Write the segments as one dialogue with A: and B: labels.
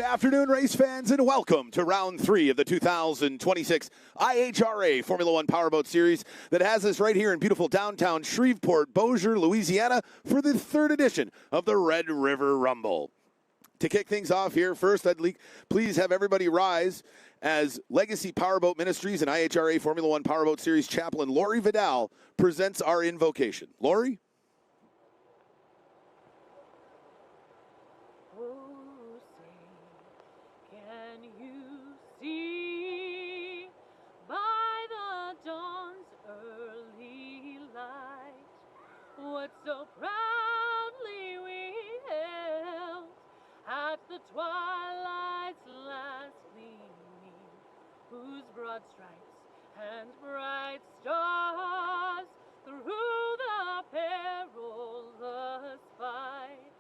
A: afternoon, race fans, and welcome to round 3 of the 2026 IHRA Formula One Powerboat Series that has us right here in beautiful downtown Shreveport-Bossier, Louisiana, for the 3rd edition of the Red River Rumble. To kick things off here, first, I'd please have everybody rise as Legacy Powerboat Ministries and IHRA Formula One Powerboat Series chaplain Lori Vidal presents our invocation. Lori?
B: What so proudly we held at the twilight's last gleaming, whose broad stripes and bright stars through the perilous fight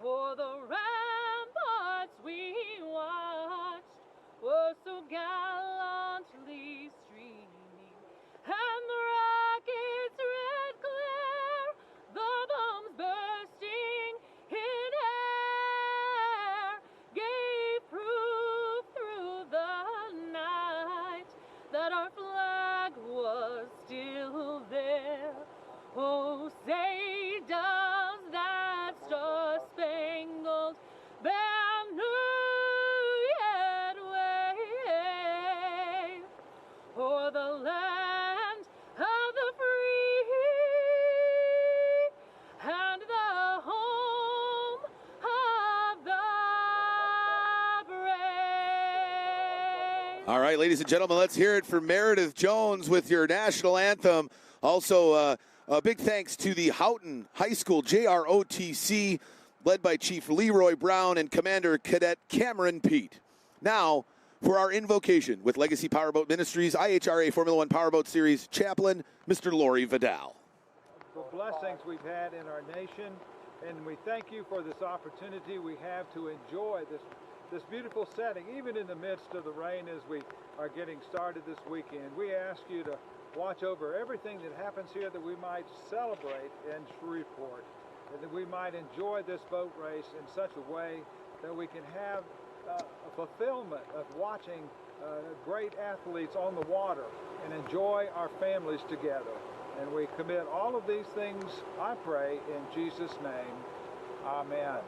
B: o'er the ramparts we watched were so gallantly streaming, and the rockets' red glare, the bombs bursting in air, gave proof through the night that our flag was still there. Oh, say does that star-spangled banner yet wave o'er the land of the free and the home of the brave.
A: All right, ladies and gentlemen, let's hear it for Meredith Jones with your national anthem. Also, a big thanks to the Houghton High School JROTC, led by Chief Leroy Brown and Commander Cadet Cameron Pete. Now, for our invocation with Legacy Powerboat Ministries, IHRA Formula One Powerboat Series chaplain, Mr. Lori Vidal.
C: The blessings we've had in our nation, and we thank you for this opportunity we have to enjoy this beautiful setting, even in the midst of the rain as we are getting started this weekend. We ask you to watch over everything that happens here, that we might celebrate in Shreveport, and that we might enjoy this boat race in such a way that we can have a fulfillment of watching great athletes on the water and enjoy our families together. And we commit all of these things, I pray, in Jesus' name. Amen.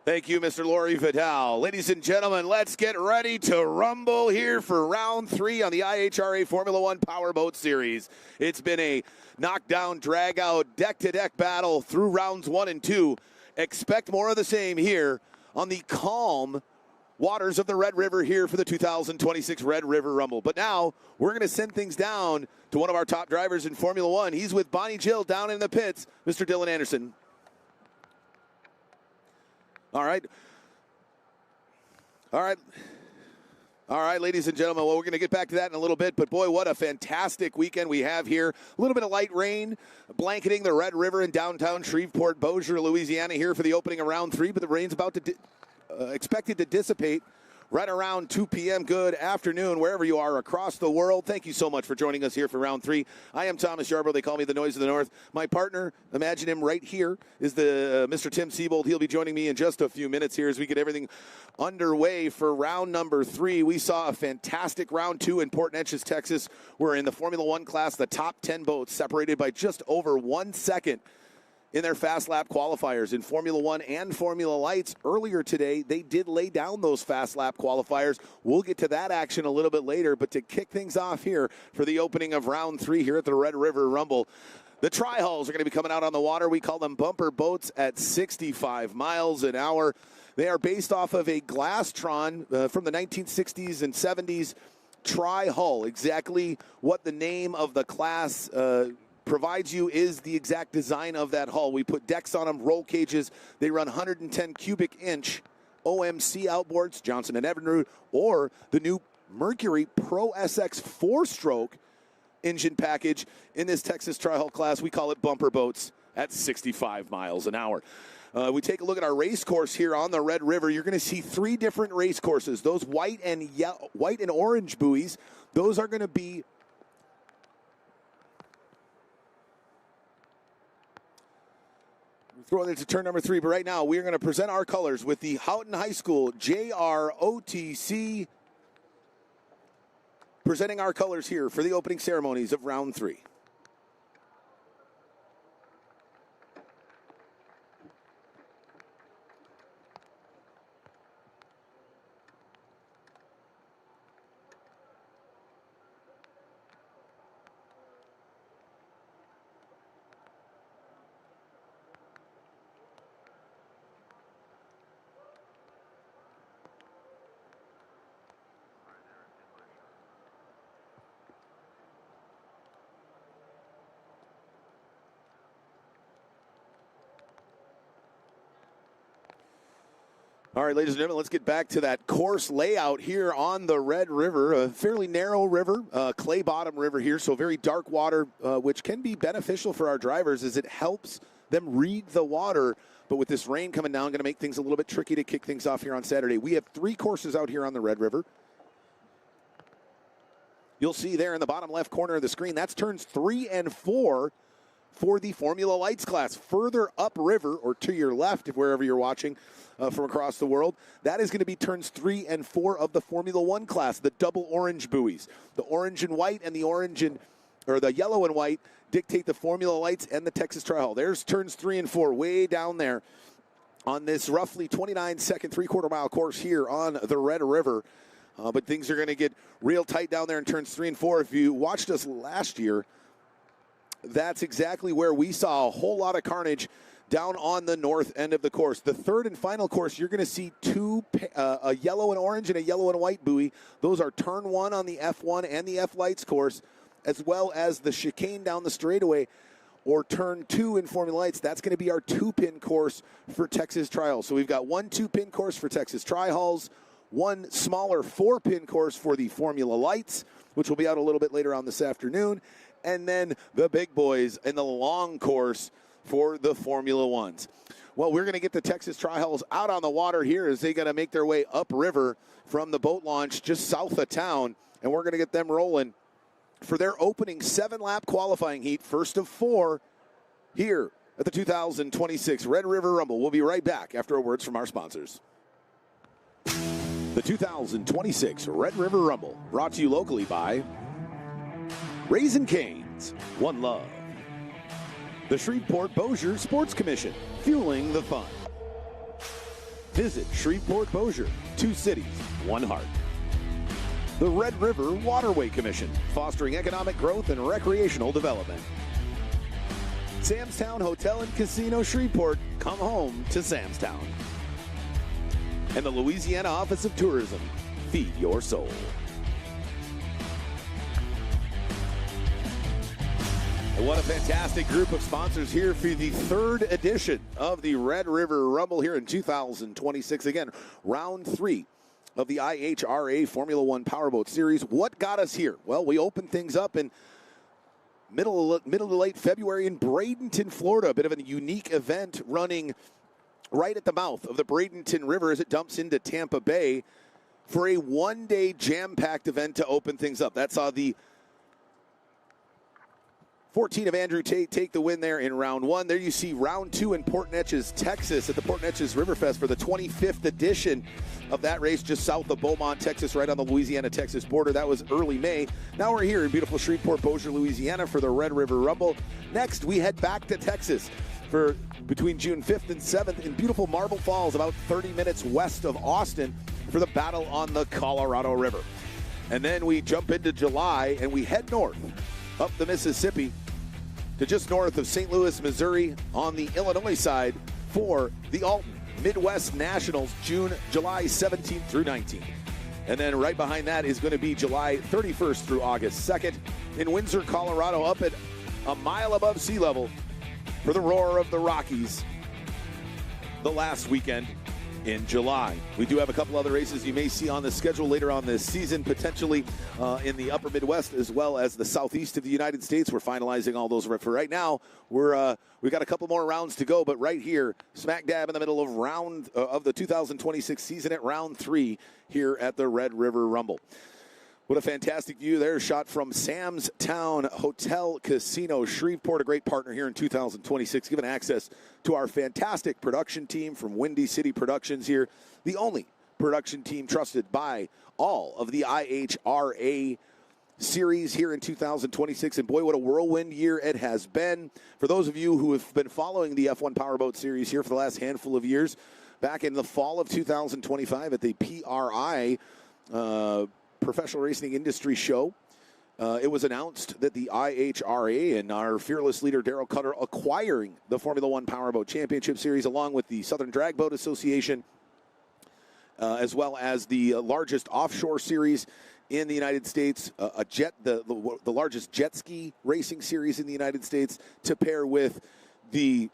A: Thank you, Mr. Lori Vidal. Ladies and gentlemen, let's get ready to rumble here for round 3 on the IHRA Formula One Powerboat Series. It's been a knockdown, drag-out, deck-to-deck battle through rounds 1 and 2. Expect more of the same here on the calm waters of the Red River here for the 2026 Red River Rumble. But now we're going to send things down to one of our top drivers in Formula One. He's with Bonnie Jill down in the pits, Mr. Dylan Anderson. All right, ladies and gentlemen, well, we're going to get back to that in a little bit, but boy, what a fantastic weekend we have here. A little bit of light rain blanketing the Red River in downtown Shreveport-Bossier, Louisiana here for the opening of round 3, but the rain's about to expected to dissipate right around 2 p.m. Good afternoon, wherever you are across the world. Thank you so much for joining us here for round 3. I am Thomas Yarbrough. They call me the Noise of the North. My partner, imagine him right here, is the Mr. Tim Siebold. He'll be joining me in just a few minutes here as we get everything underway for round number 3. We saw a fantastic round 2 in Port Neches, Texas. We're in the Formula One class, the top 10 boats separated by just over 1 second in their fast lap qualifiers. In Formula One and Formula Lights earlier today, they did lay down those fast lap qualifiers. We'll get to that action a little bit later, but to kick things off here for the opening of round 3 here at the Red River Rumble, the tri-hulls are going to be coming out on the water. We call them bumper boats at 65 miles an hour. They are based off of a Glastron from the 1960s and 70s tri-hull. Exactly what the name of the class provides you is the exact design of that hull. We put decks on them, roll cages. They run 110 cubic inch OMC outboards, Johnson & Evinrude, or the new Mercury Pro SX 4-stroke engine package in this Texas tri-hull class. We call it bumper boats at 65 miles an hour. We take a look at our race course here on the Red River. You're going to see 3 different race courses. Those white and orange buoys, those are going to be Throwing it to turn number 3, but right now we are going to present our colors with the Houghton High School JROTC. Presenting our colors here for the opening ceremonies of round 3. All right, ladies and gentlemen, let's get back to that course layout here on the Red River. A fairly narrow river, clay bottom river here, so very dark water, which can be beneficial for our drivers as it helps them read the water. But with this rain coming down, going to make things a little bit tricky to kick things off here on Saturday. We have 3 courses out here on the Red River. You'll see there in the bottom left corner of the screen, that's turns 3 and 4 for the Formula Lights class. Further upriver, or to your left, if wherever you're watching from across the world, that is going to be turns 3 and 4 of the Formula One class, the double orange buoys. The orange and white and the the yellow and white dictate the Formula Lights and the Texas Tri-Hull. There's turns 3 and 4 way down there on this roughly 29-second, 3/4 mile course here on the Red River. But things are going to get real tight down there in turns 3 and 4. If you watched us last year, that's exactly where we saw a whole lot of carnage down on the north end of the course. The third and final course, you're going to see a yellow and orange and a yellow and white buoy. Those are turn 1 on the F1 and the F-Lights course, as well as the chicane down the straightaway, or turn 2 in Formula Lights. That's going to be our 2-pin course for Texas Tri-Hulls. So we've got 1 2-pin course for Texas Tri-Hulls, 1 smaller 4-pin course for the Formula Lights, which will be out a little bit later on this afternoon, and then the big boys in the long course for the Formula Ones. Well, we're going to get the Texas Tri-Hulls out on the water here as they got to make their way upriver from the boat launch just south of town, and we're going to get them rolling for their opening 7-lap qualifying heat, first of 4 here at the 2026 Red River Rumble. We'll be right back after a word from our sponsors. The 2026 Red River Rumble, brought to you locally by Raising Cane's, One Love, the Shreveport-Bossier Sports Commission, fueling the fun. Visit Shreveport-Bossier, 2 cities, 1 heart. The Red River Waterway Commission, fostering economic growth and recreational development. Samstown Hotel and Casino Shreveport, come home to Samstown. And the Louisiana Office of Tourism, feed your soul. And what a fantastic group of sponsors here for the 3rd edition of the Red River Rumble here in 2026. Again, round 3 of the IHRA Formula One Powerboat Series. What got us here? Well, we opened things up in middle to late February in Bradenton, Florida. A bit of a unique event running right at the mouth of the Bradenton River as it dumps into Tampa Bay for a 1-day jam-packed event to open things up. That saw the 14 of Andrew Tate take the win there in round 1. There you see round 2 in Port Neches, Texas at the Port Neches Riverfest for the 25th edition of that race just south of Beaumont, Texas, right on the Louisiana-Texas border. That was early May. Now we're here in beautiful Shreveport-Bossier, Louisiana for the Red River Rumble. Next, we head back to Texas for between June 5th and 7th in beautiful Marble Falls, about 30 minutes west of Austin, for the battle on the Colorado River. And then we jump into July and we head north up the Mississippi to just north of St. Louis, Missouri on the Illinois side for the Alton Midwest Nationals, July 17th through 19th. And then right behind that is going to be July 31st through August 2nd in Windsor, Colorado, up at a mile above sea level for the Roar of the Rockies the last weekend in July. We do have a couple other races you may see on the schedule later on this season, potentially in the upper Midwest as well as the southeast of the United States. We're finalizing all those for right now. We've got a couple more rounds to go, but right here, smack dab in the middle of the 2026 season at round 3 here at the Red River Rumble. What a fantastic view there, shot from Sam's Town Hotel Casino, Shreveport, a great partner here in 2026, giving access to our fantastic production team from Windy City Productions here, the only production team trusted by all of the IHRA series here in 2026. And boy, what a whirlwind year it has been. For those of you who have been following the F1 Powerboat series here for the last handful of years, back in the fall of 2025 at the PRI, Professional Racing Industry Show, it was announced that the IHRA and our fearless leader Daryl Cutter acquiring the Formula One Powerboat Championship Series along with the Southern Drag Boat Association, as well as the largest offshore series in the United States, the largest jet ski racing series in the United States, to pair with the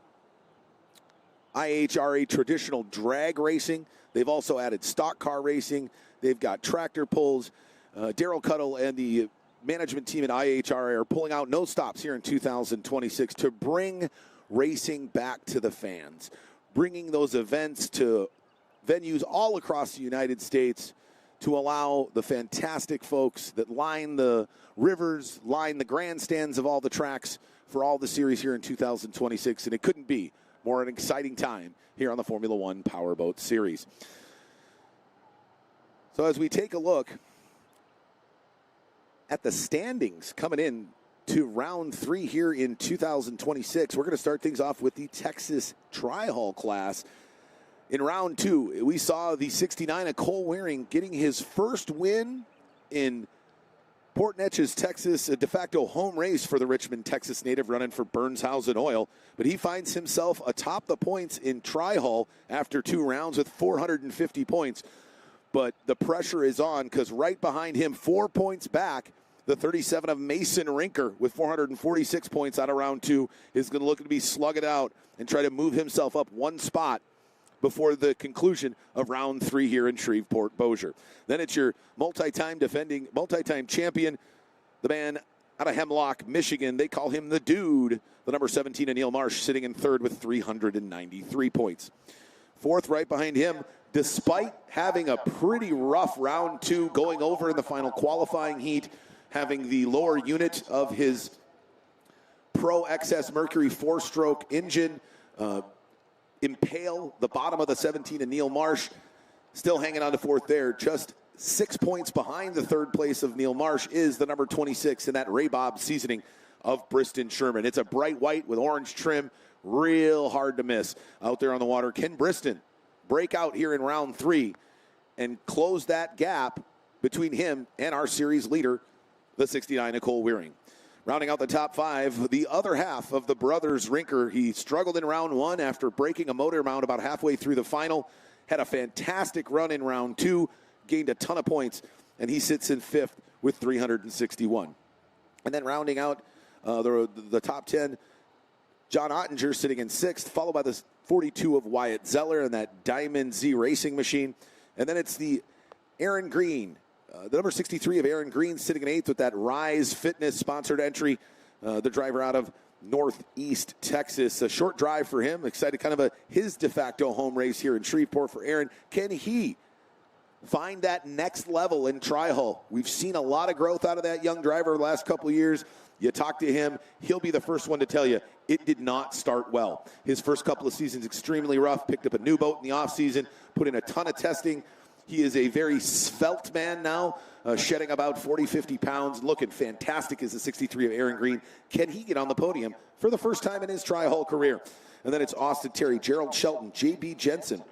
A: IHRA traditional drag racing. They've also added stock car racing. They've got tractor pulls. Daryl Cuttle and the management team at IHRA are pulling out no stops here in 2026 to bring racing back to the fans, bringing those events to venues all across the United States to allow the fantastic folks that line the rivers, line the grandstands of all the tracks for all the series here in 2026. And it couldn't be more an exciting time here on the Formula One Powerboat Series. So as we take a look at the standings coming in to round 3 here in 2026, we're going to start things off with the Texas Tri-Hull class. In round 2, we saw the 69 of Cole Waring getting his first win in Port Neches, Texas, a de facto home race for the Richmond, Texas native running for Burnshausen Oil. But he finds himself atop the points in Tri-Hull after 2 rounds with 450 points. But the pressure is on because right behind him, 4 points back, the 37 of Mason Rinker with 446 points out of round 2 is going to look to be slug it out and try to move himself up 1 spot before the conclusion of round 3 here in Shreveport-Bossier. Then it's your multi-time champion, the man out of Hemlock, Michigan. They call him the Dude. The number 17, Anil Marsh, sitting in 3rd with 393 points. 4th right behind him, despite having a pretty rough round 2 going over in the final qualifying heat, having the lower unit of his Pro XS Mercury 4-stroke engine impale the bottom of the 17, Anil Marsh, still hanging on to 4th there. Just 6 points behind the 3rd place of Neil Marsh is the number 26 in that Ray Bob seasoning of Briston Sherman. It's a bright white with orange trim, real hard to miss out there on the water. Can Briston break out here in round 3 and close that gap between him and our series leader, the 69, Nicole Wearing? Rounding out the top 5, the other half of the brothers Rinker. He struggled in round 1 after breaking a motor mount about halfway through the final. Had a fantastic run in round 2, gained a ton of points, and he sits in 5th with 361. And then rounding out the top 10, John Ottinger sitting in 6th, followed by the 42 of Wyatt Zeller and that Diamond Z racing machine. And then it's the Aaron Green, the number 63 of Aaron Green sitting in 8th with that Rise Fitness sponsored entry. The driver out of Northeast Texas. A short drive for him. Excited, kind of his de facto home race here in Shreveport for Aaron. Can he find that next level in Tri-Hull? We've seen a lot of growth out of that young driver the last couple of years. You talk to him, he'll be the first one to tell you it did not start well. His first couple of seasons extremely rough. Picked up a new boat in the offseason, put in a ton of testing. He is a very svelte man now, shedding about 40, 50 pounds, looking fantastic as the 63 of Aaron Green. Can he get on the podium for the first time in his Tri-Hull career? And then it's Austin Terry, Gerald Shelton, J.B. Jensen,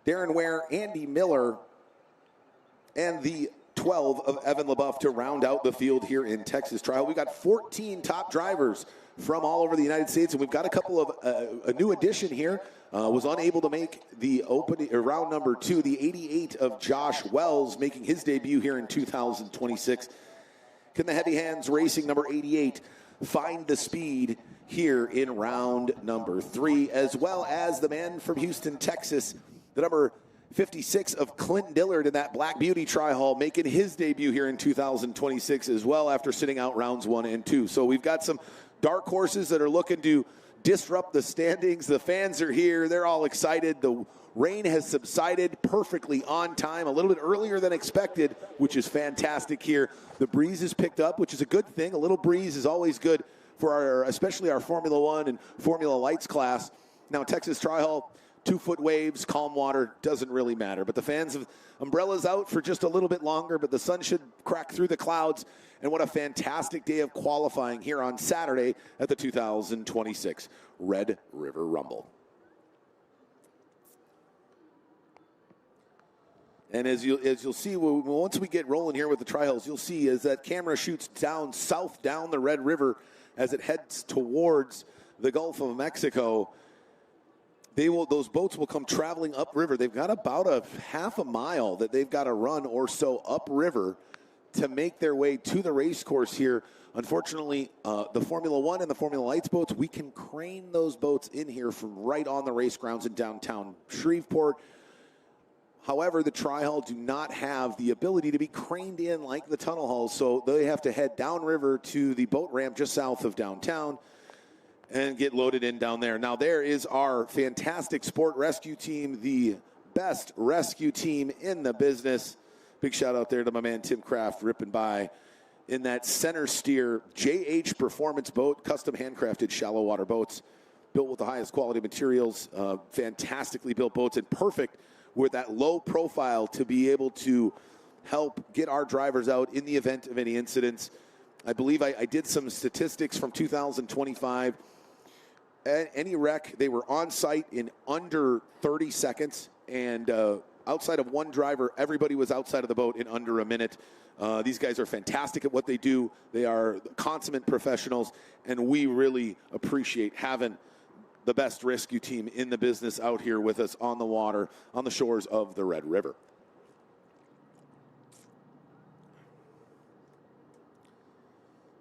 A: Darren Ware, Andy Miller, and the 12 of Evan LaBeouf to round out the field here in Texas Tri-Hull. We've got 14 top drivers from all over the United States, and we've got a couple of a new addition here. Was unable to make the opening round number 2, the 88 of Josh Wells, making his debut here in 2026. Can the Heavy Hands Racing number 88 find the speed here in round number 3, as well as the man from Houston, Texas, the number 56 of Clint Dillard in that Black Beauty Tri-Hull, making his debut here in 2026 as well after sitting out rounds 1 and 2. So we've got some dark horses that are looking to disrupt the standings. The fans are here. They're all excited. The Rain has subsided perfectly on time, a little bit earlier than expected, which is fantastic here. The breeze has picked up, which is a good thing. A little breeze is always good for especially our Formula One and Formula Lights class. Now, Texas Tri-Hall, 2-foot waves, calm water, doesn't really matter. But the fans of umbrellas out for just a little bit longer, but the sun should crack through the clouds. And what a fantastic day of qualifying here on Saturday at the 2026 Red River Rumble. And as you'll see, once we get rolling here with the Tri-Hulls, you'll see as that camera shoots south down the Red River as it heads towards the Gulf of Mexico, those boats will come traveling upriver. They've got about a half a mile that they've got to run or so upriver to make their way to the race course here. Unfortunately, the Formula One and the Formula Lights boats, we can crane those boats in here from right on the race grounds in downtown Shreveport. However, the Tri-Hull do not have the ability to be craned in like the tunnel hulls, so they have to head downriver to the boat ramp just south of downtown and get loaded in down there. Now, there is our fantastic sport rescue team, the best rescue team in the business. Big shout out there to my man Tim Kraft ripping by in that center steer JH Performance boat, custom handcrafted shallow water boats, built with the highest quality materials, fantastically built boats, and perfect with that low profile to be able to help get our drivers out in the event of any incidents. I believe I did some statistics from 2025. Any wreck, they were on site in under 30 seconds, and outside of one driver, everybody was outside of the boat in under a minute. These guys are fantastic at what they do. They are consummate professionals, and we really appreciate having the best rescue team in the business out here with us on the water, on the shores of the Red River.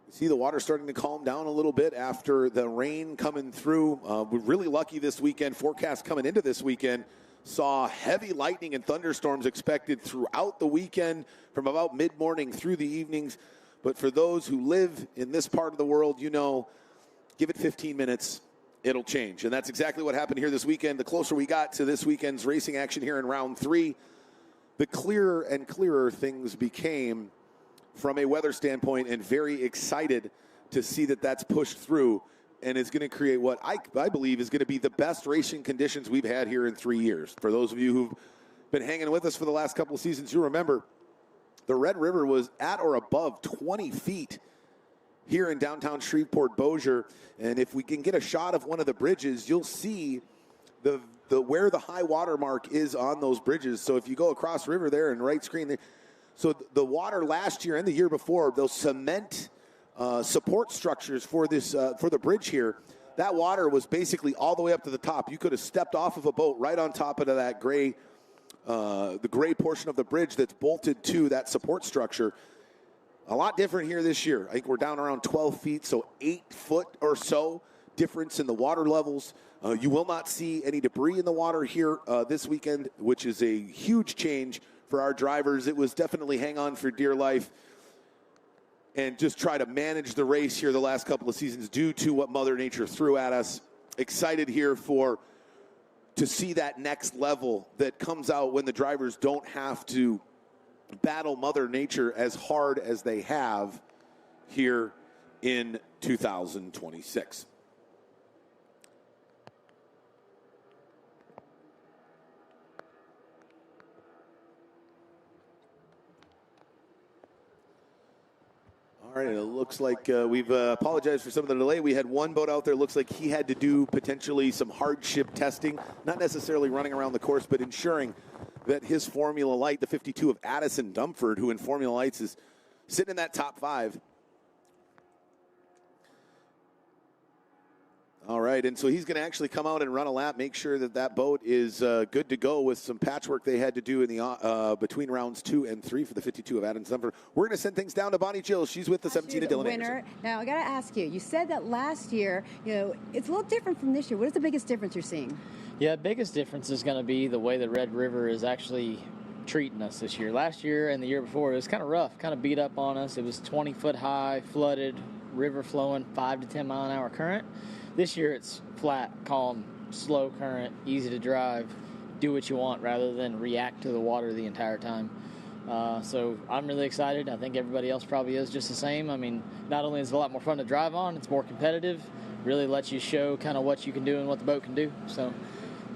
A: See the water starting to calm down a little bit after the rain coming through. We're really lucky this weekend. Forecast coming into this weekend saw heavy lightning and thunderstorms expected throughout the weekend from about mid-morning through the evenings. But for those who live in this part of the world, you know, give it 15 minutes. It'll change. And that's exactly what happened here this weekend. The closer we got to this weekend's racing action here in round 3, the clearer and clearer things became from a weather standpoint, and very excited to see that that's pushed through and is going to create what I believe is going to be the best racing conditions we've had here in 3 years. For those of you who've been hanging with us for the last couple of seasons, you remember the Red River was at or above 20 feet here in downtown Shreveport-Bossier, and if we can get a shot of one of the bridges, you'll see the where the high water mark is on those bridges. So if you go across river there and right screen there, so the water last year and the year before, those cement support structures for this for the bridge here, that water was basically all the way up to the top. You could have stepped off of a boat right on top of that gray, the gray portion of the bridge that's bolted to that support structure. A lot different here this year. I think we're down around 12 feet, so 8 foot or so difference in the water levels. You will not see any debris in the water here this weekend, which is a huge change for our drivers. It was definitely hang on for dear life and just try to manage the race here the last couple of seasons due to what Mother Nature threw at us. Excited here to see that next level that comes out when the drivers don't have to battle Mother Nature as hard as they have here in 2026. All right, it looks like we've apologized for some of the delay. We had one boat out there. Looks like he had to do potentially some hardship testing, not necessarily running around the course, but ensuring that his Formula Light, the 52 of Addison Dumford, who in Formula Lights is sitting in that top 5. All right, and so he's going to actually come out and run a lap, make sure that that boat is good to go with some patchwork they had to do in the between rounds 2 and 3 for the 52 of Addison Dumford. We're going to send things down to Bonnie Jill. She's with the 17 of Dylan
D: winner.
A: Anderson.
D: Now, I got to ask you, you said that last year, it's a little different from this year. What is the biggest difference you're seeing?
E: Yeah, biggest difference is going to be the way the Red River is actually treating us this year. Last year and the year before, it was kind of rough, kind of beat up on us. It was 20 foot high, flooded, river flowing, 5 to 10 mile an hour current. This year it's flat, calm, slow current, easy to drive, do what you want rather than react to the water the entire time. So I'm really excited. I think everybody else probably is just the same. I mean, not only is it a lot more fun to drive on, it's more competitive, really lets you show kind of what you can do and what the boat can do. So,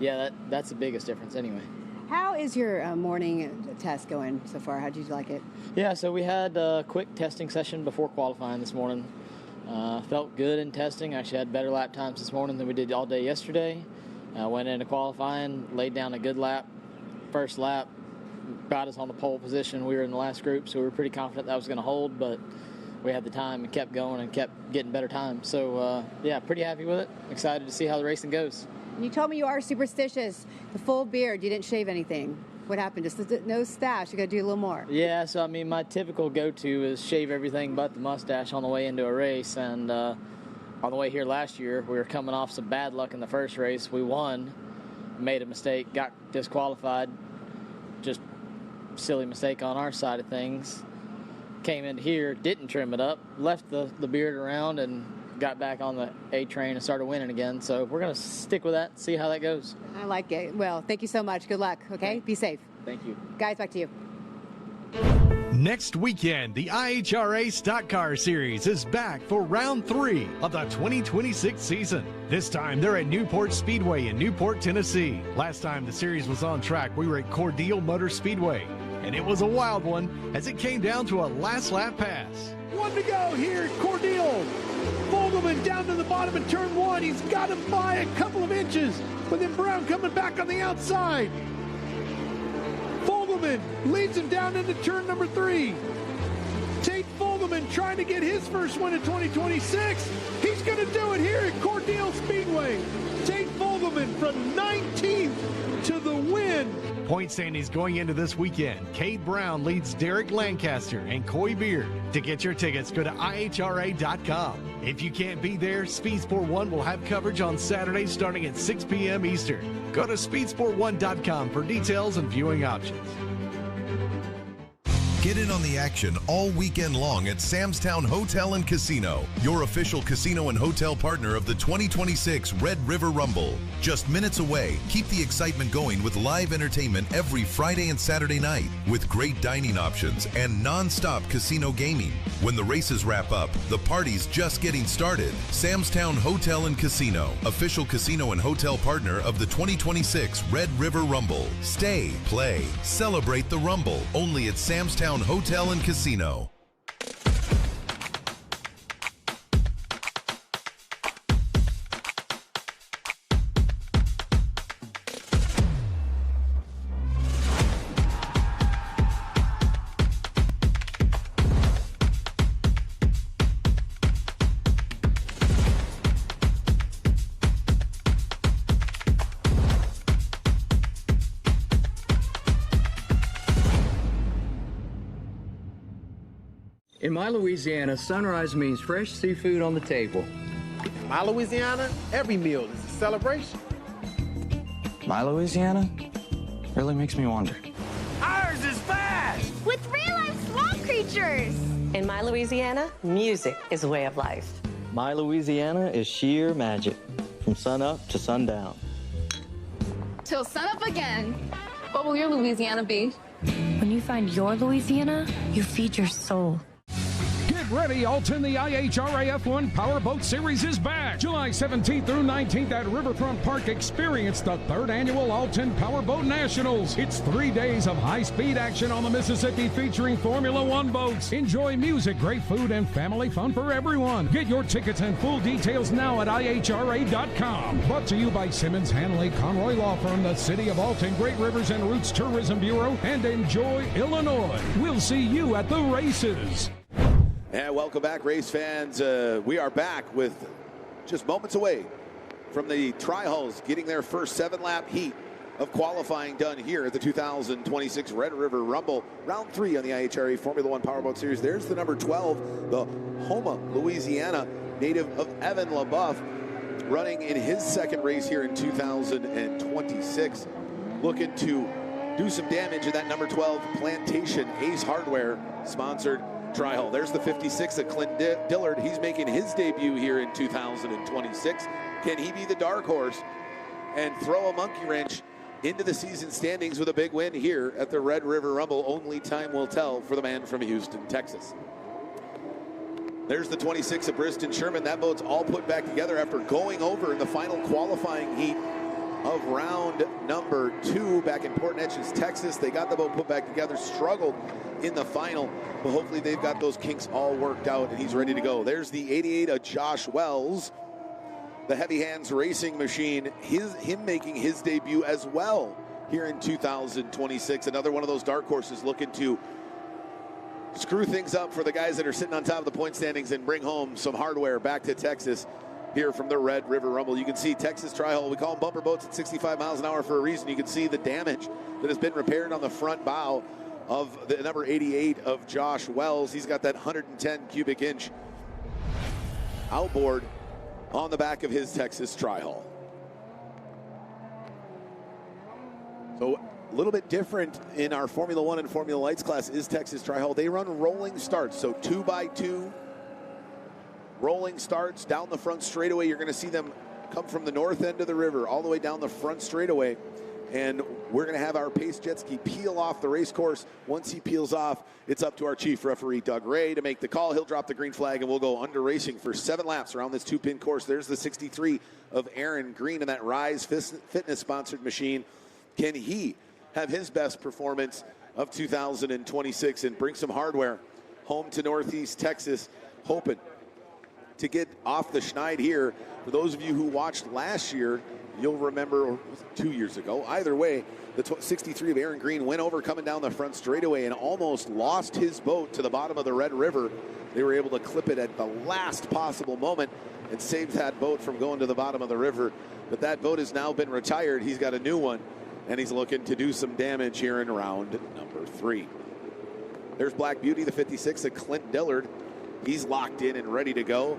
E: yeah, that's the biggest difference anyway.
D: How is your morning test going so far? How did you like it?
E: Yeah, so we had a quick testing session before qualifying this morning. Felt good in testing. Actually had better lap times this morning than we did all day yesterday. Went into qualifying, laid down a good lap. First lap got us on the pole position. We were in the last group, so we were pretty confident that was going to hold, but we had the time and kept going and kept getting better time. So, yeah, pretty happy with it. Excited to see how the racing goes.
D: You told me you are superstitious. The full beard, you didn't shave anything. What happened? Just no stash. You got to do a little more.
E: Yeah, so I mean, my typical go-to is shave everything but the mustache on the way into a race. And on the way here last year, we were coming off some bad luck in the first race. We won, made a mistake, got disqualified. Just silly mistake on our side of things. Came in here, didn't trim it up, left the beard around, and got back on the A train and started winning again. So we're going to stick with that, see how that goes.
D: I like it. Well, thank you so much. Good luck, okay? Be safe.
E: Thank you.
D: Guys, back to you.
F: Next weekend, the IHRA Stock Car Series is back for round 3 of the 2026 season. This time, they're at Newport Speedway in Newport, Tennessee. Last time the series was on track, we were at Cordele Motor Speedway, and it was a wild one as it came down to a last lap pass.
G: One to go here at Cordele. Fogelman down to the bottom in turn 1. He's got him by a couple of inches, but then Brown coming back on the outside. Fogelman leads him down into turn number 3. Tate Fogelman trying to get his first win in 2026. He's going to do it here at Cordele Speedway. Tate Fogelman from 19th to the win.
F: Point standings going into this weekend. Cade Brown leads Derek Lancaster and Coy Beard. To get your tickets, go to IHRA.com. If you can't be there, Speed Sport 1 will have coverage on Saturday starting at 6 p.m. Eastern. Go to speedsport1.com for details and viewing options.
H: Get in on the action all weekend long at Sam's Town Hotel and Casino, your official casino and hotel partner of the 2026 Red River Rumble. Just minutes away, keep the excitement going with live entertainment every Friday and Saturday night with great dining options and non-stop casino gaming. When the races wrap up, the party's just getting started. Sam's Town Hotel and Casino, official casino and hotel partner of the 2026 Red River Rumble. Stay, play, celebrate the Rumble, only at Sam's Town Hotel and Casino.
I: In my Louisiana, sunrise means fresh seafood on the table.
J: My Louisiana, every meal is a celebration.
K: My Louisiana really makes me wonder.
J: Ours is fast!
L: With real-life swamp creatures!
M: In my Louisiana, music is a way of life.
K: My Louisiana is sheer magic, from sun up to sundown.
L: Till sunup again. What will your Louisiana be? When you find your Louisiana, you feed your soul.
N: Get ready, Alton. The IHRA F1 Powerboat Series is back. July 17th through 19th at Riverfront Park. Experience the 3rd annual Alton Powerboat Nationals. It's 3 days of high-speed action on the Mississippi featuring Formula One boats. Enjoy music, great food, and family fun for everyone. Get your tickets and full details now at IHRA.com. Brought to you by Simmons Hanley Conroy Law Firm, the City of Alton, Great Rivers and Roots Tourism Bureau, and Enjoy Illinois. We'll see you at the races.
A: And welcome back, race fans. We are back with just moments away from the Tri-Hulls getting their first 7-lap heat of qualifying done here at the 2026 Red River Rumble. Round 3 on the IHRA Formula One Powerboat Series. There's the number 12, the Houma, Louisiana native of Evan LaBeouf, running in his second race here in 2026. Looking to do some damage in that number 12 Plantation Ace Hardware sponsored Tri-Hull. There's the 56 of Clint Dillard. He's making his debut here in 2026. Can he be the dark horse and throw a monkey wrench into the season standings with a big win here at the Red River Rumble. Only time will tell for the man from Houston, Texas. There's the 26 of Briston Sherman. That boat's all put back together after going over in the final qualifying heat of round number 2 back in Port Neches, Texas. They got the boat put back together, struggled in the final, but hopefully they've got those kinks all worked out and he's ready to go. There's the 88 of Josh Wells, the Heavy Hands Racing Machine, him making his debut as well here in 2026. Another one of those dark horses looking to screw things up for the guys that are sitting on top of the point standings and bring home some hardware back to Texas here from the Red River Rumble. You can see Texas Tri-Hull, we call them bumper boats at 65 miles an hour for a reason. You can see the damage that has been repaired on the front bow of the number 88 of Josh Wells. He's got that 110 cubic inch outboard on the back of his Texas Tri-Hull. So a little bit different in our Formula One and Formula Lights class is Texas Tri-Hull. They run rolling starts, so 2x2 rolling starts down the front straightaway. You're going to see them come from the north end of the river all the way down the front straightaway. And we're going to have our pace jet ski peel off the race course. Once he peels off, it's up to our chief referee, Doug Ray, to make the call. He'll drop the green flag, and we'll go under racing for 7 laps around this 2-pin course. There's the 63 of Aaron Green in that Rise Fitness-sponsored machine. Can he have his best performance of 2026 and bring some hardware home to Northeast Texas, hoping to get off the schneid here? For those of you who watched last year, you'll remember, or was it 2 years ago? Either way, the 63 of Aaron Green went over coming down the front straightaway and almost lost his boat to the bottom of the Red River. They were able to clip it at the last possible moment and save that boat from going to the bottom of the river. But that boat has now been retired. He's got a new one, and he's looking to do some damage here in round number 3. There's Black Beauty, the 56 of Clint Dillard. He's locked in and ready to go.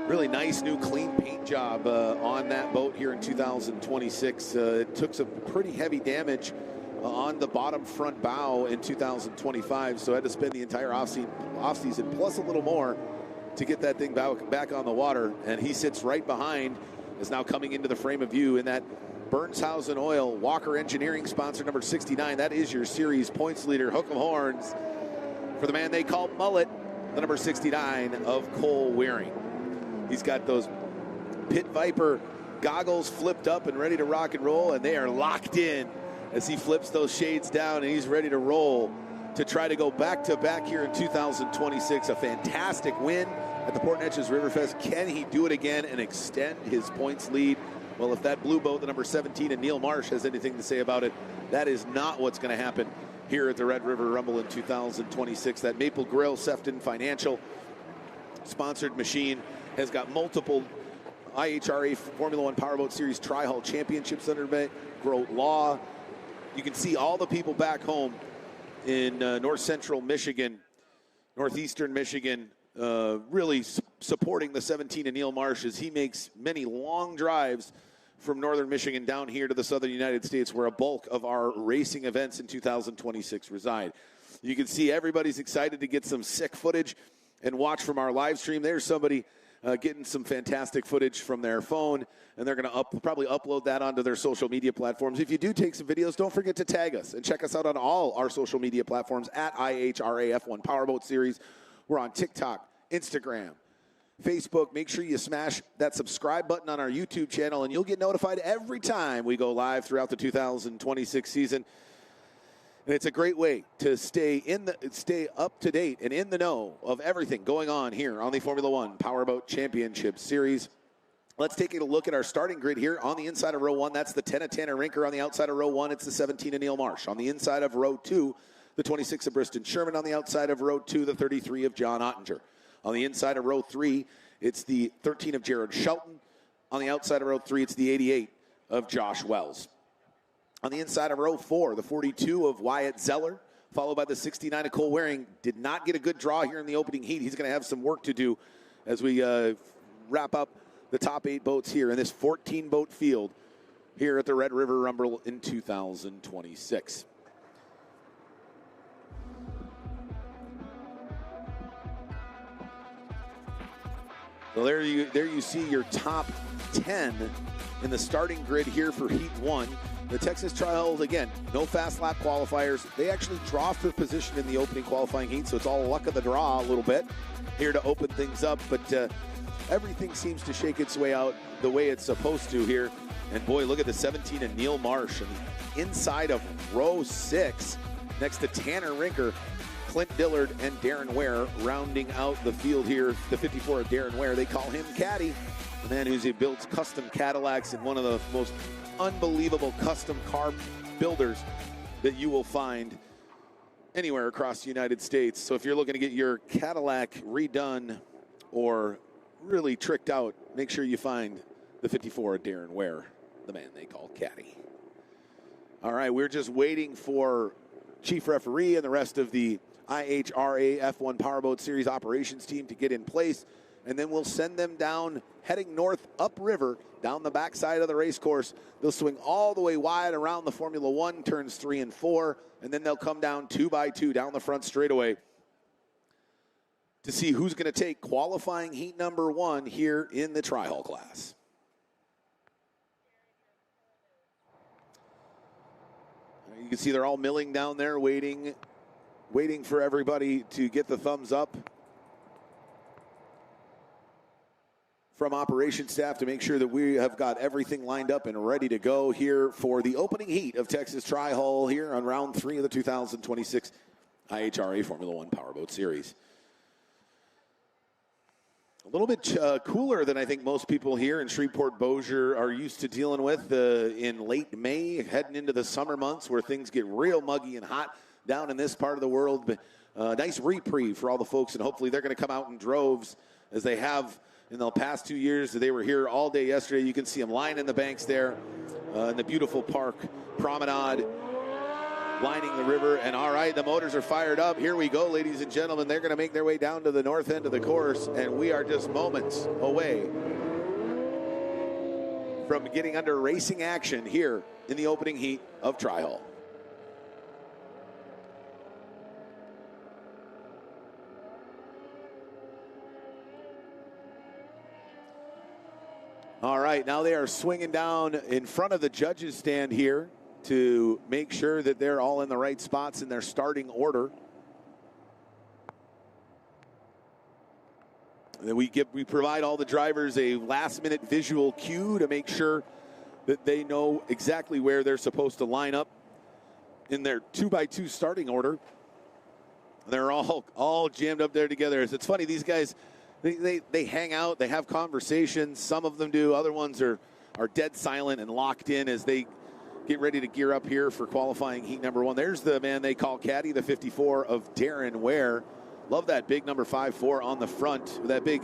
A: Really nice new clean paint job on that boat here in 2026. It took some pretty heavy damage on the bottom front bow in 2025, so had to spend the entire offseason plus a little more to get that thing back on the water. And he sits right behind, is now coming into the frame of view in that Burnshausen Oil Walker Engineering sponsor number 69. That is your series points leader. Hook 'em horns for the man they call Mullet, the number 69 of Cole Waring. He's got those Pit Viper goggles flipped up and ready to rock and roll, and they are locked in as he flips those shades down, and he's ready to roll to try to go back-to-back here in 2026. A fantastic win at the Port Neches Riverfest. Can he do it again and extend his points lead? Well, if that blue boat, the number 17, and Neil Marsh has anything to say about it, that is not what's going to happen here at the Red River Rumble in 2026. That Maple Grill Sefton Financial sponsored machine has got multiple IHRA Formula One Powerboat Series Tri-Hull Championships under Grote Law. You can see all the people back home in north central Michigan, northeastern Michigan, really supporting the 17 and Neil Marsh as he makes many long drives from northern Michigan down here to the southern United States, where a bulk of our racing events in 2026 reside. You can see everybody's excited to get some sick footage and watch from our live stream. There's somebody getting some fantastic footage from their phone, and they're going to probably upload that onto their social media platforms. If you do take some videos, don't forget to tag us and check us out on all our social media platforms at IHRA F1 Powerboat Series. We're on TikTok, Instagram, Facebook. Make sure you smash that subscribe button on our YouTube channel, and you'll get notified every time we go live throughout the 2026 season. And it's a great way to stay up to date and in the know of everything going on here on the Formula One Powerboat Championship Series. Let's take a look at our starting grid here. On the inside of row 1, that's the 10 of Tanner Rinker. On the outside of row 1, it's the 17 of Neil Marsh. On the inside of row 2, the 26 of Briston Sherman. On the outside of row 2, the 33 of John Ottinger. On the inside of row 3, it's the 13 of Jared Shelton. On the outside of row 3, it's the 88 of Josh Wells. On the inside of row 4, the 42 of Wyatt Zeller, followed by the 69 of Cole Waring. Did not get a good draw here in the opening heat. He's going to have some work to do as we wrap up the top 8 boats here in this 14-boat field here at the Red River Rumble in 2026. So there you see your top 10 in the starting grid here for Heat 1. The Texas Trials, again, no fast lap qualifiers. They actually draw for position in the opening qualifying heat, so it's all luck of the draw a little bit here to open things up. But everything seems to shake its way out the way it's supposed to here. And boy, look at the 17 and Neil Marsh. And the inside of row 6, next to Tanner Rinker, Clint Dillard, and Darren Ware rounding out the field here. The 54 of Darren Ware, they call him Caddy, the man who builds custom Cadillacs and one of the most unbelievable custom car builders that you will find anywhere across the United States. So if you're looking to get your Cadillac redone or really tricked out, make sure you find the 54 of Darren Ware, the man they call Caddy. All right, we're just waiting for Chief Referee and the rest of the IHRA F1 Powerboat Series operations team to get in place, and then we'll send them down, heading north upriver, down the backside of the race course. They'll swing all the way wide around the Formula One turns 3 and 4, and then they'll come down 2 by 2 down the front straightaway to see who's going to take qualifying heat number 1 here in the tri-hull class. You can see they're all milling down there, waiting for everybody to get the thumbs up from operations staff to make sure that we have got everything lined up and ready to go here for the opening heat of Texas Tri-Hull here on round 3 of the 2026 IHRA Formula One Powerboat Series. A little bit cooler than I think most people here in Shreveport-Bossier are used to dealing with in late May, heading into the summer months where things get real muggy and hot down in this part of the world. But nice reprieve for all the folks, and hopefully they're going to come out in droves as they have in the past 2 years. They were here all day yesterday. You can see them lining the banks there in the beautiful park promenade, lining the river. And all right, the motors are fired up. Here we go, ladies and gentlemen. They're going to make their way down to the north end of the course, and we are just moments away from getting under racing action here in the opening heat of Tri-Hull. All right, now they are swinging down in front of the judges' stand here to make sure that they're all in the right spots in their starting order. And then we provide all the drivers a last-minute visual cue to make sure that they know exactly where they're supposed to line up in their 2x2 starting order. They're all jammed up there together. It's funny, these guys, they hang out, they have conversations. Some of them do. Other ones are dead silent and locked in as they get ready to gear up here for qualifying heat number 1. There's the man they call Caddy, the 54 of Darren Ware. Love that big number 5-4 on the front with that big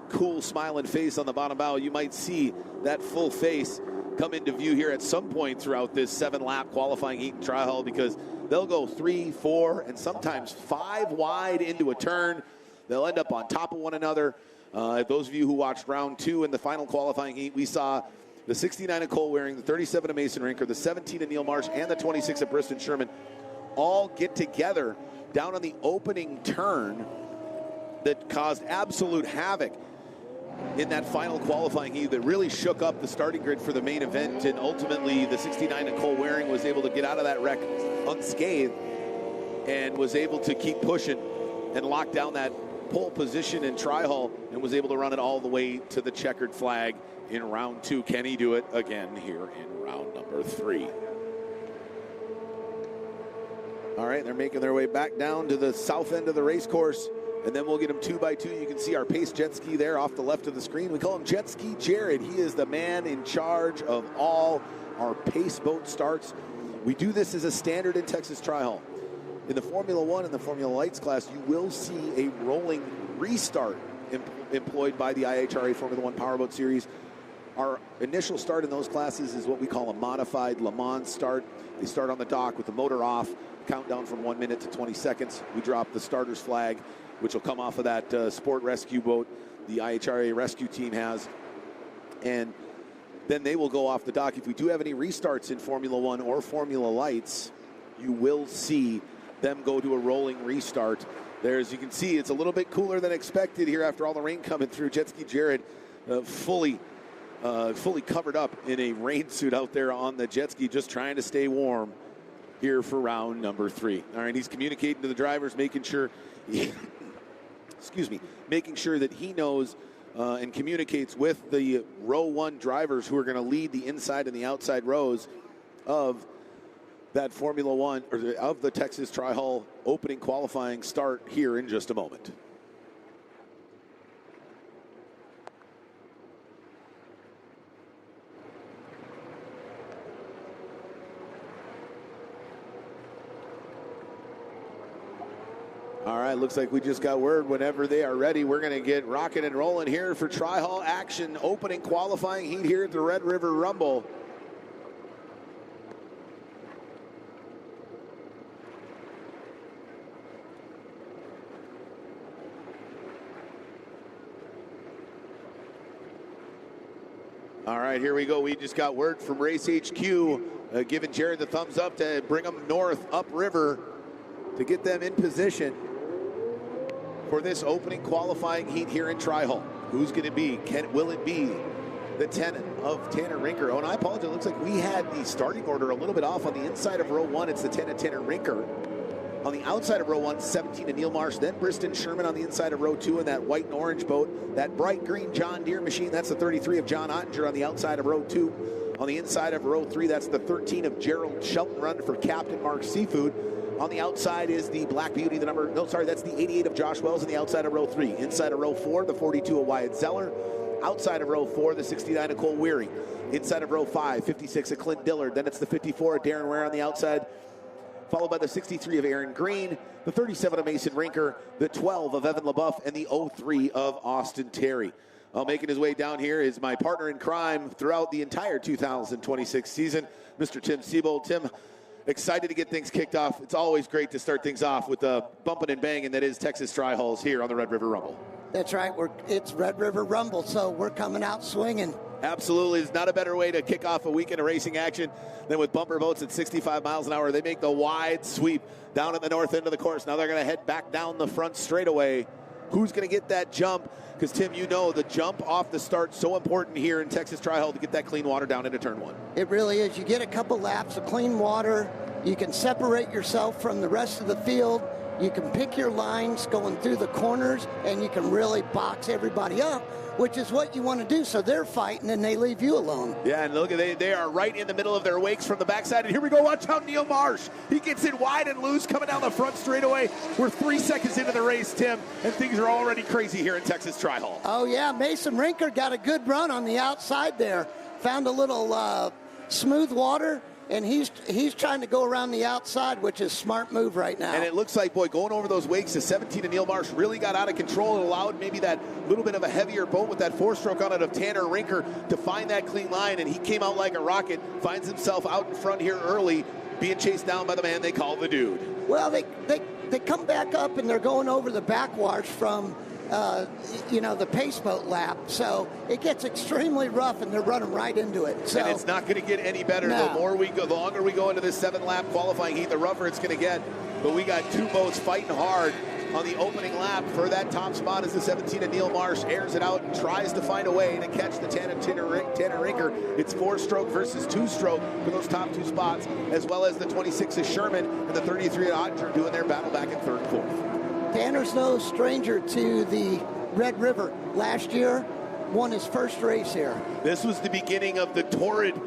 A: cool smiling face on the bottom bow. You might see that full face come into view here at some point throughout this 7-lap qualifying heat and tri-hull, because they'll go 3, 4, and sometimes 5 wide into a turn. They'll end up on top of one another. Those of you who watched round 2 in the final qualifying heat, we saw the 69 of Cole Waring, the 37 of Mason Rinker, the 17 of Neil Marsh, and the 26 of Briston Sherman all get together down on the opening turn that caused absolute havoc in that final qualifying heat that really shook up the starting grid for the main event. And ultimately, the 69 of Cole Waring was able to get out of that wreck unscathed and was able to keep pushing and lock down that pole position in tri-hull and was able to run it all the way to the checkered flag in round 2. Can he do it again here in round number 3? All right, they're making their way back down to the south end of the race course, and then we'll get them 2x2. You can see our pace jet ski there off the left of the screen. We call him Jet Ski Jared. He is the man in charge of all our pace boat starts. We do this as a standard in Texas Tri-Hull. In the Formula One and the Formula Lights class, you will see a rolling restart employed by the IHRA Formula One Powerboat Series. Our initial start in those classes is what we call a modified Le Mans start. They start on the dock with the motor off, countdown from 1 minute to 20 seconds. We drop the starter's flag, which will come off of that sport rescue boat the IHRA rescue team has. And then they will go off the dock. If we do have any restarts in Formula One or Formula Lights, you will see them go to a rolling restart. There, as you can see, it's a little bit cooler than expected here after all the rain coming through. Jet Ski Jared fully fully covered up in a rain suit out there on the jet ski, just trying to stay warm here for round number 3. All right, he's communicating to the drivers, making sure making sure that he knows and communicates with the row 1 drivers who are going to lead the inside and the outside rows of that Formula One, or of the Texas Tri-Hull opening qualifying start here in just a moment. All right, looks like we just got word whenever they are ready. We're going to get rocking and rolling here for Tri-Hull action, opening qualifying heat here at the Red River Rumble. All right, here we go. We just got word from Race HQ, giving Jared the thumbs up to bring them north, upriver, to get them in position for this opening qualifying heat here in Tri-Hull. Who's going to be? Will it be the 10 of Tanner Rinker? Oh, and I apologize. It looks like we had the starting order a little bit off. On the inside of row 1, it's the 10 of Tanner Rinker. On the outside of row 1, 17 of Neil Marsh. Then Briston Sherman on the inside of row 2 in that white and orange boat. That bright green John Deere machine, that's the 33 of John Ottinger on the outside of row 2. On the inside of row 3, that's the 13 of Gerald Shelton, running for Captain Mark Seafood. On the outside is the Black Beauty, that's the 88 of Josh Wells on the outside of row 3. Inside of row 4, the 42 of Wyatt Zeller. Outside of row 4, the 69 of Cole Weary. Inside of row 5, 56 of Clint Dillard. Then it's the 54 of Darren Ware on the outside, followed by the 63 of Aaron Green, the 37 of Mason Rinker, the 12 of Evan LaBeouf, and the 03 of Austin Terry. Making his way down here is my partner in crime throughout the entire 2026 season, Mr. Tim Siebold. Tim, excited to get things kicked off. It's always great to start things off with the bumping and banging that is Texas Tri-Hulls here on the Red River Rumble.
O: That's right. It's Red River Rumble, so we're coming out swinging.
A: Absolutely. There's not a better way to kick off a weekend of racing action than with bumper boats at 65 miles an hour. They make the wide sweep down at the north end of the course. Now they're going to head back down the front straightaway. Who's going to get that jump? Because, Tim, you know the jump off the start so important here in Texas Tri-Hull to get that clean water down into turn 1.
O: It really is. You get a couple laps of clean water. You can separate yourself from the rest of the field. You can pick your lines going through the corners, and you can really box everybody up, which is what you want to do. So they're fighting, and they leave you alone.
A: Yeah, and look, they are right in the middle of their wakes from the backside. And here we go. Watch out, Neil Marsh. He gets it wide and loose coming down the front straightaway. We're 3 seconds into the race, Tim, and things are already crazy here in Texas Tri-Hull.
O: Oh, yeah. Mason Rinker got a good run on the outside there. Found a little smooth water. And he's trying to go around the outside, which is a smart move right now.
A: And it looks like, boy, going over those wakes, the 17 of Neil Marsh really got out of control. It allowed maybe that little bit of a heavier boat with that 4-stroke on it of Tanner Rinker to find that clean line. And he came out like a rocket, finds himself out in front here early, being chased down by the man they call the Dude.
O: Well, they come back up, and they're going over the backwash from the pace boat lap. So it gets extremely rough, and they're running right into it. So,
A: and it's not going to get any better.
O: No.
A: The longer we go into this 7-lap qualifying heat, the rougher it's going to get. But we got 2 boats fighting hard on the opening lap for that top spot as the 17 of Neil Marsh airs it out and tries to find a way to catch the Tanner Rinker. It's 4-stroke versus 2-stroke for those top 2 spots, as well as the 26 of Sherman and the 33 of Ottinger doing their battle back in 3rd and 4th.
O: Tanner's no stranger to the Red River. Last year, won his first race here.
A: This was the beginning of the torrid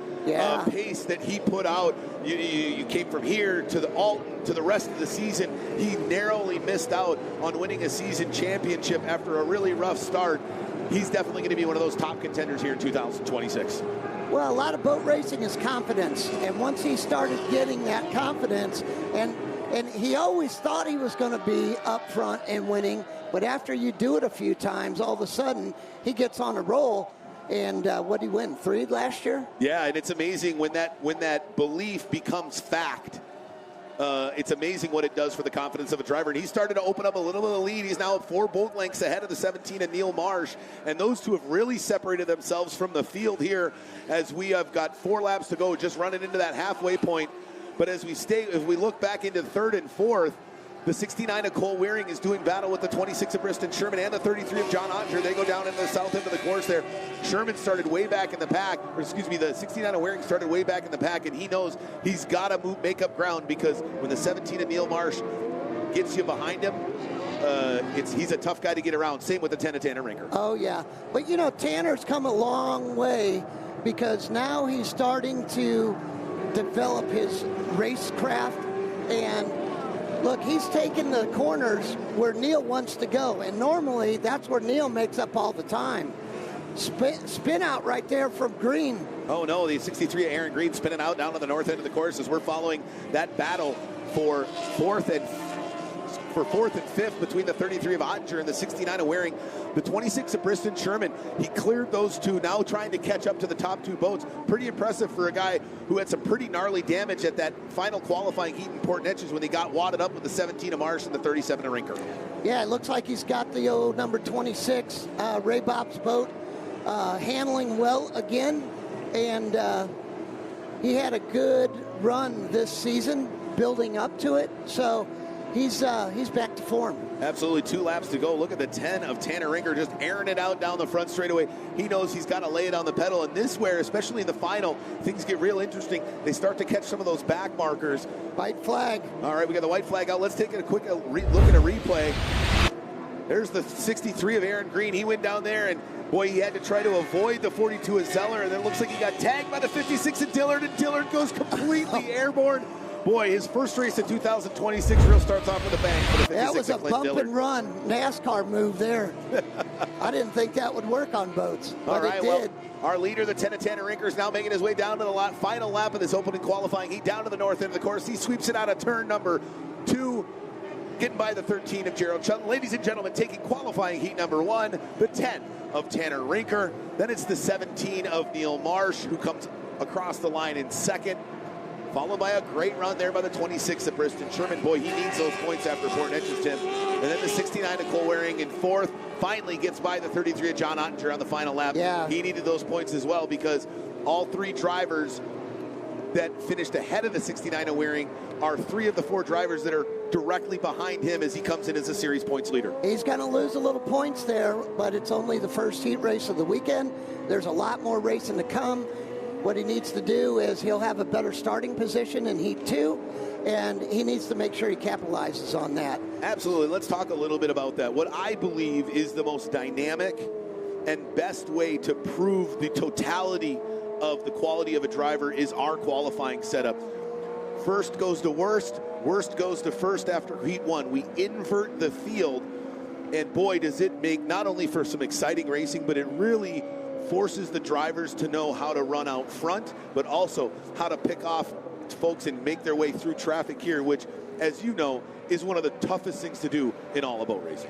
A: pace that he put out. You came from here to the Alton to the rest of the season. He narrowly missed out on winning a season championship after a really rough start. He's definitely going to be one of those top contenders here in 2026.
O: Well, a lot of boat racing is confidence. And once he started getting that confidence, and he always thought he was going to be up front and winning, but after you do it a few times, all of a sudden he gets on a roll. And what did he win? 3 last year?
A: Yeah, and it's amazing when that belief becomes fact. It's amazing what it does for the confidence of a driver. And he started to open up a little bit of the lead. He's now 4 boat lengths ahead of the 17 of Neil Marsh. And those two have really separated themselves from the field here as we have got 4 laps to go, just running into that halfway point. But as we look back into 3rd and 4th, The 69 of Cole Wearing is doing battle with the 26 of Briston Sherman and the 33 of John Ottinger. They go down into the south end of the course there. Sherman started way back in the pack, or excuse me, the 69 of Wearing started way back in the pack, and he knows he's got to make up ground, because when the 17 of Neil Marsh gets you behind him, he's a tough guy to get around. Same with the 10 of Tanner Rinker.
O: Oh, yeah. But, you know, Tanner's come a long way, because now he's starting to develop his racecraft, and look, he's taking the corners where Neil wants to go, and normally that's where Neil makes up all the time. Spin out right there from Green.
A: Oh no, the 63 of Aaron Green spinning out down on the north end of the course as we're following that battle for fourth and fifth between the 33 of Ottinger and the 69 of Wearing. The 26 of Briston Sherman, he cleared those two, now trying to catch up to the top two boats. Pretty impressive for a guy who had some pretty gnarly damage at that final qualifying heat in Port Neches when he got wadded up with the 17 of Marsh and the 37 of Rinker.
O: Yeah, it looks like he's got the old number 26 Ray Bob's boat handling well again, and he had a good run this season building up to it, so he's back to form.
A: Absolutely, 2 laps to go. Look at the 10 of Tanner Rinker just airing it out down the front straightaway. He knows he's got to lay it on the pedal, and this where, especially in the final, things get real interesting. They start to catch some of those back markers.
O: White flag.
A: All right, we got the white flag out. Let's take a quick look at a replay. There's the 63 of Aaron Green. He went down there, and boy, he had to try to avoid the 42 of Zeller, and then it looks like he got tagged by the 56 of Dillard, and Dillard goes completely airborne. Boy, his first race in 2026 real starts off with a bang for the 56
O: That was a bump
A: Dillard.
O: and run NASCAR move there. I didn't think that would work on boats, but
A: all right,
O: it did.
A: Well, our leader, the 10 of Tanner Rinker, is now making his way down to the final lap of this opening qualifying heat, down to the north end of the course. He sweeps it out of turn number 2, getting by the 13 of Gerald Shelton. Ladies and gentlemen, taking qualifying heat number 1, the 10 of Tanner Rinker. Then it's the 17 of Neil Marsh, who comes across the line in second, followed by a great run there by the 26 of Briston Sherman. Boy, he needs those points after Port Neches, Tim. And then the 69 of Cole Wearing in fourth, finally gets by the 33 of John Ottinger on the final lap.
O: Yeah.
A: He needed those points as well, because all 3 drivers that finished ahead of the 69 of Wearing are 3 of the 4 drivers that are directly behind him as he comes in as a series points leader.
O: He's going to lose a little points there, but it's only the first heat race of the weekend. There's a lot more racing to come. What he needs to do is he'll have a better starting position in Heat 2, and he needs to make sure he capitalizes on that.
A: Absolutely. Let's talk a little bit about that. What I believe is the most dynamic and best way to prove the totality of the quality of a driver is our qualifying setup. First goes to worst, worst goes to first after Heat 1. We invert the field, and boy, does it make not only for some exciting racing, but it really forces the drivers to know how to run out front, but also how to pick off folks and make their way through traffic here, which, as you know, is one of the toughest things to do in all of boat racing.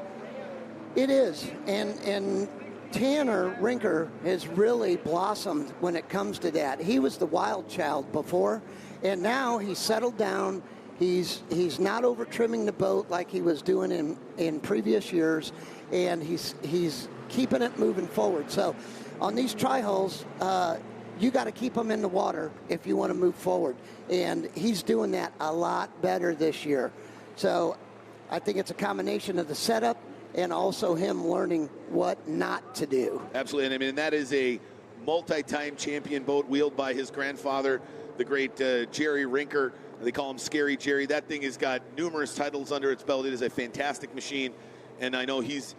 O: It is, and Tanner Rinker has really blossomed when it comes to that. He was the wild child before, and now he's settled down. He's not over trimming the boat like he was doing in previous years, and he's keeping it moving forward. So on these tri-hulls, you got to keep them in the water if you want to move forward. And he's doing that a lot better this year. So I think it's a combination of the setup and also him learning what not to do.
A: Absolutely. And I mean, that is a multi-time champion boat wheeled by his grandfather, the great Jerry Rinker. They call him Scary Jerry. That thing has got numerous titles under its belt. It is a fantastic machine. And I know he's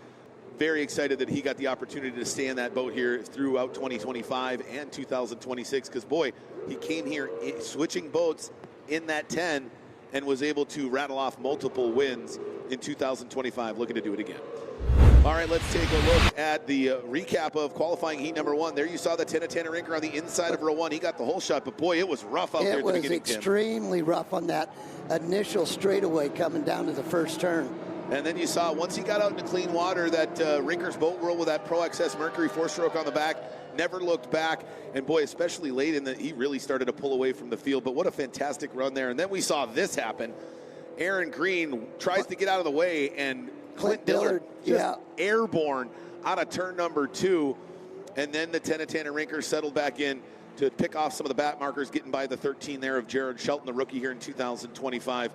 A: very excited that he got the opportunity to stay in that boat here throughout 2025 and 2026, because boy, he came here switching boats in that 10 and was able to rattle off multiple wins in 2025, looking to do it again. All right, let's take a look at the recap of qualifying heat number 1. There you saw the 10 of Tanner Rinker on the inside of row 1. He got the whole shot, but boy, it was rough out there at the beginning.
O: It was extremely rough on that initial straightaway coming down to the first turn.
A: And then you saw, once he got out into clean water, that Rinker's boat roll with that Pro XS Mercury 4-stroke on the back, never looked back. And boy, especially late in the, he really started to pull away from the field. But what a fantastic run there. And then we saw this happen. Aaron Green tries to get out of the way, and Clint Dillard just airborne out of turn number 2. And then the 10 of Tanner Rinker settled back in to pick off some of the bat markers, getting by the 13 there of Jared Shelton, the rookie here in 2025.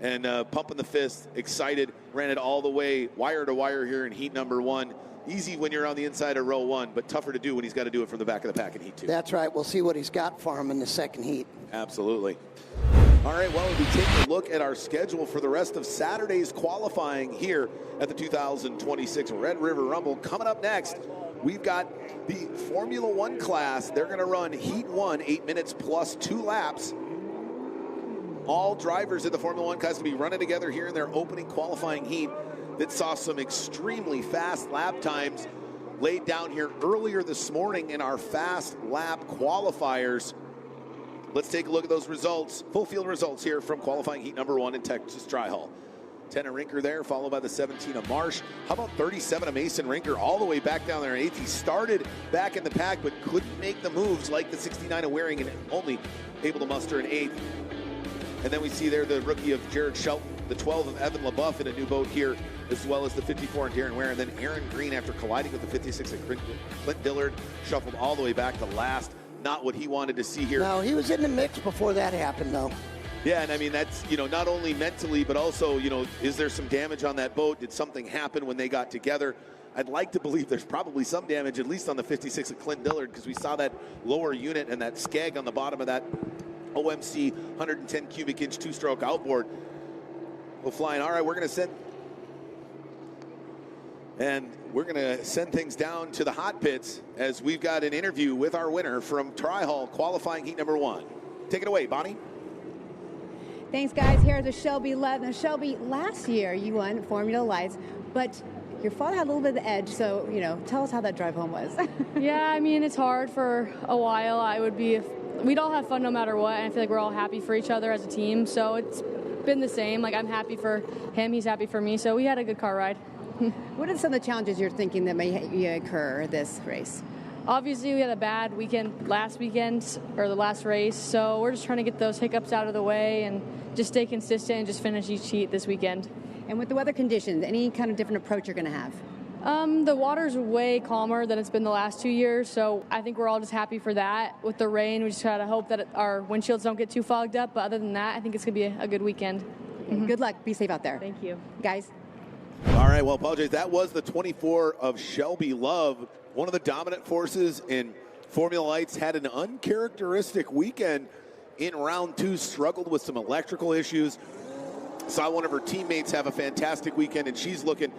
A: and pumping the fist, excited, ran it all the way wire to wire here in heat number 1. Easy when you're on the inside of row 1, but tougher to do when he's got to do it from the back of the pack in heat 2.
O: That's right. We'll see what he's got for him in the second heat.
A: Absolutely. All right, well, we take a look at our schedule for the rest of Saturday's qualifying here at the 2026 Red River Rumble. Coming up next, we've got the Formula 1 class. They're going to run heat 1, 8 minutes plus 2 laps. All drivers in the Formula 1 class will be running together here in their opening qualifying heat that saw some extremely fast lap times laid down here earlier this morning in our fast lap qualifiers. Let's take a look at those results, full field results here from qualifying heat number 1 in Texas Tri-Hall. 10 of Rinker there, followed by the 17 of Marsh. How about 37 of Mason Rinker all the way back down there in 8th? He started back in the pack, but couldn't make the moves like the 69 of Waring and only able to muster an 8th. And then we see there the rookie of Jared Shelton, the 12 of Evan LaBeouf in a new boat here, as well as the 54 of Darren Ware. And then Aaron Green, after colliding with the 56 of Clint Dillard, shuffled all the way back to last. Not what he wanted to see here.
O: No, he was in the mix before that happened, though.
A: Yeah, and I mean, that's, not only mentally, but also, is there some damage on that boat? Did something happen when they got together? I'd like to believe there's probably some damage, at least on the 56 of Clint Dillard, because we saw that lower unit and that skeg on the bottom of that OMC 110 cubic inch 2-stroke outboard. Well, flying. All right, we're going to send things down to the hot pits as we've got an interview with our winner from Tri-Hall qualifying heat number 1. Take it away, Bonnie.
D: Thanks, guys. Here's a Shelby Love. Now, Shelby, last year you won Formula Lights, but your father had a little bit of the edge, so, tell us how that drive home was.
P: Yeah, I mean, it's hard for a while. We'd all have fun no matter what, and I feel like we're all happy for each other as a team, so it's been the same. Like, I'm happy for him, he's happy for me, so we had a good car ride.
D: What are some of the challenges you're thinking that may occur this race?
P: Obviously, we had a bad weekend last weekend, or the last race, so we're just trying to get those hiccups out of the way and just stay consistent and just finish each heat this weekend.
D: And with the weather conditions, any kind of different approach you're going to have?
P: The water's way calmer than it's been the last 2 years, so I think we're all just happy for that. With the rain, we just try to hope that our windshields don't get too fogged up, but other than that, I think it's going to be a good weekend.
D: Okay, Good luck. Be safe out there.
P: Thank you.
D: Guys.
A: All right, well, apologize. That was the 24 of Shelby Love, one of the dominant forces in Formula Lights. Had an uncharacteristic weekend in round 2, struggled with some electrical issues. Saw one of her teammates have a fantastic weekend, and she's looking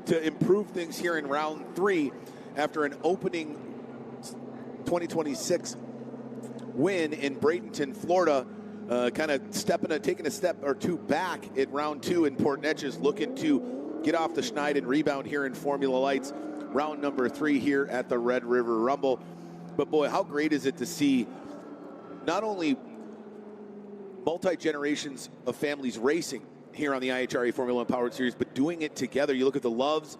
A: to improve things here in round 3 after an opening 2026 win in Bradenton, Florida. Kind of taking a step or 2 back at round 2 in Port Neches, looking to get off the schneid and rebound here in Formula Lights. Round number 3 here at the Red River Rumble. But boy, how great is it to see not only multi-generations of families racing here on the IHRA Formula 1 Powered Series, but doing it together. You look at the Loves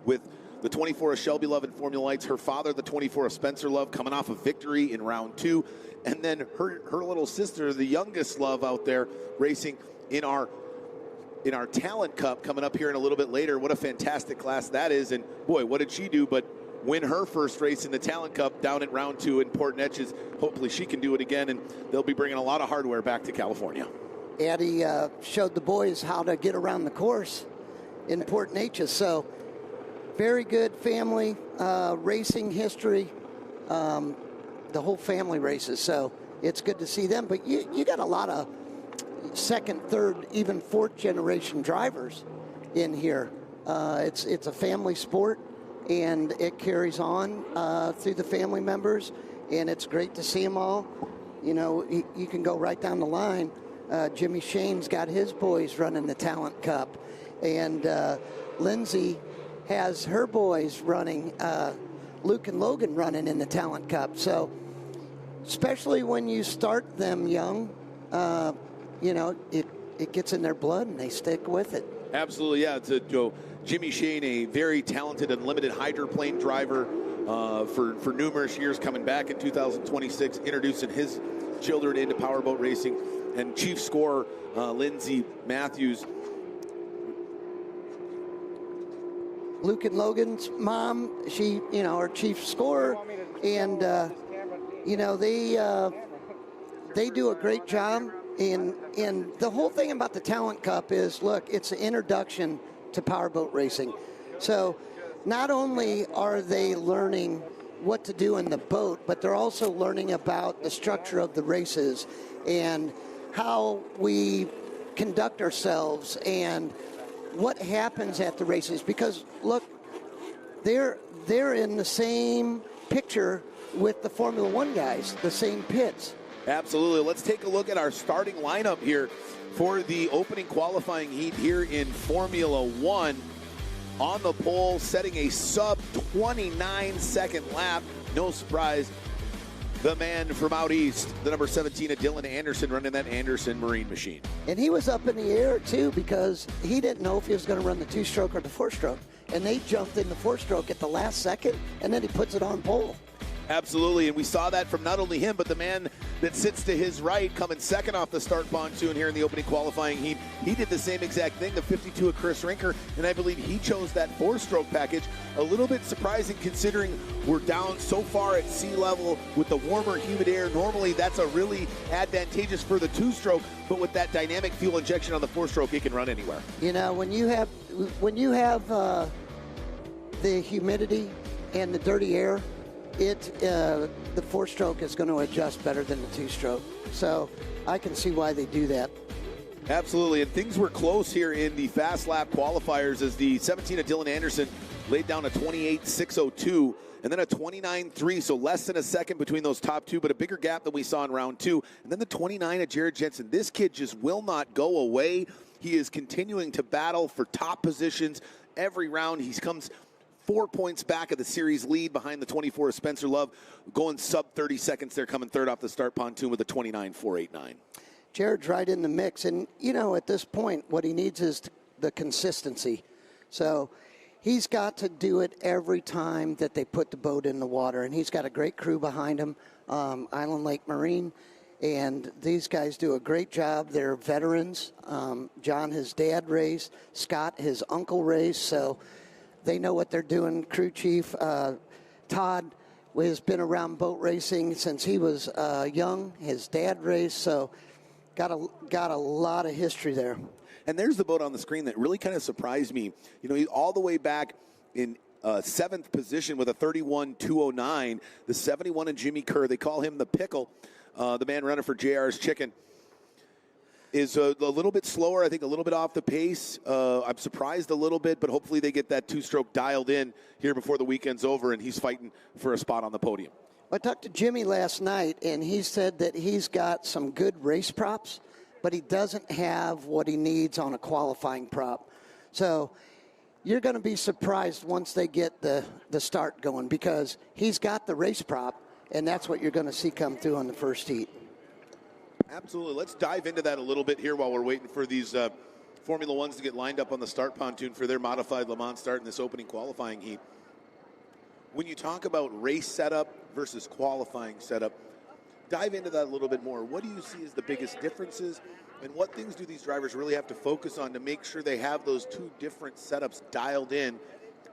A: with the 24 of Shelby Love in Formula Lights, her father, the 24 of Spencer Love, coming off a victory in round 2, and then her little sister, the youngest Love out there, racing in our Talent Cup coming up here in a little bit later. What a fantastic class that is, and boy, what did she do but win her first race in the Talent Cup down at round 2 in Port Neches. Hopefully she can do it again, and they'll be bringing a lot of hardware back to California.
O: Addie showed the boys how to get around the course in Port Neches. So very good family racing history. The whole family races. So it's good to see them. But you got a lot of second, third, even fourth generation drivers in here. It's a family sport, and it carries on through the family members. And it's great to see them all. You can go right down the line. Jimmy Shane's got his boys running the Talent Cup, and Lindsay has her boys running, Luke and Logan running in the Talent Cup. So especially when you start them young, it gets in their blood and they stick with it.
A: Absolutely, yeah. Jimmy Shane, a very talented unlimited hydroplane driver for numerous years, coming back in 2026, introducing his children into powerboat racing. And chief scorer Lindsay Matthews.
O: Luke and Logan's mom, she, our chief scorer, and they do a great job. And the whole thing about the Talent Cup is, look, it's an introduction to powerboat racing. So not only are they learning what to do in the boat, but they're also learning about the structure of the races and how we conduct ourselves and what happens at the races. Because, look, they're in the same picture with the Formula One guys, the same pits.
A: Absolutely. Let's take a look at our starting lineup here for the opening qualifying heat here in Formula One. On the pole, setting a sub-29-second lap. No surprise, the man from out east, the number 17 of Dylan Anderson, running that Anderson Marine machine.
O: And he was up in the air, too, because he didn't know if he was going to run the two-stroke or the four-stroke. And they jumped in the four-stroke at the last second, and then he puts it on pole.
A: Absolutely, and we saw that from not only him, but the man that sits to his right, coming second off the start pontoon here in the opening qualifying heat. He did the same exact thing, the 52 of Chris Rinker, and I believe he chose that four-stroke package. A little bit surprising considering we're down so far at sea level with the warmer, humid air. Normally, that's a really advantageous for the two-stroke, but with that dynamic fuel injection on the four-stroke, it can run anywhere.
O: You know, when you have the humidity and the dirty air, the four-stroke is going to adjust better than the two-stroke. So I can see why they do that.
A: Absolutely, and things were close here in the fast lap qualifiers as the 17 of Dylan Anderson laid down a 28.602 and then a 29.3, so less than a second between those top two, but a bigger gap than we saw in round two. And then the 29 of Jared Jensen. This kid just will not go away. He is continuing to battle for top positions every round. He comes 4 points back of the series lead behind the 24 of Spencer Love, going sub 30 seconds there, coming third off the start pontoon with a 29.489.
O: Jared's right in the mix, and, you know, at this point, what he needs is the consistency. So he's got to do it every time that they put the boat in the water, and he's got a great crew behind him, Island Lake Marine, and these guys do a great job. They're veterans. John, his dad, raced. Scott, his uncle, raced, so they know what they're doing. Crew chief Todd has been around boat racing since he was young. His dad raced, so got a lot of history there.
A: And there's the boat on the screen that really kind of surprised me. You know, he's all the way back in seventh position with a 31.209. The 71 and Jimmy Kerr, they call him the Pickle, the man running for JR's Chicken. Is a little bit slower, I think a little bit off the pace. I'm surprised a little bit, but hopefully they get that two-stroke dialed in here before the weekend's over, and he's fighting for a spot on the podium.
O: I talked to Jimmy last night, and he said that he's got some good race props, but he doesn't have what he needs on a qualifying prop. So you're going to be surprised once they get the start going, because he's got the race prop, and that's what you're going to see come through on the first heat.
A: Absolutely. Let's dive into that a little bit here while we're waiting for these Formula Ones to get lined up on the start pontoon for their modified Le Mans start in this opening qualifying heat. When you talk about race setup versus qualifying setup, dive into that a little bit more. What do you see as the biggest differences, and what things do these drivers really have to focus on to make sure they have those two different setups dialed in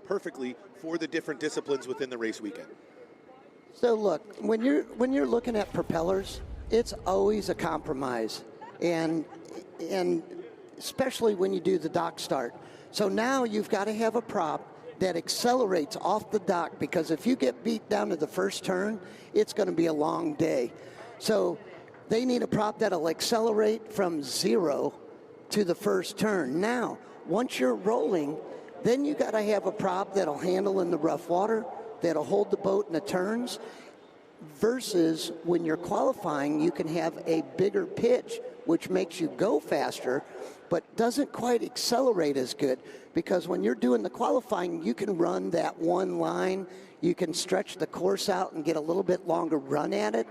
A: perfectly for the different disciplines within the race weekend?
O: So look, when you're looking at propellers, it's always a compromise, and especially when you do the dock start. So now you've got to have a prop that accelerates off the dock, because if you get beat down to the first turn, it's going to be a long day. So they need a prop that'll accelerate from 0 to the first turn. Now, once you're rolling, then you got to have a prop that'll handle in the rough water, that'll hold the boat in the turns, versus when you're qualifying, you can have a bigger pitch, which makes you go faster, but doesn't quite accelerate as good. Because when you're doing the qualifying, you can run that one line, you can stretch the course out and get a little bit longer run at it.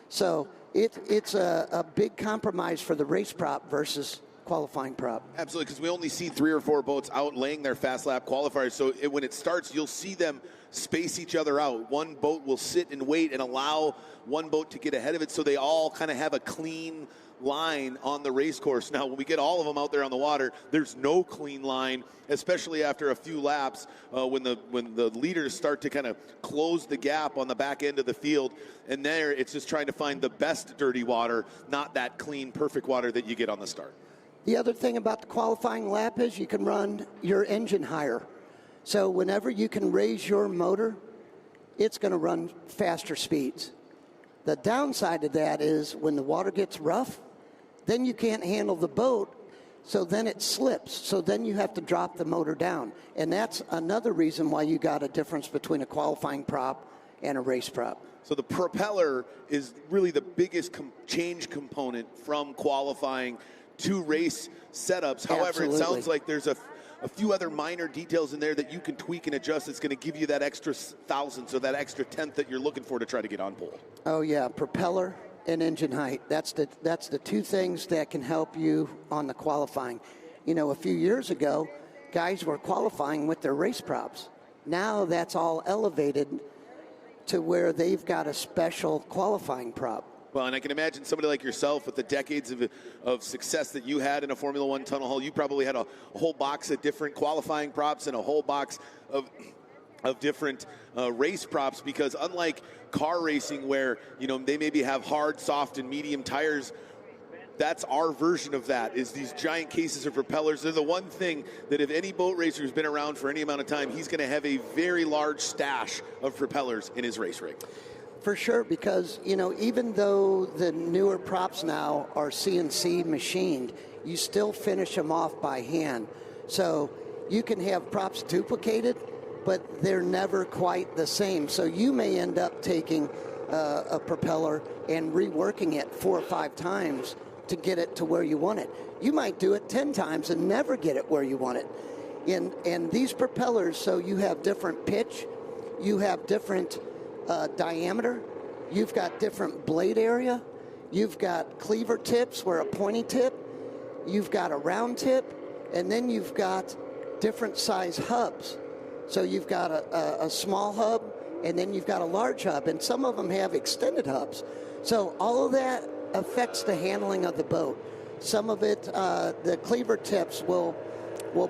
O: So it's a big compromise for the race prop versus qualifying prop.
A: Absolutely, because we only see 3 or 4 boats out laying their fast lap qualifiers. So when it starts, you'll see them space each other out. One boat will sit and wait and allow one boat to get ahead of it, so they all kind of have a clean line on the race course. Now, when we get all of them out there on the water, there's no clean line, especially after a few laps when the leaders start to kind of close the gap on the back end of the field. And there, it's just trying to find the best dirty water, not that clean, perfect water that you get on the start.
O: The other thing about the qualifying lap is you can run your engine higher. So whenever you can raise your motor, it's going to run faster speeds. The downside of that is when the water gets rough, then you can't handle the boat, so then it slips. So then you have to drop the motor down. And that's another reason why you got a difference between a qualifying prop and a race prop.
A: So the propeller is really the biggest change component from qualifying to race setups. However,
O: Absolutely.
A: It sounds like there's a few other minor details in there that you can tweak and adjust. It's going to give you that extra thousandth or that extra tenth that you're looking for to try to get on pole.
O: Oh yeah, propeller and engine height. That's the 2 things that can help you on the qualifying. You know, a few years ago, guys were qualifying with their race props. Now that's all elevated to where they've got a special qualifying prop.
A: Well, and I can imagine somebody like yourself with the decades of success that you had in a Formula One tunnel hull, you probably had a whole box of different qualifying props and a whole box of different race props, because unlike car racing where, you know, they maybe have hard, soft, and medium tires, that's our version of that, is these giant cases of propellers. They're the one thing that if any boat racer who's been around for any amount of time, he's going to have a very large stash of propellers in his race rig.
O: For sure, because, you know, even though the newer props now are CNC machined, you still finish them off by hand. So you can have props duplicated, but they're never quite the same. So you may end up taking a propeller and reworking it 4 or 5 times to get it to where you want it. You might do it 10 times and never get it where you want it. And these propellers, so you have different pitch, you have different diameter, you've got different blade area, you've got cleaver tips where a pointy tip, you've got a round tip, and then you've got different size hubs. So you've got a small hub, and then you've got a large hub, and some of them have extended hubs. So all of that affects the handling of the boat. Some of it, the cleaver tips will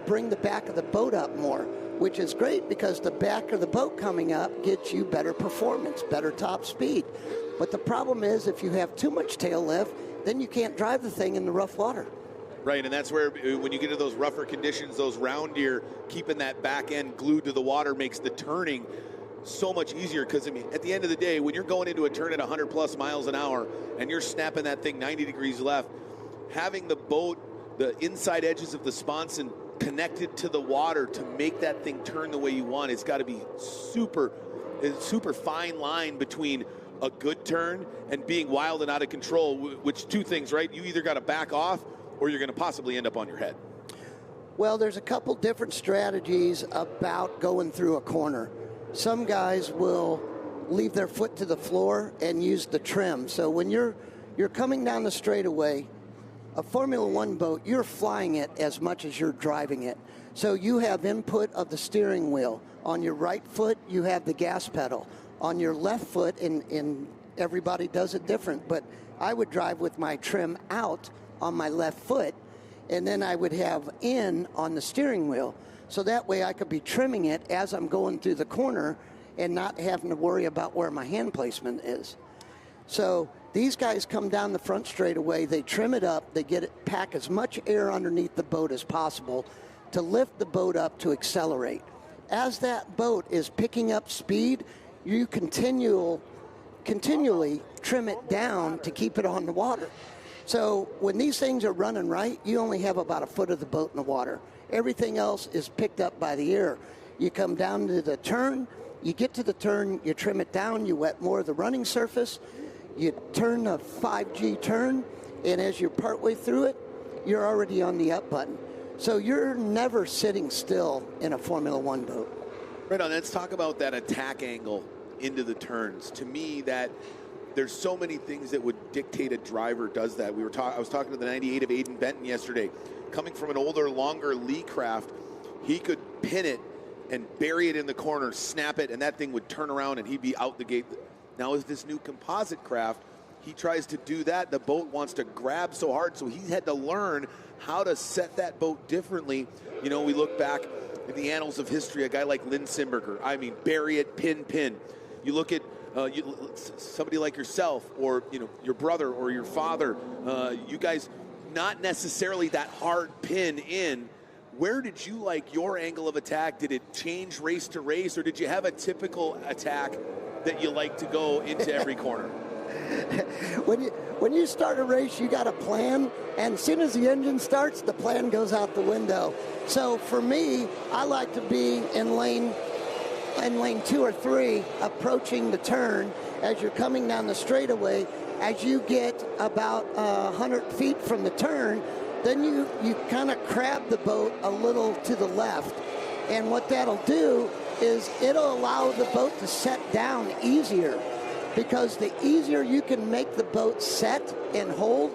O: bring the back of the boat up more, which is great because the back of the boat coming up gets you better performance, better top speed. But the problem is if you have too much tail lift, then you can't drive the thing in the rough water.
A: Right, and that's where when you get to those rougher conditions, those round gear, keeping that back end glued to the water makes the turning so much easier, because I mean, at the end of the day, when you're going into a turn at 100 plus miles an hour and you're snapping that thing 90 degrees left, having the boat, the inside edges of the sponson connected to the water to make that thing turn the way you want, it's got to be super fine line between a good turn and being wild and out of control, which 2 things, right? You either got to back off or you're going to possibly end up on your head.
O: Well, there's a couple different strategies about going through a corner. Some guys will leave their foot to the floor and use the trim. So when you're coming down the straightaway, a Formula One boat, you're flying it as much as you're driving it. So you have input of the steering wheel. On your right foot, you have the gas pedal. On your left foot, and everybody does it different, but I would drive with my trim out on my left foot, and then I would have in on the steering wheel. So that way I could be trimming it as I'm going through the corner and not having to worry about where my hand placement is. So these guys come down the front straightaway, they trim it up, they pack as much air underneath the boat as possible to lift the boat up to accelerate. As that boat is picking up speed, you continually trim it down to keep it on the water. So when these things are running right, you only have about a foot of the boat in the water. Everything else is picked up by the air. You come down to the turn, you get to the turn, you trim it down, you wet more of the running surface, you turn a 5G turn, and as you're partway through it, you're already on the up button. So you're never sitting still in a Formula One boat.
A: Right on, let's talk about that attack angle into the turns. To me, that there's so many things that would dictate a driver does that. I was talking to the 98 of Aiden Benton yesterday. Coming from an older, longer Lee craft, he could pin it and bury it in the corner, snap it, and that thing would turn around and he'd be out the gate. Now with this new composite craft, he tries to do that. The boat wants to grab so hard, so he had to learn how to set that boat differently. You know, we look back in the annals of history, a guy like Lynn Simberger. I mean, bury it, pin. You look at somebody like yourself, or your brother or your father. You guys, not necessarily that hard pin in. Where did you like your angle of attack? Did it change race to race, or did you have a typical attack that you like to go into every corner?
O: When you start a race, you got a plan, and as soon as the engine starts, the plan goes out the window. So for me, I like to be in lane 2 or 3, approaching the turn. As you're coming down the straightaway, as you get about 100 feet from the turn, then you kind of crab the boat a little to the left. And what that'll do is it'll allow the boat to set down easier, because the easier you can make the boat set and hold,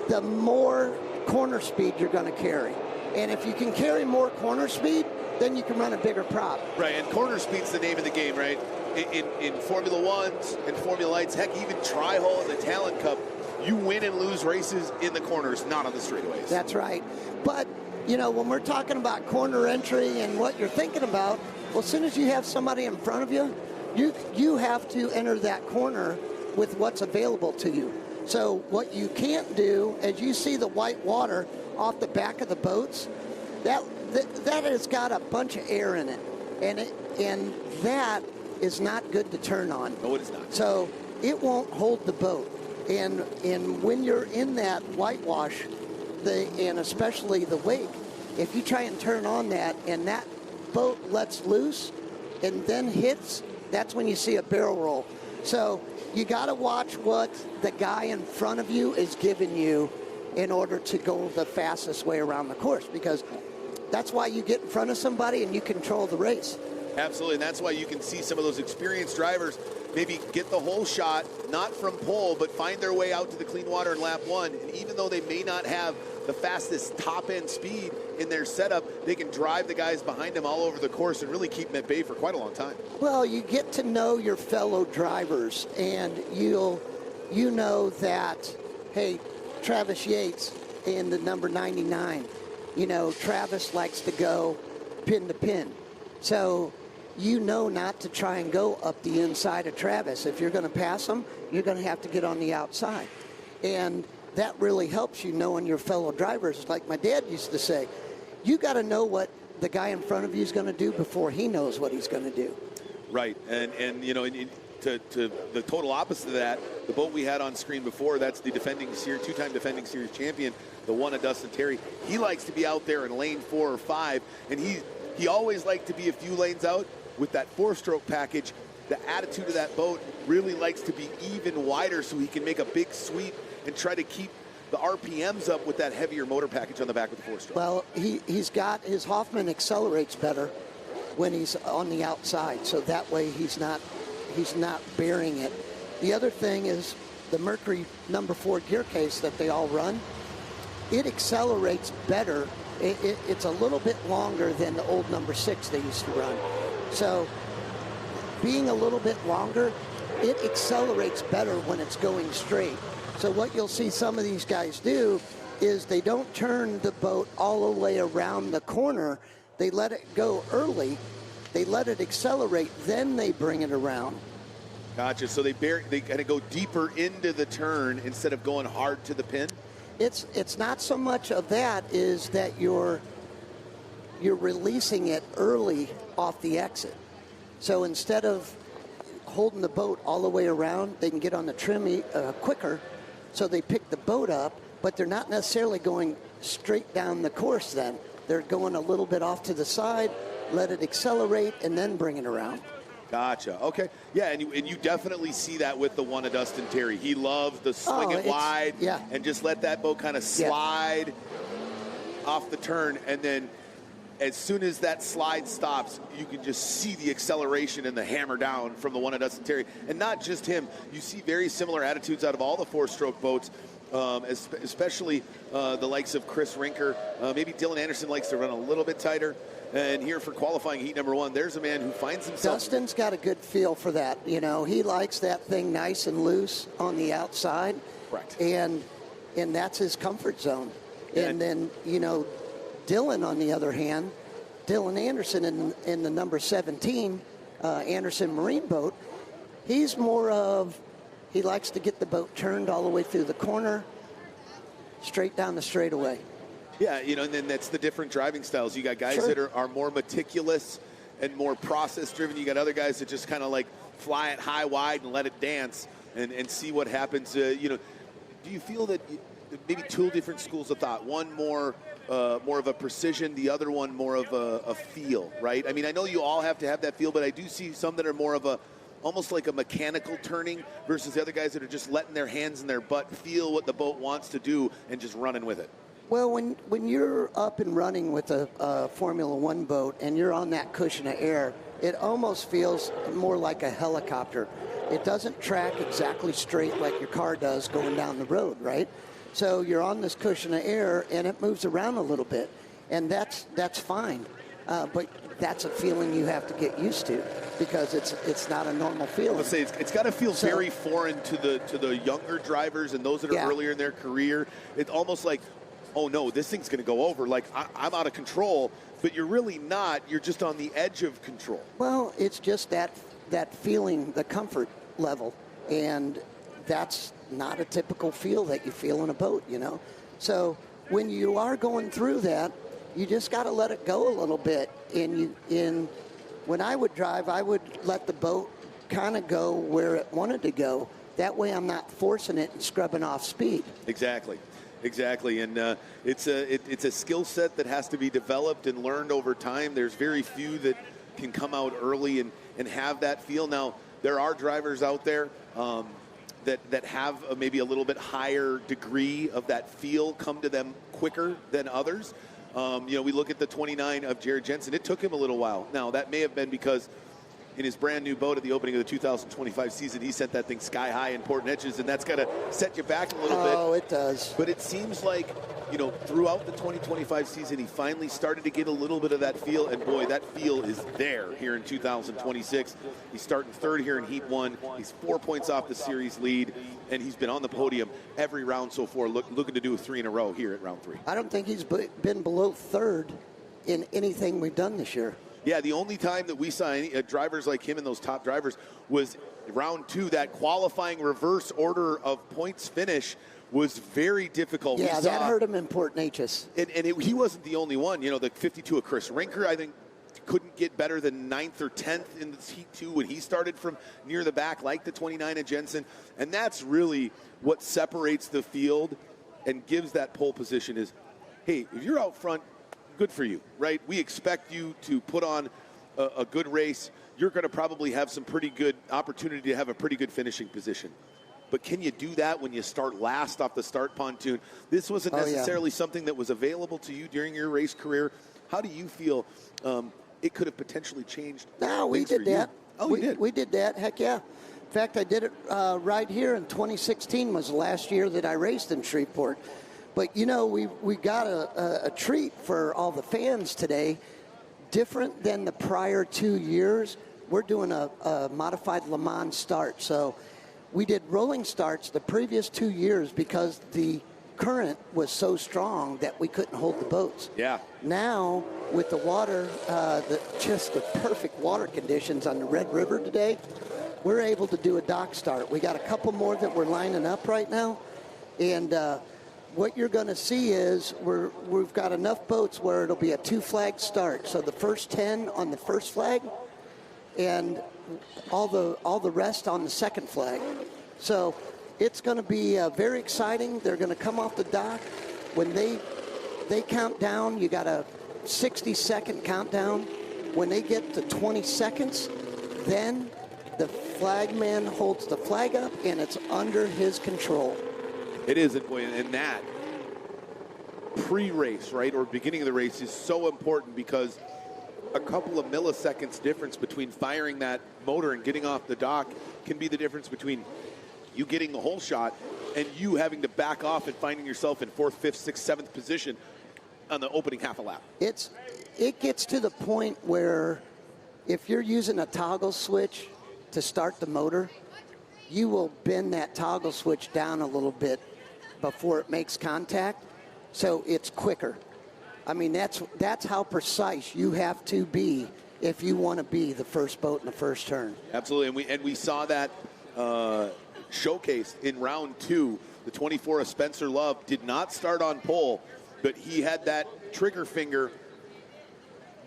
O: the more corner speed you're going to carry. And if you can carry more corner speed, then you can run a bigger prop.
A: Right, and corner speed's the name of the game, right? In Formula Ones and Formula Lights, heck, even Tri-Hull and the Talent Cup, you win and lose races in the corners, not on the straightaways.
O: That's right. But, when we're talking about corner entry and what you're thinking about, well, as soon as you have somebody in front of you, you have to enter that corner with what's available to you. So what you can't do, as you see the white water off the back of the boats, that has got a bunch of air in it, and that is not good to turn on.
A: No, it is not.
O: So it won't hold the boat. And when you're in that whitewash, and especially the wake, if you try and turn on that and that boat lets loose and then hits, that's when you see a barrel roll. So you got to watch what the guy in front of you is giving you in order to go the fastest way around the course, because that's why you get in front of somebody and you control the race.
A: Absolutely, and that's why you can see some of those experienced drivers maybe get the whole shot, not from pole, but find their way out to the clean water in lap 1. And even though they may not have the fastest top-end speed in their setup, they can drive the guys behind them all over the course and really keep them at bay for quite a long time.
O: Well, you get to know your fellow drivers, and you know that, hey, Travis Yates in the number 99, Travis likes to go pin to pin. So you know not to try and go up the inside of Travis. If you're going to pass him, you're going to have to get on the outside. And that really helps you knowing your fellow drivers. Like my dad used to say, you got to know what the guy in front of you is going to do before he knows what he's going to do.
A: Right. And to the total opposite of that, the boat we had on screen before, that's the two-time defending series champion, the one of Dustin Terry. He likes to be out there in lane 4 or 5, and he always liked to be a few lanes out. With that 4-stroke package, the attitude of that boat really likes to be even wider so he can make a big sweep and try to keep the RPMs up with that heavier motor package on the back with the 4-stroke.
O: Well, he's got his Hoffman accelerates better when he's on the outside, so that way he's not burying it. The other thing is the Mercury number 4 gear case that they all run, it accelerates better. It's a little bit longer than the old number 6 they used to run. So being a little bit longer, it accelerates better when it's going straight. So what you'll see some of these guys do is they don't turn the boat all the way around the corner. They let it go early. They let it accelerate, then they bring it around.
A: Gotcha. So they kind of go deeper into the turn instead of going hard to the pin?
O: It's not so much of that, is that you're releasing it early off the exit. So instead of holding the boat all the way around, they can get on the trim quicker. So they pick the boat up, but they're not necessarily going straight down the course then. They're going a little bit off to the side, let it accelerate, and then bring it around.
A: Gotcha. Okay. Yeah, and you definitely see that with the one of Dustin Terry. He loves to swing it wide and just let that boat kind of slide off the turn, and then as soon as that slide stops, you can just see the acceleration and the hammer down from the one at Dustin Terry. And not just him. You see very similar attitudes out of all the four-stroke boats, especially the likes of Chris Rinker. Maybe Dylan Anderson likes to run a little bit tighter. And here for qualifying heat number 1, there's a man who finds himself.
O: Dustin's got a good feel for that. You know, he likes that thing nice and loose on the outside.
A: Correct.
O: And that's his comfort zone. And then, you know, Dylan, on the other hand, Dylan Anderson in the number 17 Anderson Marine boat, he's more of, he likes to get the boat turned all the way through the corner, straight down the straightaway.
A: Yeah, you know, and then that's the different driving styles. You got guys that are more meticulous and more process-driven. You got other guys that just kind of like fly it high, wide, and let it dance and see what happens. You know, do you feel that maybe two different schools of thought? One more of a precision, the other one more of a feel, right? I mean, I know you all have to have that feel, but I do see some that are more of almost like a mechanical turning versus the other guys that are just letting their hands in their butt feel what the boat wants to do and just running with it.
O: Well, when you're up and running with a Formula One boat and you're on that cushion of air, it almost feels more like a helicopter. It doesn't track exactly straight like your car does going down the road, right? So you're on this cushion of air and it moves around a little bit, and that's fine. But that's a feeling you have to get used to because it's not a normal feeling.
A: Let's say it's got to feel very foreign to the younger drivers and those that are earlier in their career. It's almost like, oh no, this thing's going to go over. Like I'm out of control, but you're really not. You're just on the edge of control.
O: Well, it's just that feeling, the comfort level, and that's not a typical feel that you feel in a boat, you know. So when you are going through that, you just got to let it go a little bit. When I would drive, I would let the boat kind of go where it wanted to go. That way I'm not forcing it and scrubbing off speed.
A: Exactly, and it's a skill set that has to be developed and learned over time. There's very few that can come out early and have that feel. Now, there are drivers out there that have maybe a little bit higher degree of that feel come to them quicker than others. You know, we look at the 29 of Jared Jensen. It took him a little while. Now, that may have been because in his brand new boat at the opening of the 2025 season, he sent that thing sky high in port edges, and that's got to set you back a little bit.
O: Oh, it does.
A: But it seems like, you know, throughout the 2025 season, he finally started to get a little bit of that feel, and boy, that feel is there here in 2026. He's starting third here in Heat 1. He's 4 points off the series lead, and he's been on the podium every round so far, looking to do 3 in a row here at round 3.
O: I don't think he's been below third in anything we've done this year.
A: Yeah, the only time that we saw any drivers like him and those top drivers was round 2. That qualifying reverse order of points finish was very difficult.
O: Yeah, that hurt him in Port Neches.
A: And he wasn't the only one. You know, the 52 of Chris Rinker, I think, couldn't get better than 9th or 10th in the Heat 2 when he started from near the back, like the 29 of Jensen. And that's really what separates the field and gives that pole position is, hey, if you're out front, good for you, right? We expect you to put on a good race. You're going to probably have some pretty good opportunity to have a pretty good finishing position. But can you do that when you start last off the start pontoon? This wasn't necessarily something that was available to you during your race career. How do you feel it could have potentially changed?
O: No, we did that.
A: Oh, we did?
O: We did that. Heck yeah. In fact, I did it right here in 2016 was the last year that I raced in Shreveport. But, you know, we got a treat for all the fans today. Different than the prior 2 years, we're doing a modified Le Mans start. So we did rolling starts the previous 2 years because the current was so strong that we couldn't hold the boats.
A: Yeah.
O: Now, with the water, just the perfect water conditions on the Red River today, we're able to do a dock start. We got a couple more that we're lining up right now. And what you're going to see is we've got enough boats where it'll be a 2-flag start. So the first 10 on the first flag and all the rest on the second flag. So it's going to be very exciting. They're going to come off the dock. When they count down, you got a 60-second countdown. When they get to 20 seconds, then the flagman holds the flag up, and it's under his control.
A: It is, and that pre-race, right, or beginning of the race is so important, because a couple of milliseconds difference between firing that motor and getting off the dock can be the difference between you getting the whole shot and you having to back off and finding yourself in 4th, 5th, 6th, 7th position on the opening half a lap.
O: It gets to the point where if you're using a toggle switch to start the motor, you will bend that toggle switch down a little bit before it makes contact, so it's quicker. I mean, that's how precise you have to be if you want to be the first boat in the first turn.
A: Absolutely, and we saw that showcased in round 2. The 24 of Spencer Love did not start on pole, but he had that trigger finger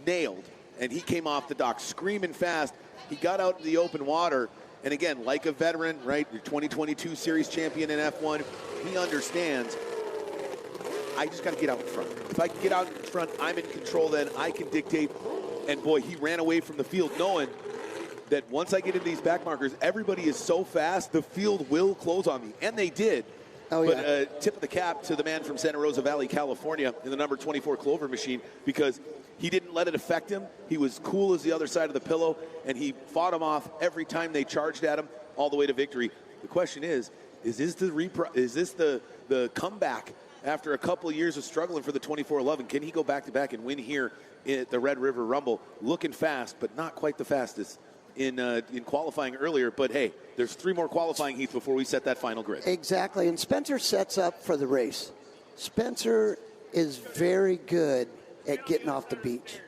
A: nailed, and he came off the dock screaming fast. He got out in the open water, and again, like a veteran, right, your 2022 series champion in F1, he understands, I just got to get out in front. If I can get out in front, I'm in control, then I can dictate. And boy, he ran away from the field knowing that once I get into these back markers, everybody is so fast, the field will close on me. And they did.
O: Oh, yeah.
A: But tip of the cap to the man from Santa Rosa Valley, California, in the number 24 Clover machine, because he didn't let it affect him. He was cool as the other side of the pillow, and he fought him off every time they charged at him, all the way to victory. The question is this the comeback after a couple of years of struggling for the 24-11? Can he go back-to-back and win here at the Red River Rumble? Looking fast, but not quite the fastest in qualifying earlier. But, hey, there's 3 more qualifying heats before we set that final grid.
O: Exactly, and Spencer sets up for the race. Spencer is very good at getting off the beach,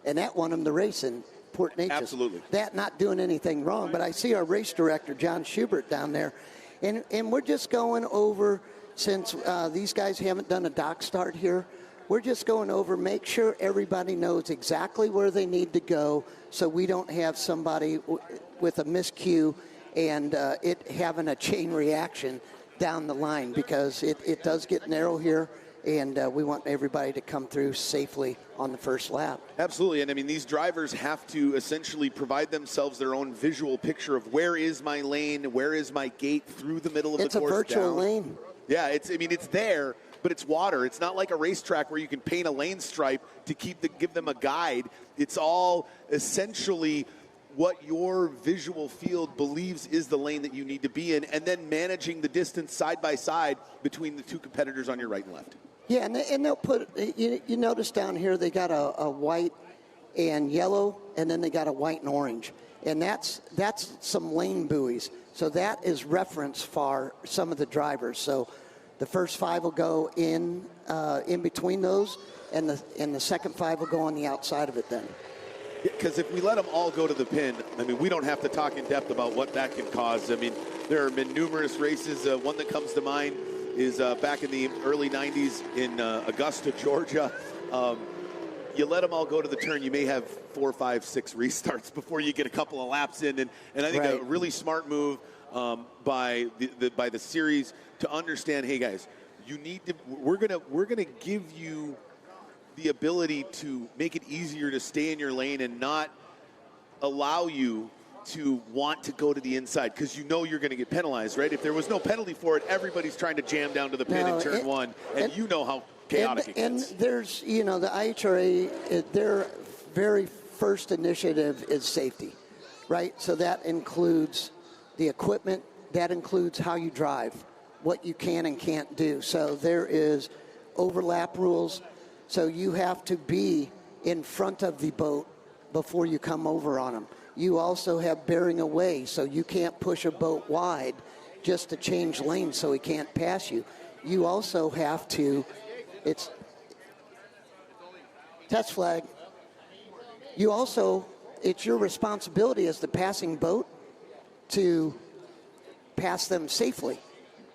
O: and that won him the race in Port Neches.
A: Absolutely.
O: That not doing anything wrong, but I see our race director, John Schubert, down there, and we're just going over, since these guys haven't done a dock start here, we're just going over, make sure everybody knows exactly where they need to go so we don't have somebody with a miscue and it having a chain reaction down the line, because it does get narrow here, and we want everybody to come through safely on the first lap.
A: Absolutely, and I mean, these drivers have to essentially provide themselves their own visual picture of where is my lane, where is my gate through the middle of the course.
O: It's a virtual
A: down.
O: lane.
A: Yeah, it's there, but it's water. It's not like a racetrack where you can paint a lane stripe to give them a guide. It's all essentially what your visual field believes is the lane that you need to be in, and then managing the distance side by side between the 2 competitors on your right and left.
O: Yeah, and they'll put, you notice down here they got a white and yellow, and then they got a white and orange. And that's some lane buoys. So that is reference for some of the drivers. So the first 5 will go in between those, and the second 5 will go on the outside of it then.
A: Because if we let them all go to the pin, I mean, we don't have to talk in depth about what that can cause. I mean, there have been numerous races. One that comes to mind is back in the early 90s in Augusta, Georgia. You let them all go to the turn, you may have 4, 5, 6 restarts before you get a couple of laps in. And I think a really smart move by the series to understand, hey guys, you need to. We're gonna give you the ability to make it easier to stay in your lane and not allow you to want to go to the inside, because you know you're going to get penalized, right? If there was no penalty for it, everybody's trying to jam down to the pin in turn 1, and you know how chaotic it gets.
O: And there's, the IHRA, their very first initiative is safety, right? So that includes the equipment, that includes how you drive, what you can and can't do. So there is overlap rules. So you have to be in front of the boat before you come over on them. You also have bearing away, so you can't push a boat wide just to change lanes so he can't pass you. You also have to, it's test flag. You also, it's your responsibility as the passing boat to pass them safely.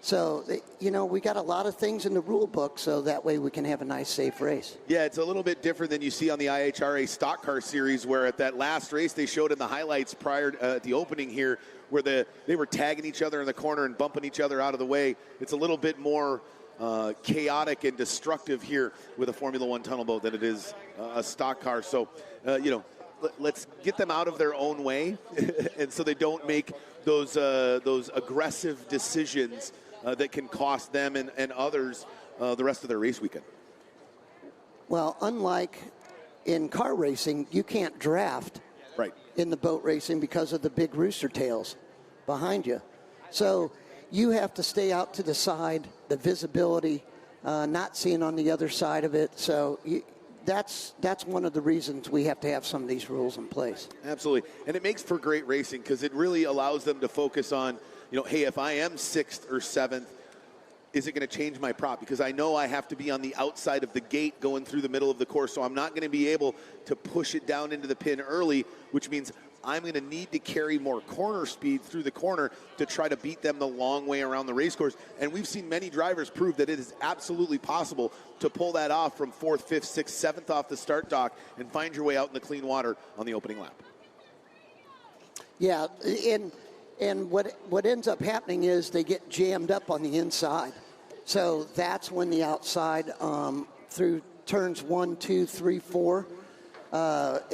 O: So, we got a lot of things in the rule book, so that way we can have a nice, safe race.
A: Yeah, it's a little bit different than you see on the IHRA Stock Car Series, where at that last race they showed in the highlights prior at the opening here, where they were tagging each other in the corner and bumping each other out of the way. It's a little bit more chaotic and destructive here with a Formula One tunnel boat than it is a stock car. So, let's get them out of their own way, and so they don't make those aggressive decisions that can cost them and others the rest of their race weekend.
O: Well, unlike in car racing, you can't draft in the boat racing because of the big rooster tails behind you. So you have to stay out to the side, the visibility, not seeing on the other side of it. So that's one of the reasons we have to have some of these rules in place.
A: Absolutely. And it makes for great racing because it really allows them to focus on, hey, if I am 6th or 7th, is it going to change my prop? Because I know I have to be on the outside of the gate going through the middle of the course, so I'm not going to be able to push it down into the pin early, which means I'm going to need to carry more corner speed through the corner to try to beat them the long way around the race course. And we've seen many drivers prove that it is absolutely possible to pull that off from 4th, 5th, 6th, 7th off the start dock and find your way out in the clean water on the opening lap.
O: Yeah, and what ends up happening is they get jammed up on the inside. So that's when the outside through turns 1, 2, 3, 4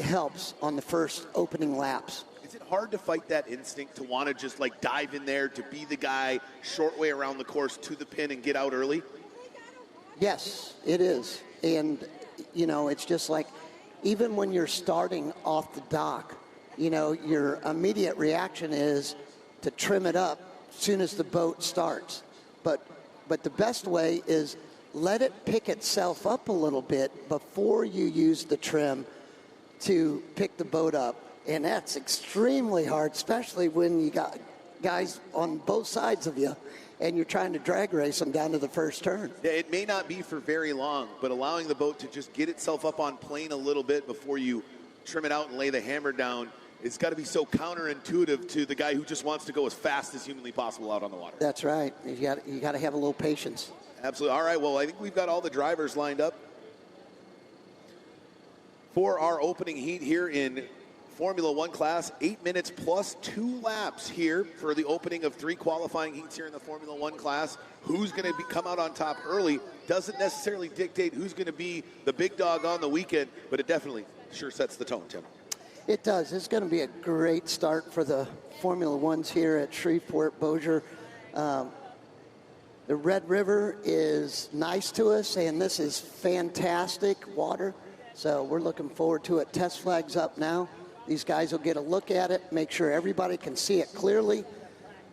O: helps on the first opening laps.
A: Is it hard to fight that instinct to want to just like dive in there to be the guy short way around the course to the pin and get out early?
O: Yes, it is. And, it's just like even when you're starting off the dock, your immediate reaction is to trim it up as soon as the boat starts. But the best way is let it pick itself up a little bit before you use the trim to pick the boat up. And that's extremely hard, especially when you got guys on both sides of you and you're trying to drag race them down to the first turn.
A: Yeah, it may not be for very long, but allowing the boat to just get itself up on plane a little bit before you trim it out and lay the hammer down, it's got to be so counterintuitive to the guy who just wants to go as fast as humanly possible out on the water.
O: That's right. You got to have a little patience.
A: Absolutely. All right, well, I think we've got all the drivers lined up for our opening heat here in Formula One class. 8 minutes plus 2 laps here for the opening of 3 qualifying heats here in the Formula One class. Who's going to come out on top early doesn't necessarily dictate who's going to be the big dog on the weekend, but it definitely sure sets the tone, Tim.
O: It does. It's going to be a great start for the Formula Ones here at Shreveport-Bossier. The Red River is nice to us, and this is fantastic water. So we're looking forward to it. Test flag's up now. These guys will get a look at it, make sure everybody can see it clearly.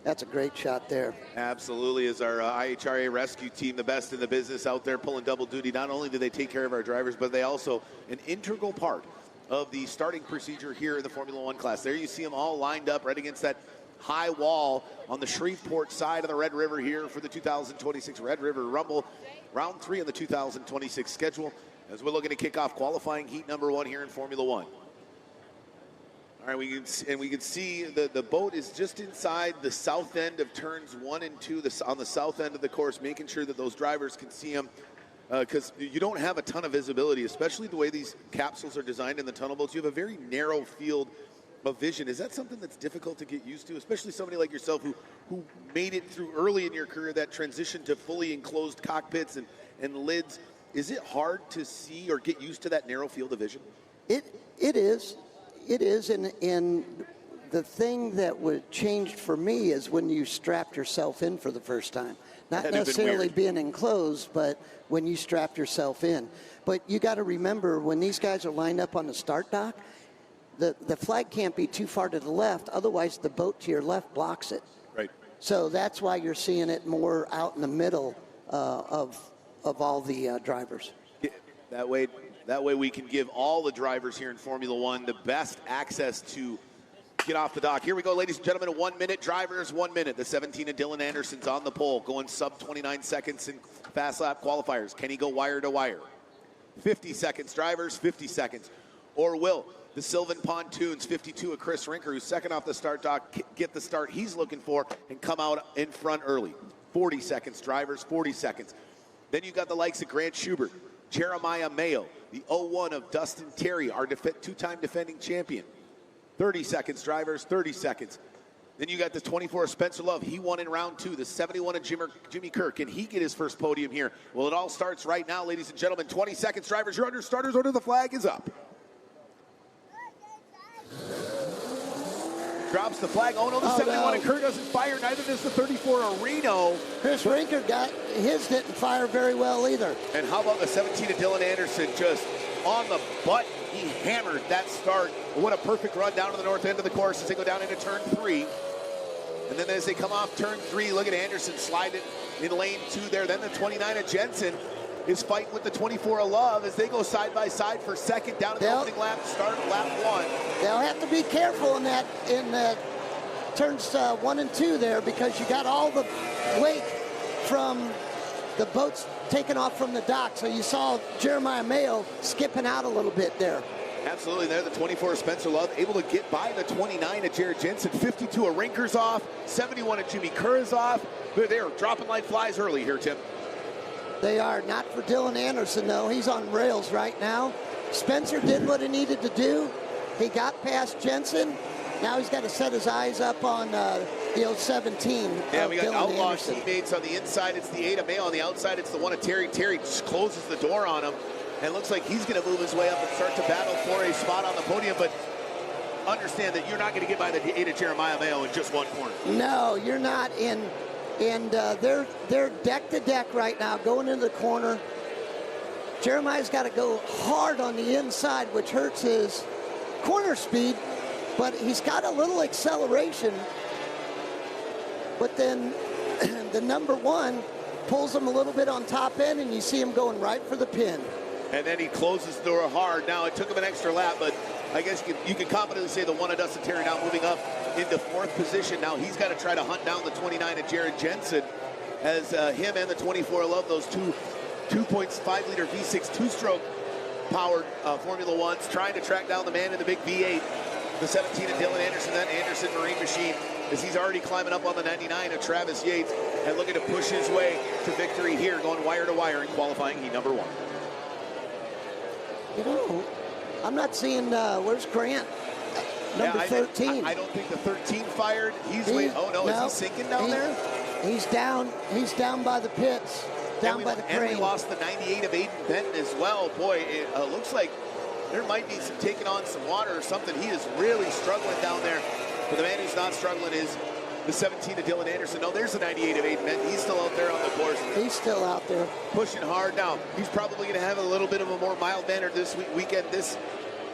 O: That's a great shot there.
A: Absolutely. Is our IHRA rescue team the best in the business out there pulling double duty? Not only do they take care of our drivers, but they also an integral part of the starting procedure here in the Formula One class. There you see them all lined up right against that high wall on the Shreveport side of the Red River here for the 2026 Red River Rumble, round 3 of the 2026 schedule, as we're looking to kick off qualifying heat number 1 here in Formula One. All right, we can see the boat is just inside the south end of turns 1 and 2 on the south end of the course, making sure that those drivers can see them. Because you don't have a ton of visibility, especially the way these capsules are designed in the tunnel boats. You have a very narrow field of vision. Is that something that's difficult to get used to, especially somebody like yourself who made it through early in your career, that transition to fully enclosed cockpits and lids? Is it hard to see or get used to that narrow field of vision?
O: It is. It is, and the thing that would changed for me is when you strapped yourself in for the first time. Not necessarily being enclosed, but when you strapped yourself in. But you got to remember, when these guys are lined up on the start dock, the flag can't be too far to the left, otherwise the boat to your left blocks it.
A: Right.
O: So that's why you're seeing it more out in the middle of all the drivers.
A: Yeah, that way we can give all the drivers here in Formula One the best access to get off the dock. Here we go, ladies and gentlemen. 1 minute, drivers, 1 minute. The 17 of Dylan Anderson's on the pole, going sub 29 seconds in fast lap qualifiers. Can he go wire to wire? 50 seconds, drivers, 50 seconds. Or will the Sylvan Pontoons, 52 of Chris Rinker, who's second off the start dock, get the start he's looking for and come out in front early? 40 seconds, drivers, 40 seconds. Then you got the likes of Grant Schubert, Jeremiah Mayo, the 01 of Dustin Terry, our two-time defending champion. 30 seconds, drivers, 30 seconds. Then you got the 24 of Spencer Love. He won in round 2. The 71 of Jimmy Kirk. Can he get his first podium here? Well, it all starts right now, ladies and gentlemen. 20 seconds, drivers. You're under starters order. The flag is up. drops the flag. Oh no, the 71 and Kerr doesn't fire. Neither does the 34 of Reno.
O: Chris Rinker got his didn't fire very well either.
A: And how about the 17 of Dylan Anderson just on the button? He hammered that start. What a perfect run down to the north end of the course as they go down into turn 3. And then as they come off turn 3, look at Anderson slide it in lane 2 there. Then the 29 of Jensen is fighting with the 24 of Love as they go side by side for second down at the opening lap, start lap 1.
O: They'll have to be careful in turns 1 and 2 there, because you got all the weight from the boats taking off from the dock. So you saw Jeremiah Mayo skipping out a little bit there.
A: Absolutely there, the 24 of Spencer Love able to get by the 29 of Jared Jensen. 52 of Rinker's off, 71 of Jimmy Kerr is off. They're dropping like flies early here, Tim.
O: They are. Not for Dylan Anderson, though. He's on rails right now. Spencer did what he needed to do. He got past Jensen. Now he's got to set his eyes up on the 17.
A: Yeah, we got
O: Dylan
A: outlaw
O: Anderson.
A: teammates on the inside. It's the 8 of Mayo. On the outside, it's the 1 of Terry. Terry just closes the door on him. And looks like he's going to move his way up and start to battle for a spot on the podium. But understand that you're not going to get by the 8 of Jeremiah Mayo in just one corner.
O: No, you're not. And they're deck to deck right now, going into the corner. Jeremiah's got to go hard on the inside, which hurts his corner speed, but he's got a little acceleration. But then the number 1 pulls him a little bit on top end, and you see him going right for the pin.
A: And then he closes the door hard. Now, it took him an extra lap, but I guess you can confidently say the 1 of Dustin Terry now moving up into 4th position. Now he's got to try to hunt down the 29 of Jared Jensen, as him and the 24 of Love, those 2.5-liter V6 two-stroke powered Formula Ones, trying to track down the man in the big V8. The 17 of Dylan Anderson, that Anderson Marine Machine, as he's already climbing up on the 99 of Travis Yates and looking to push his way to victory here, going wire to wire in qualifying heat number 1.
O: You know, I'm not seeing, where's Grant? Number 13.
A: I don't think the 13 fired. Is he sinking down there?
O: He's down by the pits, down by the crane.
A: And we lost the 98 of Aiden Benton as well. Boy, it looks like there might be some taking on some water or something. He is really struggling down there. But the man who's not struggling is the 17 of Dylan Anderson. No, there's the 98 of Aiden Benton. He's still out there on the course.
O: He's still out there.
A: Pushing hard now. He's probably going to have a little bit of a more mild manner this weekend,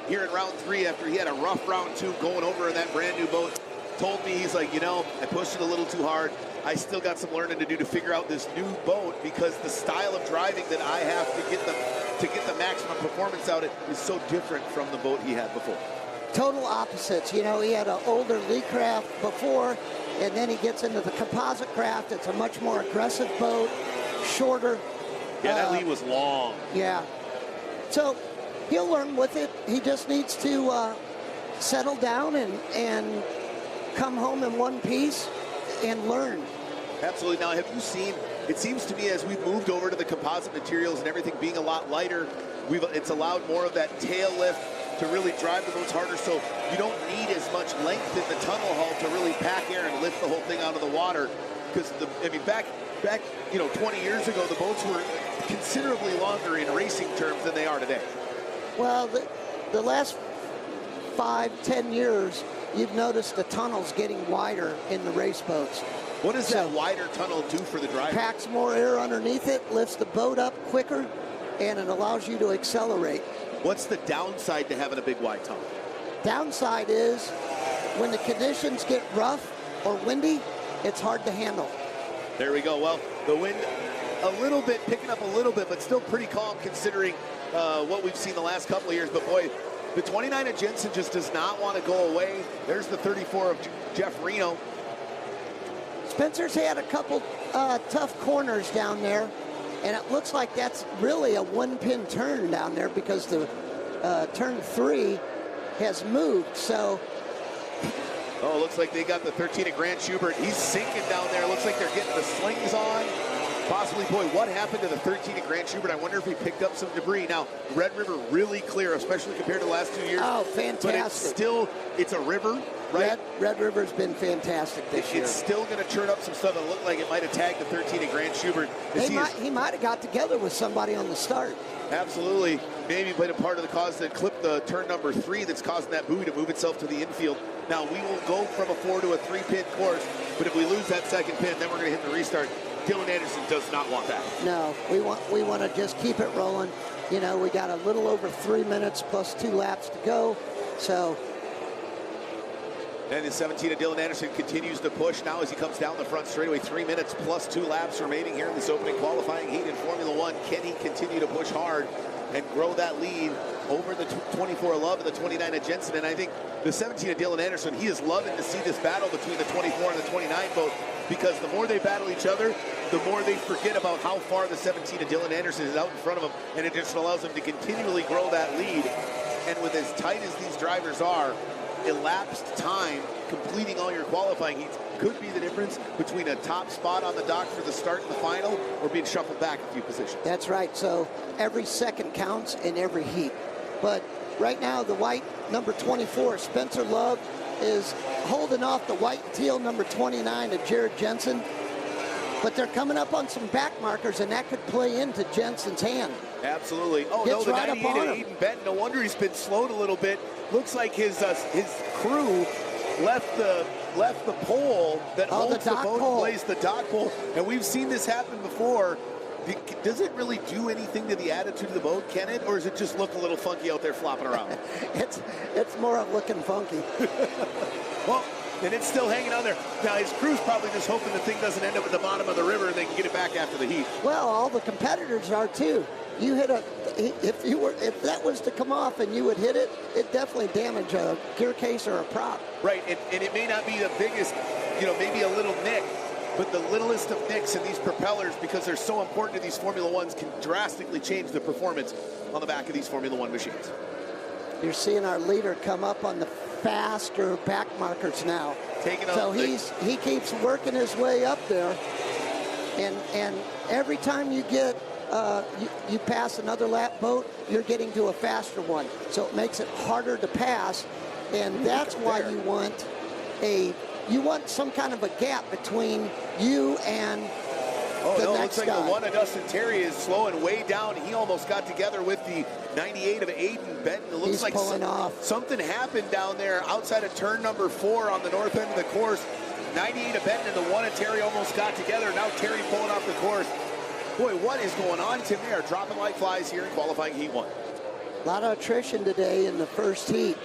A: here in round 3, after he had a rough round 2 going over in that brand new boat. Told me, he's like, I pushed it a little too hard. I still got some learning to do to figure out this new boat, because the style of driving that I have to get the maximum performance out of it is so different from the boat he had before.
O: Total opposites. He had an older Lee craft before, and then he gets into the composite craft. It's a much more aggressive boat, shorter.
A: Yeah, that Lee was long.
O: Yeah. So he'll learn with it. He just needs to settle down and come home in one piece and learn.
A: Absolutely. Now, have you seen, it seems to me as we've moved over to the composite materials and everything being a lot lighter, it's allowed more of that tail lift to really drive the boats harder, so you don't need as much length in the tunnel hull to really pack air and lift the whole thing out of the water. Because back 20 years ago, the boats were considerably longer in racing terms than they are today.
O: Well, the last 5-10 years, you've noticed the tunnels getting wider in the race boats.
A: What does that wider tunnel do for the driver?
O: Packs more air underneath it, lifts the boat up quicker, and it allows you to accelerate.
A: What's the downside to having a big wide tunnel?
O: Downside is when the conditions get rough or windy, it's hard to handle.
A: There we go. Well, the wind picking up a little bit, but still pretty calm considering what we've seen the last couple of years. But boy, the 29 of Jensen just does not want to go away. There's the 34 of Jeff Reno.
O: Spencer's had a couple tough corners down there, and it looks like that's really a one-pin turn down there, because the turn 3 has moved. So,
A: looks like they got the 13 of Grant Schubert. He's sinking down there. Looks like they're getting the slings on. Possibly, boy, what happened to the 13 at Grand Schubert? I wonder if he picked up some debris. Now, Red River really clear, especially compared to the last 2 years.
O: Oh, fantastic.
A: But it's a river, right?
O: Red River's been fantastic this year.
A: It's still going to churn up some stuff that looked like it might have tagged the 13 at Grand Schubert.
O: He might have got together with somebody on the start.
A: Absolutely. Maybe played a part of the cause that clipped the turn number 3 that's causing that buoy to move itself to the infield. Now, we will go from a 4 to a 3-pin course, but if we lose that second pin, then we're going to hit the restart. Dylan Anderson does not want that.
O: No, we want to just keep it rolling. You know, we got a little over 3 minutes plus 2 laps to go. So.
A: And the 17 of Dylan Anderson continues to push now as he comes down the front straightaway. 3 minutes plus 2 laps remaining here in this opening qualifying heat in Formula One. Can he continue to push hard and grow that lead over the 24 of Love and the 29 of Jensen? And I think the 17 of Dylan Anderson, he is loving to see this battle between the 24 and the 29 boat, because the more they battle each other, the more they forget about how far the 17 of Dylan Anderson is out in front of them, and it just allows them to continually grow that lead. And with as tight as these drivers are, elapsed time completing all your qualifying heats could be the difference between a top spot on the dock for the start and the final or being shuffled back a few positions.
O: That's right. So every second counts in every heat. But right now, the white number 24, Spencer Love, is holding off the white and teal number 29 of Jared Jensen. But they're coming up on some back markers, and that could play into Jensen's hand.
A: Absolutely. Oh,
O: Gets
A: no, the
O: right
A: 98 of Aiden Benton. No wonder he's been slowed a little bit. Looks like his crew left the pole that holds the boat in place, the dock pole. And we've seen this happen before. Does it really do anything to the attitude of the boat, can it? Or does it just look a little funky out there flopping around?
O: It's more of looking funky.
A: Well, and it's still hanging on there. Now, his crew's probably just hoping the thing doesn't end up at the bottom of the river and they can get it back after the heat.
O: Well, all the competitors are too. You hit if that was to come off and you would hit it, it definitely damage a gear case or a prop.
A: Right, and it may not be the biggest, maybe a little nick, but the littlest of nicks in these propellers, because they're so important to these Formula Ones, can drastically change the performance on the back of these Formula One machines.
O: You're seeing our leader come up on the faster back markers now. So he keeps working his way up there, and every time you get you pass another lap boat, you're getting to a faster one. So it makes it harder to pass, and that's why you want some kind of a gap between you and the next
A: looks like
O: guy.
A: The one of Dustin Terry is slowing way down. He almost got together with the 98 of Aiden Benton. It looks
O: He's
A: like
O: pulling off.
A: Something happened down there outside of turn number 4 on the north end of the course. 98 of Benton and the one of Terry almost got together. Now Terry pulling off the course. Boy, what is going on, Tim? They are dropping like flies here in qualifying heat 1.
O: A lot of attrition today in the first heat.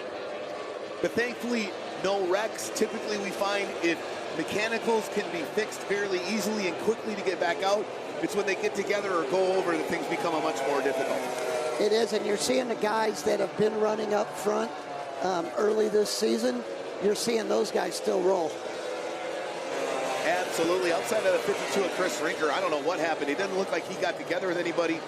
A: But thankfully, no wrecks. Typically, we find if mechanicals can be fixed fairly easily and quickly to get back out, it's when they get together or go over that things become much more difficult.
O: It is, and you're seeing the guys that have been running up front early this season, you're seeing those guys still roll.
A: Absolutely. Outside of the 52 of Chris Rinker, I don't know what happened. It doesn't look like he got together with anybody.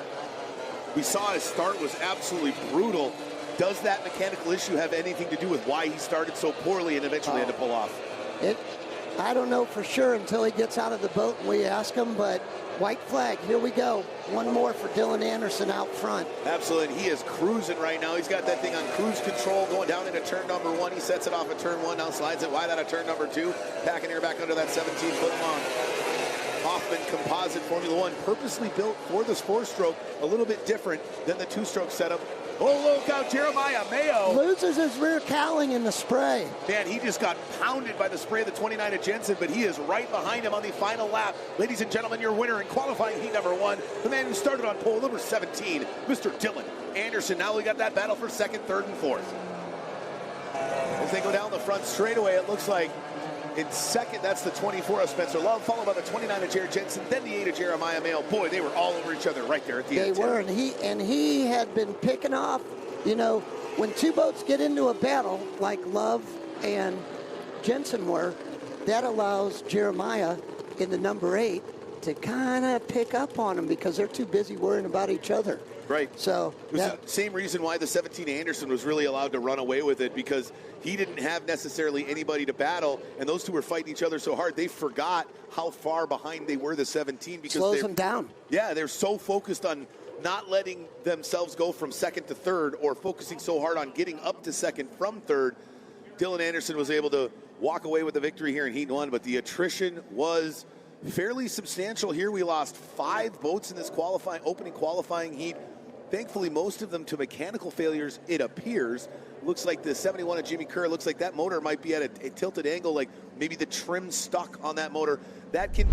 A: We saw his start was absolutely brutal. Does that mechanical issue have anything to do with why he started so poorly and eventually had to pull off?
O: I don't know for sure until he gets out of the boat and we ask him, but white flag, here we go. One more for Dylan Anderson out front.
A: Absolutely, he is cruising right now. He's got that thing on cruise control going down into turn number 1. He sets it off at turn 1, now slides it wide out of turn number 2. Packing air back under that 17-foot long Hoffman composite Formula One, purposely built for this 4-stroke, a little bit different than the 2-stroke setup. Oh, look out, Jeremiah Mayo.
O: Loses his rear cowling in the spray.
A: Man, he just got pounded by the spray of the 29 of Jensen, but he is right behind him on the final lap. Ladies and gentlemen, your winner in qualifying heat number 1, the man who started on pole number 17, Mr. Dylan Anderson. Now we got that battle for second, third, and fourth. As they go down the front straightaway, it looks like in second, that's the 24 of Spencer Love, followed by the 29 of Jared Jensen, then the 8 of Jeremiah Mayo. Boy, they were all over each other right there at the end.
O: They were, and he had been picking off, when two boats get into a battle, like Love and Jensen were, that allows Jeremiah in the number 8 to kind of pick up on them because they're too busy worrying about each other.
A: Right.
O: So
A: it was the same reason why the 17 Anderson was really allowed to run away with it, because he didn't have necessarily anybody to battle, and those two were fighting each other so hard they forgot how far behind they were, the 17, because
O: slows them down.
A: Yeah, they're so focused on not letting themselves go from second to third, or focusing so hard on getting up to second from third. Dylan Anderson was able to walk away with the victory here in Heat 1, but the attrition was fairly substantial here. We lost 5 boats in this opening qualifying heat. Thankfully, most of them to mechanical failures, it appears. Looks like the 71 of Jimmy Kerr, looks like that motor might be at a tilted angle, like maybe the trim stuck on that motor. That can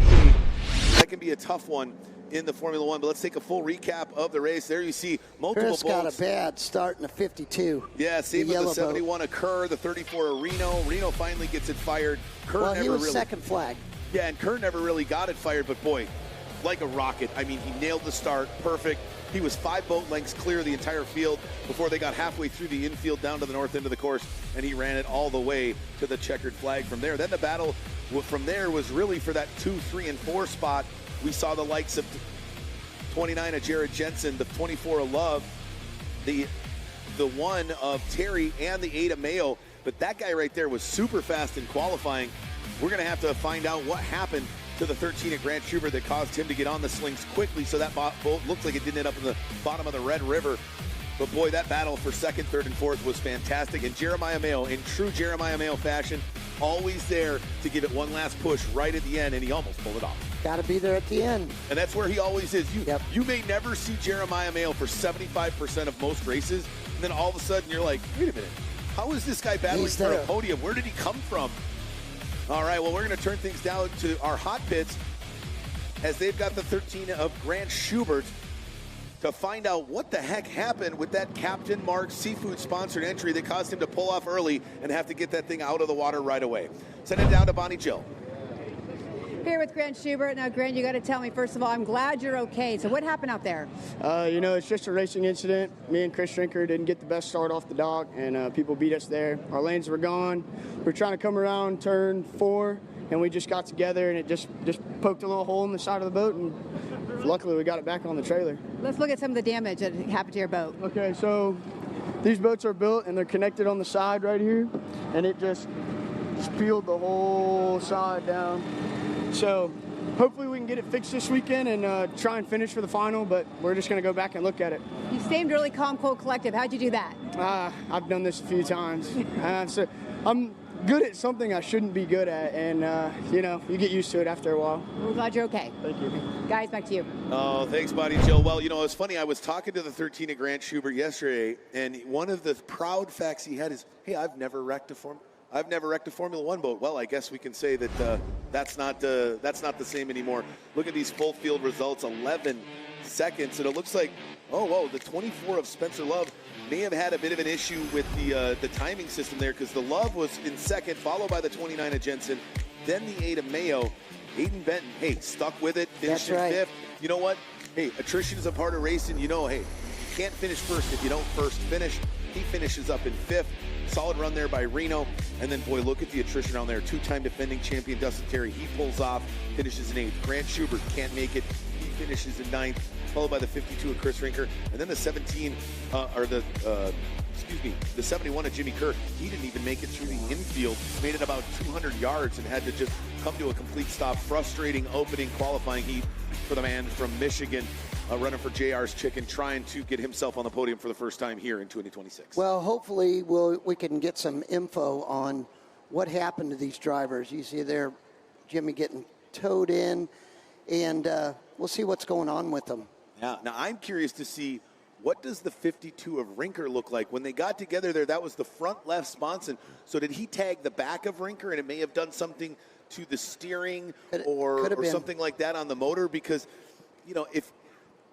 A: be a tough one in the Formula One. But let's take a full recap of the race. There you see multiple
O: Chris
A: boats.
O: got a bad start in the 52.
A: Yeah, same with the 71 of Kerr, the 34 of Reno. Reno finally gets it fired. Kerr
O: he was second flag.
A: Yeah, and Kerr never really got it fired, but boy, like a rocket. I mean, he nailed the start, perfect. He was 5 boat lengths clear of the entire field before they got halfway through the infield down to the north end of the course, and he ran it all the way to the checkered flag from there. Then the battle from there was really for that 2, 3, and 4 spot. We saw the likes of 29 of Jared Jensen, the 24 of Love, the 1 of Terry, and the 8 of Mayo. But that guy right there was super fast in qualifying. We're going to have to find out what happened to the 13 at Grant Schubert that caused him to get on the slings quickly, so that boat looked like it didn't end up in the bottom of the Red River. But boy, that battle for second, third, and fourth was fantastic. And Jeremiah Mayo, in true Jeremiah Mayo fashion, always there to give it one last push right at the end, and he almost pulled it off.
O: Got to be there at the end.
A: And that's where he always is. You may never see Jeremiah Mayo for 75% of most races, and then all of a sudden you're like, wait a minute, how is this guy battling for a podium? Where did he come from? All right, well, we're going to turn things down to our hot pits as they've got the 13 of Grant Schubert to find out what the heck happened with that Captain Mark Seafood sponsored entry that caused him to pull off early and have to get that thing out of the water right away. Send it down to Bonnie Jill.
D: Here with Grant Schubert. Now, Grant, you got to tell me, first of all, I'm glad you're okay. So what happened out there?
Q: It's just a racing incident. Me and Chris Shrinker didn't get the best start off the dock, and people beat us there. Our lanes were gone. We're trying to come around turn 4, and we just got together, and it just poked a little hole in the side of the boat, and luckily we got it back on the trailer.
D: Let's look at some of the damage that happened to your boat.
Q: Okay, so these boats are built, and they're connected on the side right here, and it just peeled the whole side down. So hopefully we can get it fixed this weekend and try and finish for the final, but we're just going to go back and look at it.
D: You seemed really calm, cool, collective. How'd you do that?
Q: I've done this a few times. So I'm good at something I shouldn't be good at, and, you get used to it after a while.
D: We're glad you're okay.
Q: Thank you.
D: Guys, back to you.
A: Oh, thanks, Bonnie Jill. Well, it's funny. I was talking to the 13 of Grant Schubert yesterday, and one of the proud facts he had is, hey, I've never wrecked a Formula One boat. Well, I guess we can say that that's not the same anymore. Look at these full field results, 11 seconds, and it looks like, the 24 of Spencer Love may have had a bit of an issue with the timing system there, because the Love was in second, followed by the 29 of Jensen, then the 8 of Mayo. Aiden Benton, hey, stuck with it, finished in fifth. You know what? Hey, attrition is a part of racing. Hey, you can't finish first if you don't first finish. He finishes up in fifth. Solid run there by Reno. And then, boy, look at the attrition on there. 2-time defending champion Dustin Terry. He pulls off, finishes in 8th. Grant Schubert can't make it. He finishes in 9th, followed by the 52 of Chris Rinker. And then the 71 of Jimmy Kerr. He didn't even make it through the infield. Made it about 200 yards and had to just come to a complete stop. Frustrating opening qualifying heat for the man from Michigan. Running for JR's Chicken, trying to get himself on the podium for the first time here in 2026.
O: Well, hopefully we can get some info on what happened to these drivers. You see there, Jimmy getting towed in, and we'll see what's going on with them.
A: Yeah. Now, I'm curious to see, what does the 52 of Rinker look like? When they got together there, that was the front left sponson. So did he tag the back of Rinker, and it may have done something to the steering or something like that on the motor? Because,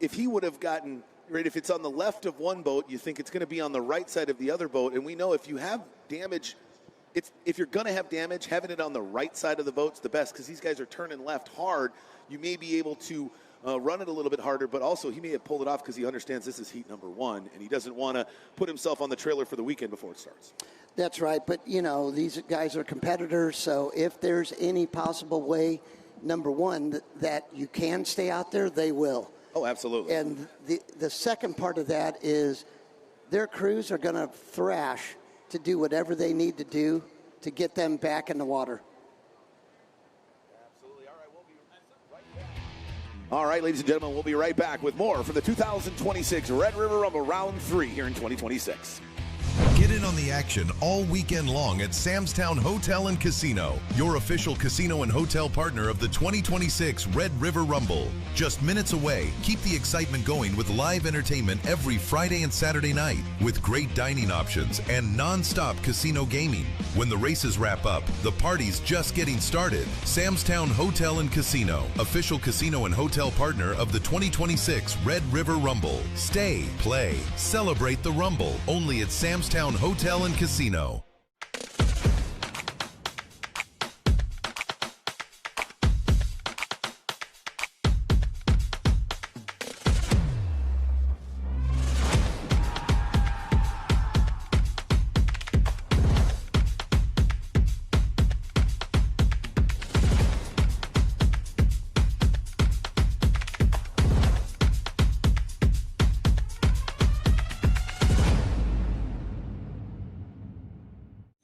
A: if he would have gotten, right, if it's on the left of one boat, you think it's going to be on the right side of the other boat. And we know if you have damage, if you're going to have damage, having it on the right side of the boat's the best, because these guys are turning left hard. You may be able to run it a little bit harder, but also he may have pulled it off because he understands this is heat number 1, and he doesn't want to put himself on the trailer for the weekend before it starts.
O: That's right, but, these guys are competitors, so if there's any possible way, number 1, that you can stay out there, they will.
A: Oh, absolutely.
O: And the second part of that is their crews are going to thrash to do whatever they need to do to get them back in the water.
A: Absolutely. All right, we'll be right back. All right, ladies and gentlemen, we'll be right back with more from the 2026 Red River Rumble Round 3 here in 2026.
H: Get in on the action all weekend long at Samstown Hotel and Casino, your official casino and hotel partner of the 2026 Red River Rumble. Just minutes away, keep the excitement going with live entertainment every Friday and Saturday night with great dining options and non-stop casino gaming. When the races wrap up, the party's just getting started. Samstown Hotel and Casino, official casino and hotel partner of the 2026 Red River Rumble. Stay, play, celebrate the Rumble, only at Samstown Hotel and Casino.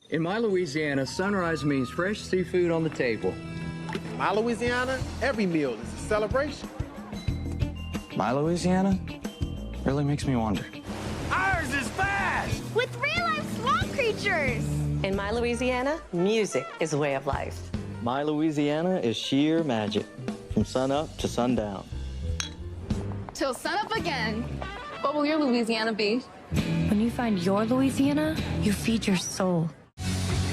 I: In my Louisiana, sunrise means fresh seafood on the table.
J: My Louisiana, every meal is a celebration.
K: My Louisiana really makes me wonder.
M: Ours is fast! With real-life swamp creatures! In my Louisiana, music is a way of life.
K: My Louisiana is sheer magic, from sun up to sundown.
L: Till sunup again. What will your Louisiana be? When you find your Louisiana, you feed your soul.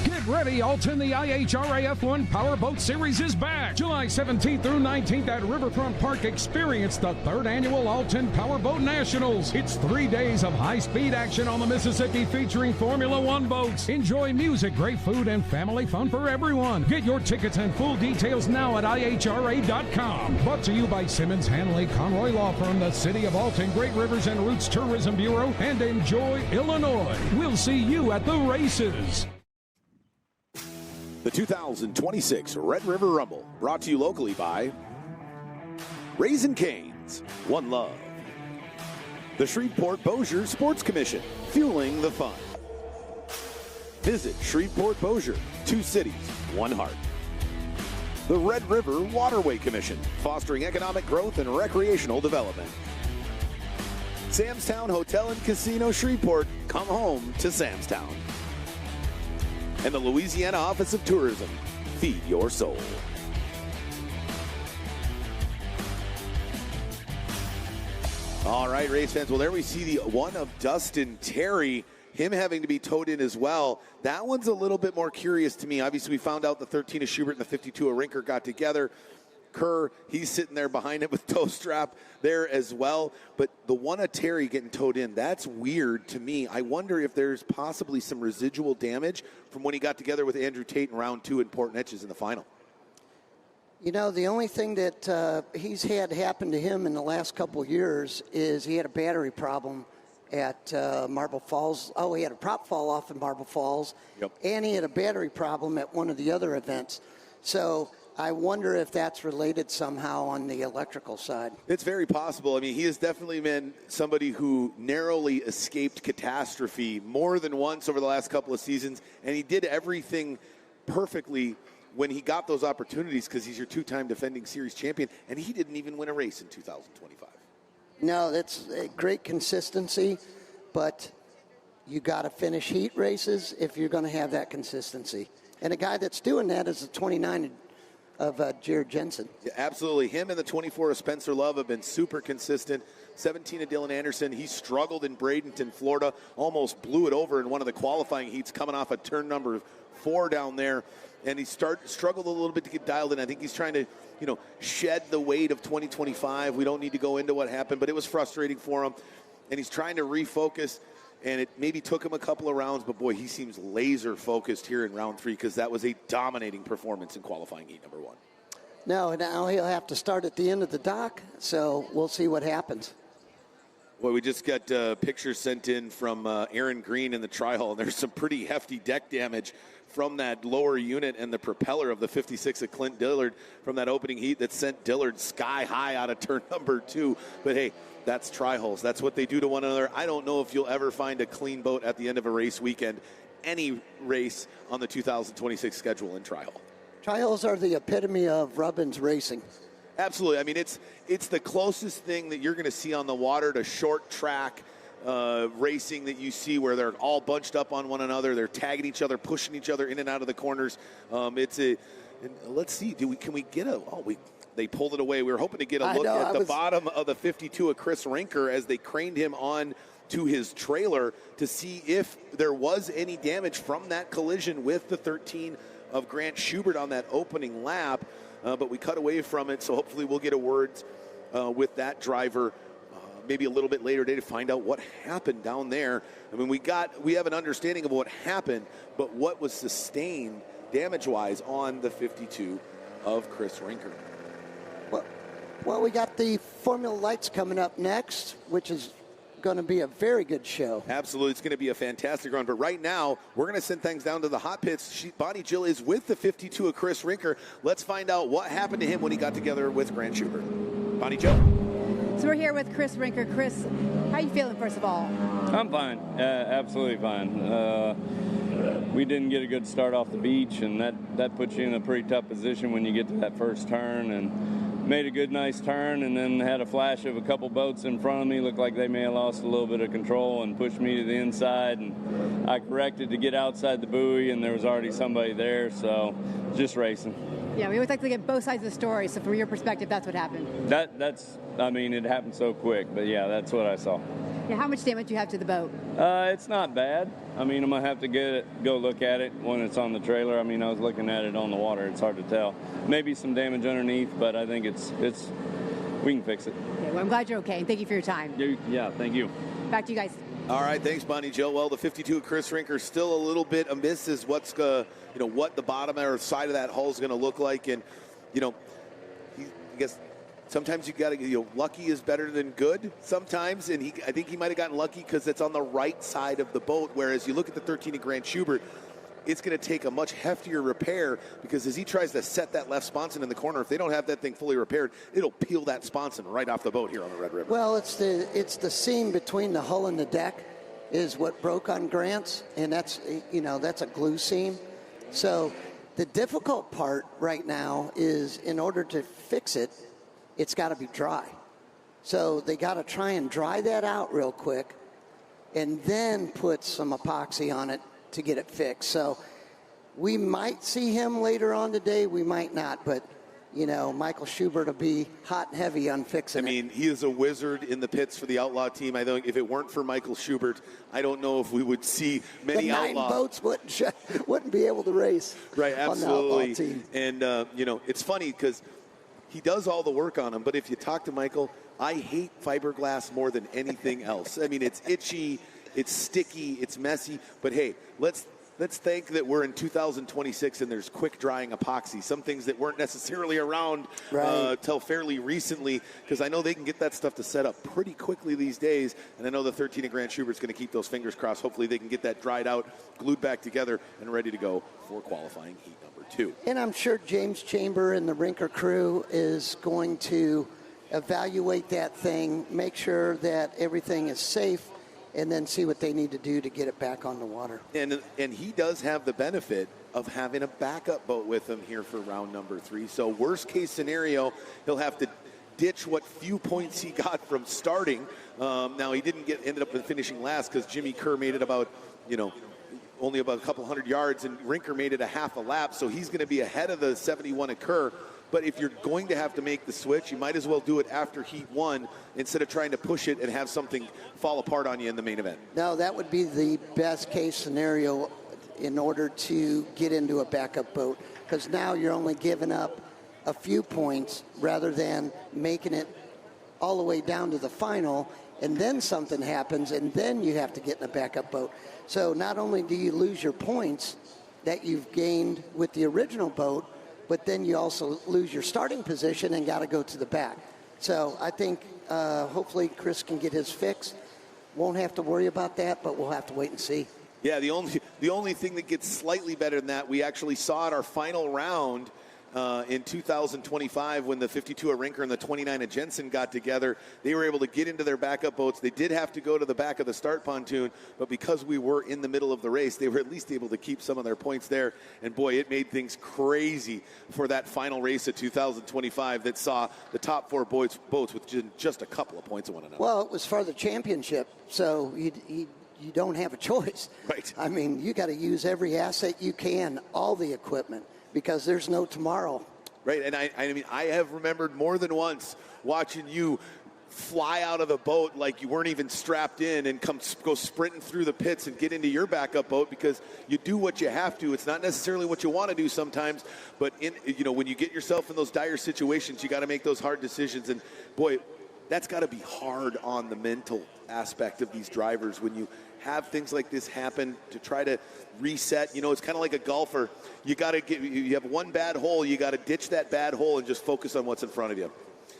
N: Get ready, Alton. The IHRA F1 Powerboat Series is back. July 17th through 19th at Riverfront Park. Experience the 3rd annual Alton Powerboat Nationals. It's 3 days of high-speed action on the Mississippi featuring Formula One boats. Enjoy music, great food, and family fun for everyone. Get your tickets and full details now at IHRA.com. Brought to you by Simmons Hanley Conroy Law Firm, the City of Alton, Great Rivers and Roots Tourism Bureau, and Enjoy Illinois. We'll see you at the races.
A: The 2026 Red River Rumble, brought to you locally by Raising Cane's, One Love, the Shreveport-Bossier Sports Commission, fueling the fun. Visit Shreveport-Bossier, 2 cities, 1 heart. The Red River Waterway Commission, fostering economic growth and recreational development. Samstown Hotel and Casino Shreveport, come home to Samstown. And the Louisiana Office of Tourism, feed your soul. All right, race fans. Well, there we see the one of Dustin Terry, him having to be towed in as well. That one's a little bit more curious to me. Obviously, we found out the 13 of Schubert and the 52 of Rinker got together. Kerr, he's sitting there behind it with toe strap there as well. But the one of Terry getting towed in, that's weird to me. I wonder if there's possibly some residual damage from when he got together with Andrew Tate in round 2 in Port Neches in the final.
O: You know, the only thing that he's had happen to him in the last couple of years is he had a battery problem at Marble Falls. Oh, he had a prop fall off in Marble Falls.
A: Yep.
O: And he had a battery problem at one of the other events. So I wonder if that's related somehow on the electrical side.
A: It's very possible. I mean, he has definitely been somebody who narrowly escaped catastrophe more than once over the last couple of seasons, and he did everything perfectly when he got those opportunities because he's your 2-time defending series champion, and he didn't even win a race in 2025.
O: No, that's a great consistency, but you got to finish heat races if you're going to have that consistency. And a guy that's doing that is the 29 of Jared Jensen.
A: Yeah, absolutely. Him and the 24 of Spencer Love have been super consistent. 17 of Dylan Anderson. He struggled in Bradenton, Florida. Almost blew it over in one of the qualifying heats coming off of turn number 4 down there. And he struggled a little bit to get dialed in. I think he's trying to, shed the weight of 2025. We don't need to go into what happened, but it was frustrating for him. And he's trying to refocus. And it maybe took him a couple of rounds, but boy, he seems laser focused here in round 3 because that was a dominating performance in qualifying heat number 1.
O: No, now he'll have to start at the end of the dock, so we'll see what happens.
A: Boy, we just got pictures sent in from Aaron Green in the tri-hull, and there's some pretty hefty deck damage from that lower unit and the propeller of the 56 of Clint Dillard from that opening heat that sent Dillard sky high out of turn number 2. But hey, that's tri-hulls. That's what they do to one another. I don't know if you'll ever find a clean boat at the end of a race weekend, any race on the 2026 schedule in tri-hull.
O: Tri-hulls are the epitome of Rubbins racing.
A: Absolutely. I mean, it's the closest thing that you're going to see on the water to short track racing that you see, where they're all bunched up on one another. They're tagging each other, pushing each other in and out of the corners. Let's see. Can we get they pulled it away. We were hoping to get a look at the bottom of the 52 of Chris Rinker as they craned him on to his trailer to see if there was any damage from that collision with the 13 of Grant Schubert on that opening lap. But we cut away from it, so hopefully we'll get a word with that driver maybe a little bit later today to find out what happened down there. I mean, we have an understanding of what happened, but what was sustained damage-wise on the 52 of Chris Rinker.
O: Well, we got the Formula Lights coming up next, which is going to be a very good show.
A: Absolutely. It's going to be a fantastic run. But right now, we're going to send things down to the hot pits. Bonnie Jill is with the 52 of Chris Rinker. Let's find out what happened to him when he got together with Grant Schubert. Bonnie Jill.
D: So we're here with Chris Rinker. Chris, how are you feeling, first of all?
R: I'm fine. Absolutely fine. We didn't get a good start off the beach, and that puts you in a pretty tough position when you get to that first turn. And made a good, nice turn, and then had a flash of a couple boats in front of me. Looked like they may have lost a little bit of control and pushed me to the inside. And I corrected to get outside the buoy, and there was already somebody there, so just racing.
D: Yeah, we always like to get both sides of the story, so from your perspective, that's what happened.
R: It happened so quick, but yeah, that's what I saw.
D: Yeah, how much damage do you have to the boat?
R: It's not bad. I mean, I'm going to have to go look at it when it's on the trailer. I mean, I was looking at it on the water. It's hard to tell. Maybe some damage underneath, but I think we can fix it.
D: Okay, well, I'm glad you're okay. Thank you for your time.
R: Yeah, thank you.
D: Back to you guys.
A: All right, thanks, Bonnie Jill. Well, the 52 of Chris Rinker still a little bit amiss is what the bottom or side of that hull is going to look like, and I guess sometimes you got to lucky is better than good sometimes, and I think he might have gotten lucky because it's on the right side of the boat. Whereas you look at the 13 of Grant Schubert, it's going to take a much heftier repair because as he tries to set that left sponson in the corner, if they don't have that thing fully repaired, it'll peel that sponson right off the boat here on the Red River.
O: Well, it's the seam between the hull and the deck is what broke on Grant's, and that's a glue seam. So the difficult part right now is in order to fix it, it's got to be dry. So they got to try and dry that out real quick and then put some epoxy on it to get it fixed. So we might see him later on today. We might not, but Michael Schubert will be hot and heavy on fixing it.
A: I mean, he is a wizard in the pits for the Outlaw team. I think if it weren't for Michael Schubert, I don't know if we would see many Outlaw.
O: The 9 boats wouldn't be able to race.
A: Right, absolutely.
O: On the Outlaw team.
A: And, it's funny because he does all the work on them, but if you talk to Michael, I hate fiberglass more than anything else. I mean, it's itchy, it's sticky, it's messy, but hey, let's thank that we're in 2026 and there's quick drying epoxy, some things that weren't necessarily around till fairly recently, because I know they can get that stuff to set up pretty quickly these days, and I know the 13 of Grant Schubert's going to keep those fingers crossed. Hopefully they can get that dried out, glued back together, and ready to go for qualifying heat number 2.
O: And I'm sure James Chamber and the Rinker crew is going to evaluate that thing, make sure that everything is safe, and then see what they need to do to get it back on the water.
A: And he does have the benefit of having a backup boat with him here for round number 3. So worst case scenario, he'll have to ditch what few points he got from starting. Now he ended up finishing last because Jimmy Kerr made it about, only about a couple hundred yards, and Rinker made it a half a lap. So he's going to be ahead of the 71 of Kerr. But if you're going to have to make the switch, you might as well do it after Heat 1 instead of trying to push it and have something fall apart on you in the main event.
O: No, that would be the best case scenario in order to get into a backup boat, because now you're only giving up a few points rather than making it all the way down to the final, and then something happens, and then you have to get in a backup boat. So not only do you lose your points that you've gained with the original boat, but then you also lose your starting position and got to go to the back. So I think hopefully Chris can get his fix. Won't have to worry about that, but we'll have to wait and see.
A: Yeah, the only thing that gets slightly better than that, we actually saw at our final round in 2025 when the 52 at Rinker and the 29 at Jensen got together. They were able to get into their backup boats. They did have to go to the back of the start pontoon, but because we were in the middle of the race, they were at least able to keep some of their points there. And boy, it made things crazy for that final race of 2025 that saw the top 4 boats with just a couple of points of one another.
O: Well, it was for the championship, so you don't have a choice.
A: Right.
O: I mean, you got to use every asset you can, all the equipment, because there's no tomorrow.
A: Right, and I mean, I have remembered more than once watching you fly out of the boat like you weren't even strapped in and go sprinting through the pits and get into your backup boat because you do what you have to. It's not necessarily what you want to do sometimes, but when you get yourself in those dire situations, you got to make those hard decisions. And boy, that's got to be hard on the mental aspect of these drivers when you have things like this happen to try to reset. It's kind of like a golfer. You have one bad hole, you got to ditch that bad hole and just focus on what's in front of you.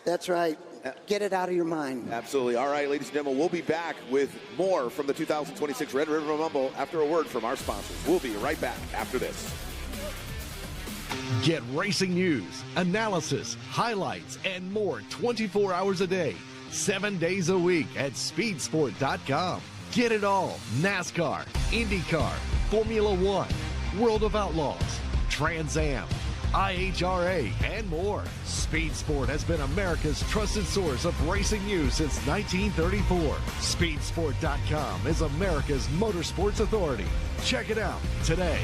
O: That's right. Get it out of your mind.
A: Absolutely. All right, ladies and gentlemen, we'll be back with more from the 2026 Red River Rumble after a word from our sponsors. We'll be right back after this.
F: Get racing news, analysis, highlights, and more 24 hours a day, 7 days a week at speedsport.com. Get it all. NASCAR, IndyCar, Formula One, World of Outlaws, Trans Am, IHRA, and more. Speed Sport has been America's trusted source of racing news since 1934. Speedsport.com is America's motorsports authority. Check it out today.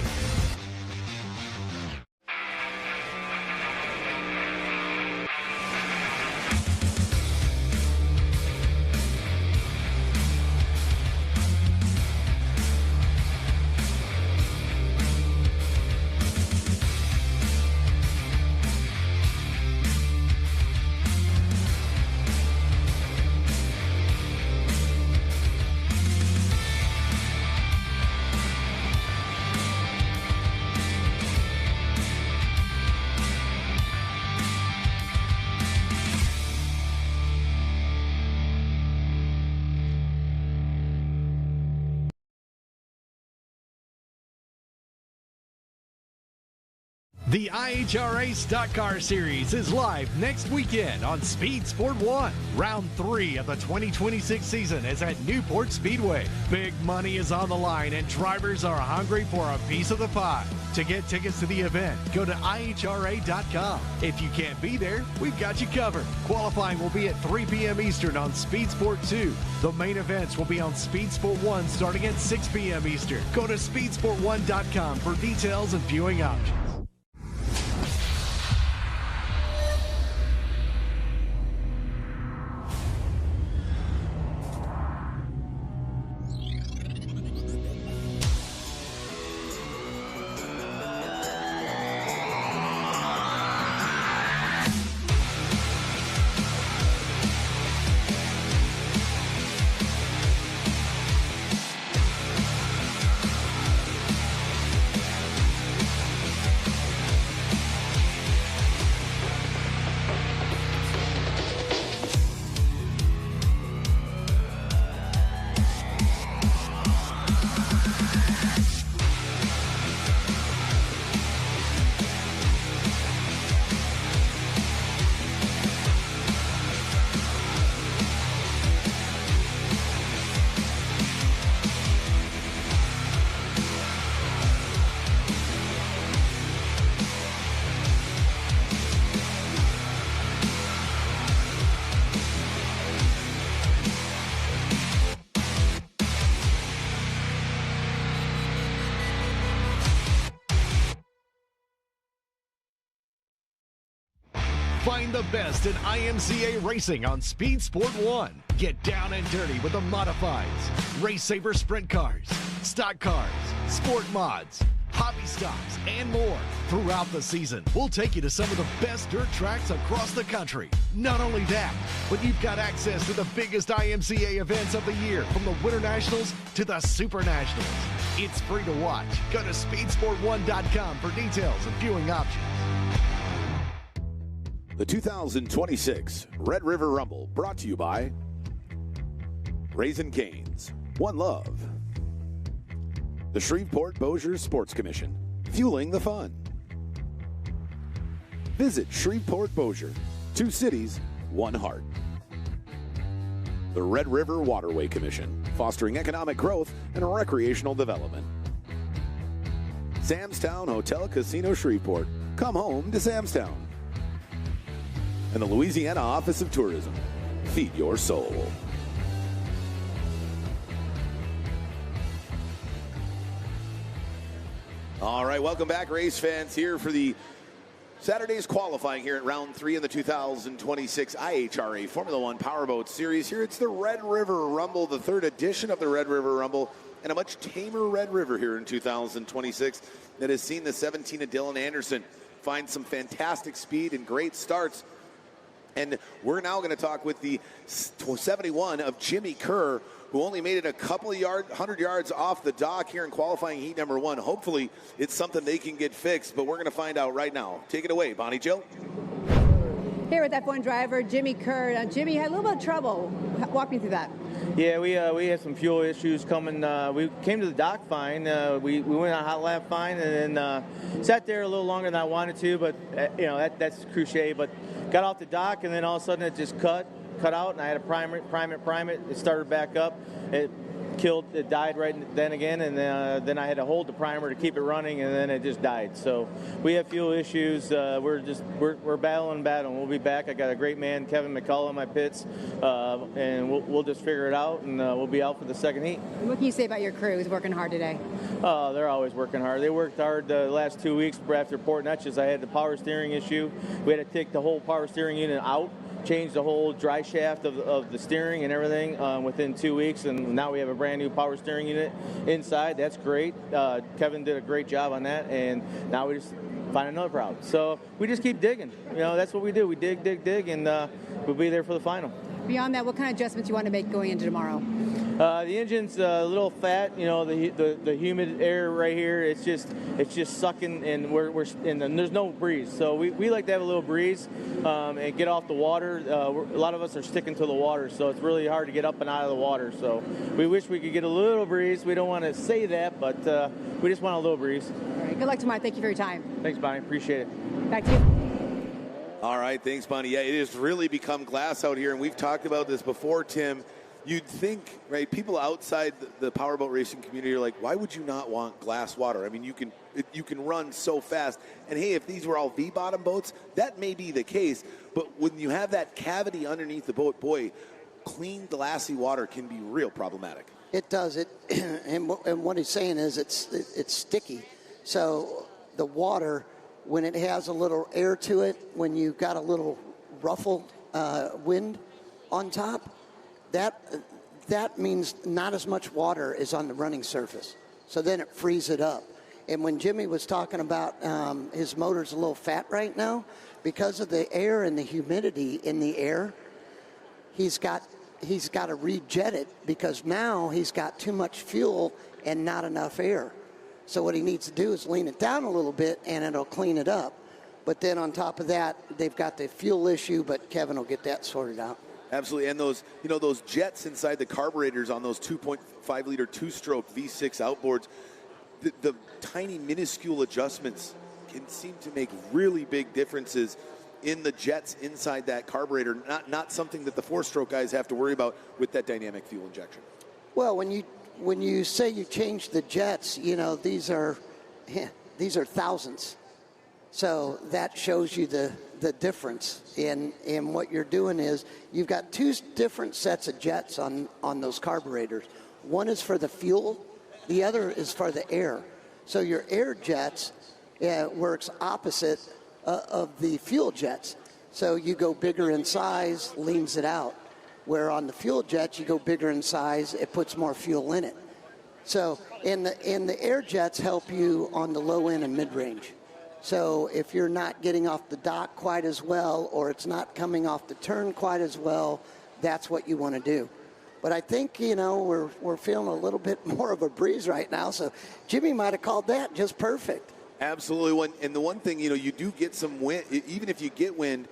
F: The IHRA Stock Car Series is live next weekend on Speed Sport 1. Round 3 of the 2026 season is at Newport Speedway. Big money is on the line and drivers are hungry for a piece of the pie. To get tickets to the event, go to IHRA.com. If you can't be there, we've got you covered. Qualifying will be at 3 p.m. Eastern on Speed Sport 2. The main events will be on Speed Sport 1 starting at 6 p.m. Eastern. Go to speedsport1.com for details and viewing options. Find the best in IMCA racing on Speed Sport 1. Get down and dirty with the modifieds, Race Saver sprint cars, stock cars, sport mods, hobby stocks, and more. Throughout the season, we'll take you to some of the best dirt tracks across the country. Not only that, but you've got access to the biggest IMCA events of the year, from the Winter Nationals to the Super Nationals. It's free to watch. Go to speedsport1.com for details and viewing options.
A: The 2026 Red River Rumble, brought to you by Raising Cane's, One Love, The Shreveport-Bossier Sports Commission, fueling the fun. Visit Shreveport-Bossier, 2 cities, 1 heart. The Red River Waterway Commission, fostering economic growth and recreational development. Sam's Town Hotel Casino Shreveport, come home to Sam's Town. And the Louisiana Office of Tourism, feed your soul. All right, welcome back, race fans, here for the Saturday's qualifying here at round 3 in the 2026 IHRA Formula One Powerboat Series. Here it's the Red River Rumble, the 3rd edition of the Red River Rumble, and a much tamer Red River here in 2026 that has seen the 17 of Dylan Anderson find some fantastic speed and great starts. And we're now going to talk with the 71 of Jimmy Kerr, who only made it a couple of 100 yards off the dock here in qualifying heat number 1. Hopefully it's something they can get fixed, but we're going to find out right now. Take it away, Bonnie Jill.
D: Here with F1 driver Jimmy Kerr. Jimmy had a little bit of trouble. Walk me through that.
S: Yeah, we had some fuel issues coming. We came to the dock fine. We went on a hot lap fine, and then sat there a little longer than I wanted to. But that's cliche. But got off the dock, and then all of a sudden it just cut out, and I had to prime it. It started back up. It died right then again, and then I had to hold the primer to keep it running, and then it just died. So we have fuel issues. We're battling. We'll be back. I got a great man, Kevin McCullough, in my pits, and we'll just figure it out, and we'll be out for the second heat.
D: What can you say about your crew who's working hard today?
S: They're always working hard. They worked hard the last 2 weeks after Port Neches. I had the power steering issue. We had to take the whole power steering unit out, change the whole dry shaft of the steering and everything within 2 weeks, and now we have a brand new power steering unit inside. That's great. Kevin did a great job on that, and now we just find another problem. So we just keep digging. That's what we do. We dig, and we'll be there for the final.
D: Beyond that, what kind of adjustments you want to make going into tomorrow?
S: The engine's a little fat, the humid air right here. It's just sucking, and and there's no breeze. So we like to have a little breeze and get off the water. A lot of us are sticking to the water, so it's really hard to get up and out of the water. So we wish we could get a little breeze. We don't want to say that, but we just want a little breeze.
D: All right, good luck tomorrow. Thank you for your time.
S: Thanks, Bonnie. Appreciate it.
D: Back to you.
A: All right, thanks, Bonnie. Yeah, it has really become glass out here, and we've talked about this before, Tim. You'd think, right, people outside the powerboat racing community are like, why would you not want glass water? I mean, you can run so fast. And, hey, if these were all V-bottom boats, that may be the case. But when you have that cavity underneath the boat, boy, clean, glassy water can be real problematic.
O: It does. And what he's saying is it's sticky. So the water, when it has a little air to it, when you've got a little ruffled wind on top, that means not as much water is on the running surface. So then it frees it up. And when Jimmy was talking about his motor's a little fat right now, because of the air and the humidity in the air, he's got to rejet it because now he's got too much fuel and not enough air. So what he needs to do is lean it down a little bit, and it'll clean it up. But then on top of that, they've got the fuel issue, but Kevin will get that sorted out.
A: Absolutely, and those jets inside the carburetors on those 2.5 liter 2-stroke V6 outboards, the tiny minuscule adjustments can seem to make really big differences in the jets inside that carburetor. Not something that the 4-stroke guys have to worry about with that dynamic fuel injection.
O: Well, when you say you change the jets, these are thousands. So that shows you the difference in what you're doing is you've got 2 different sets of jets on those carburetors. One is for the fuel, the other is for the air. So your air jets works opposite of the fuel jets. So you go bigger in size, leans it out. Where on the fuel jets, you go bigger in size, it puts more fuel in it. So and the air jets help you on the low end and mid-range. So if you're not getting off the dock quite as well, or it's not coming off the turn quite as well, that's what you want to do. But I think, we're feeling a little bit more of a breeze right now. So Jimmy might have called that just perfect.
A: Absolutely. And the one thing, you do get some wind. Even if you get wind,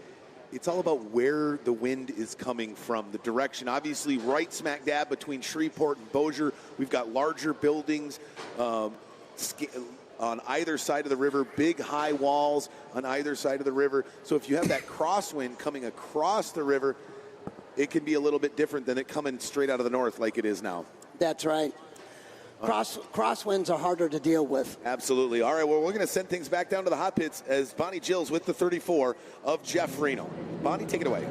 A: it's all about where the wind is coming from, the direction. Obviously, right smack dab between Shreveport and Bossier, we've got larger buildings on either side of the river, big high walls on either side of the river. So if you have that crosswind coming across the river, it can be a little bit different than it coming straight out of the north like it is now.
O: That's right. Crosswinds are harder to deal with.
A: Absolutely. All right, well, we're going to send things back down to the hot pits as Bonnie Gills with the 34 of Jeff Reno. Bonnie, take it away.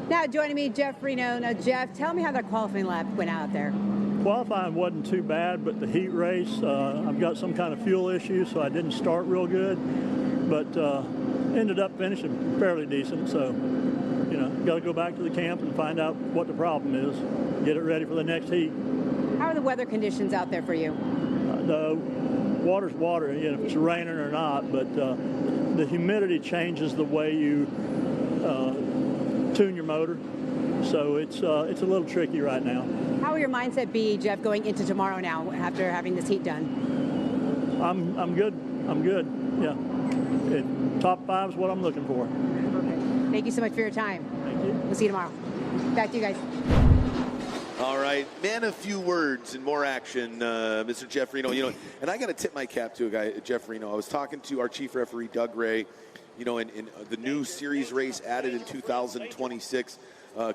D: Now joining me, Jeff Reno. Now, Jeff, tell me how that qualifying lap went out there.
T: Qualifying wasn't too bad, but the heat race, I've got some kind of fuel issue, so I didn't start real good, but ended up finishing fairly decent. So, got to go back to the camp and find out what the problem is, get it ready for the next heat.
D: How are the weather conditions out there for you?
T: The water's water, if it's raining or not, but the humidity changes the way you tune your motor, so it's a little tricky right now.
D: How will your mindset be, Jeff, going into tomorrow now after having this heat done?
T: I'm good. Yeah. Top 5 is what I'm looking for.
D: Okay. Thank you so much for your time.
T: Thank you.
D: We'll see you tomorrow. Back to you guys.
A: All right, man of few words and more action, Mr. Jeff Reno. And I got to tip my cap to a guy, Jeff Reno. I was talking to our chief referee, Doug Ray, in the new series race added in 2026,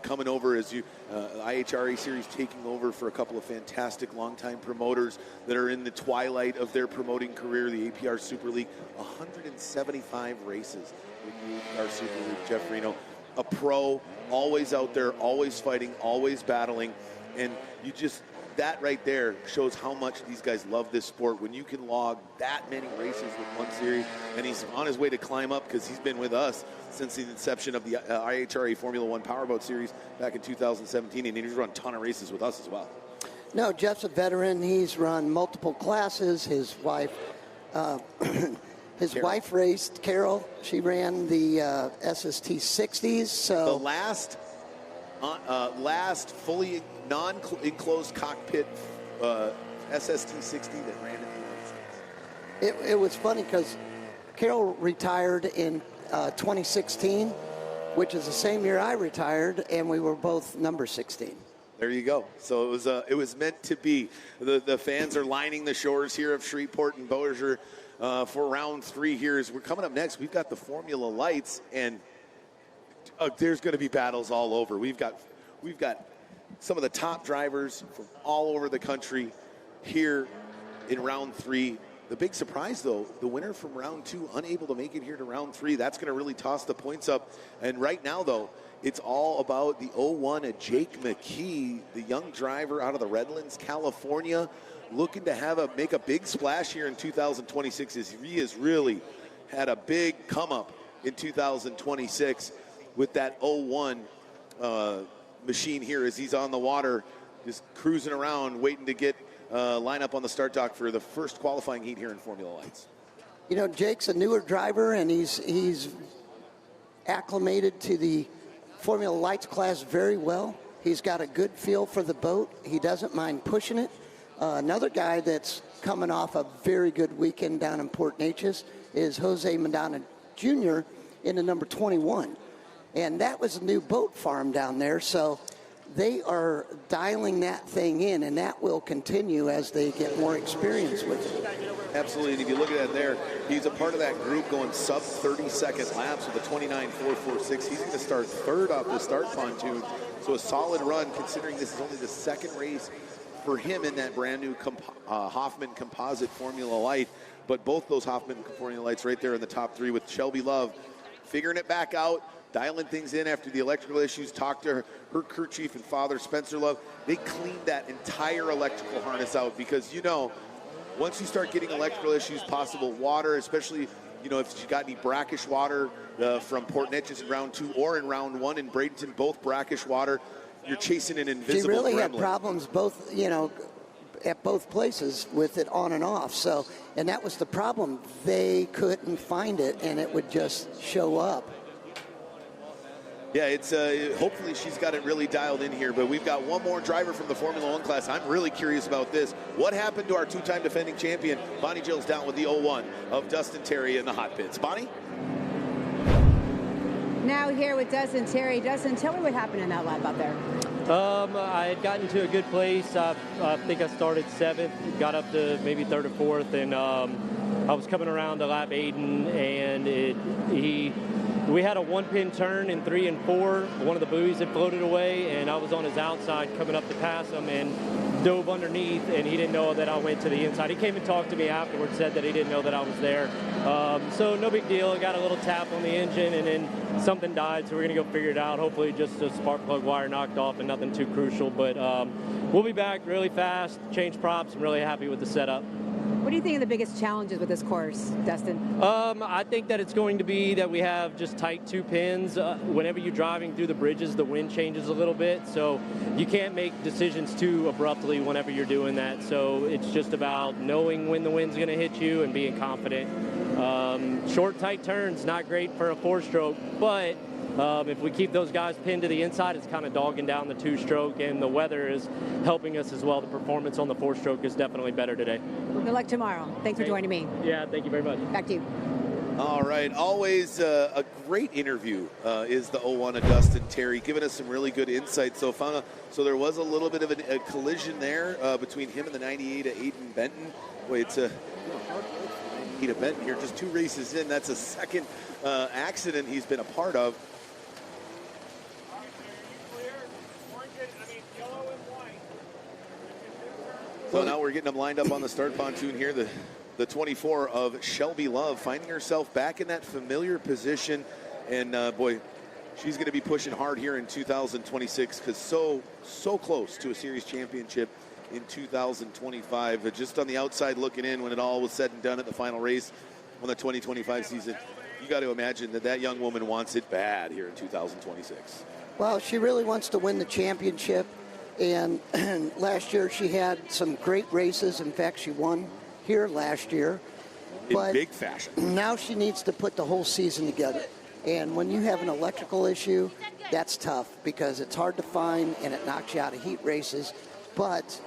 A: coming over as IHRA series taking over for a couple of fantastic longtime promoters that are in the twilight of their promoting career, the APR Super League. 175 races with the APR Super League, Jeff Reno. A pro, always out there, always fighting, always battling. And that right there shows how much these guys love this sport. When you can log that many races with one series, and he's on his way to climb up because he's been with us since the inception of the IHRA Formula One Powerboat series back in 2017, and he's run a ton of races with us as well.
O: No, Jeff's a veteran. He's run multiple classes. His wife, wife raced, Carol. She ran the SST 60s. So
A: the last fully non-enclosed cockpit SST 60 that ran in the United States.
O: It was funny because Carol retired in 2016, which is the same year I retired, and we were both number 16.
A: There you go. So it was meant to be. The fans are lining the shores here of Shreveport and Bossier for round 3 here. As we're coming up next, we've got the Formula Lights, and there's going to be battles all over. We've got some of the top drivers from all over the country here in round 3. The big surprise, though, the winner from round 2 unable to make it here to round 3. That's going to really toss the points up. And right now, though, it's all about the 01 of Jake McKee, the young driver out of the Redlands, California, looking to make a big splash here in 2026. As he has really had a big come up in 2026 with that 01 machine here as he's on the water, just cruising around, waiting to get line up on the start dock for the first qualifying heat here in Formula Lights.
O: Jake's a newer driver, and he's acclimated to the Formula Lights class very well. He's got a good feel for the boat. He doesn't mind pushing it. Another guy that's coming off a very good weekend down in Port Neches is Jose Madonna Jr. in the number 21. And that was a new boat farm down there, so they are dialing that thing in, and that will continue as they get more experience with it.
A: Absolutely, and if you look at that there, he's a part of that group going sub 30-second laps with a 29.446. He's going to start third off the start pontoon, so a solid run considering this is only the second race for him in that brand new Hoffman Composite Formula Light. But both those Hoffman Formula Lights right there in the top 3 with Shelby Love figuring it back out, dialing things in after the electrical issues. Talked to her crew chief and father, Spencer Love. They cleaned that entire electrical harness out because, once you start getting electrical issues, possible water, especially, if you got any brackish water from Port Neches in round 2 or in round 1 in Bradenton, both brackish water, you're chasing an invisible
O: She really
A: gremlin.
O: had problems both, at both places with it on and off. So, and that was the problem. They couldn't find it, and it would just show up.
A: Yeah, it's hopefully she's got it really dialed in here, but we've got one more driver from the Formula One class. I'm really curious about this. What happened to our 2-time defending champion? Bonnie Gills down with the 01 of Dustin Terry in the hot pits. Bonnie?
D: Now here with Dustin Terry. Dustin, tell me what happened in that lap out there.
U: I had gotten to a good place. I think I started 7th, got up to maybe 3rd or 4th, and I was coming around to lap Aiden, and we had a 1-pin turn in 3 and 4. One of the buoys had floated away, and I was on his outside coming up to pass him and dove underneath, and he didn't know that I went to the inside. He came and talked to me afterwards, said that he didn't know that I was there. So no big deal. I got a little tap on the engine, and then something died, so we're going to go figure it out. Hopefully just a spark plug wire knocked off and nothing too crucial, but we'll be back really fast, change props. I'm really happy with the setup.
D: What do you think are the biggest challenges with this course, Dustin?
U: I think that it's going to be that we have just tight 2 pins. Whenever you're driving through the bridges, the wind changes a little bit, so you can't make decisions too abruptly whenever you're doing that. So it's just about knowing when the wind's going to hit you and being confident. Short, tight turns, not great for a 4-stroke, but if we keep those guys pinned to the inside, it's kind of dogging down the 2-stroke, and the weather is helping us as well. The performance on the 4-stroke is definitely better today.
D: Good luck tomorrow. Thanks for joining me.
U: Yeah, thank you very much.
D: Back to you.
A: All right, always a great interview is the 01 of Dustin Terry, giving us some really good insight. So there was a little bit of a collision there between him and the 98 of Aiden Benton. Wait, it's a Aiden Benton here, just 2 races in. That's a second accident he's been a part of. So now we're getting them lined up on the start pontoon here. The 24 of Shelby Love finding herself back in that familiar position. And boy, she's going to be pushing hard here in 2026 because so close to a series championship in 2025. But just on the outside looking in when it all was said and done at the final race on the 2025 season, you got to imagine that young woman wants it bad here in 2026.
O: Well, she really wants to win the championship. And last year she had some great races. In fact, she won here last year.
A: In big fashion.
O: Now she needs to put the whole season together. And when you have an electrical issue, that's tough because it's hard to find and it knocks you out of heat races. But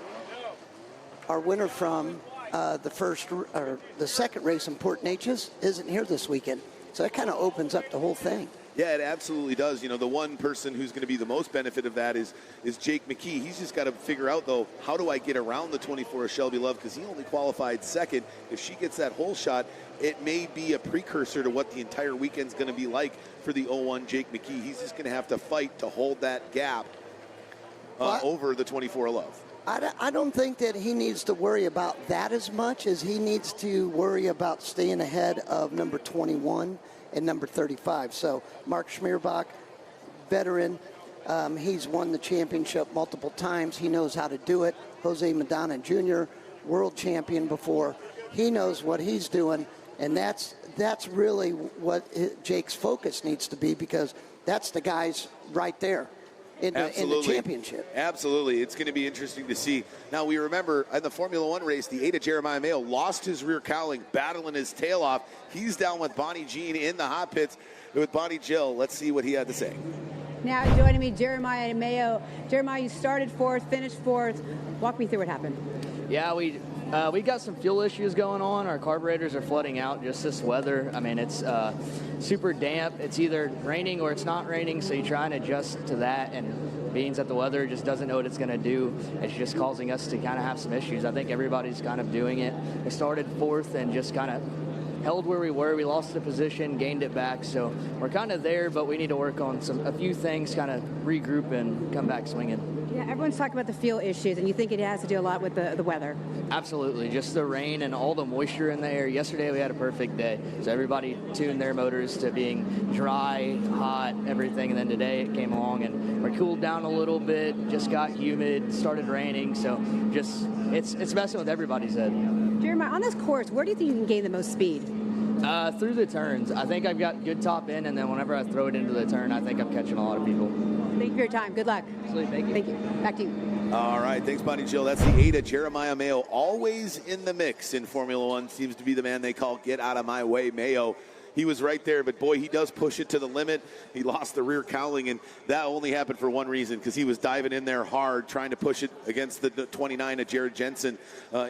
O: our winner from the second race in Port Neches isn't here this weekend. So that kind of opens up the whole thing.
A: Yeah, it absolutely does. You know, the one person who's going to be the most benefit of that is Jake McKee. He's just got to figure out, though, how do I get around the 24 of Shelby Love, because he only qualified second. If she gets that whole shot, it may be a precursor to what the entire weekend's going to be like for the 01 Jake McKee. He's just going to have to fight to hold that gap over the 24 of Love.
O: I don't think that he needs to worry about that as much as he needs to worry about staying ahead of number 21 and number 35. So Mark Schmierbach, veteran, he's won the championship multiple times. He knows how to do it. Jose Madonna Jr., world champion before. He knows what he's doing, and that's really what Jake's focus needs to be, because that's the guys right there in the championship.
A: Absolutely. It's going to be interesting to see. Now, we remember in the Formula One race, the 8 of Jeremiah Mayo lost his rear cowling, battling his tail off. He's down with Bonnie Jean in the hot pits with Bonnie Jill. Let's see what he had to say.
D: Now joining me, Jeremiah Mayo. Jeremiah, you started 4th, finished 4th. Walk me through what happened.
E: Yeah, we got some fuel issues going on. Our carburetors are flooding out. Just this weather. I mean, it's super damp. It's either raining or it's not raining, so you try and adjust to that. And being that the weather just doesn't know what it's going to do, it's just causing us to kind of have some issues. I think everybody's kind of doing it. We started 4th and just kind of held where we were. We lost the position, gained it back. So we're kind of there, but we need to work on a few things, kind of regroup and come back swinging.
D: Yeah, everyone's talking about the fuel issues, and you think it has to do a lot with the weather.
E: Absolutely. Just the rain and all the moisture in the air. Yesterday we had a perfect day. So everybody tuned their motors to being dry, hot, everything. And then today it came along and we cooled down a little bit, just got humid, started raining. So just it's messing with everybody's head.
D: Jeremiah, on this course, where do you think you can gain the most speed?
E: Through the turns. I think I've got good top end, and then whenever I throw it into the turn, I think I'm catching a lot of people.
D: Thank you for your time. Good luck.
E: Absolutely. Thank you.
D: Thank you. Back to you.
A: All right. Thanks, Bonnie Jill. That's the 8 of Jeremiah Mayo. Always in the mix in Formula One. Seems to be the man they call Get Out of My Way Mayo. He was right there, but boy, he does push it to the limit. He lost the rear cowling, and that only happened for one reason, because he was diving in there hard, trying to push it against the 29 of Jared Jensen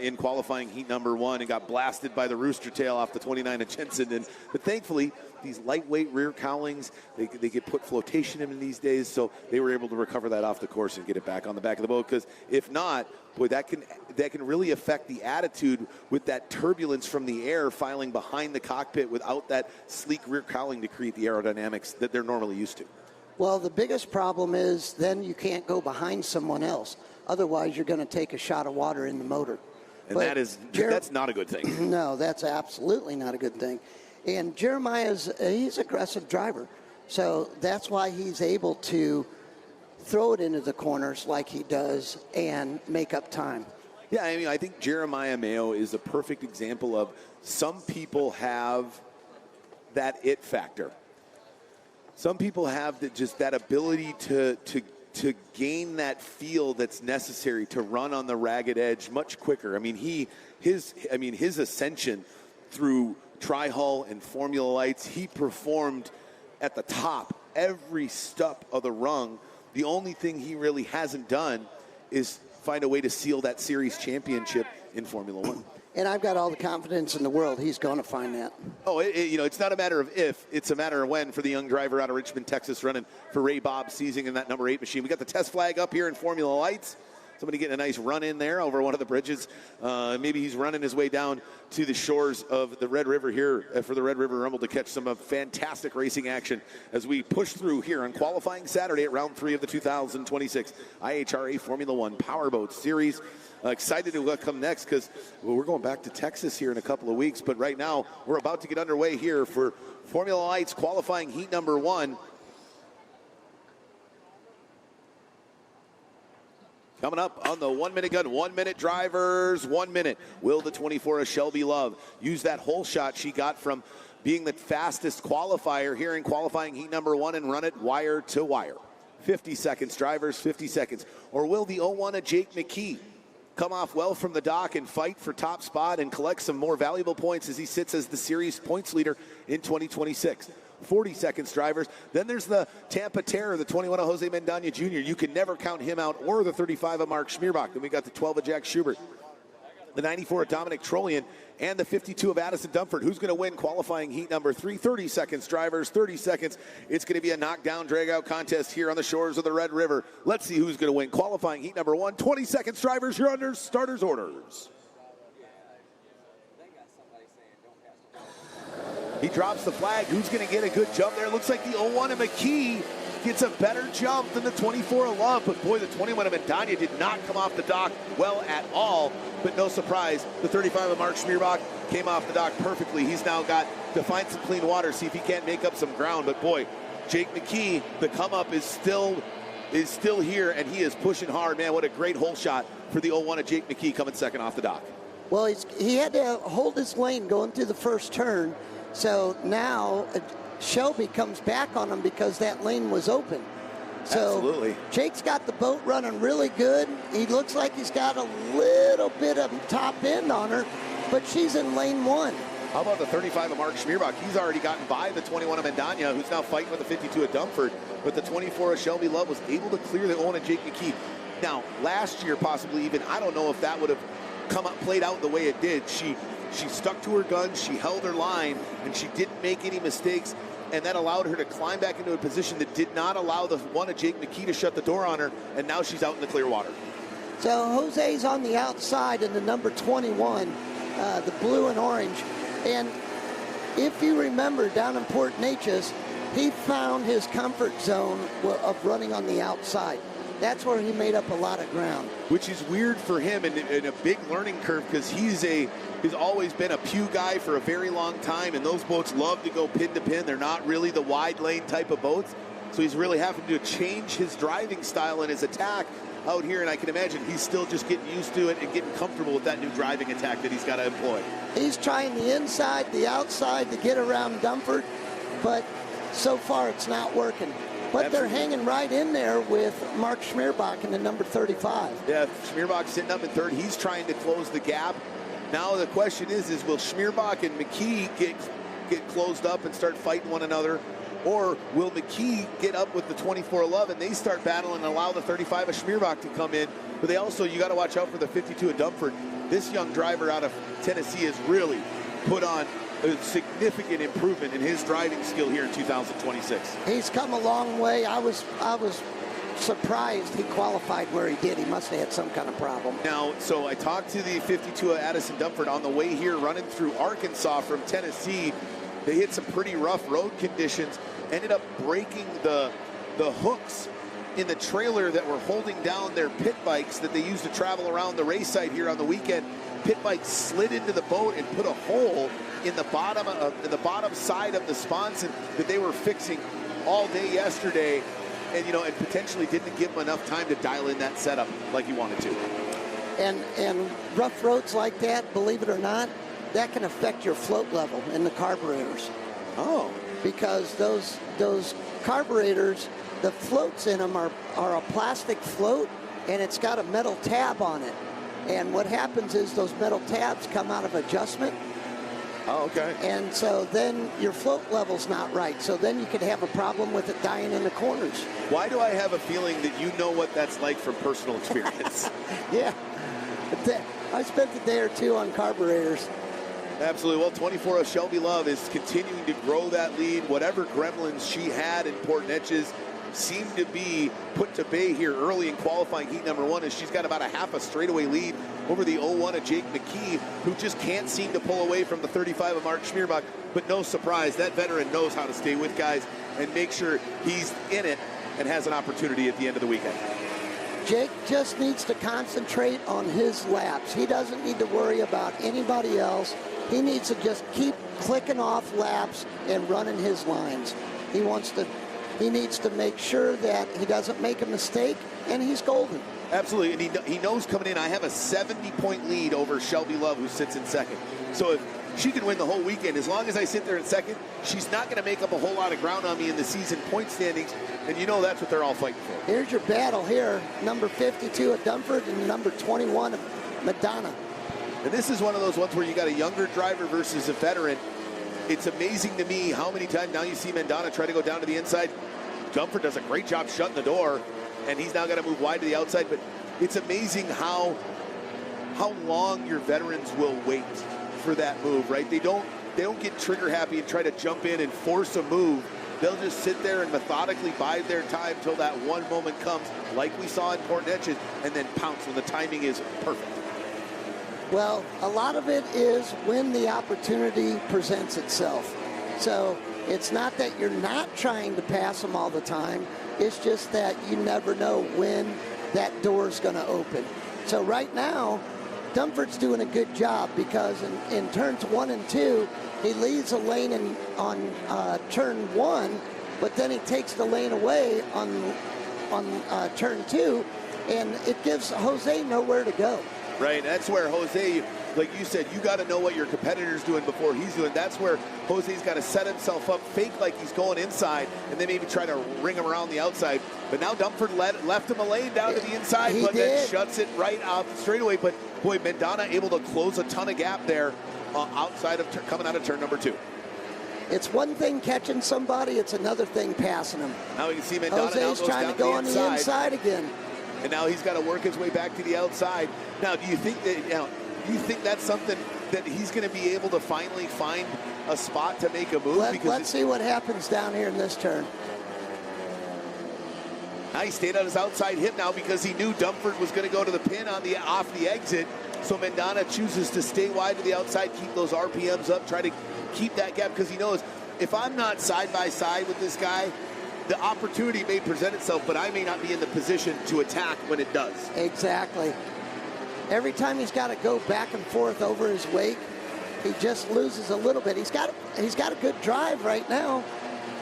A: in qualifying heat number 1, and got blasted by the rooster tail off the 29 of Jensen. But thankfully, these lightweight rear cowlings. They get put flotation in these days, so they were able to recover that off the course and get it back on the back of the boat. Because if not, boy, that can really affect the attitude with that turbulence from the air filing behind the cockpit without that sleek rear cowling to create the aerodynamics that they're normally used to.
O: Well, the biggest problem is then you can't go behind someone else. Otherwise, you're going to take a shot of water in the motor.
A: And that's not a good thing.
O: No, that's absolutely not a good thing. And Jeremiah's he's an aggressive driver. So that's why he's able to throw it into the corners like he does and make up time.
A: Yeah, I mean, I think Jeremiah Mayo is a perfect example of some people have that it factor. Some people have that ability to gain that feel that's necessary to run on the ragged edge much quicker. I mean, his ascension through Tri-Hull and Formula Lights, he performed at the top every step of the rung. The only thing he really hasn't done is find a way to seal that series championship in Formula One.
O: And I've got all the confidence in the world he's going to find that.
A: Oh, it's not a matter of if, it's a matter of when for the young driver out of Richmond, Texas, running for Ray Bob Seizing in that number 8 machine. We got the test flag up here in Formula Lights. Somebody getting a nice run in there over one of the bridges. Maybe he's running his way down to the shores of the Red River here for the Red River Rumble to catch some fantastic racing action as we push through here on qualifying Saturday at round 3 of the 2026 IHRA Formula One Powerboat Series. Excited to what come next because we're going back to Texas here in a couple of weeks. But right now, we're about to get underway here for Formula Lights qualifying heat number 1. Coming up on the 1 minute gun, 1 minute drivers, 1 minute. Will the 24 of Shelby Love use that hole shot she got from being the fastest qualifier here in qualifying heat number 1 and run it wire to wire? 50 seconds, drivers, 50 seconds. Or will the 01 of Jake McKee come off well from the dock and fight for top spot and collect some more valuable points as he sits as the series points leader in 2026? 40 seconds, drivers. Then there's the Tampa Terror, the 21 of Jose Mendaña Jr. You can never count him out, or the 35 of Mark Schmierbach. Then we got the 12 of Jack Schubert, the 94 of Dominic Trollian, and the 52 of Addison Dunford. Who's going to win qualifying heat number 3? 30 seconds, drivers, 30 seconds. It's going to be a knockdown, drag-out contest here on the shores of the Red River. Let's see who's going to win qualifying heat number 1. 20 seconds, drivers. You're under starters' orders. He drops the flag. Who's going to get a good jump there? Looks like the 01 of McKee gets a better jump than the 24 of Love. But boy, the 21 of Mendaña did not come off the dock well at all. But no surprise, the 35 of Mark Schmierbach came off the dock perfectly. He's now got to find some clean water, see if he can't make up some ground. But boy, Jake McKee, the come up is still here, and he is pushing hard. Man, what a great hole shot for the 01 of Jake McKee coming second off the dock.
O: Well, he had to hold his lane going through the first turn. So now Shelby comes back on him because that lane was open. So
A: absolutely.
O: Jake's got the boat running really good. He looks like he's got a little bit of top end on her, but she's in lane 1.
A: How about the 35 of Mark Schmierbach? He's already gotten by the 21 of Mendaña, who's now fighting with the 52 of Dunford. But the 24 of Shelby Love was able to clear the 01 of Jake McKee. Now, last year, possibly even, I don't know if that would have played out the way it did. She stuck to her guns, she held her line, and she didn't make any mistakes, and that allowed her to climb back into a position that did not allow the 1 of Jake McKee to shut the door on her, and now she's out in the clear water.
O: So Jose's on the outside in the number 21, the blue and orange. And if you remember down in Port Neches, he found his comfort zone of running on the outside. That's where he made up a lot of ground. Which is weird for him and a big learning curve because he's always been a pew guy for a very long time, and those boats love to go pin to pin. They're not really the wide lane type of boats. So he's really having to change his driving style and his attack out here, and I can imagine he's still just getting used to it and getting comfortable with that new driving attack that he's got to employ. He's trying the inside, the outside to get around Dunford, but so far it's not working. But absolutely. They're hanging right in there with Mark Schmierbach in the number 35. Yeah, Schmierbach's sitting up in third. He's trying to close the gap. Now the question is will Schmierbach and McKee get closed up and start fighting one another? Or will McKee get up with the 24 Love and they start battling and allow the 35 of Schmierbach to come in? But they also, you got to watch out for the 52 of Dunford. This young driver out of Tennessee is really
A: put on a significant improvement in his driving skill here in 2026.
O: He's come a long way. I was surprised he qualified where he did. He must have had some kind of problem.
A: Now, so I talked to the 52 Addison Dumford on the way here, running through Arkansas from Tennessee. They hit some pretty rough road conditions, ended up breaking the hooks in the trailer that were holding down their pit bikes that they used to travel around the race site here on the weekend. Pit bike slid into the boat and put a hole in the bottom side of the sponson that they were fixing all day yesterday. And, you know, and potentially didn't give him enough time to dial in that setup like he wanted to.
O: And rough roads like that, believe it or not, that can affect your float level in the carburetors.
A: Oh.
O: Because those carburetors, the floats in them are a plastic float, and it's got a metal tab on it. And what happens is those metal tabs come out of adjustment.
A: Oh, okay.
O: And so then your float level's not right. So then you could have a problem with it dying in the corners.
A: Why do I have a feeling that you know what that's like from personal experience?
O: Yeah. I spent a day or two on carburetors.
A: Absolutely. Well, 24 of Shelby Love is continuing to grow that lead. Whatever gremlins she had in Port Neches seemed to be put to bay here early in qualifying heat number 1, as she's got about a half a straightaway lead over the 01 of Jake McKee, who just can't seem to pull away from the 35 of Mark Schmierbach. But no surprise, that veteran knows how to stay with guys and make sure he's in it and has an opportunity at the end of the weekend.
O: Jake just needs to concentrate on his laps. He doesn't need to worry about anybody else. He needs to just keep clicking off laps and running his lines. He needs to make sure that he doesn't make a mistake, and he's golden.
A: Absolutely, and he knows coming in, I have a 70-point lead over Shelby Love, who sits in second. So if she can win the whole weekend, as long as I sit there in second, she's not going to make up a whole lot of ground on me in the season point standings, and you know that's what they're all fighting for.
O: Here's your battle here, number 52 at Dumford and number 21 at Madonna.
A: And this is one of those ones where you got a younger driver versus a veteran. It's amazing to me how many times now you see Madonna try to go down to the inside. Dumford does a great job shutting the door, and he's now got to move wide to the outside. But it's amazing how long your veterans will wait for that move, right? They don't get trigger happy and try to jump in and force a move. They'll just sit there and methodically bide their time till that one moment comes, like we saw in Port Neches, and then pounce when the timing is perfect.
O: Well, a lot of it is when the opportunity presents itself. So it's not that you're not trying to pass them all the time. It's just that you never know when that door's going to open. So right now, Dumford's doing a good job because in turns 1 and 2, he leaves a lane on turn 1, but then he takes the lane away on turn 2, and it gives Jose nowhere to go.
A: Right, that's where Jose, like you said, you got to know what your competitor's doing before he's doing. That's where Jose's got to set himself up, fake like he's going inside, and then maybe try to ring him around the outside. But now Dumford left him a lane down to the inside, then shuts it right out straightaway. But boy, Madonna able to close a ton of gap there outside of coming out of turn number 2.
O: It's one thing catching somebody, it's another thing passing them.
A: Now we can see Madonna
O: Jose's trying to go on the inside again.
A: And now he's got to work his way back to the outside. Now, do you think that's something that he's going to be able to finally find a spot to make a move?
O: Let's see what happens down here in this turn.
A: Now he stayed on his outside hip now because he knew Dumford was going to go to the pin off the exit. So Madonna chooses to stay wide to the outside, keep those RPMs up, try to keep that gap because he knows if I'm not side by side with this guy, the opportunity may present itself, but I may not be in the position to attack when it does.
O: Exactly. Every time he's got to go back and forth over his wake, he just loses a little bit. He's got a good drive right now,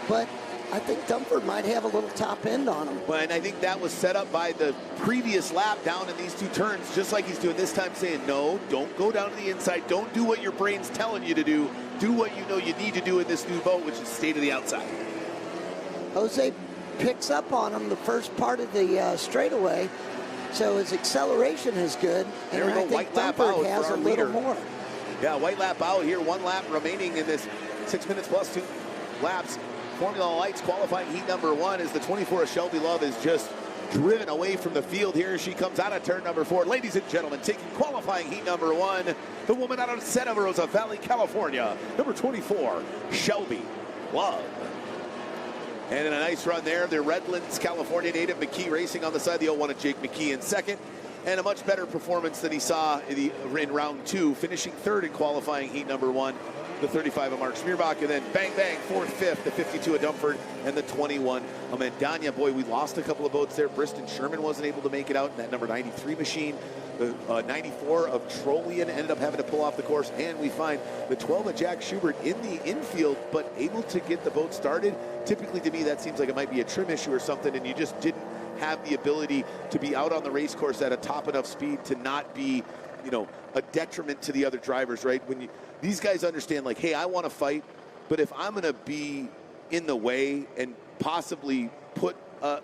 O: but I think Dumford might have a little top end on him.
A: Well, and I think that was set up by the previous lap down in these 2 turns, just like he's doing this time, saying, no, don't go down to the inside. Don't do what your brain's telling you to do. Do what you know you need to do in this new boat, which is stay to the outside.
O: Jose picks up on him the first part of the straightaway, so his acceleration is good. And I think Dumford has a little more.
A: Yeah, white lap out here. 1 lap remaining in this 6 minutes plus 2 laps. Formula Lights qualifying heat number 1 as the 24 of Shelby Love is just driven away from the field. Here she comes out of turn number 4. Ladies and gentlemen, taking qualifying heat number 1, the woman out of Santa Rosa Valley, California, number 24, Shelby Love. And in a nice run there, the Redlands, California native McKee racing on the side. The 01 of Jake McKee in second. And a much better performance than he saw in round 2, finishing third in qualifying heat number 1. The 35 of Mark Schmierbach, and then bang, bang, 4th, 5th, the 52 of Dumford, and the 21 of Mendana. Boy, we lost a couple of boats there. Briston Sherman wasn't able to make it out in that number 93 machine. The 94 of Trollian ended up having to pull off the course, and we find the 12 of Jack Schubert in the infield, but able to get the boat started. Typically, to me, that seems like it might be a trim issue or something, and you just didn't have the ability to be out on the race course at a top enough speed to not be, you know, a detriment to the other drivers, right? When these guys understand, like, hey, I want to fight, but if I'm going to be in the way and possibly put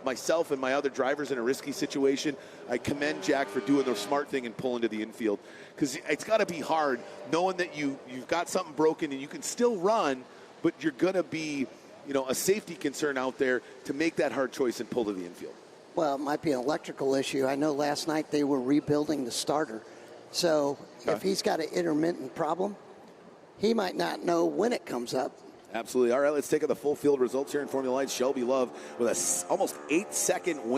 A: myself and my other drivers in a risky situation, I commend Jack for doing the smart thing and pulling to the infield. Because it's got to be hard knowing that you've got something broken and you can still run, but you're going to be, you know, a safety concern out there to make that hard choice and pull to the infield.
O: Well, it might be an electrical issue. I know last night they were rebuilding the starter. So if he's got an intermittent problem, he might not know when it comes up.
A: Absolutely. All right, let's take the full field results here in Formula Lights. Shelby Love with a almost 8-second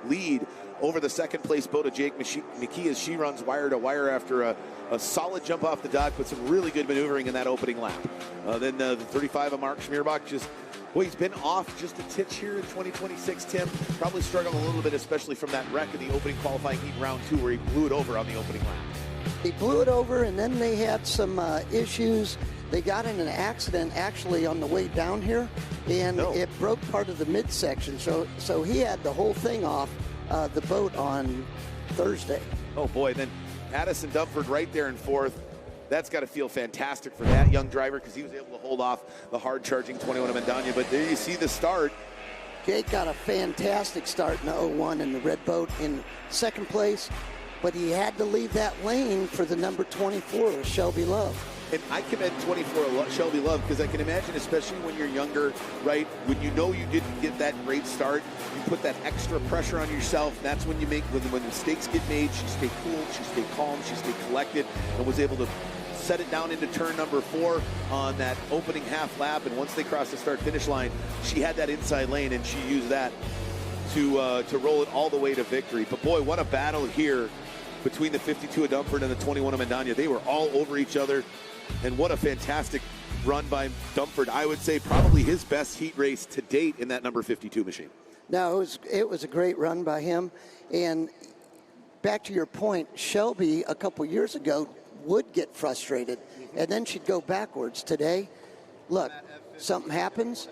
A: lead over the second place boat of Jake McKee as she runs wire to wire after a solid jump off the dock, but some really good maneuvering in that opening lap. Then the 35 of Mark Schmierbach just, well, he's been off just a titch here in 2026, Tim. Probably struggled a little bit, especially from that wreck in the opening qualifying heat round 2 where he blew it over on the opening lap.
O: He blew it over, and then they had some issues. They got in an accident actually on the way down here, and it broke part of the midsection. So he had the whole thing off the boat on Thursday.
A: Oh, boy. Then Addison Dumford right there in 4th. That's got to feel fantastic for that young driver because he was able to hold off the hard-charging 21 of Mendana. But there you see the start.
O: Jake got a fantastic start in the 01 in the red boat in second place, but he had to leave that lane for the number 24, Shelby Love.
A: And I commend 24 Shelby Love because I can imagine, especially when you're younger, right, when you know you didn't get that great start, you put that extra pressure on yourself. That's when you make, when mistakes get made, she stayed cool, she stayed calm, she stayed collected, and was able to set it down into turn number 4 on that opening half lap. And once they crossed the start-finish line, she had that inside lane, and she used that to roll it all the way to victory. But boy, what a battle here between the 52 of Dumford and the 21 of Mendana. They were all over each other. And what a fantastic run by Dumford. I would say probably his best heat race to date in that number 52 machine.
O: No, it was a great run by him. And back to your point, Shelby a couple years ago would get frustrated, and then she'd go backwards. Today, look, something happens,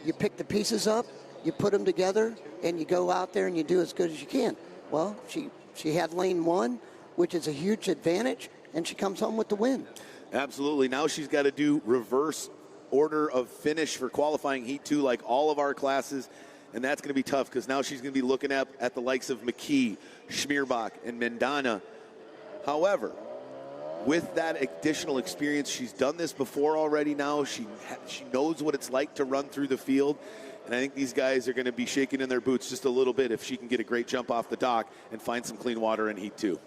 O: you pick the pieces up, you put them together, and you go out there and you do as good as you can. Well, she had lane 1, which is a huge advantage, and she comes home with the win.
A: Absolutely. Now she's got to do reverse order of finish for qualifying heat 2 like all of our classes, and that's going to be tough because now she's going to be looking at the likes of McKee, Schmierbach, and Mendana. However, with that additional experience, she's done this before already now. She knows what it's like to run through the field, and I think these guys are going to be shaking in their boots just a little bit if she can get a great jump off the dock and find some clean water in heat 2.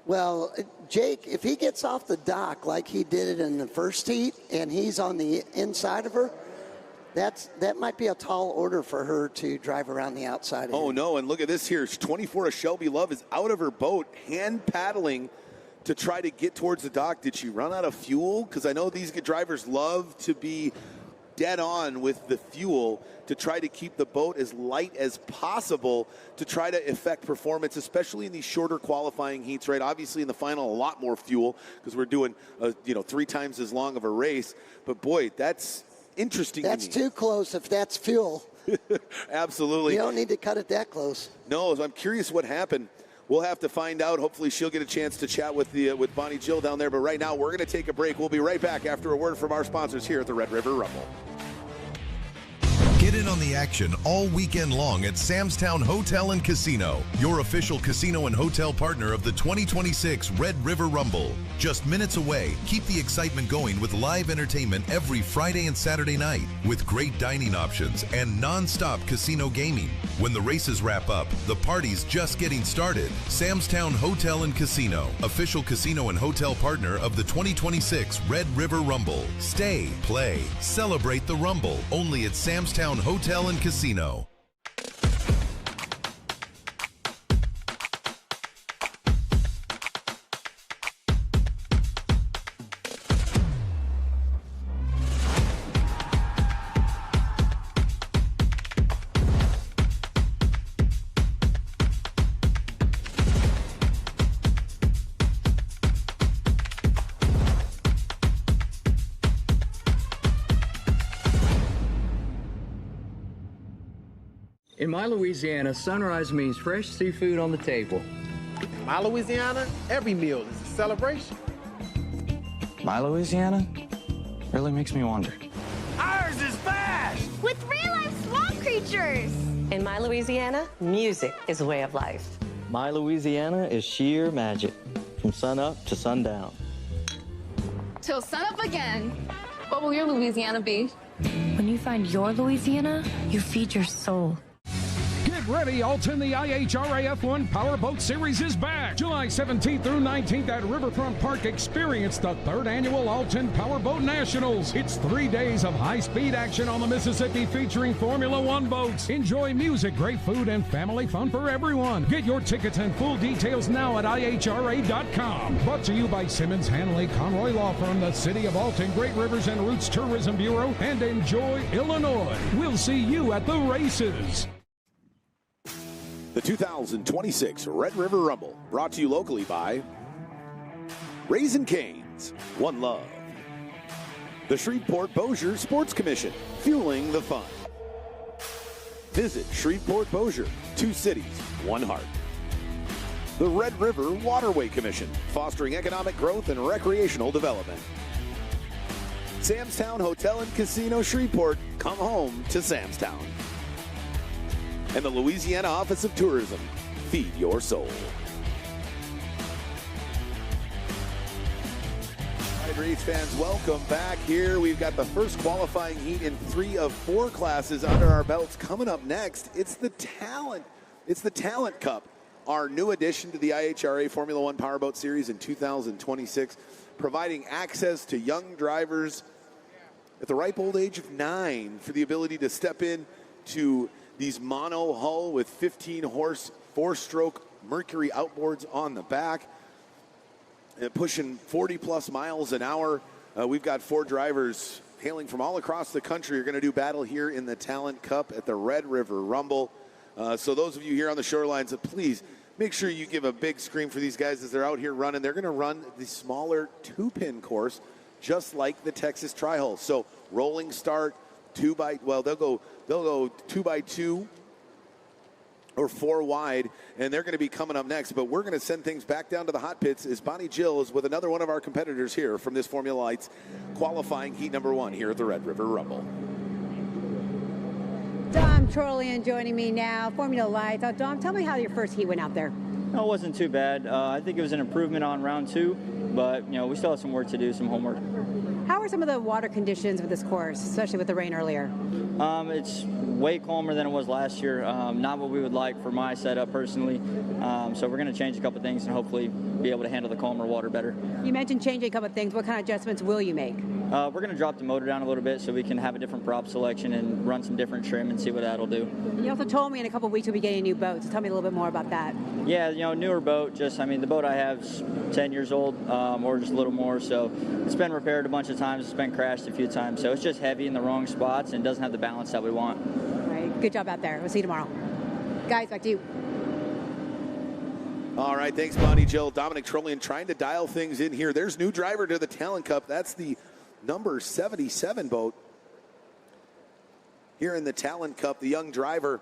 O: Well, Jake, if he gets off the dock like he did it in the first heat and he's on the inside of her, that might be a tall order for her to drive around the outside.
A: Oh, no, and look at this here. 24 of Shelby Love is out of her boat, hand paddling to try to get towards the dock. Did she run out of fuel? Because I know these drivers love to be dead on with the fuel to try to keep the boat as light as possible to try to affect performance, especially in these shorter qualifying heats, right? Obviously in the final, a lot more fuel because we're doing, 3 times as long of a race. But boy, that's interesting to me.
O: That's too close if that's fuel.
A: Absolutely.
O: You don't need to cut it that close.
A: No, I'm curious what happened. We'll have to find out. Hopefully she'll get a chance to chat with Bonnie Jill down there. But right now we're going to take a break. We'll be right back after a word from our sponsors here at the Red River Rumble.
H: Get in on the action all weekend long at Sam's Town Hotel and Casino, your official casino and hotel partner of the 2026 Red River Rumble. Just minutes away, keep the excitement going with live entertainment every Friday and Saturday night with great dining options and non-stop casino gaming. When the races wrap up, the party's just getting started. Sam's Town Hotel and Casino, official casino and hotel partner of the 2026 Red River Rumble. Stay, play, celebrate the Rumble, only at Sam's Town Hotel and Casino.
I: In my Louisiana, sunrise means fresh seafood on the table.
J: In my Louisiana, every meal is a celebration.
K: My Louisiana really makes me wonder.
M: Ours is fast! With real-life swamp creatures! In my Louisiana, music is a way of life.
K: My Louisiana is sheer magic, from sun up to sundown.
L: Till sunup again. What will your Louisiana be? When you find your Louisiana, you feed your soul.
N: Get ready, Alton. The IHRA F1 Powerboat Series is back. July 17th through 19th at Riverfront Park. Experience the 3rd annual Alton Powerboat Nationals. It's 3 days of high-speed action on the Mississippi featuring Formula One boats. Enjoy music, great food, and family fun for everyone. Get your tickets and full details now at IHRA.com. Brought to you by Simmons Hanley Conroy Law Firm, the City of Alton, Great Rivers and Roots Tourism Bureau, and Enjoy Illinois. We'll see you at the races.
A: The 2026 Red River Rumble, brought to you locally by Raising Cane's, One Love, the Shreveport-Bossier Sports Commission, fueling the fun. Visit Shreveport-Bossier, 2 cities, 1 heart. The Red River Waterway Commission, fostering economic growth and recreational development. Sam's Town Hotel and Casino Shreveport, come home to Sam's Town. And the Louisiana Office of Tourism, feed your soul. All right, race fans, welcome back here. We've got the first qualifying heat in 3 of 4 classes under our belts. Coming up next, it's the Talent Cup, our new addition to the IHRA Formula One Powerboat Series in 2026, providing access to young drivers at the ripe old age of 9 for the ability to step in to these mono hull with 15 horse 4-stroke Mercury outboards on the back, pushing 40 plus miles an hour. We've got 4 drivers hailing from all across the country are going to do battle here in the Talent Cup at the Red River Rumble. So those of you here on the shorelines, please make sure you give a big scream for these guys as they're out here running. They're going to run the smaller 2-pin course, just like the Texas Tri-Hull. So rolling start, they'll go 2x2 or 4 wide, and they're going to be coming up next. But we're going to send things back down to the hot pits as Bonnie Jill is with another one of our competitors here from this Formula Lights qualifying heat number 1 here at the Red River Rumble.
D: Dom Trollian joining me now, Formula Lights. Dom, tell me how your first heat went out there.
B: No, it wasn't too bad. I think it was an improvement on round 2, but we still have some work to do, some homework.
D: How are some of the water conditions with this course, especially with the rain earlier?
B: It's way calmer than it was last year. Not what we would like for my setup personally. So we're going to change a couple things and hopefully be able to handle the calmer water better.
D: You mentioned changing a couple things. What kind of adjustments will you make?
B: We're going to drop the motor down a little bit so we can have a different prop selection and run some different trim and see what that'll do.
D: You also told me in a couple of weeks we'll be getting a new boat, so tell me a little bit more about that.
B: Yeah, newer boat. The boat I have is 10 years old or just a little more, so it's been repaired a bunch of times. It's been crashed a few times, so it's just heavy in the wrong spots and doesn't have the balance that we want.
D: All right, good job out there. We'll see you tomorrow. Guys, back to you.
A: All right, thanks, Bonnie Jill. Dominic Trollian trying to dial things in here. There's new driver to the Talent Cup. That's the number 77 boat here in the Talent Cup. The young driver,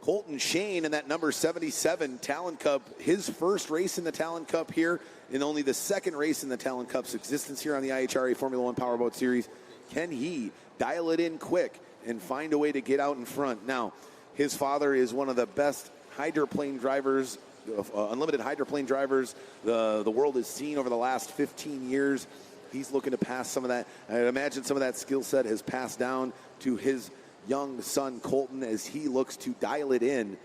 A: Colton Shane, in that number 77 Talent Cup. His first race in the Talent Cup here, and only the second race in the Talent Cup's existence here on the IHRA Formula One Powerboat Series. Can he dial it in quick and find a way to get out in front. Now, his father is one of the best hydroplane drivers, unlimited hydroplane drivers the world has seen over the last 15 years. He's looking to pass some of that. I imagine some of that skill set has passed down to his young son, Colton, as he looks to dial it in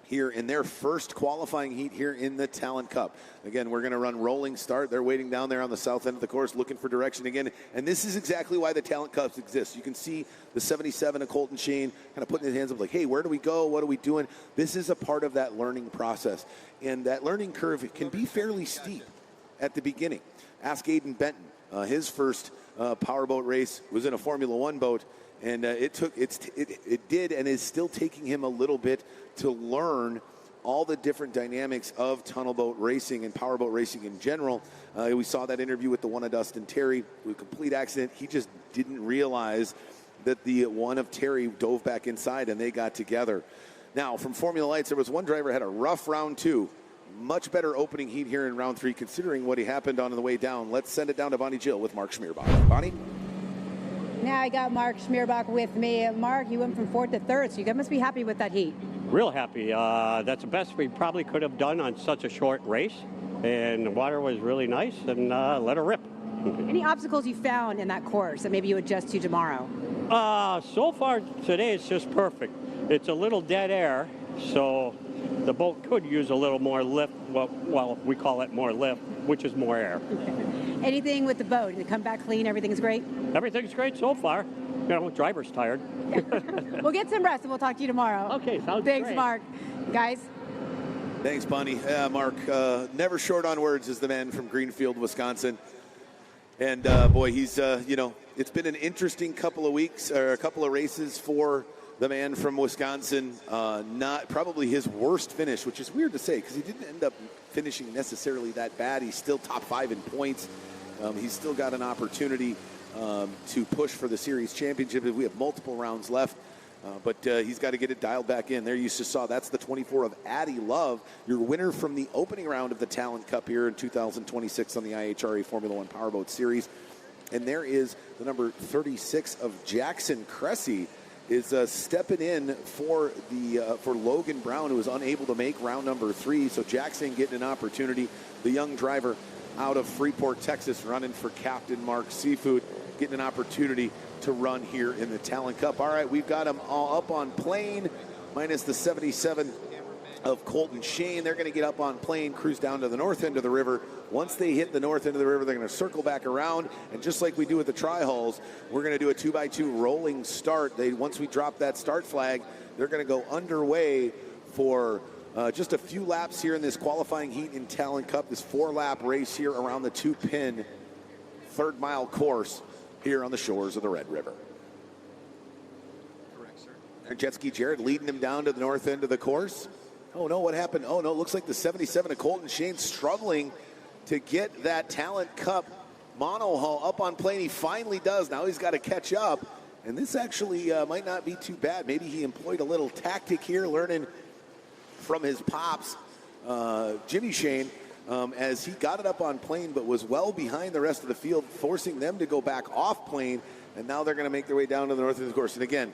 A: here in their first qualifying heat here in the Talent Cup. Again, we're going to run rolling start. They're waiting down there on the south end of the course looking for direction again. And this is exactly why the Talent Cups exist. You can see the 77 of Colton Shane kind of putting his hands up like, hey, where do we go? What are we doing? This is a part of that learning process. And that learning curve can be fairly steep at the beginning. Ask Aiden Benton. His first powerboat race was in a Formula One boat. And it did and is still taking him a little bit to learn all the different dynamics of tunnel boat racing and powerboat racing in general. We saw that interview with the one of Dustin Terry. With a complete accident, he just didn't realize that the one of Terry dove back inside and they got together. Now, from Formula Lights, there was one driver had a rough round 2. Much better opening heat here in round 3, considering what happened on the way down. Let's send it down to Bonnie Jill with Mark Schmierbach. Bonnie?
D: Now I got Mark Schmierbach with me. Mark, you went from 4th to 3rd, so you must be happy with that heat.
C: Real happy. That's the best we probably could have done on such a short race. And the water was really nice, and let her rip.
D: Any obstacles you found in that course that maybe you adjust to tomorrow?
C: So far today, it's just perfect. It's a little dead air, so the boat could use a little more lift. Well, we call it more lift, which is more air.
D: Anything with the boat? Did it come back clean? Everything's great?
C: Everything's great so far. You know, driver's tired.
D: We'll get some rest and we'll talk to you tomorrow.
C: Okay, sounds
D: Thanks,
C: great.
D: Mark. Guys?
A: Thanks, Bonnie. Mark, never short on words is the man from Greenfield, Wisconsin. And, boy, he's, it's been an interesting couple of weeks, or a couple of races for the man from Wisconsin. Not probably his worst finish, which is weird to say because he didn't end up finishing necessarily that bad. He's still top 5 in points. He's still got an opportunity to push for the series championship. We have multiple rounds left, but he's got to get it dialed back in. There you just saw that's the 24 of Addie Love, your winner from the opening round of the Talent Cup here in 2026 on the IHRA Formula One Powerboat Series. And there is the number 36 of Jackson Cressy is stepping in for Logan Brown, who was unable to make round number 3. So Jackson getting an opportunity. The young driver out of Freeport, Texas, running for Captain Mark Seafood, getting an opportunity to run here in the Talent Cup. All right, we've got them all up on plane, minus the 77 of Colton Shane. They're going to get up on plane, cruise down to the north end of the river. Once they hit the north end of the river, they're going to circle back around, and just like we do at the tri-hulls, we're going to do a 2x2 rolling start. Once we drop that start flag, they're going to go underway for just a few laps here in this qualifying heat in Talent Cup, this 4-lap race here around the 2-pin third-mile course here on the shores of the Red River. Correct, sir. Jet Ski Jared leading him down to the north end of the course. Oh, no, what happened? Oh, no, it looks like the 77 of Colton Shane struggling to get that Talent Cup monohull up on plane. He finally does. Now he's got to catch up. And this actually might not be too bad. Maybe he employed a little tactic here, learning from his pops, Jimmy Shane, as he got it up on plane, but was well behind the rest of the field, forcing them to go back off plane. And now they're going to make their way down to the north end of the course. And again,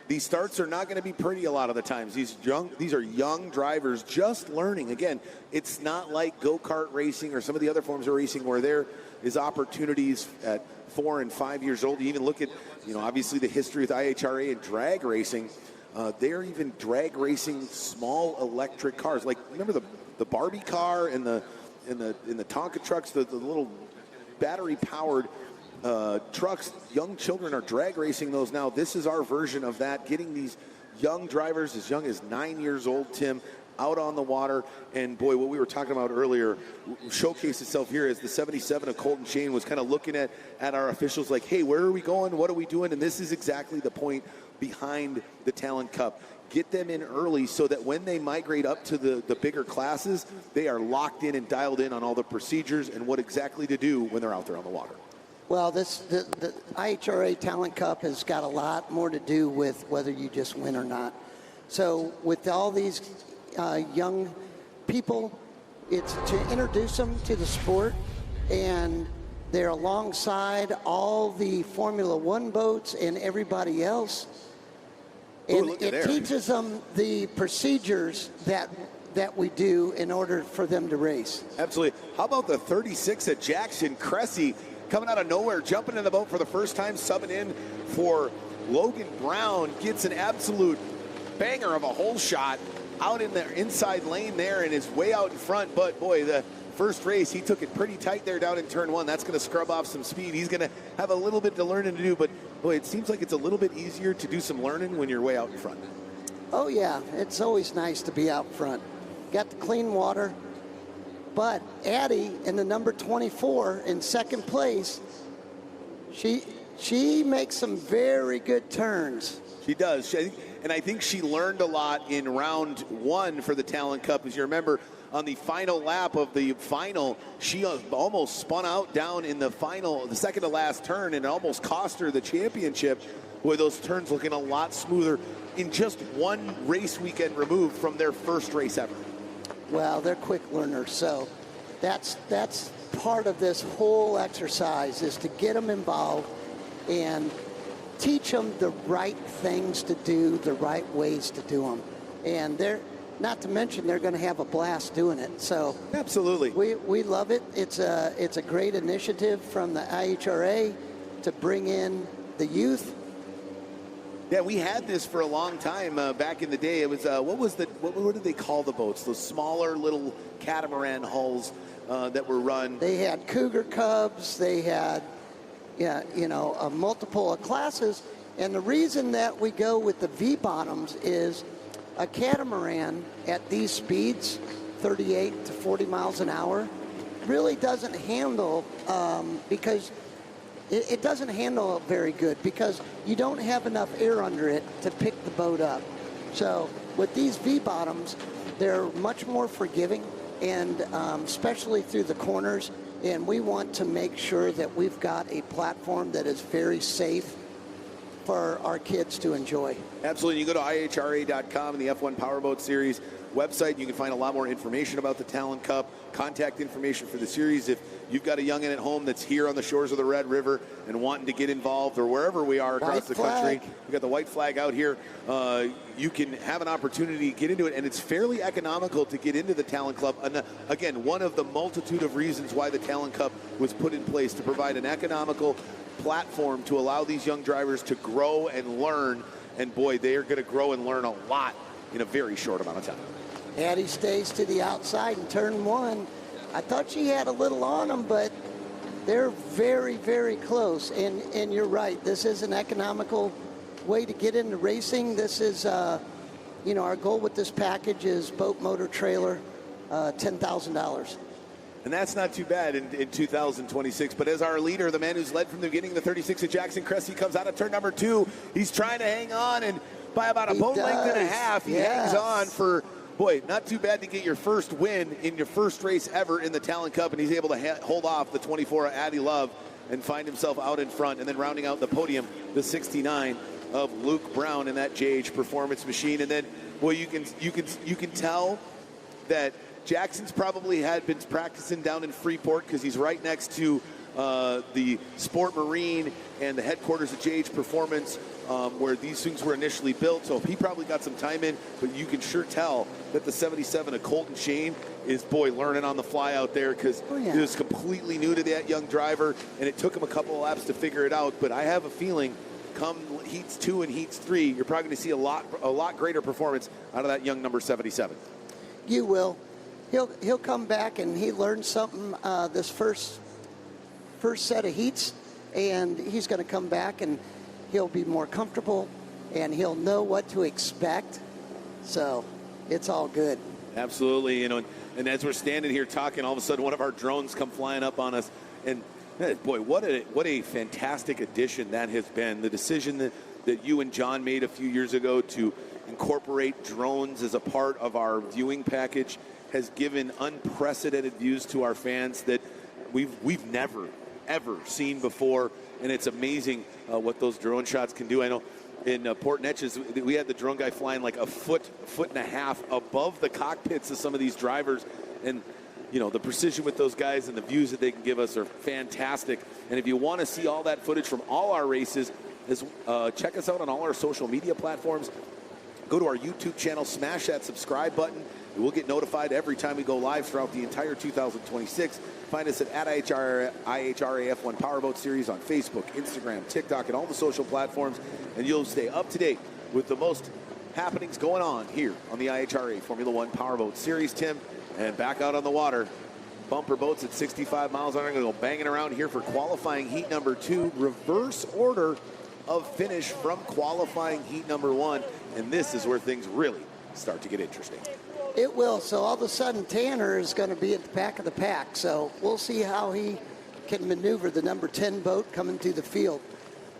A: these starts are not going to be pretty a lot of the times. These are young drivers just learning. Again, it's not like go-kart racing or some of the other forms of racing where there is opportunities at 4 and 5 years old. You even look at, obviously the history with IHRA and drag racing. They're even drag racing small electric cars. Like, remember the Barbie car and the Tonka trucks, the little battery-powered trucks. Young children are drag racing those now. This is our version of that, getting these young drivers as young as 9 years old, Tim, out on the water. And boy, what we were talking about earlier showcased itself here as the 77 of Colton Shane was kind of looking at our officials like, hey, where are we going? What are we doing? And this is exactly the point behind the Talent Cup. Get them in early so that when they migrate up to the bigger classes, they are locked in and dialed in on all the procedures and what exactly to do when they're out there on the water.
O: Well, the IHRA Talent Cup has got a lot more to do with whether you just win or not. So with all these young people, it's to introduce them to the sport and They're alongside all the Formula One boats and everybody else. And it teaches them the procedures that we do in order for them to race.
A: Absolutely. How about the 36 at Jackson Cressy coming out of nowhere, jumping in the boat for the first time, subbing in for Logan Brown, gets an absolute banger of a hole shot out in the inside lane there and is way out in front. But boy, the first race, he took it pretty tight there down in turn one. That's going to scrub off some speed. He's going to have a little bit to learning to do, but boy, it seems like it's a little bit easier to do some learning when you're way out in front.
O: Oh yeah, it's always nice to be out front. Got the clean water. But Addie in the number 24 in second place, she makes some very good turns.
A: She does. And I think she learned a lot in round one for the Talent Cup. As you remember, on the final lap of the final, she almost spun out down in the final, the second to last turn, and it almost cost her the championship, with those turns looking a lot smoother in just one race weekend removed from their first race ever.
O: Well, they're quick learners, so that's part of this whole exercise, is to get them involved and teach them the right things to do, the right ways to do them. And they're, not to mention, they're going to have a blast doing it. So
A: absolutely,
O: we love it. It's a great initiative from the IHRA to bring in the youth.
A: Yeah, we had this for a long time back in the day. It was what did they call the boats? Those smaller little catamaran hulls that were run.
O: They had Cougar Cubs. They had multiple classes. And the reason that we go with the V-bottoms is a catamaran at these speeds, 38 to 40 miles an hour, really doesn't handle because it doesn't handle very good because you don't have enough air under it to pick the boat up. So with these V-bottoms, they're much more forgiving, and especially through the corners. And we want to make sure that we've got a platform that is very safe for our kids to enjoy.
A: Absolutely. You go to IHRA.com and the F1 Powerboat Series website. You can find a lot more information about the Talent Cup, contact information for the series. If you've got a youngin' at home that's here on the shores of the Red River and wanting to get involved, or wherever we are across the country, we've got the white flag out here. You can have an opportunity to get into it, and it's fairly economical to get into the Talent Club. And again, one of the multitude of reasons why the Talent Cup was put in place, to provide an economical platform to allow these young drivers to grow and learn. And boy, they are going to grow and learn a lot in a very short amount of time.
O: Addie stays to the outside in turn one. I thought she had a little on them, but they're very, very close. And you're right. This is an economical way to get into racing. This is, our goal with this package is boat, motor, trailer, $10,000.
A: And that's not too bad in 2026. But as our leader, the man who's led from the beginning, the 36 at Jackson Cressy, comes out of turn number 2. He's trying to hang on, and by about a boat length and a half, he hangs on for, boy, not too bad to get your first win in your first race ever in the Talent Cup. And he's able to hold off the 24 Addie Love and find himself out in front. And then rounding out the podium, the 69 of Luke Brown in that JH Performance machine. And then, well, you can tell that Jackson's probably had been practicing down in Freeport because he's right next to the Sport Marine and the headquarters of JH Performance, where these things were initially built. So he probably got some time in, but you can sure tell that the 77 of Colton Shane is, boy, learning on the fly out there, because it was completely new to that young driver, and it took him a couple of laps to figure it out. But I have a feeling come heats 2 and heats 3, you're probably going to see a lot greater performance out of that young number 77.
O: You will. He'll come back, and he learned something this first set of heats, and he's going to come back and he'll be more comfortable and he'll know what to expect. So it's all good.
A: Absolutely. And as we're standing here talking, all of a sudden one of our drones come flying up on us, and boy, what a fantastic addition that has been. The decision that you and John made a few years ago to incorporate drones as a part of our viewing package has given unprecedented views to our fans that we've never, ever seen before. And it's amazing what those drone shots can do. I know in Port Neches, we had the drone guy flying like a foot and a half above the cockpits of some of these drivers. And the precision with those guys and the views that they can give us are fantastic. And if you want to see all that footage from all our races, check us out on all our social media platforms. Go to our YouTube channel, smash that subscribe button. You will get notified every time we go live throughout the entire 2026. Find us at IHRA F1 Powerboat Series on Facebook, Instagram, TikTok, and all the social platforms. And you'll stay up to date with the most happenings going on here on the IHRA Formula One Powerboat Series, Tim. And back out on the water, bumper boats at 65 miles an hour. Going to go banging around here for qualifying heat number 2. Reverse order of finish from qualifying heat number 1. And this is where things really start to get interesting.
O: It will. So all of a sudden, Tanner is going to be at the back of the pack. So we'll see how he can maneuver the number 10 boat coming through the field.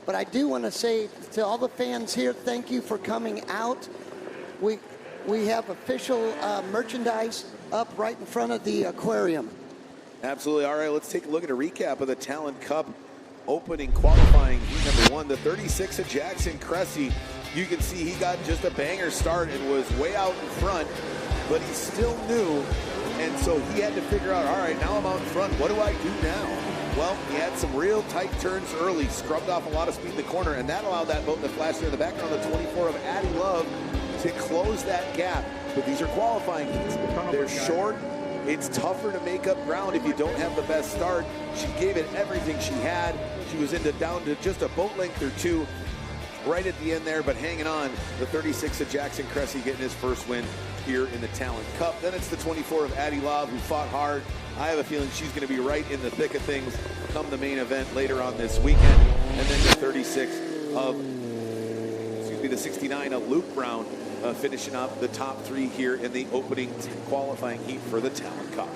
O: But I do want to say to all the fans here, thank you for coming out. We have official merchandise up right in front of the aquarium.
A: Absolutely. All right, let's take a look at a recap of the Talent Cup opening qualifying heat number 1. The 36 of Jackson Cressy. You can see he got just a banger start and was way out in front, but he's still new, and so he had to figure out, all right, now I'm out in front, what do I do now? Well, he had some real tight turns early, scrubbed off a lot of speed in the corner, and that allowed that boat to flash there in the background, the 24 of Addie Love, to close that gap. But these are qualifying heats. They're short. It's tougher to make up ground if you don't have the best start. She gave it everything she had. She was down to just a boat length or two right at the end there, but hanging on. The 36 of Jackson Cressy getting his first win here in the Talent Cup. Then it's the 24 of Addie Love, who fought hard. I have a feeling she's going to be right in the thick of things come the main event later on this weekend. And then the 36 of, the 69 of Luke Brown, finishing up the top 3 here in the opening qualifying heat for the Talent Cup.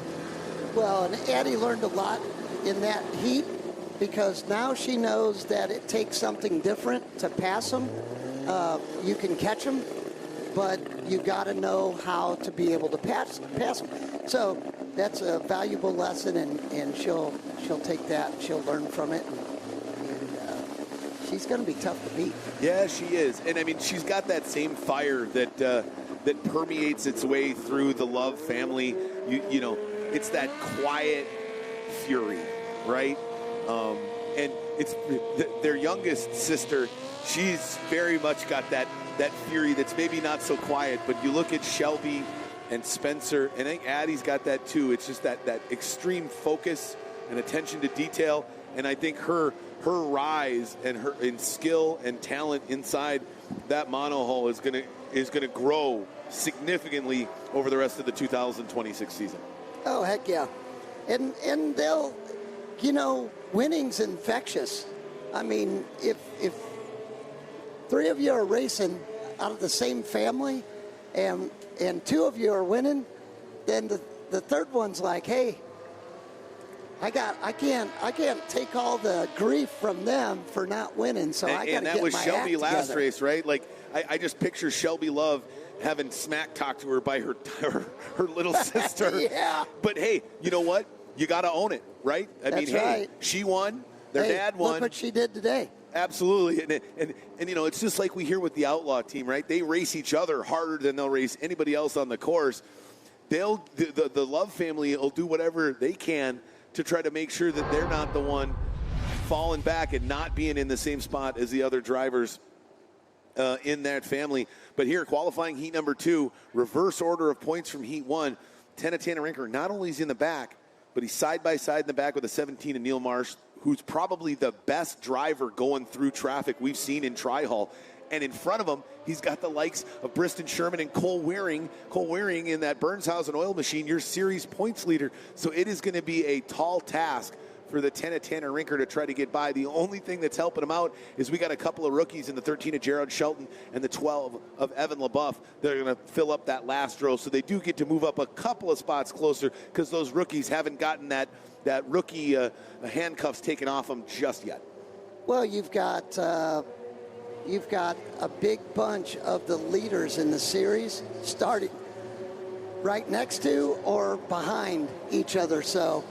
O: Well, and Addie learned a lot in that heat, because now she knows that it takes something different to pass them. You can catch them, but you got to know how to be able to pass them. So that's a valuable lesson, and she'll take that. She'll learn from it. And she's going to be tough to beat.
A: Yeah, she is. And, I mean, she's got that same fire that permeates its way through the Love family. You know, it's that quiet fury, right? And it's their youngest sister. She's very much got that fury that's maybe not so quiet. But you look at Shelby and Spencer, and I think Addie's got that too. It's just that extreme focus and attention to detail. And I think her rise and her in skill and talent inside that monohull is gonna grow significantly over the rest of the 2026 season.
O: Oh, heck yeah. And they'll, winning's infectious. I mean, if 3 of you are racing out of the same family and 2 of you are winning, then the third one's like, hey, I can't take all the grief from them for not winning, so I got to get my act together. And that was Shelby last race, right? Like, I just picture Shelby Love having smack talk to her by her little sister. Yeah.
A: But hey, you know what? You got to own it, right?
O: That's right.
A: She won. Their dad won.
O: Look what she did today.
A: Absolutely. And it's just like we hear with the Outlaw team, right? They race each other harder than they'll race anybody else on the course. The Love family will do whatever they can to try to make sure that they're not the one falling back and not being in the same spot as the other drivers in that family. But here, qualifying heat number 2, reverse order of points from heat 1. Tanner Rinker, not only is he in the back, but he's side by side in the back with a 17 of Neil Marsh, who's probably the best driver going through traffic we've seen in Tri-Hall. And in front of him, he's got the likes of Briston Sherman and Cole Wearing. Cole Wearing in that Burnshausen oil machine, your series points leader. So it is going to be a tall task for the 10 of Tanner Rinker to try to get by. The only thing that's helping him out is we got a couple of rookies in the 13 of Jared Shelton and the 12 of Evan LaBeouf that are going to fill up that last row. So they do get to move up a couple of spots closer because those rookies haven't gotten that rookie handcuffs taken off them just yet.
O: Well, you've got a big bunch of the leaders in the series starting right next to or behind each other. So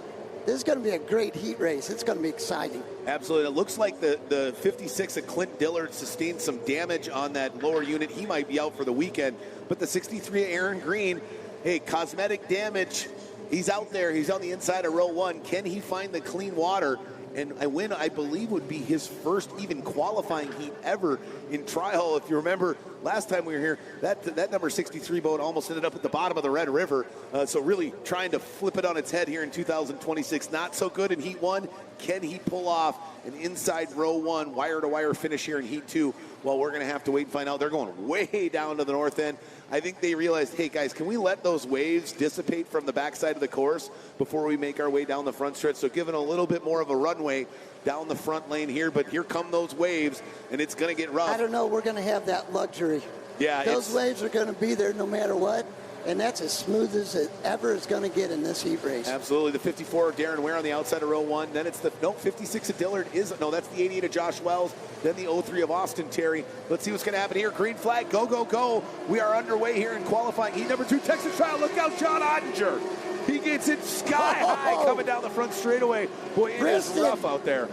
O: this is going to be a great heat race. It's going to be exciting.
A: Absolutely. It looks like the 56 of Clint Dillard sustained some damage on that lower unit. He might be out for the weekend. But the 63 of Aaron Green, hey, cosmetic damage He's out there. He's on the inside of row 1. Can he find the clean water? And a win, I believe, would be his first even qualifying heat ever in Tri-Hall. If you remember, last time we were here, that number 63 boat almost ended up at the bottom of the Red River. So really trying to flip it on its head here in 2026. Not so good in Heat 1. Can he pull off an inside row 1 wire-to-wire finish here in Heat 2? Well, we're going to have to wait and find out. They're going way down to the north end. I think they realized, hey, guys, can we let those waves dissipate from the backside of the course before we make our way down the front stretch? So giving a little bit more of a runway down the front lane here, but here come those waves, and it's going to get rough.
O: I don't know. We're going to have that luxury.
A: Yeah,
O: those waves are going to be there no matter what, and that's as smooth as it ever is going to get in this heat race.
A: Absolutely. The 54 Darren Ware on the outside of row 1. Then it's the 56 of Dillard. That's the 88 of Josh Wells. Then the 03 of Austin Terry. Let's see what's going to happen here. Green flag. Go, go, go. We are underway here in qualifying heat number 2, Texas Trial. Look out, John Ottinger. He gets it sky high coming down the front straightaway. Boy, it is rough out there.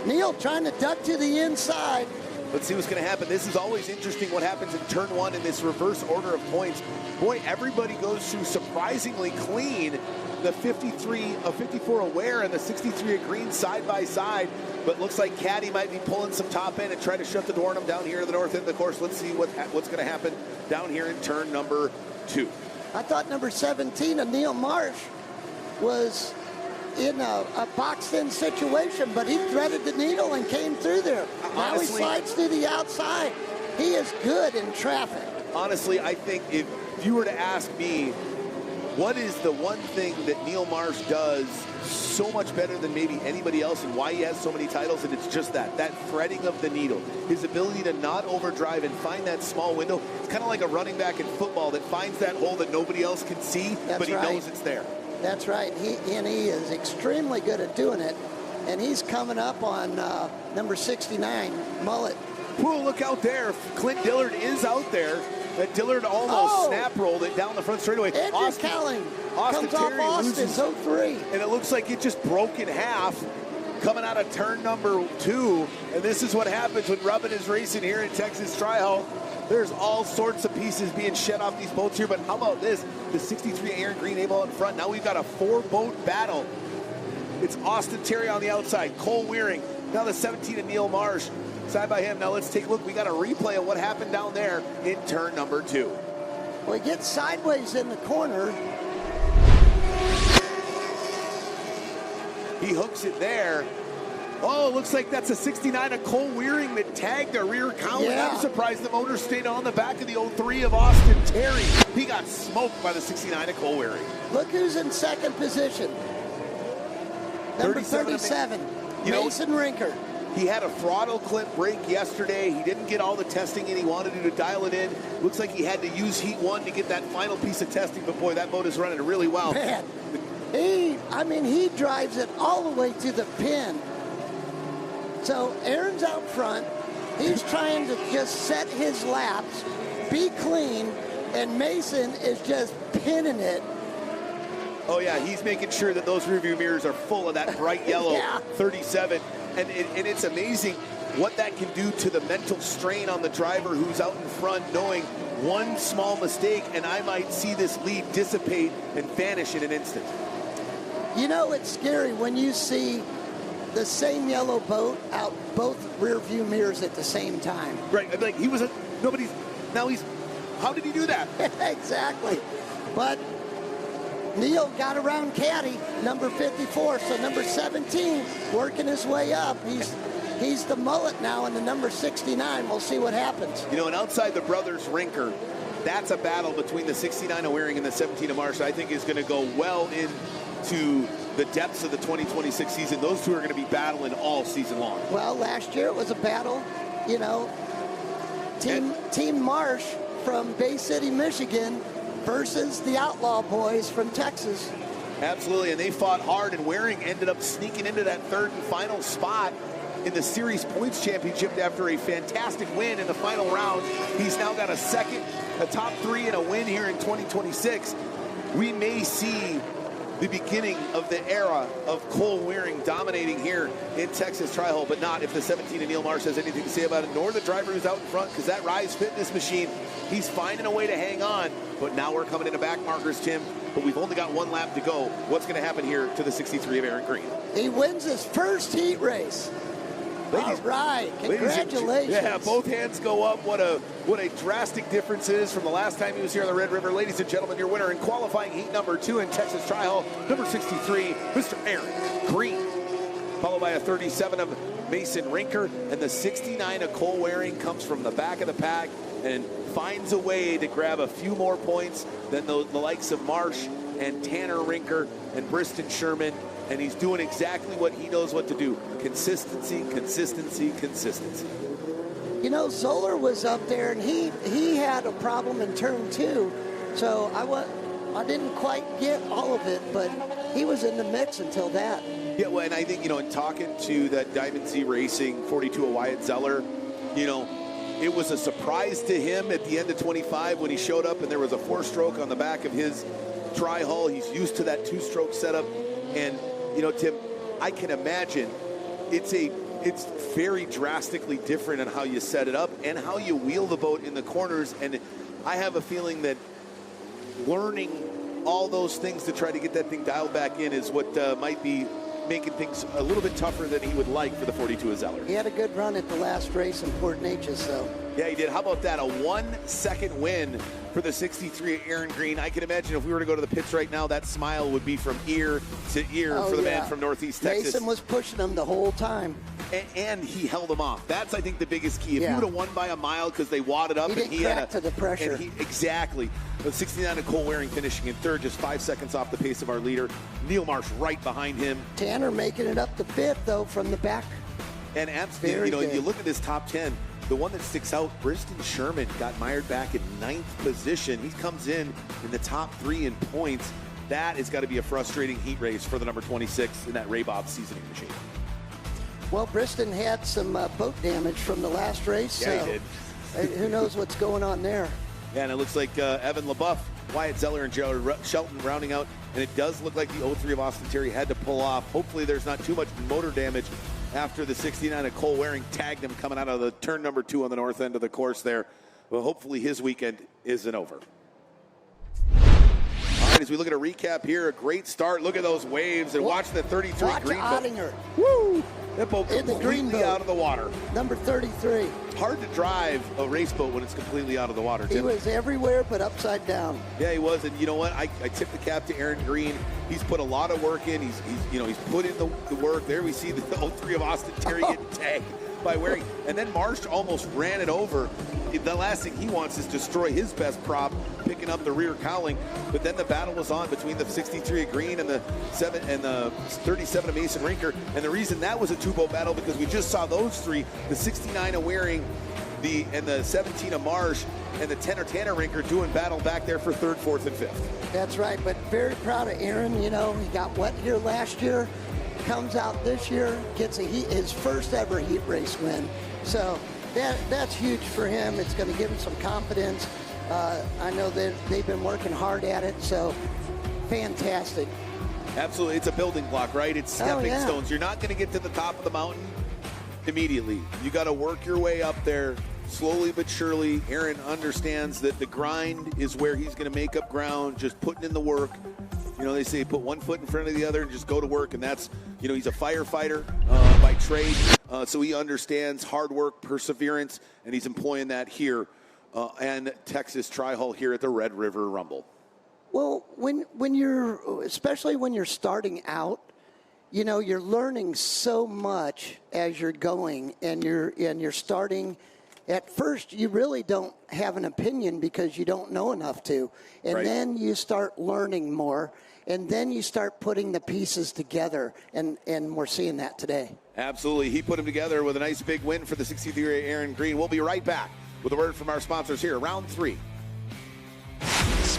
O: Neil trying to duck to the inside.
A: Let's see what's going to happen. This is always interesting what happens in turn 1 in this reverse order of points. Boy, everybody goes through surprisingly clean. The 54 Aware and the 63 of Green side by side. But looks like Caddy might be pulling some top end and try to shut the door on them down here to the north end of the course. Let's see what's going to happen down here in turn number 2.
O: I thought number 17 of Neil Marsh was in a boxed-in situation, but he threaded the needle and came through there. Now he slides through the outside. He is good in traffic.
A: Honestly, I think if you were to ask me, what is the one thing that Neil Marsh does so much better than maybe anybody else and why he has so many titles? And it's just that threading of the needle. His ability to not overdrive and find that small window. It's kind of like a running back in football that finds that hole that nobody else can see, but he knows it's there.
O: That's right. He is extremely good at doing it. And he's coming up on number 69, Mullet.
A: Whoa, look out there. Clint Dillard is out there. That Dillard almost snap rolled it down the front straightaway.
O: Andrew Calling comes off Austin's 03.
A: And it looks like it just broke in half coming out of turn number 2. And this is what happens when Rubbin is racing here in Texas Tri-Hall. There's all sorts of pieces being shed off these boats here. But how about this? The 63 Aaron Green able in front. Now we've got a 4-boat battle. It's Austin Terry on the outside. Cole Wearing. Now the 17 of Neil Marsh. Side by him. Now let's take a look. We got a replay of what happened down there in turn number 2.
O: Well, he gets sideways in the corner.
A: He hooks it there. Oh, looks like that's a 69 of Cole Wearing that tagged a rear counter.
O: Yeah.
A: I'm surprised the motor stayed on the back of the 03 of Austin Terry. He got smoked by the 69 of Cole Wearing.
O: Look who's in second position. Number 37, Mason Rinker.
A: He had a throttle clip break yesterday. He didn't get all the testing in he wanted to dial it in. Looks like he had to use Heat 1 to get that final piece of testing, but boy, that boat is running really well.
O: Man, he drives it all the way to the pin. So Aaron's out front. He's trying to just set his laps, be clean, and Mason is just pinning it.
A: Oh, yeah, he's making sure that those rearview mirrors are full of that bright yellow 37. And it's amazing what that can do to the mental strain on the driver who's out in front, knowing one small mistake and I might see this lead dissipate and vanish in an instant.
O: You know, it's scary when you see the same yellow boat out both rear view mirrors at the same time.
A: Right, like how did he do that?
O: Exactly. But Neil got around Caddy, number 54, so number 17 working his way up. He's the Mullet now in the number 69. We'll see what happens.
A: You know, and outside the brothers Rinker, that's a battle between the 69 of Waring and the 17 of Marsh I think is going to go well into the depths of the 2026 season. Those two are going to be battling all season long.
O: Well, last year it was a battle, you know, Team Marsh from Bay City, Michigan versus the Outlaw Boys from Texas.
A: Absolutely, and they fought hard, and Waring ended up sneaking into that third and final spot in the Series Points Championship after a fantastic win in the final round. He's now got a top 3 and a win here in 2026. We may see the beginning of the era of Cole Waring dominating here in Texas Tri-Hole, but not if the 17 of Neil Marsh has anything to say about it, nor the driver who's out in front, because that Rise Fitness machine, he's finding a way to hang on. But now we're coming into back markers, Tim, but we've only got one lap to go. What's going to happen here to the 63 of Aaron Green?
O: He wins his first heat race. All right, congratulations.
A: Yeah, both hands go up. What a drastic difference it is from the last time he was here on the Red River. Ladies and gentlemen, your winner in qualifying heat number 2 in Texas Tri-Hole, number 63, Mr. Aaron Green. Followed by a 37 of Mason Rinker, and the 69 of Cole Waring comes from the back of the pack and finds a way to grab a few more points than the likes of Marsh and Tanner Rinker and Briston Sherman. And he's doing exactly what he knows what to do. Consistency, consistency, consistency.
O: You know, Zoller was up there, and he had a problem in turn 2. So I didn't quite get all of it, but he was in the mix until that.
A: Yeah, well, and I think, in talking to that Diamond Z Racing 42 of Wyatt Zeller, it was a surprise to him at the end of 25 when he showed up and there was a 4-stroke on the back of his Tri-Hull. He's used to that 2-stroke setup. And, Tim, I can imagine it's very drastically different on how you set it up and how you wheel the boat in the corners. And I have a feeling that learning all those things to try to get that thing dialed back in is what might be making things a little bit tougher than he would like for the 42 of Zeller.
O: He had a good run at the last race in Port Neches, though.
A: Yeah, he did. How about that? A 1-second win for the 63 Aaron Green. I can imagine if we were to go to the pits right now, that smile would be from ear to ear for the man from Northeast Texas.
O: Mason was pushing him the whole time.
A: And he held him off. That's, I think, the biggest key. If he would have won by a mile because they wadded up
O: he had to the pressure.
A: Exactly. But 69 of Cole Waring finishing in third, just 5 seconds off the pace of our leader. Neil Marsh right behind him.
O: Tanner making it up to 5th, though, from the back.
A: And absolutely, you look at this top 10, the one that sticks out, Briston Sherman got mired back in 9th position. He comes in the top 3 in points. That has got to be a frustrating heat race for the number 26 in that Ray Bob seasoning machine.
O: Well, Briston had some boat damage from the last race.
A: Yeah, he did.
O: Who knows what's going on there?
A: Yeah, and it looks like Evan LaBeouf, Wyatt Zeller, and Jared Shelton rounding out. And it does look like the 03 of Austin Terry had to pull off. Hopefully there's not too much motor damage after the 69 of Cole Waring tagged him coming out of the turn number 2 on the north end of the course there. Well, hopefully his weekend isn't over. All right, as we look at a recap here, a great start. Look at those waves and watch the 33 green boat.
O: Ottinger.
A: Woo! That boat
O: in the green boat.
A: Out of the water.
O: Number 33.
A: Hard to drive a race boat when it's completely out of the water, Tim.
O: He was everywhere but upside down.
A: Yeah, he was. And you know what? I tip the cap to Aaron Green. He's put a lot of work in. He's put in the work. There we see the 03 of Austin Terry getting tagged by Waring. And then Marsh almost ran it over. The last thing he wants is destroy his best prop, picking up the rear cowling. But then the battle was on between the 63 of Green and the 37 of Mason Rinker. And the reason that was a 2-boat battle because we just saw those 3, the 69 of Waring, and the 17 of Marsh, and the 10 of Tanner Rinker doing battle back there for 3rd, 4th, and 5th.
O: That's right, but very proud of Aaron. He got wet here last year, comes out this year, gets his first ever heat race win. So that's huge for him. It's going to give him some confidence. I know that they've been working hard at it, so fantastic.
A: Absolutely. It's a building block, right? It's stepping stones. You're not going to get to the top of the mountain immediately. You got to work your way up there slowly but surely. Aaron understands that the grind is where he's going to make up ground, just putting in the work. They say put one foot in front of the other and just go to work, and that's, he's a firefighter by trade, so he understands hard work, perseverance, and he's employing that here and Texas Tri-Hole here at the Red River Rumble.
O: Well, especially when you're starting out, you're learning so much as you're going, and you're starting. At first, you really don't have an opinion because you don't know enough to. And then you start learning more, and then you start putting the pieces together, and we're seeing that today.
A: Absolutely. He put them together with a nice big win for the 63 Aaron Green. We'll be right back with a word from our sponsors here. Round 3.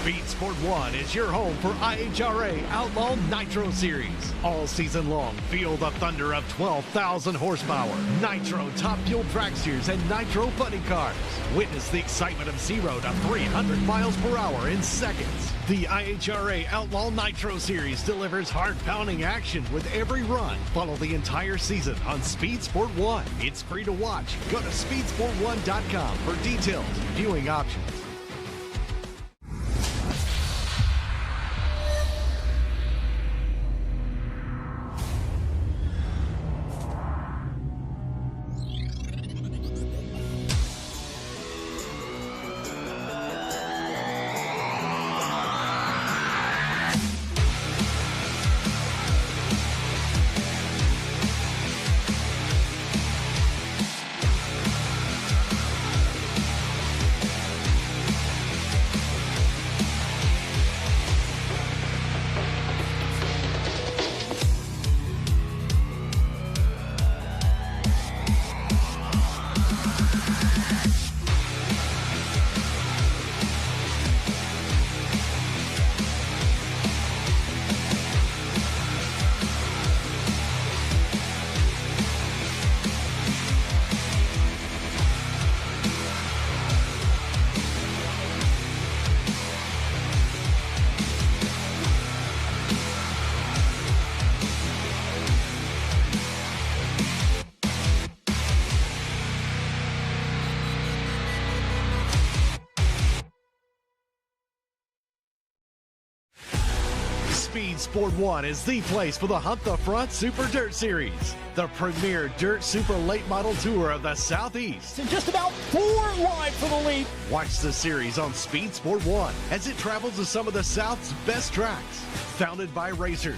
F: Speed Sport 1 is your home for IHRA Outlaw Nitro Series. All season long, feel the thunder of 12,000 horsepower, Nitro top fuel dragsters, and Nitro funny cars. Witness the excitement of 0 to 300 miles per hour in seconds. The IHRA Outlaw Nitro Series delivers heart-pounding action with every run. Follow the entire season on Speed Sport 1. It's free to watch. Go to speedsport1.com for details and viewing options. Speed Sport 1 is the place for the Hunt the Front Super Dirt Series, the premier dirt super late model tour of the Southeast.
G: And just about 4 wide for the lead.
F: Watch the series on Speed Sport 1 as it travels to some of the South's best tracks. Founded by racers,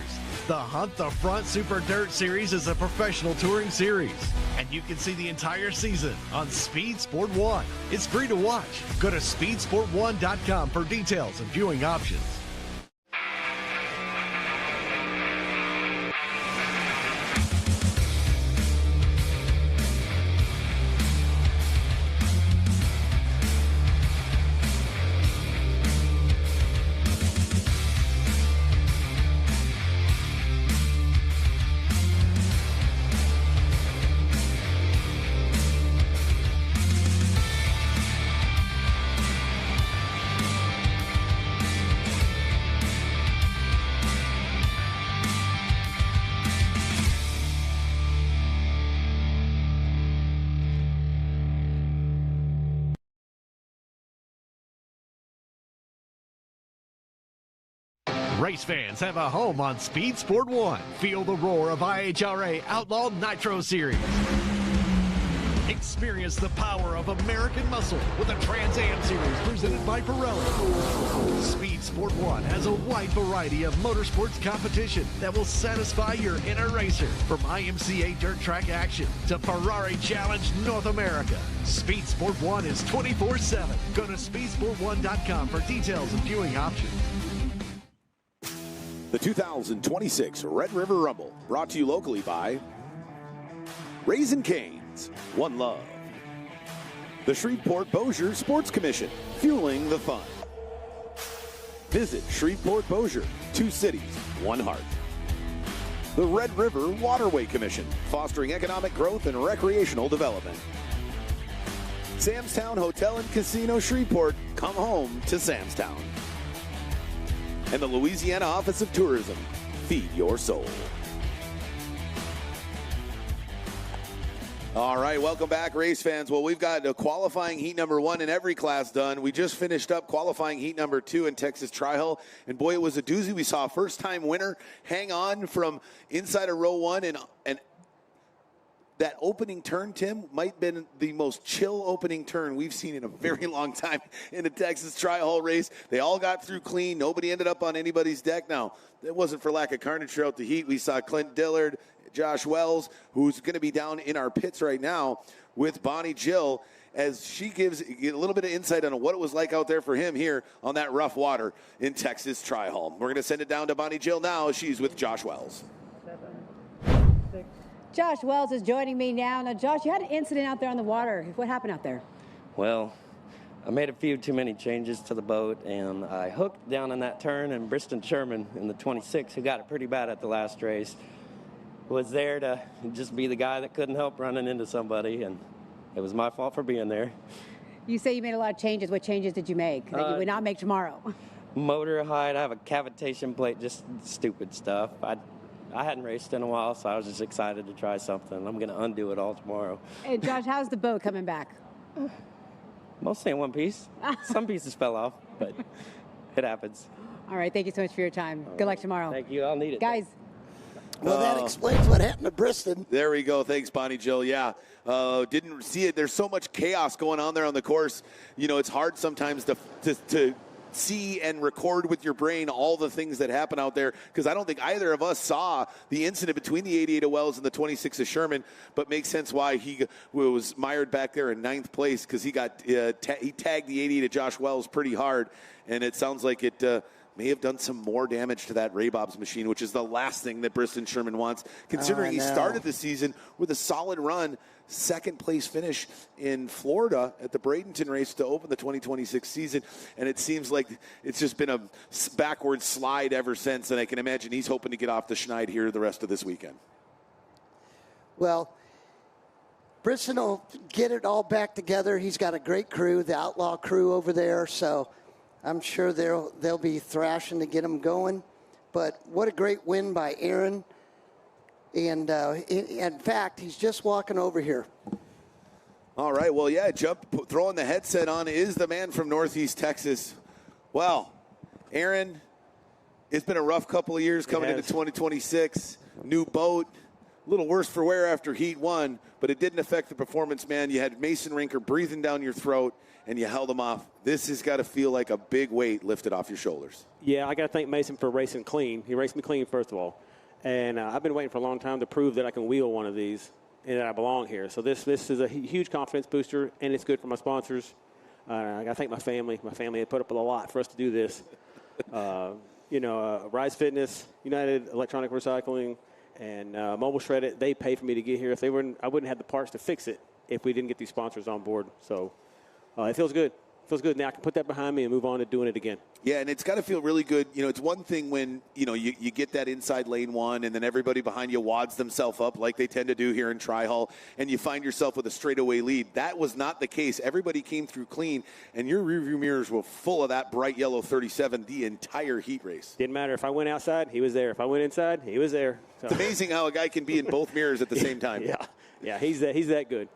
F: the Hunt the Front Super Dirt Series is a professional touring series, and you can see the entire season on Speed Sport 1. It's free to watch. Go to speedsport1.com for details and viewing options. Race fans have a home on Speed Sport 1. Feel the roar of IHRA Outlaw Nitro Series. Experience the power of American muscle with the Trans Am Series presented by Pirelli. Speed Sport 1 has a wide variety of motorsports competition that will satisfy your inner racer. From IMCA Dirt Track action to Ferrari Challenge North America. Speed Sport 1 is 24/7. Go to speedsport1.com for details and viewing options.
A: The 2026 Red River Rumble, brought to you locally by Raising Cane's, One Love, the Shreveport-Bossier Sports Commission, fueling the fun. Visit Shreveport-Bossier, 2 cities, 1 heart. The Red River Waterway Commission, fostering economic growth and recreational development. Sam's Town Hotel and Casino Shreveport, come home to Sam's Town. And the Louisiana Office of Tourism, feed your soul. All right, welcome back, race fans. Well, we've got a qualifying heat number 1 in every class done. We just finished up qualifying heat number 2 in Texas Tri-Hull, and boy, it was a doozy. We saw a first-time winner hang on from inside of row 1, and that opening turn, Tim, might have been the most chill opening turn we've seen in a very long time in a Texas Tri-Hull race. They all got through clean. Nobody ended up on anybody's deck. Now, it wasn't for lack of carnage throughout the heat. We saw Clint Dillard, Josh Wells, who's going to be down in our pits right now with Bonnie Jill, as she gives a little bit of insight on what it was like out there for him here on that rough water in Texas Tri-Hull. We're going to send it down to Bonnie Jill now. She's with Josh Wells.
D: Josh Wells is joining me now. Now, Josh, you had an incident out there on the water. What happened out there?
V: Well,
K: I made a few too many changes to the boat, and I hooked down in that turn, and Briston Sherman in the 26, who got it pretty bad at the last race, was there to just be the guy that couldn't help running into somebody, and it was my fault for being there.
D: You say you made a lot of changes. What changes did you make that you would not make tomorrow?
K: Motor height, I have a cavitation plate, just stupid stuff. I hadn't raced in a while, so I was just excited to try something. I'm going to undo it all tomorrow.
D: Hey, Josh, how's the boat coming back?
K: Mostly in one piece. Some pieces fell off, but it happens.
D: All right, thank you so much for your time. Good luck tomorrow.
K: Thank you. I'll need it.
D: Guys.
O: Well, that explains what happened to Briston.
A: There we go. Thanks, Bonnie Jill. Yeah, didn't see it. There's so much chaos going on there on the course. You know, it's hard sometimes to see and record with your brain all the things that happen out there, because I don't think either of us saw the incident between the 88 of Wells and the 26 of Sherman, but makes sense why he was mired back there in 9th place, because he got he tagged the 88 of Josh Wells pretty hard, and it sounds like it may have done some more damage to that Ray Bob's machine, which is the last thing that Briston Sherman wants, considering he started the season with a solid run, 2nd place finish in Florida at the Bradenton race to open the 2026 season, and it seems like it's just been a backward slide ever since, and I can imagine he's hoping to get off the schneid here the rest of this weekend.
O: Well, Briston will get it all back together. He's got a great crew, the Outlaw crew over there, so I'm sure they'll be thrashing to get him going. But what a great win by Aaron. And in fact, he's just walking over here.
A: All right, well, yeah, throwing the headset on is the man from Northeast Texas. Well, Aaron, it's been a rough couple of years coming into 2026. New boat, a little worse for wear after Heat 1, but it didn't affect the performance, man. You had Mason Rinker breathing down your throat, and you held him off. This has got to feel like a big weight lifted off your shoulders.
P: Yeah, I got to thank Mason for racing clean. He raced me clean, first of all. And I've been waiting for a long time to prove that I can wheel one of these and that I belong here. So this is a huge confidence booster, and it's good for my sponsors. I got to thank my family. My family had put up with a lot for us to do this. Rise Fitness, United Electronic Recycling, and Mobile Shredded, they paid for me to get here. If they weren't, I wouldn't have the parts to fix it if we didn't get these sponsors on board. So it feels good. Feels good. Now I can put that behind me and move on to doing it again.
A: Yeah, and it's got to feel really good. You know, it's one thing when, you get that inside lane one and then everybody behind you wads themselves up like they tend to do here in Tri-Hull, and you find yourself with a straightaway lead. That was not the case. Everybody came through clean, and your rearview mirrors were full of that bright yellow 37 the entire heat race.
P: Didn't matter. If I went outside, he was there. If I went inside, he was there. So.
A: It's amazing how a guy can be in both mirrors at the same time.
P: Yeah, he's that good.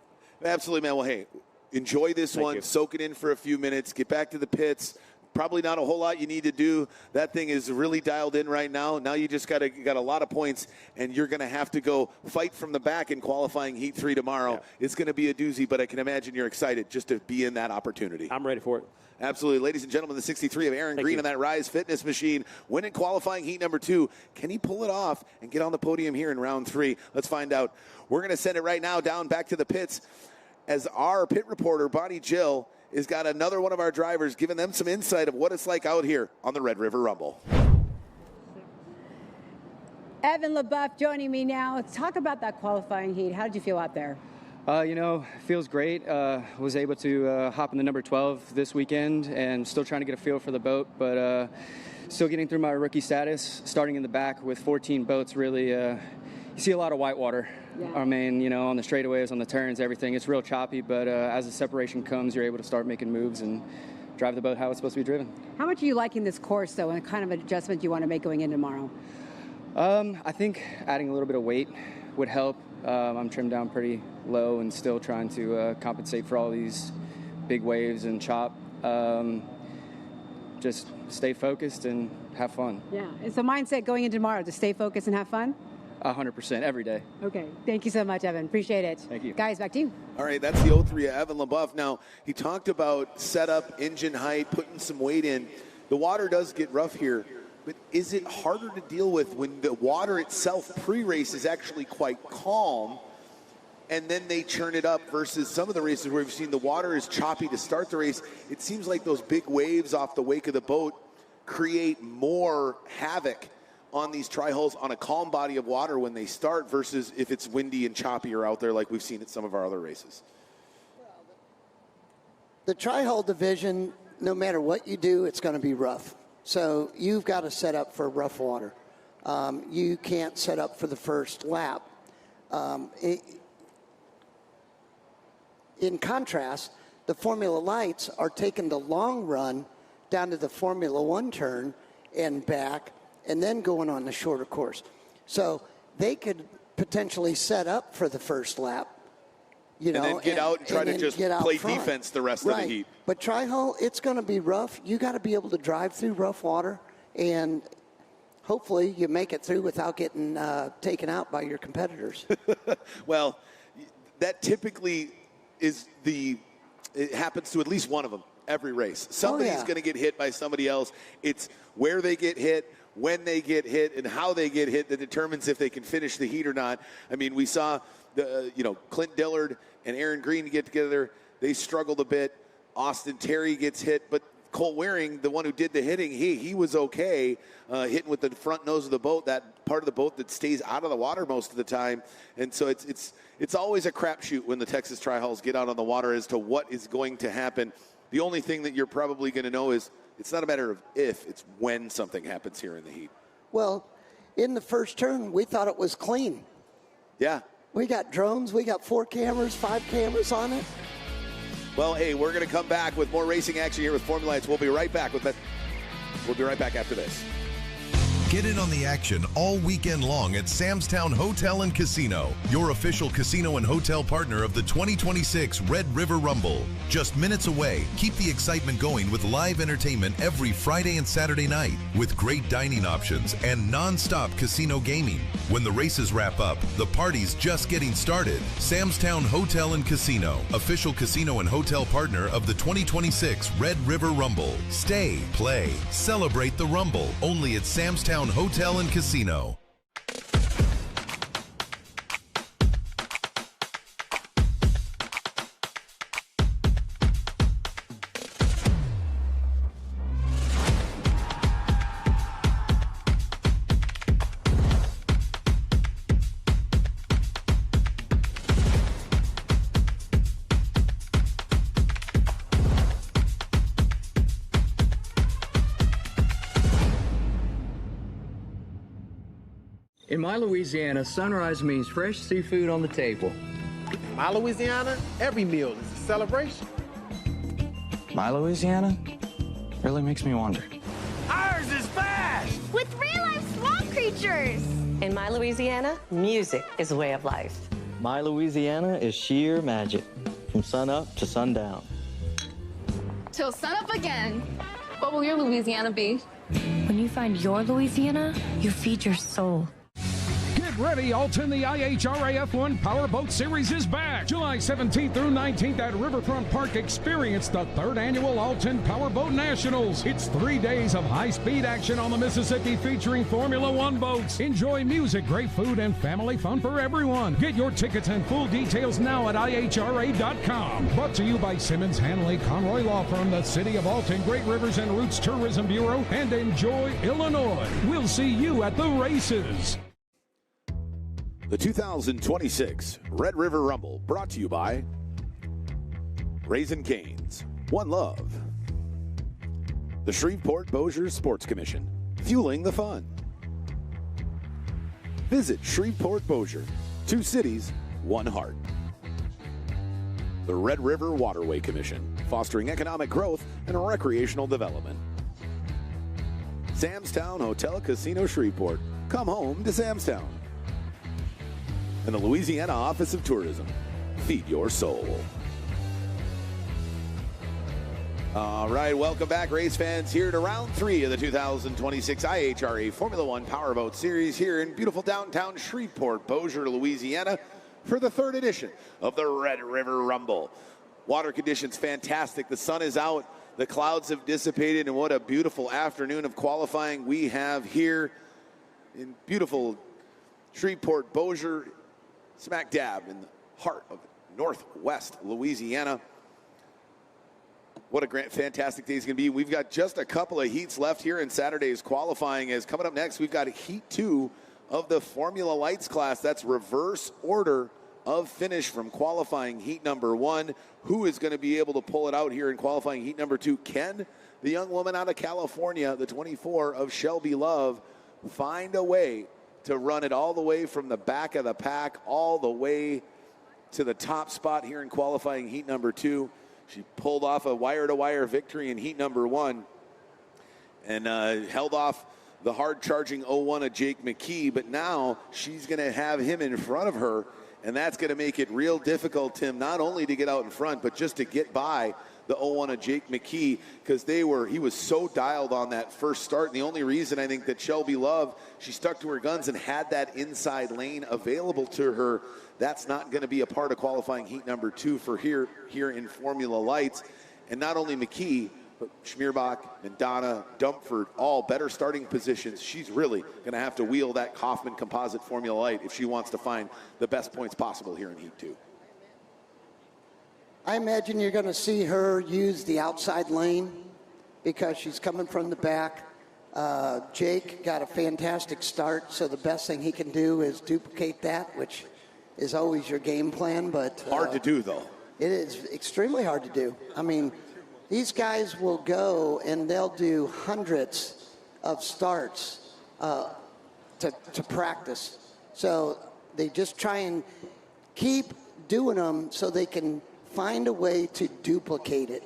A: Absolutely, man. Well, hey, enjoy this one. Soak it in for a few minutes. Get back to the pits. Probably not a whole lot you need to do. That thing is really dialed in right now. Now you just got a lot of points, and you're going to have to go fight from the back in qualifying Heat 3 tomorrow. Yeah. It's going to be a doozy, but I can imagine you're excited just to be in that opportunity.
P: I'm ready for it.
A: Absolutely. Ladies and gentlemen, the 63 of Aaron Green on that Rise Fitness machine, winning qualifying Heat number 2. Can he pull it off and get on the podium here in round 3? Let's find out. We're going to send it right now down back to the pits as our pit reporter, Bonnie Jill, has got another one of our drivers giving them some insight of what it's like out here on the Red River Rumble.
D: Evan LaBeouf joining me now. Let's talk about that qualifying heat. How did you feel out there?
V: Feels great. Was able to hop in the number 12 this weekend and still trying to get a feel for the boat, but still getting through my rookie status, starting in the back with 14 boats. Really, you see a lot of whitewater. Yeah. I mean, on the straightaways, on the turns, everything. It's real choppy, but as the separation comes, you're able to start making moves and drive the boat how it's supposed to be driven.
D: How much are you liking this course, though, and the kind of adjustment you want to make going in tomorrow?
V: I think adding a little bit of weight would help. I'm trimmed down pretty low and still trying to compensate for all these big waves and chop. Just stay focused and have fun.
D: Yeah. It's a mindset going into tomorrow to stay focused and have fun?
V: 100% every day.
D: Okay. Thank you so much, Evan. Appreciate it.
V: Thank you.
D: Guys, back to you.
A: All right, that's the 03 of Evan LaBeouf. Now, he talked about setup, engine height, putting some weight in. The water does get rough here, but is it harder to deal with when the water itself pre-race is actually quite calm and then they churn it up versus some of the races where we've seen the water is choppy to start the race? It seems like those big waves off the wake of the boat create more havoc on these tri-hulls on a calm body of water when they start versus if it's windy and choppy or out there like we've seen at some of our other races.
O: The tri-hull division, no matter what you do, it's going to be rough. So you've got to set up for rough water. You can't set up for the first lap. In contrast, the Formula Lights are taking the long run down to the Formula One turn and back, and then going on the shorter course. So they could potentially set up for the first lap.
A: And then get out and try to just play defense the rest of the heat.
O: But tri-hull, it's going to be rough. You got to be able to drive through rough water, and hopefully you make it through without getting taken out by your competitors.
A: Well, that typically is it happens to at least one of them every race. Somebody's going to get hit by somebody else. It's where they get hit, when they get hit, and how they get hit that determines if they can finish the heat or not. I mean, we saw Clint Dillard and Aaron Green get together. They struggled a bit. Austin Terry gets hit, but Cole Waring, the one who did the hitting, he was okay hitting with the front nose of the boat, that part of the boat that stays out of the water most of the time. And so it's always a crapshoot when the Texas Tri-Hulls get out on the water as to what is going to happen. The only thing that you're probably going to know is it's not a matter of if, it's when something happens here in the heat.
O: Well, in the first turn, we thought it was clean.
A: Yeah.
O: We got drones. We got 4 cameras, 5 cameras on it.
A: Well, hey, we're going to come back with more racing action here with Formula Lights. We'll be right back with that. We'll be right back after this.
H: Get in on the action all weekend long at Sam's Town Hotel and Casino, your official casino and hotel partner of the 2026 Red River Rumble. Just minutes away, keep the excitement going with live entertainment every Friday and Saturday night with great dining options and non-stop casino gaming. When the races wrap up, the party's just getting started. Sam's Town Hotel and Casino, official casino and hotel partner of the 2026 Red River Rumble. Stay, play, celebrate the Rumble, only at Sam's Town Hotel and Casino.
I: In my Louisiana, sunrise means fresh seafood on the table.
J: In my Louisiana, every meal is a celebration.
Q: My Louisiana really makes me wonder.
G: Ours is fast!
M: With real-life swamp creatures! In my Louisiana, music is a way of life.
B: My Louisiana is sheer magic, from sun up to sundown.
L: Till sunup again. What will your Louisiana be? When you find your Louisiana, you feed your soul.
N: Get ready, Alton. The IHRA F1 Powerboat Series is back. July 17th through 19th at Riverfront Park. Experience the 3rd annual Alton Powerboat Nationals. It's 3 days of high-speed action on the Mississippi featuring Formula One boats. Enjoy music, great food, and family fun for everyone. Get your tickets and full details now at IHRA.com. Brought to you by Simmons Hanley Conroy Law Firm, the City of Alton, Great Rivers and Roots Tourism Bureau, and Enjoy Illinois. We'll see you at the races.
A: The 2026 Red River Rumble, brought to you by Raising Cane's, One Love, the Shreveport-Bossier Sports Commission, fueling the fun. Visit Shreveport-Bossier, 2 cities, 1 heart. The Red River Waterway Commission, fostering economic growth and recreational development. Sam's Town Hotel Casino Shreveport, come home to Sam's Town. And the Louisiana Office of Tourism, feed your soul. All right, welcome back, race fans, here to round 3 of the 2026 IHRA Formula One Powerboat Series here in beautiful downtown Shreveport-Bossier, Louisiana, for the 3rd edition of the Red River Rumble. Water conditions fantastic. The sun is out. The clouds have dissipated, and what a beautiful afternoon of qualifying we have here in beautiful Shreveport-Bossier, smack dab in the heart of Northwest Louisiana. What a fantastic day it's going to be. We've got just a couple of heats left here in Saturday's qualifying. As coming up next, we've got Heat 2 of the Formula Lights class. That's reverse order of finish from qualifying heat number 1. Who is going to be able to pull it out here in qualifying heat number 2? Can the young woman out of California, the 24 of Shelby Love, find a way to run it all the way from the back of the pack all the way to the top spot here in qualifying heat number 2? She pulled off a wire-to-wire victory in heat number 1 and held off the hard-charging 01 of Jake McKee, but now she's going to have him in front of her, and that's going to make it real difficult, Tim, not only to get out in front, but just to get by the 01 of Jake McKee, because he was so dialed on that first start. And the only reason I think that Shelby Love, she stuck to her guns and had that inside lane available to her, that's not going to be a part of qualifying heat number 2 for here in Formula Lights. And not only McKee, but Schmierbach, Mandana, Dumford, all better starting positions. She's really going to have to wheel that Kaufman composite Formula Light if she wants to find the best points possible here in heat 2.
O: I imagine you're going to see her use the outside lane because she's coming from the back. Jake got a fantastic start, so the best thing he can do is duplicate that, which is always your game plan. But
A: hard to do, though.
O: It is extremely hard to do. I mean, these guys will go and they'll do hundreds of starts to practice. So they just try and keep doing them so they can find a way to duplicate it.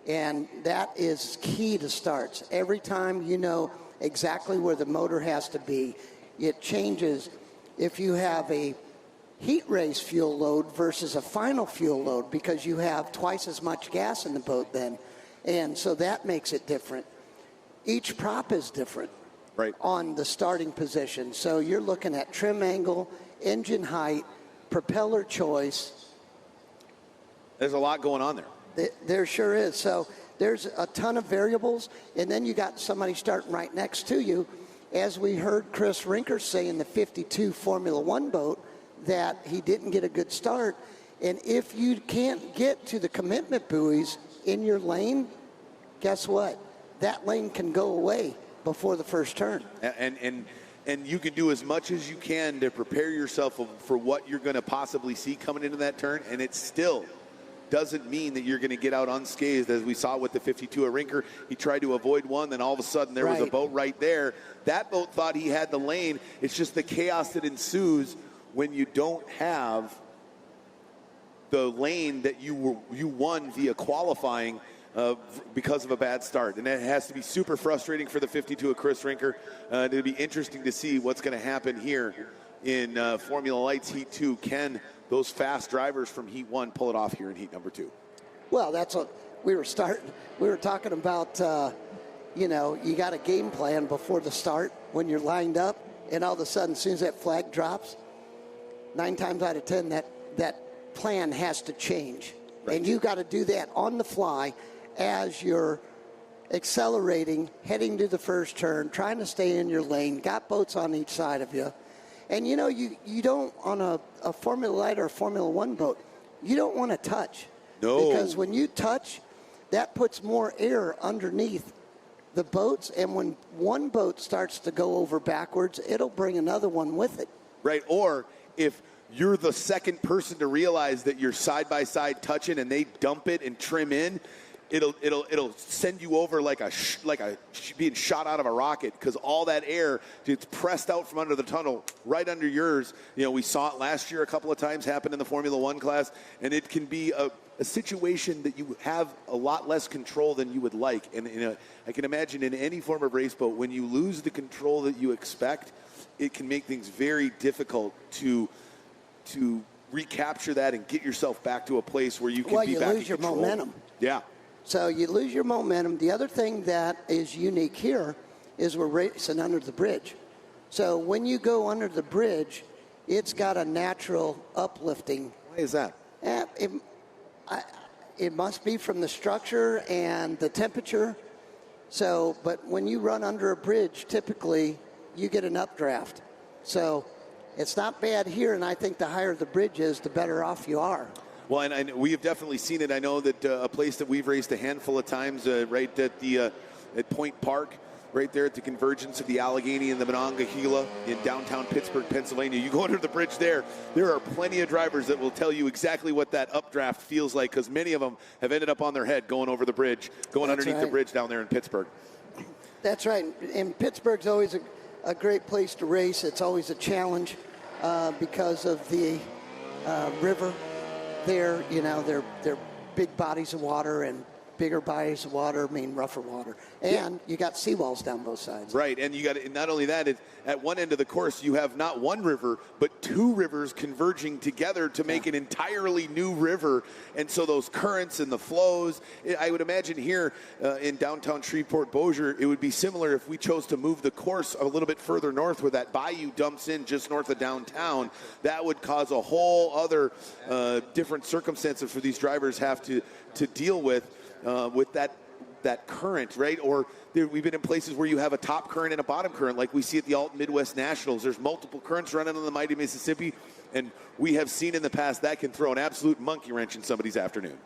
O: And that is key to starts. Every time you know exactly where the motor has to be, it changes. If you have a heat race fuel load versus a final fuel load, because you have twice as much gas in the boat then. And so that makes it different. Each prop is different on the starting position. So you're looking at trim angle, engine height, propeller choice.
A: There's a lot going on there.
O: There sure is. So there's a ton of variables, and then you got somebody starting right next to you. As we heard Chris Rinker say in the 52 Formula One boat, that he didn't get a good start. And if you can't get to the commitment buoys in your lane, guess what? That lane can go away before the first turn.
A: And you can do as much as you can to prepare yourself for what you're going to possibly see coming into that turn, and it still doesn't mean that you're going to get out unscathed, as we saw with the 52 at Rinker. He tried to avoid one, then all of a sudden there was a boat right there. That boat thought he had the lane. It's just the chaos that ensues when you don't have the lane that you won via qualifying because of a bad start. And that has to be super frustrating for the 52 of Chris Rinker. It'll be interesting to see what's going to happen here in Formula Lights Heat 2. Can those fast drivers from Heat 1 pull it off here in Heat number 2?
O: Well, that's what we were talking about, you got a game plan before the start when you're lined up, and all of a sudden, as soon as that flag drops, 9 times out of 10, that plan has to change. Right. And you got to do that on the fly as you're accelerating, heading to the first turn, trying to stay in your lane, got boats on each side of you. And, you don't, on a Formula Light or a Formula One boat, you don't want to touch.
A: No.
O: Because when you touch, that puts more air underneath the boats. And when one boat starts to go over backwards, it'll bring another one with it.
A: Right. Or if you're the second person to realize that you're side-by-side touching and they dump it and trim in, it'll send you over like a being shot out of a rocket, because all that air gets pressed out from under the tunnel right under yours. We saw it last year a couple of times happen in the Formula One class, and it can be a situation that you have a lot less control than you would like. And I can imagine in any form of race boat, when you lose the control that you expect, it can make things very difficult to recapture that and get yourself back to a place where you can be back in control.
O: Well, you lose your momentum.
A: Yeah.
O: So you lose your momentum. The other thing that is unique here is we're racing under the bridge. So when you go under the bridge, it's got a natural uplifting.
A: Why is that?
O: It must be from the structure and the temperature. So, but when you run under a bridge, typically you get an updraft. So it's not bad here, and I think the higher the bridge is, the better off you are.
A: Well, and we have definitely seen it. I know that a place that we've raced a handful of times right at Point Park, right there at the convergence of the Allegheny and the Monongahela in downtown Pittsburgh, Pennsylvania. You go under the bridge there are plenty of drivers that will tell you exactly what that updraft feels like, because many of them have ended up on their head going over the bridge, going underneath the bridge down there in Pittsburgh.
O: That's right. And Pittsburgh's always a great place to race. It's always a challenge because of the river there. You know, they're big bodies of water, and bigger bodies of water mean rougher water. And you got seawalls down both sides.
A: Right, and you got not only that, at one end of the course, you have not one river, but two rivers converging together to make an entirely new river. And so those currents and the flows, I would imagine here in downtown Shreveport-Bossier, it would be similar if we chose to move the course a little bit further north where that bayou dumps in just north of downtown. That would cause a whole other different circumstances for these drivers have to deal with that current, right? Or we've been in places where you have a top current and a bottom current, like we see at the Alton Midwest Nationals. There's multiple currents running on the mighty Mississippi, and we have seen in the past that can throw an absolute monkey wrench in somebody's afternoon.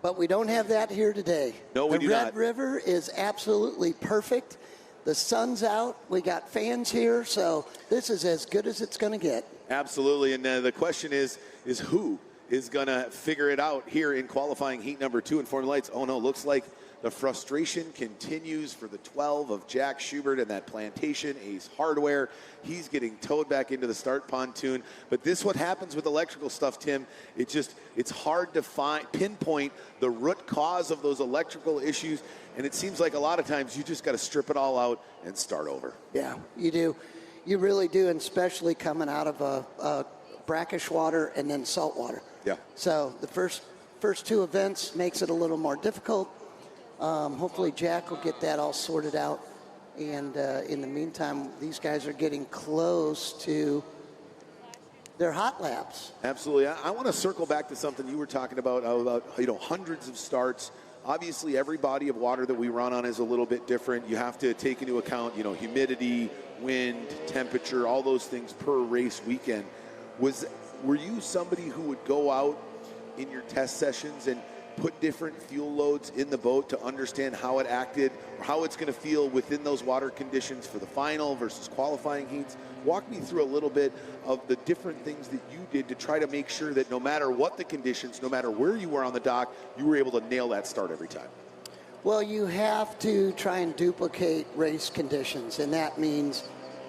O: But we don't have that here today.
A: No, we do not.
O: The Red River is absolutely perfect. The sun's out. We got fans here, so this is as good as it's going to get.
A: Absolutely, and the question is who is going to figure it out here in qualifying heat number 2 in Formula Lights. Oh, no, looks like the frustration continues for the 12 of Jack Schubert and that Plantation Ace Hardware. He's getting towed back into the start pontoon. But this what happens with electrical stuff, Tim. It's hard to pinpoint the root cause of those electrical issues, and it seems like a lot of times you just got to strip it all out and start over.
O: Yeah, you do. You really do, and especially coming out of a brackish water and then salt water.
A: Yeah.
O: So the first two events makes it a little more difficult. Hopefully Jack will get that all sorted out. And in the meantime, these guys are getting close to their hot laps.
A: Absolutely. I want to circle back to something you were talking about hundreds of starts. Obviously, every body of water that we run on is a little bit different. You have to take into account, humidity, wind, temperature, all those things per race weekend. Were you somebody who would go out in your test sessions and put different fuel loads in the boat to understand how it acted, or how it's going to feel within those water conditions for the final versus qualifying heats? Walk me through a little bit of the different things that you did to try to make sure that no matter what the conditions, no matter where you were on the dock, you were able to nail that start every time.
O: Well, you have to try and duplicate race conditions, and that means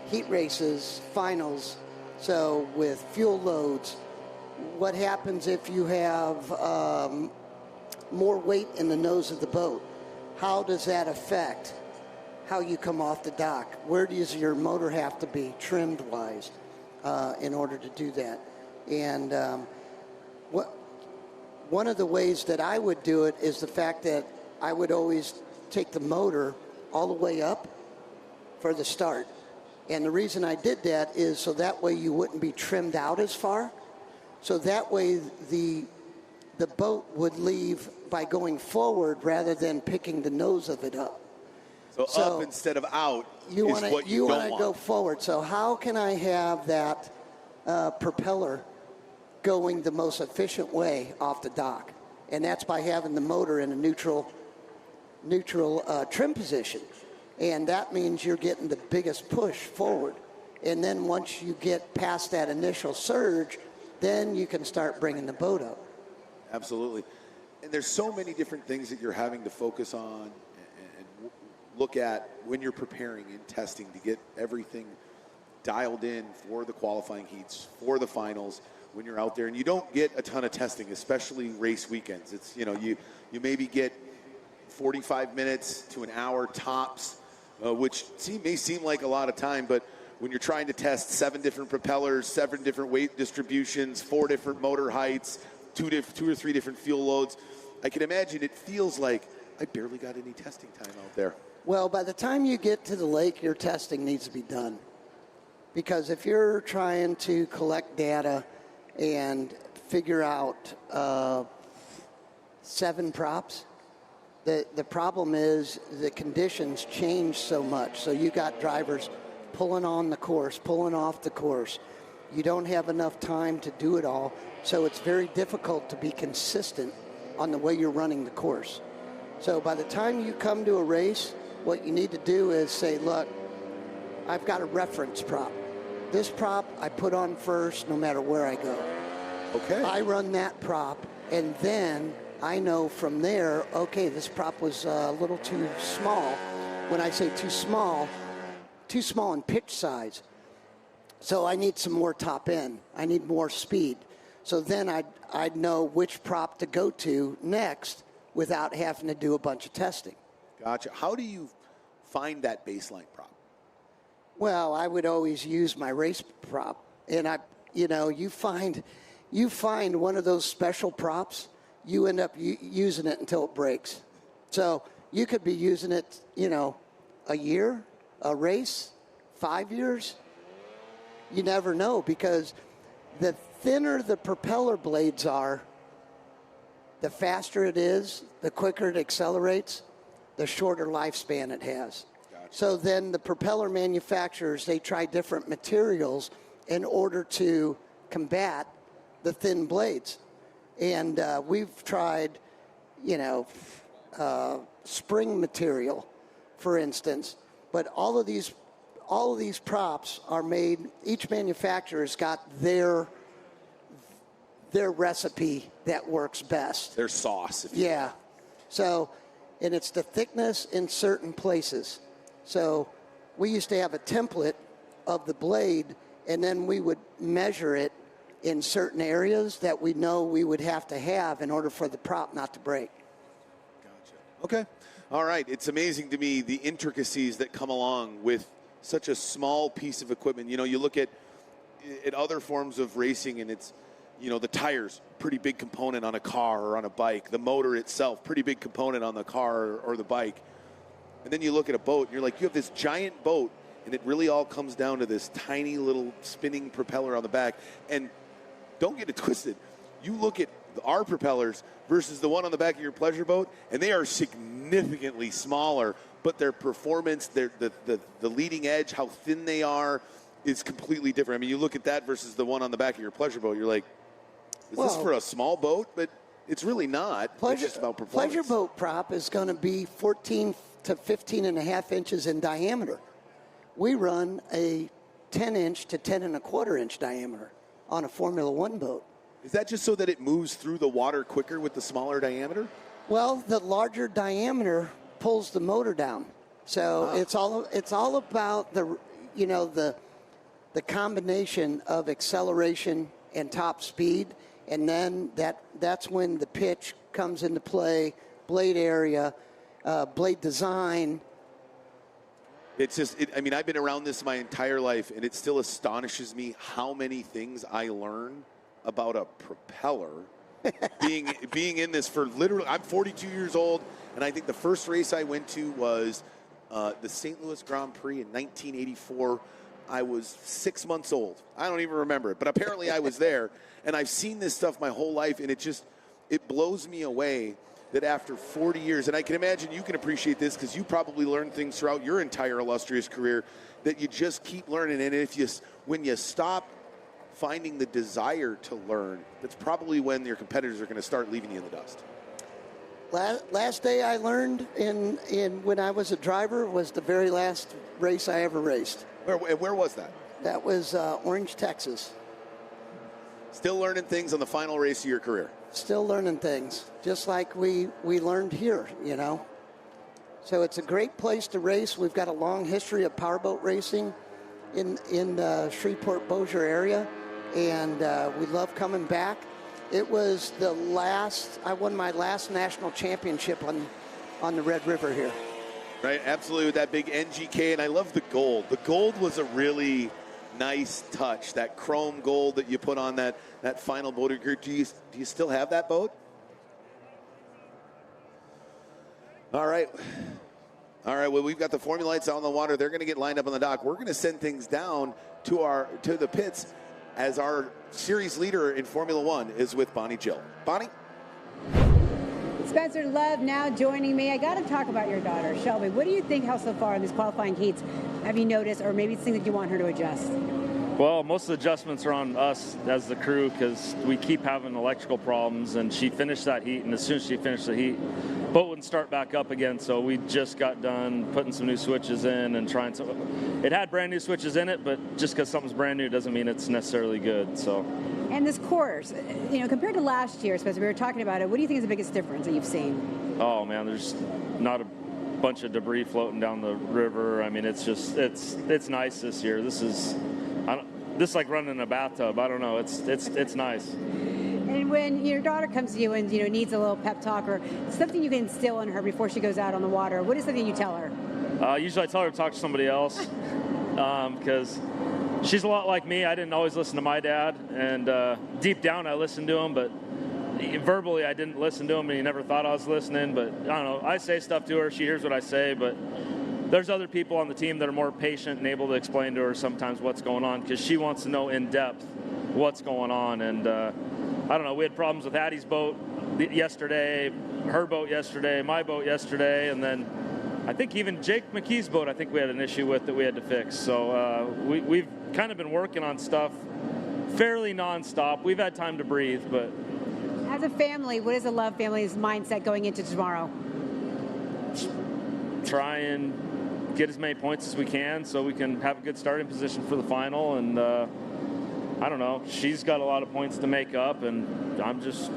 O: heat races, finals. So with fuel loads, what happens if you have more weight in the nose of the boat? How does that affect how you come off the dock? Where does your motor have to be trimmed wise in order to do that? And one of the ways that I would do it is the fact that I would always take the motor all the way up for the start. And the reason I did that is so that way you wouldn't be trimmed out as far. So that way the boat would leave by going forward rather than picking the nose of it up.
A: So up instead of out you want to
O: go forward. So how can I have that propeller going the most efficient way off the dock? And that's by having the motor in a neutral trim position. And that means you're getting the biggest push forward. And then once you get past that initial surge, then you can start bringing the boat up.
A: Absolutely. And there's so many different things that you're having to focus on and look at when you're preparing and testing to get everything dialed in for the qualifying heats, for the finals, when you're out there. And you don't get a ton of testing, especially race weekends. It's, you maybe get 45 minutes to an hour tops, which may seem like a lot of time, but when you're trying to test 7 different propellers, 7 different weight distributions, 4 different motor heights, 2 or 3 different fuel loads, I can imagine it feels like I barely got any testing time out there.
O: Well, by the time you get to the lake, your testing needs to be done. Because if you're trying to collect data and figure out 7 props, the problem is the conditions change so much. So you got drivers pulling on the course, pulling off the course. You don't have enough time to do it all. So it's very difficult to be consistent on the way you're running the course. So by the time you come to a race, what you need to do is say, look, I've got a reference prop. This prop I put on first no matter where I go.
A: Okay.
O: I run that prop, and then I know from there, okay, this prop was a little too small. When I say too small in pitch size. So I need some more top end. I need more speed. So then I'd know which prop to go to next without having to do a bunch of testing.
A: Gotcha. How do you find that baseline prop?
O: Well, I would always use my race prop. And you find one of those special props, you end up using it until it breaks. So you could be using it, a year, a race, 5 years. You never know, because the thinner the propeller blades are, the faster it is, the quicker it accelerates, the shorter lifespan it has. Gotcha. So then the propeller manufacturers, they try different materials in order to combat the thin blades. And we've tried, spring material, for instance, but all of these props are made, each manufacturer's got their recipe that works best.
A: Their sauce.
O: Yeah. So, and it's the thickness in certain places. So we used to have a template of the blade, and then we would measure it in certain areas that we know we would have to have in order for the prop not to break.
A: Gotcha. Okay. All right. It's amazing to me the intricacies that come along with such a small piece of equipment. You look at other forms of racing, and it's, the tires, pretty big component on a car or on a bike. The motor itself, pretty big component on the car or the bike. And then you look at a boat, and you're like, you have this giant boat, and it really all comes down to this tiny little spinning propeller on the back. And don't get it twisted. You look at our propellers versus the one on the back of your pleasure boat, and they are significantly smaller, but their performance, the leading edge, how thin they are, is completely different. I mean, you look at that versus the one on the back of your pleasure boat, you're like, is this for a small boat? But it's really not. It's just about performance.
O: Pleasure boat prop is going to be 14 to 15 and a half inches in diameter. We run a 10-inch to 10-and-a-quarter-inch diameter on a Formula One boat.
A: Is that just so that it moves through the water quicker with the smaller diameter?
O: Well, the larger diameter pulls the motor down. So it's all about the combination of acceleration and top speed, and then that's when the pitch comes into play, blade area, blade design.
A: It's just, I've been around this my entire life, and it still astonishes me how many things I learn about a propeller being in this for literally, I'm 42 years old, and I think the first race I went to was the St. Louis Grand Prix in 1984. I was 6 months old. I don't even remember it, but apparently I was there, and I've seen this stuff my whole life, and it blows me away that after 40 years, and I can imagine you can appreciate this because you probably learned things throughout your entire illustrious career that you just keep learning, and when you stop finding the desire to learn, that's probably when your competitors are going to start leaving you in the dust.
O: Last day I learned in when I was a driver was the very last race I ever raced.
A: Where was that?
O: That was Orange, Texas.
A: Still learning things on the final race of your career.
O: Still learning things, just like we learned here, So it's a great place to race. We've got a long history of powerboat racing in the Shreveport-Bossier area, and we love coming back. It was I won my last national championship on the Red River here.
A: Right, absolutely, with that big NGK, and I love the gold. The gold was a really nice touch, that chrome gold that you put on that final boat. Do you still have that boat? All right, well, we've got the Formula Lights out on the water. They're going to get lined up on the dock. We're going to send things down to the pits as our series leader in Formula One is with Bonnie Jill. Bonnie?
D: Spencer Love now joining me. I got to talk about your daughter, Shelby. What do you think, how so far in these qualifying heats have you noticed, or maybe it's things that you want her to adjust?
R: Well, most of the adjustments are on us as the crew because we keep having electrical problems, and she finished that heat, and as soon as she finished the heat, boat wouldn't start back up again, so we just got done putting some new switches in and trying to. It had brand new switches in it, but just because something's brand new doesn't mean it's necessarily good. So.
D: And this course, compared to last year, especially we were talking about it, what do you think is the biggest difference that you've seen?
R: Oh man, there's not a bunch of debris floating down the river. I mean, it's just it's nice this year. This is like running in a bathtub. I don't know. It's nice.
D: And when your daughter comes to you and needs a little pep talk or something you can instill in her before she goes out on the water, what is something you tell her?
R: Usually I tell her to talk to somebody else because she's a lot like me. I didn't always listen to my dad, and deep down I listened to him, but verbally I didn't listen to him, and he never thought I was listening. But I don't know. I say stuff to her. She hears what I say, but there's other people on the team that are more patient and able to explain to her sometimes what's going on because she wants to know in depth what's going on. And I don't know. We had problems with Addie's boat yesterday, her boat yesterday, my boat yesterday, and then I think even Jake McKee's boat I think we had an issue with that we had to fix. So we've kind of been working on stuff fairly nonstop. We've had time to breathe, but.
D: As a family, what is the Love family's mindset going into tomorrow?
R: Try and get as many points as we can so we can have a good starting position for the final. And I don't know, she's got a lot of points to make up, and I'm just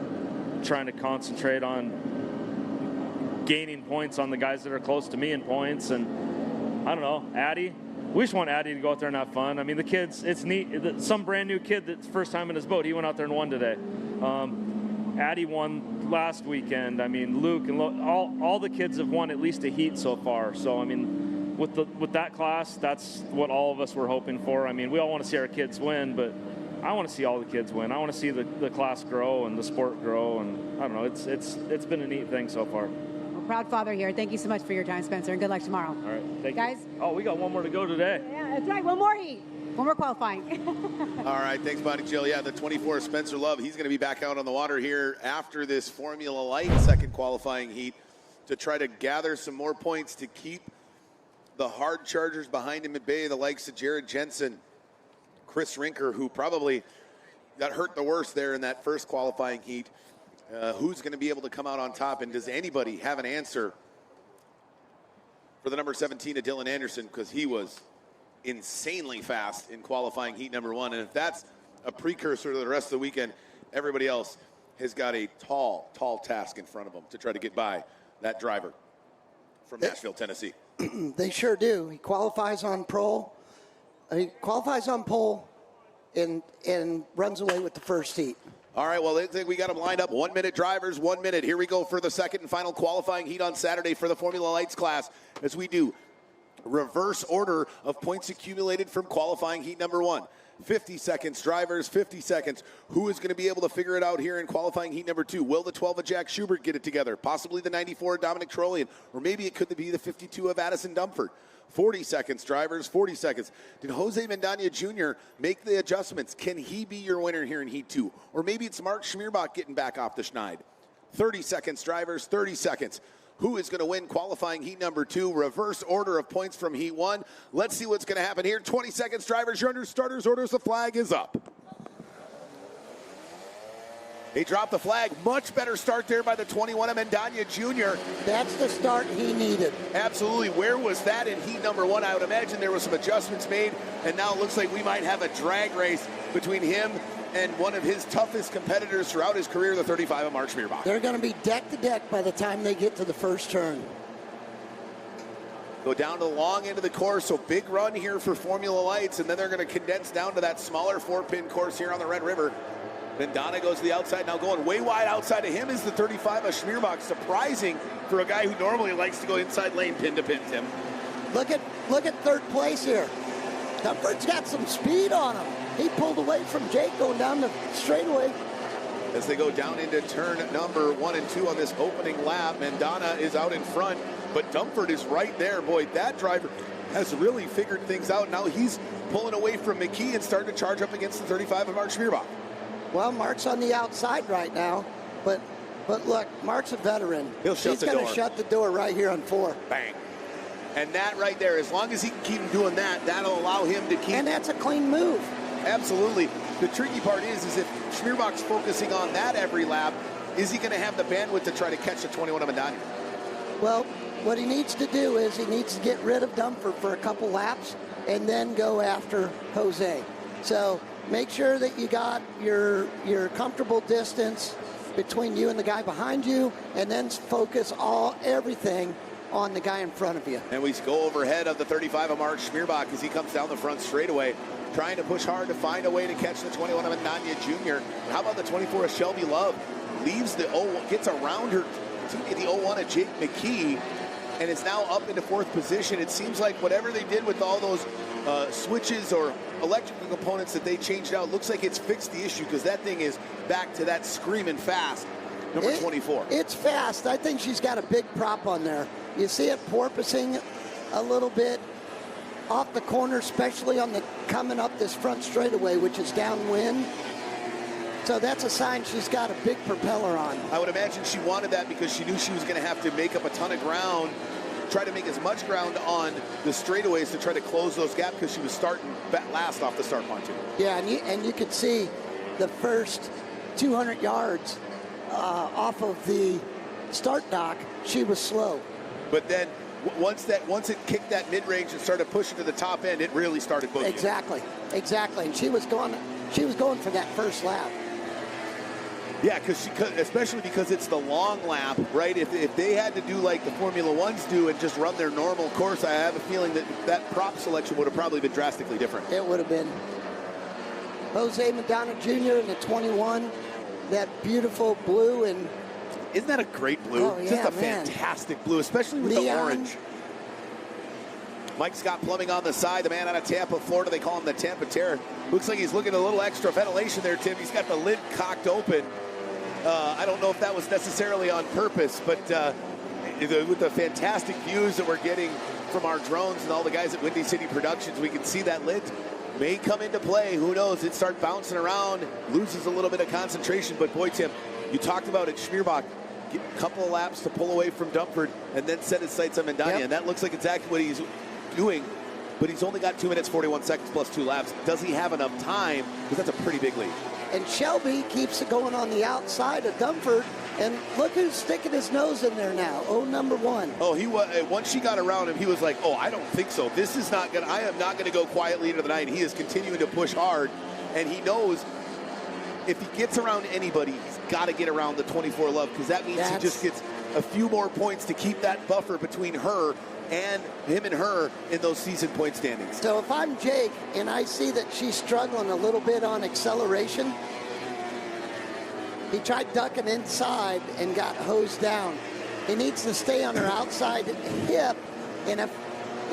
R: trying to concentrate on gaining points on the guys that are close to me in points. And I don't know, Addie, we just want Addie to go out there and have fun. I mean, the kids, it's neat. Some brand new kid that's first time in his boat, he went out there and won today. Addie won last weekend. I mean, Luke and all the kids have won at least a heat so far. So, I mean, with that class, that's what all of us were hoping for. I mean, we all want to see our kids win, but I want to see all the kids win. I want to see the class grow and the sport grow, and I don't know. It's been a neat thing so far.
D: Well, proud father here. Thank you so much for your time, Spencer, and good luck tomorrow.
R: All right, thank
D: you. Guys.
R: Oh, we got one more to go today.
D: Yeah, that's right. One more heat. One more qualifying.
A: All right, thanks, Bonnie Jill. Yeah, the 24 Spencer Love, he's going to be back out on the water here after this Formula Light second qualifying heat to try to gather some more points to keep the hard chargers behind him at bay, the likes of Jared Jensen, Chris Rinker, who probably got hurt the worst there in that first qualifying heat. Who's going to be able to come out on top, and does anybody have an answer for the number 17 of Dylan Anderson, because he was insanely fast in qualifying heat number one. And if that's a precursor to the rest of the weekend, everybody else has got a tall task in front of them to try to get by that driver from Nashville, Tennessee.
O: They sure do. He qualifies on pole. He qualifies on pole and runs away with the first heat.
A: All right, well, I think we got them lined up. 1 minute drivers, 1 minute. Here we go for the second and final qualifying heat on Saturday for the Formula Lights class as we do reverse order of points accumulated from qualifying heat number one. 50 seconds, drivers, 50 seconds. Who is going to be able to figure it out here in qualifying heat number two? Will the 12 of Jack Schubert get it together? Possibly the 94 of Dominic Trollian, or maybe it could be the 52 of Addison Dumford. 40 seconds, drivers, 40 seconds. Did Jose Mendaña Jr. make the adjustments? Can he be your winner here in heat two? Or maybe it's Mark Schmierbach getting back off the schneid. 30 seconds, drivers, 30 seconds. Who is going to win qualifying heat number two? Reverse order of points from heat one. Let's see what's going to happen here. 20 seconds, drivers. You're under starters orders. The flag is up. They dropped the flag. Much better start there by the 21 of Mendaña Jr.
O: That's the start he needed.
A: Absolutely. Where was that in heat number one? I would imagine there was some adjustments made, and now it looks like we might have a drag race between him and one of his toughest competitors throughout his career, the 35 of Mark Schmierbach.
O: They're going to be deck to deck by the time they get to the first turn.
A: Go down to the long end of the course, so big run here for Formula Lights, and then they're going to condense down to that smaller 4-pin course here on the Red River. Vendana goes to the outside, now going way wide outside of him is the 35 of Schmierbach. Surprising for a guy who normally likes to go inside lane pin to pin, Tim.
O: Look at third place here. Dumford's got some speed on him. He pulled away from Jake going down the straightaway.
A: As they go down into turn number 1 and 2 on this opening lap, Mandana is out in front, but Dumford is right there. Boy, that driver has really figured things out. Now he's pulling away from McKee and starting to charge up against the 35 of Mark Schmierbach.
O: Well, Mark's on the outside right now, but look, Mark's a veteran. He's going to shut the door right here on 4.
A: Bang. And that right there, as long as he can keep doing that, that'll allow him to keep.
O: And that's a clean move.
A: Absolutely. The tricky part is if Schmierbach's focusing on that every lap, is he going to have the bandwidth to try to catch the 21 of Medina?
O: Well, what he needs to do is he needs to get rid of Dumford for a couple laps and then go after Jose. So make sure that you got your comfortable distance between you and the guy behind you, and then focus everything on the guy in front of you.
A: And we go overhead of the 35 of Mark Schmierbach as he comes down the front straightaway, trying to push hard to find a way to catch the 21 of Nanya Jr. How about the 24 of Shelby Love? Leaves the 01, gets around her to the 01 of Jake McKee, and is now up into 4th position. It seems like whatever they did with all those switches or electrical components that they changed out, looks like it's fixed the issue, because that thing is back to that screaming fast. Number 24.
O: It's fast. I think she's got a big prop on there. You see it porpoising a little bit off the corner, especially on the coming up this front straightaway, which is downwind. So that's a sign she's got a big propeller on.
A: I would imagine she wanted that because she knew she was going to have to make up a ton of ground, try to make as much ground on the straightaways to try to close those gaps, because she was starting last off the start pontoon.
O: Yeah, and you could see the first 200 yards off of the start dock, she was slow.
A: But then once it kicked that mid-range and started pushing to the top end, it really started booking.
O: Exactly. And she was going for that first lap.
A: Yeah, especially because it's the long lap, right? If they had to do like the Formula Ones do and just run their normal course, I have a feeling that prop selection would have probably been drastically different.
O: It would have been. Jose Madonna Jr. in the 21, that beautiful blue. And
A: isn't that a great blue?
O: Oh, yeah,
A: just a fantastic blue, especially with the orange. Mike Scott Plumbing on the side, the man out of Tampa, Florida. They call him the Tampa Terror. Looks like he's looking a little extra ventilation there, Tim. He's got the lid cocked open. I don't know if that was necessarily on purpose, but with the fantastic views that we're getting from our drones and all the guys at Windy City Productions, we can see that lid may come into play. Who knows? It starts bouncing around, loses a little bit of concentration. But boy, Tim, you talked about it, Schmierbach. Get a couple of laps to pull away from Dumford and then set his sights on Mendania. And that looks like exactly what he's doing. But he's only got 2 minutes, 41 seconds plus 2 laps. Does he have enough time? Because that's a pretty big lead.
O: And Shelby keeps it going on the outside of Dumford. And look who's sticking his nose in there now. number 1.
A: Oh, he was. Once she got around him, he was like, "Oh, I don't think so. This is not gonna. I am not gonna go quietly into the night." He is continuing to push hard, and he knows if he gets around anybody, he's got to get around the 24 Love, because that means he just gets a few more points to keep that buffer between her and him and her in those season point standings.
O: So if I'm Jake and I see that she's struggling a little bit on acceleration, he tried ducking inside and got hosed down. He needs to stay on her outside hip, and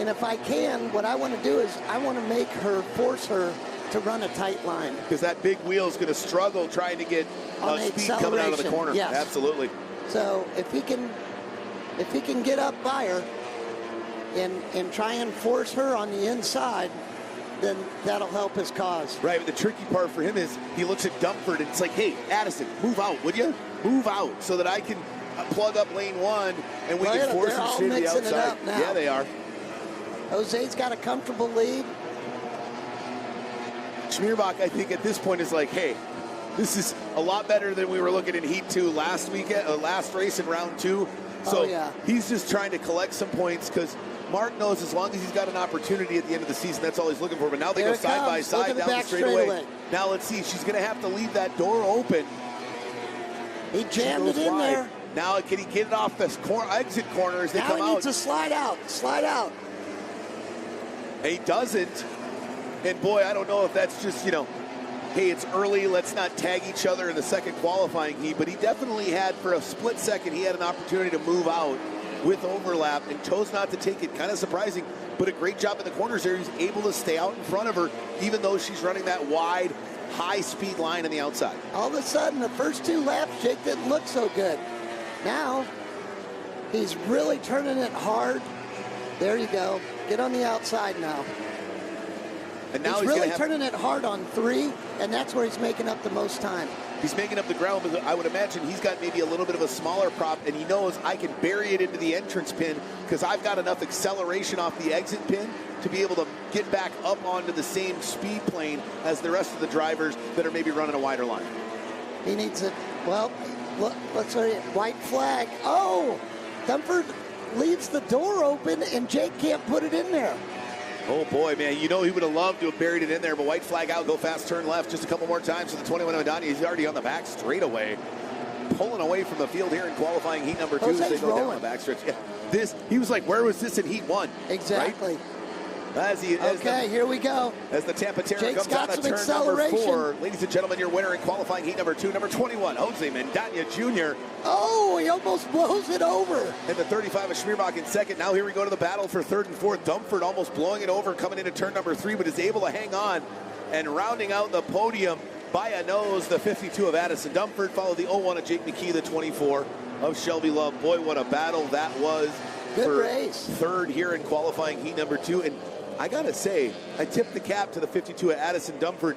O: if I can, what I want to do is I want to force her to run a tight line.
A: Because that big wheel is going to struggle trying to get speed coming out of the corner.
O: Yes.
A: Absolutely.
O: So if he can get up by her and try and force her on the inside, then that'll help his cause.
A: Right, but the tricky part for him is he looks at Dumford and it's like, hey, Addison, move out, would you? Move out so that I can plug up lane 1 and we can force him straight to the outside.
O: It up now.
A: Yeah, they are.
O: Jose's got a comfortable lead.
A: Schmierbach, I think at this point is like, hey, this is a lot better than we were looking in Heat 2 last race in round 2. So he's just trying to collect some points, because Mark knows as long as he's got an opportunity at the end of the season, that's all he's looking for. But now they go side by side down the straightaway. Now let's see. She's going to have to leave that door open.
O: He jammed it in there.
A: Now can he get it off this exit corner as they come out?
O: Now he needs to slide out. Slide out.
A: He doesn't. And boy, I don't know if that's just, hey, it's early, let's not tag each other in the second qualifying heat. But he definitely had, for a split second, he had an opportunity to move out with overlap and chose not to take it. Kind of surprising, but a great job in the corners there. He's able to stay out in front of her, even though she's running that wide, high-speed line on the outside.
O: All of a sudden, the first 2 laps, Jake didn't look so good. Now, he's really turning it hard. There you go. Get on the outside now.
A: And now
O: he's really turning it hard on 3, and that's where he's making up the most time.
A: He's making up the ground, but I would imagine he's got maybe a little bit of a smaller prop, and he knows I can bury it into the entrance pin because I've got enough acceleration off the exit pin to be able to get back up onto the same speed plane as the rest of the drivers that are maybe running a wider line.
O: He needs it. Well, look, let's say white flag. Oh, Dunford leaves the door open, and Jake can't put it in there.
A: Oh, boy, man. You know he would have loved to have buried it in there, but white flag out, go fast, turn left just a couple more times for the 21 O'Donnell. He's already on the back straightaway, pulling away from the field here in qualifying heat number 2 as they go down the backstretch. Yeah, he was like, where was this in heat 1?
O: Exactly.
A: Right?
O: Here we go.
A: As the Tampa Terra
O: Jake's
A: comes out of turn number 4. Ladies and gentlemen, your winner in qualifying heat number 2, number 21, Jose Mendaña Jr.
O: Oh, he almost blows it over.
A: And the 35 of Schmierbach in second. Now here we go to the battle for 3rd and 4th. Dunford almost blowing it over coming into turn number 3, but is able to hang on. And rounding out the podium by a nose, the 52 of Addison Dunford, followed the 01 of Jake McKee, the 24 of Shelby Love. Boy, what a battle that was.
O: Good race.
A: 3rd here in qualifying heat number 2. And I got to say, I tip the cap to the 52 of Addison Dunford.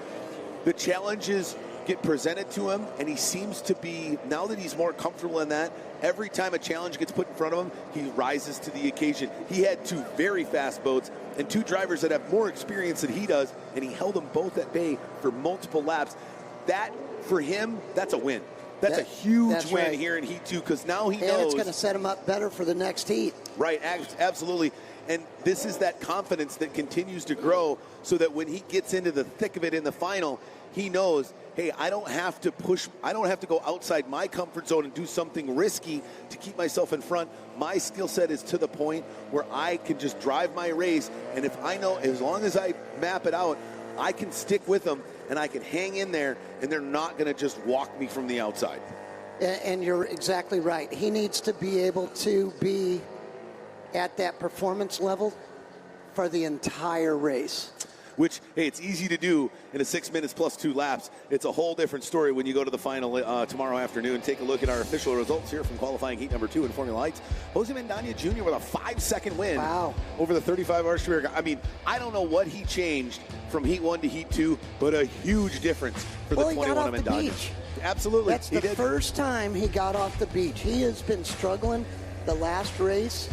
A: The challenges get presented to him, and he seems to be, now that he's more comfortable in that, every time a challenge gets put in front of him, he rises to the occasion. He had 2 very fast boats and 2 drivers that have more experience than he does, and he held them both at bay for multiple laps. That, for him, that's a win. That's a huge win here in Heat 2 because now he knows.
O: And it's going to set him up better for the next heat.
A: Right, absolutely. And this is that confidence that continues to grow so that when he gets into the thick of it in the final, he knows, hey, I don't have to push, I don't have to go outside my comfort zone and do something risky to keep myself in front. My skill set is to the point where I can just drive my race. And if I know, as long as I map it out, I can stick with them and I can hang in there and they're not going to just walk me from the outside.
O: And you're exactly right. He needs to be able to be at that performance level for the entire race.
A: Which, hey, it's easy to do in a 6 minutes plus 2 laps. It's a whole different story when you go to the final tomorrow afternoon. Take a look at our official results here from qualifying heat number 2 in Formula Lights. Jose Mendaña Jr. with a 5-second win over the 35-hour Schmierbach. I mean, I don't know what he changed from heat 1 to heat 2, but a huge difference for the 21 of Mendaña. Absolutely.
O: That's the first time he got off the beach. He has been struggling the last race.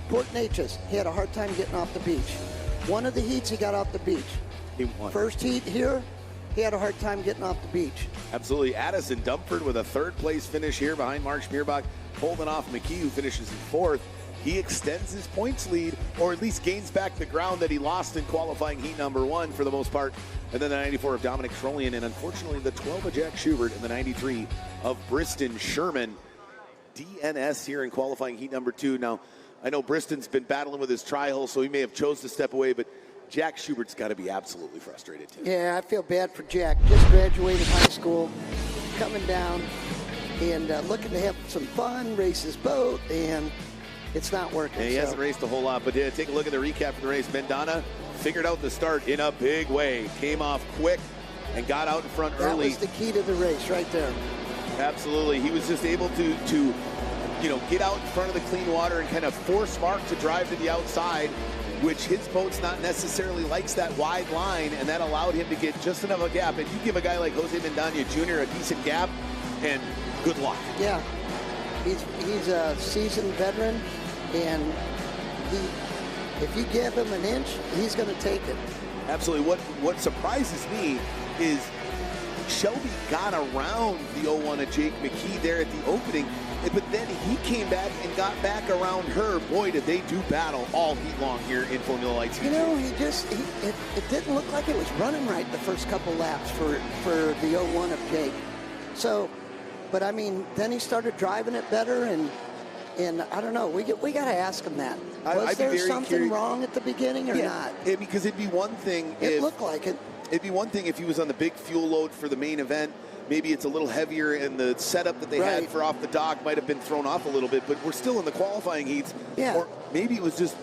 O: Port Neches, he had a hard time getting off the beach. One of the heats, he got off the beach.
A: He won.
O: First heat here, he had a hard time getting off the beach.
A: Absolutely. Addison Dunford with a 3rd place finish here behind Mark Schmierbach, holding off McKee, who finishes in 4th. He extends his points lead, or at least gains back the ground that he lost in qualifying heat number 1 for the most part. And then the 94 of Dominic Trollian, and unfortunately the 12 of Jack Schubert, and the 93 of Briston Sherman. DNS here in qualifying heat number 2. Now, I know Briston's been battling with his tri-hull, so he may have chose to step away, but Jack Schubert's got to be absolutely frustrated, too.
O: Yeah, I feel bad for Jack. Just graduated high school, coming down, and looking to have some fun, race his boat, and it's not working.
A: Yeah, he hasn't raced a whole lot, but take a look at the recap from the race. Mendaña figured out the start in a big way. Came off quick and got out in front early.
O: That was the key to the race right there.
A: Absolutely. He was just able to get out in front of the clean water and kind of force Mark to drive to the outside, which his boat's not necessarily likes that wide line, and that allowed him to get just enough of a gap. And you give a guy like Jose Mendaña Jr. a decent gap, and good luck.
O: Yeah, he's a seasoned veteran, and if you give him an inch, he's going to take it.
A: Absolutely. What surprises me is Shelby got around the 01 of Jake McKee there at the opening, but then he came back and got back around her. Boy, did they do battle all heat long here in Formula Lights.
O: You know, it didn't look like it was running right the first couple laps for the 01 of Jake. So, but I mean, then he started driving it better, and I don't know. We got to ask him that. Was there something wrong at the beginning or not?
A: Because it'd be one thing.
O: It looked like it.
A: It'd be one thing if he was on the big fuel load for the main event. Maybe it's a little heavier, and the setup that they had for off the dock might have been thrown off a little bit, but we're still in the qualifying heats.
O: Yeah.
A: Or maybe it was just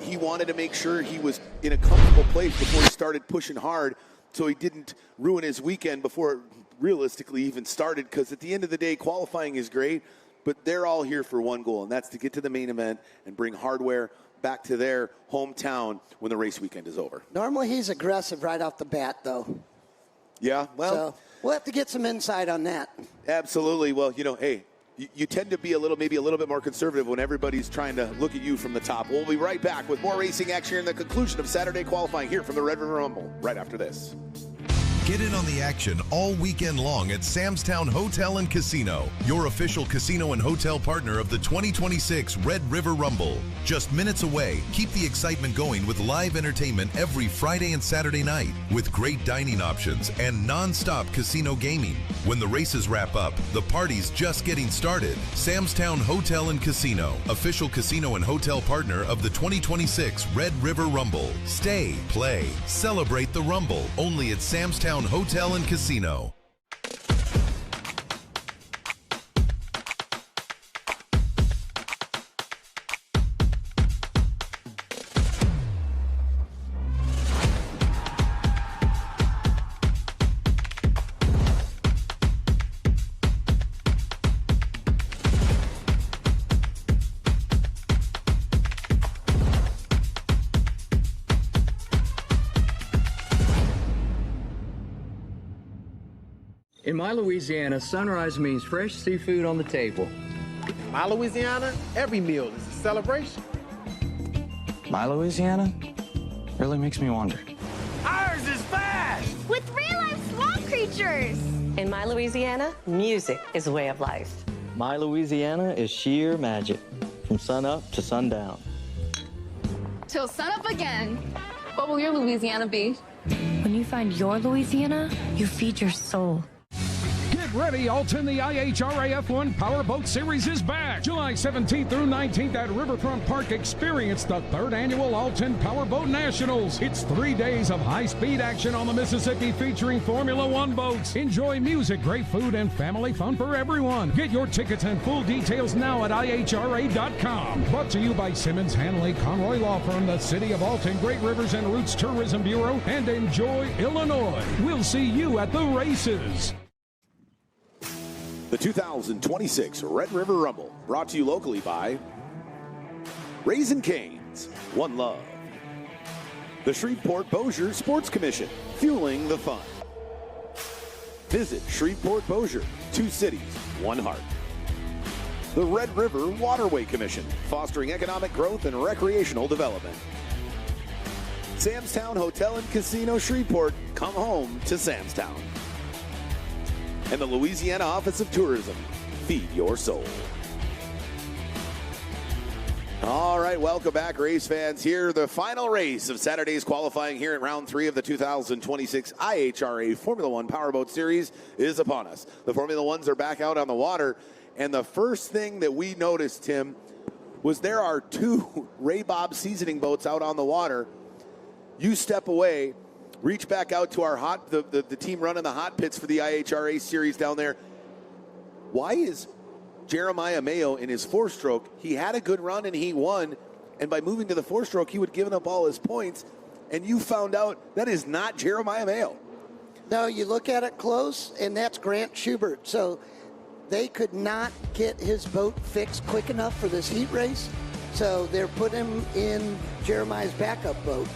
A: he wanted to make sure he was in a comfortable place before he started pushing hard so he didn't ruin his weekend before it realistically even started, because at the end of the day, qualifying is great, but they're all here for one goal, and that's to get to the main event and bring hardware back to their hometown when the race weekend is over.
O: Normally he's aggressive right off the bat, though.
A: Yeah, well.
O: So we'll have to get some insight on that.
A: Absolutely. Well, hey, you tend to be maybe a little bit more conservative when everybody's trying to look at you from the top. We'll be right back with more racing action in the conclusion of Saturday qualifying here from the Red River Rumble right after this.
H: Get in on the action all weekend long at Sam's Town Hotel and Casino, your official casino and hotel partner of the 2026 Red River Rumble. Just minutes away, keep the excitement going with live entertainment every Friday and Saturday night with great dining options and non-stop casino gaming. When the races wrap up, the party's just getting started. Sam's Town Hotel and Casino, official casino and hotel partner of the 2026 Red River Rumble. Stay, play, celebrate the Rumble, only at Sam's Town Hotel and Casino.
I: In my Louisiana, sunrise means fresh seafood on the table.
J: My Louisiana, every meal is a celebration.
Q: My Louisiana really makes me wonder.
G: Ours is fast!
M: With real-life swamp creatures. In my Louisiana, music is a way of life.
B: My Louisiana is sheer magic, from sun up to sundown.
L: Till sunup again. What will your Louisiana be?
S: When you find your Louisiana, you feed your soul.
N: Get ready, Alton. The IHRA F1 Powerboat Series is back. July 17th through 19th at Riverfront Park. Experience the 3rd annual Alton Powerboat Nationals. It's 3 days of high-speed action on the Mississippi featuring Formula One boats. Enjoy music, great food, and family fun for everyone. Get your tickets and full details now at IHRA.com. Brought to you by Simmons Hanley Conroy Law Firm, the City of Alton, Great Rivers and Roots Tourism Bureau, and Enjoy Illinois. We'll see you at the races.
A: The 2026 Red River Rumble, brought to you locally by Raising Cane's, One Love, the Shreveport-Bossier Sports Commission, fueling the fun. Visit Shreveport-Bossier, 2 cities, 1 heart. The Red River Waterway Commission, fostering economic growth and recreational development. Sam's Town Hotel and Casino Shreveport, come home to Sam's Town. And the Louisiana Office of Tourism, feed your soul. All right, welcome back, race fans. Here, the final race of Saturday's qualifying here at round 3 of the 2026 IHRA Formula One Powerboat Series is upon us. The Formula Ones are back out on the water, and the first thing that we noticed, Tim, was there are 2 Ray Bob seasoning boats out on the water. You step away, reach back out to our the team running the hot pits for the IHRA series down there. Why is Jeremiah Mayo in his 4-stroke? He had a good run and he won, and by moving to the 4-stroke, he would have given up all his points, and you found out that is not Jeremiah Mayo.
O: No, you look at it close, and that's Grant Schubert. So they could not get his boat fixed quick enough for this heat race, so they're putting him in Jeremiah's backup boat.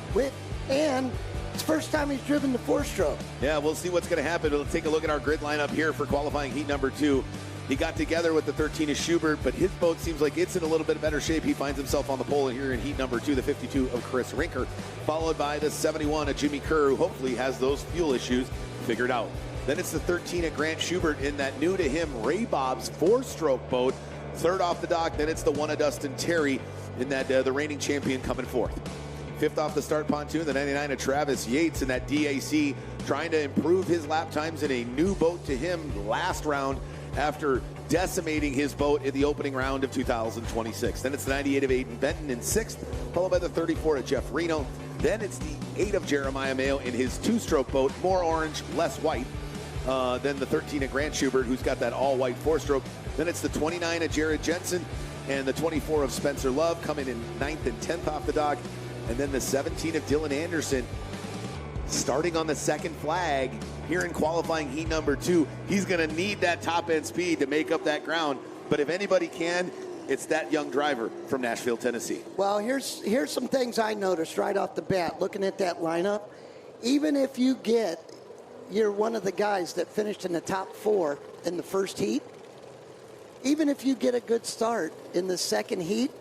O: And it's the first time he's driven the 4-stroke.
A: Yeah, we'll see what's going to happen. We'll take a look at our grid lineup here for qualifying heat number 2. He got together with the 13 of Schubert, but his boat seems like it's in a little bit better shape. He finds himself on the pole here in heat number 2, the 52 of Chris Rinker, followed by the 71 of Jimmy Kerr, who hopefully has those fuel issues figured out. Then it's the 13 of Grant Schubert in that new to him Ray Bob's 4-stroke boat, 3rd off the dock. Then it's the 1 of Dustin Terry in that the reigning champion coming 4th. 5th off the start pontoon, the 99 of Travis Yates in that DAC, trying to improve his lap times in a new boat to him last round after decimating his boat in the opening round of 2026. Then it's the 98 of Aiden Benton in 6th, followed by the 34 of Jeff Reno. Then it's the 8 of Jeremiah Mayo in his 2-stroke boat, more orange, less white. Then the 13 of Grant Schubert, who's got that all-white 4-stroke. Then it's the 29 of Jared Jensen and the 24 of Spencer Love coming in 9th and 10th off the dock. And then the 17 of Dylan Anderson starting on the 2nd flag here in qualifying heat number 2. He's going to need that top-end speed to make up that ground. But if anybody can, it's that young driver from Nashville, Tennessee.
O: Well, here's some things I noticed right off the bat, looking at that lineup. Even if you get you're one of the guys that finished in the top 4 in the first heat, even if you get a good start in the second heat,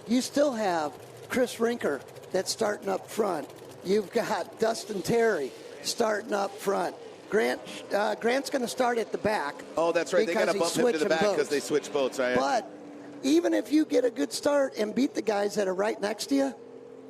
O: you still have Chris Rinker that's starting up front. You've got Dustin Terry starting up front. Grant's going to start at the back.
A: Oh, that's right. They got to bump him to the back because they switch boats, right?
O: But even if you get a good start and beat the guys that are right next to you,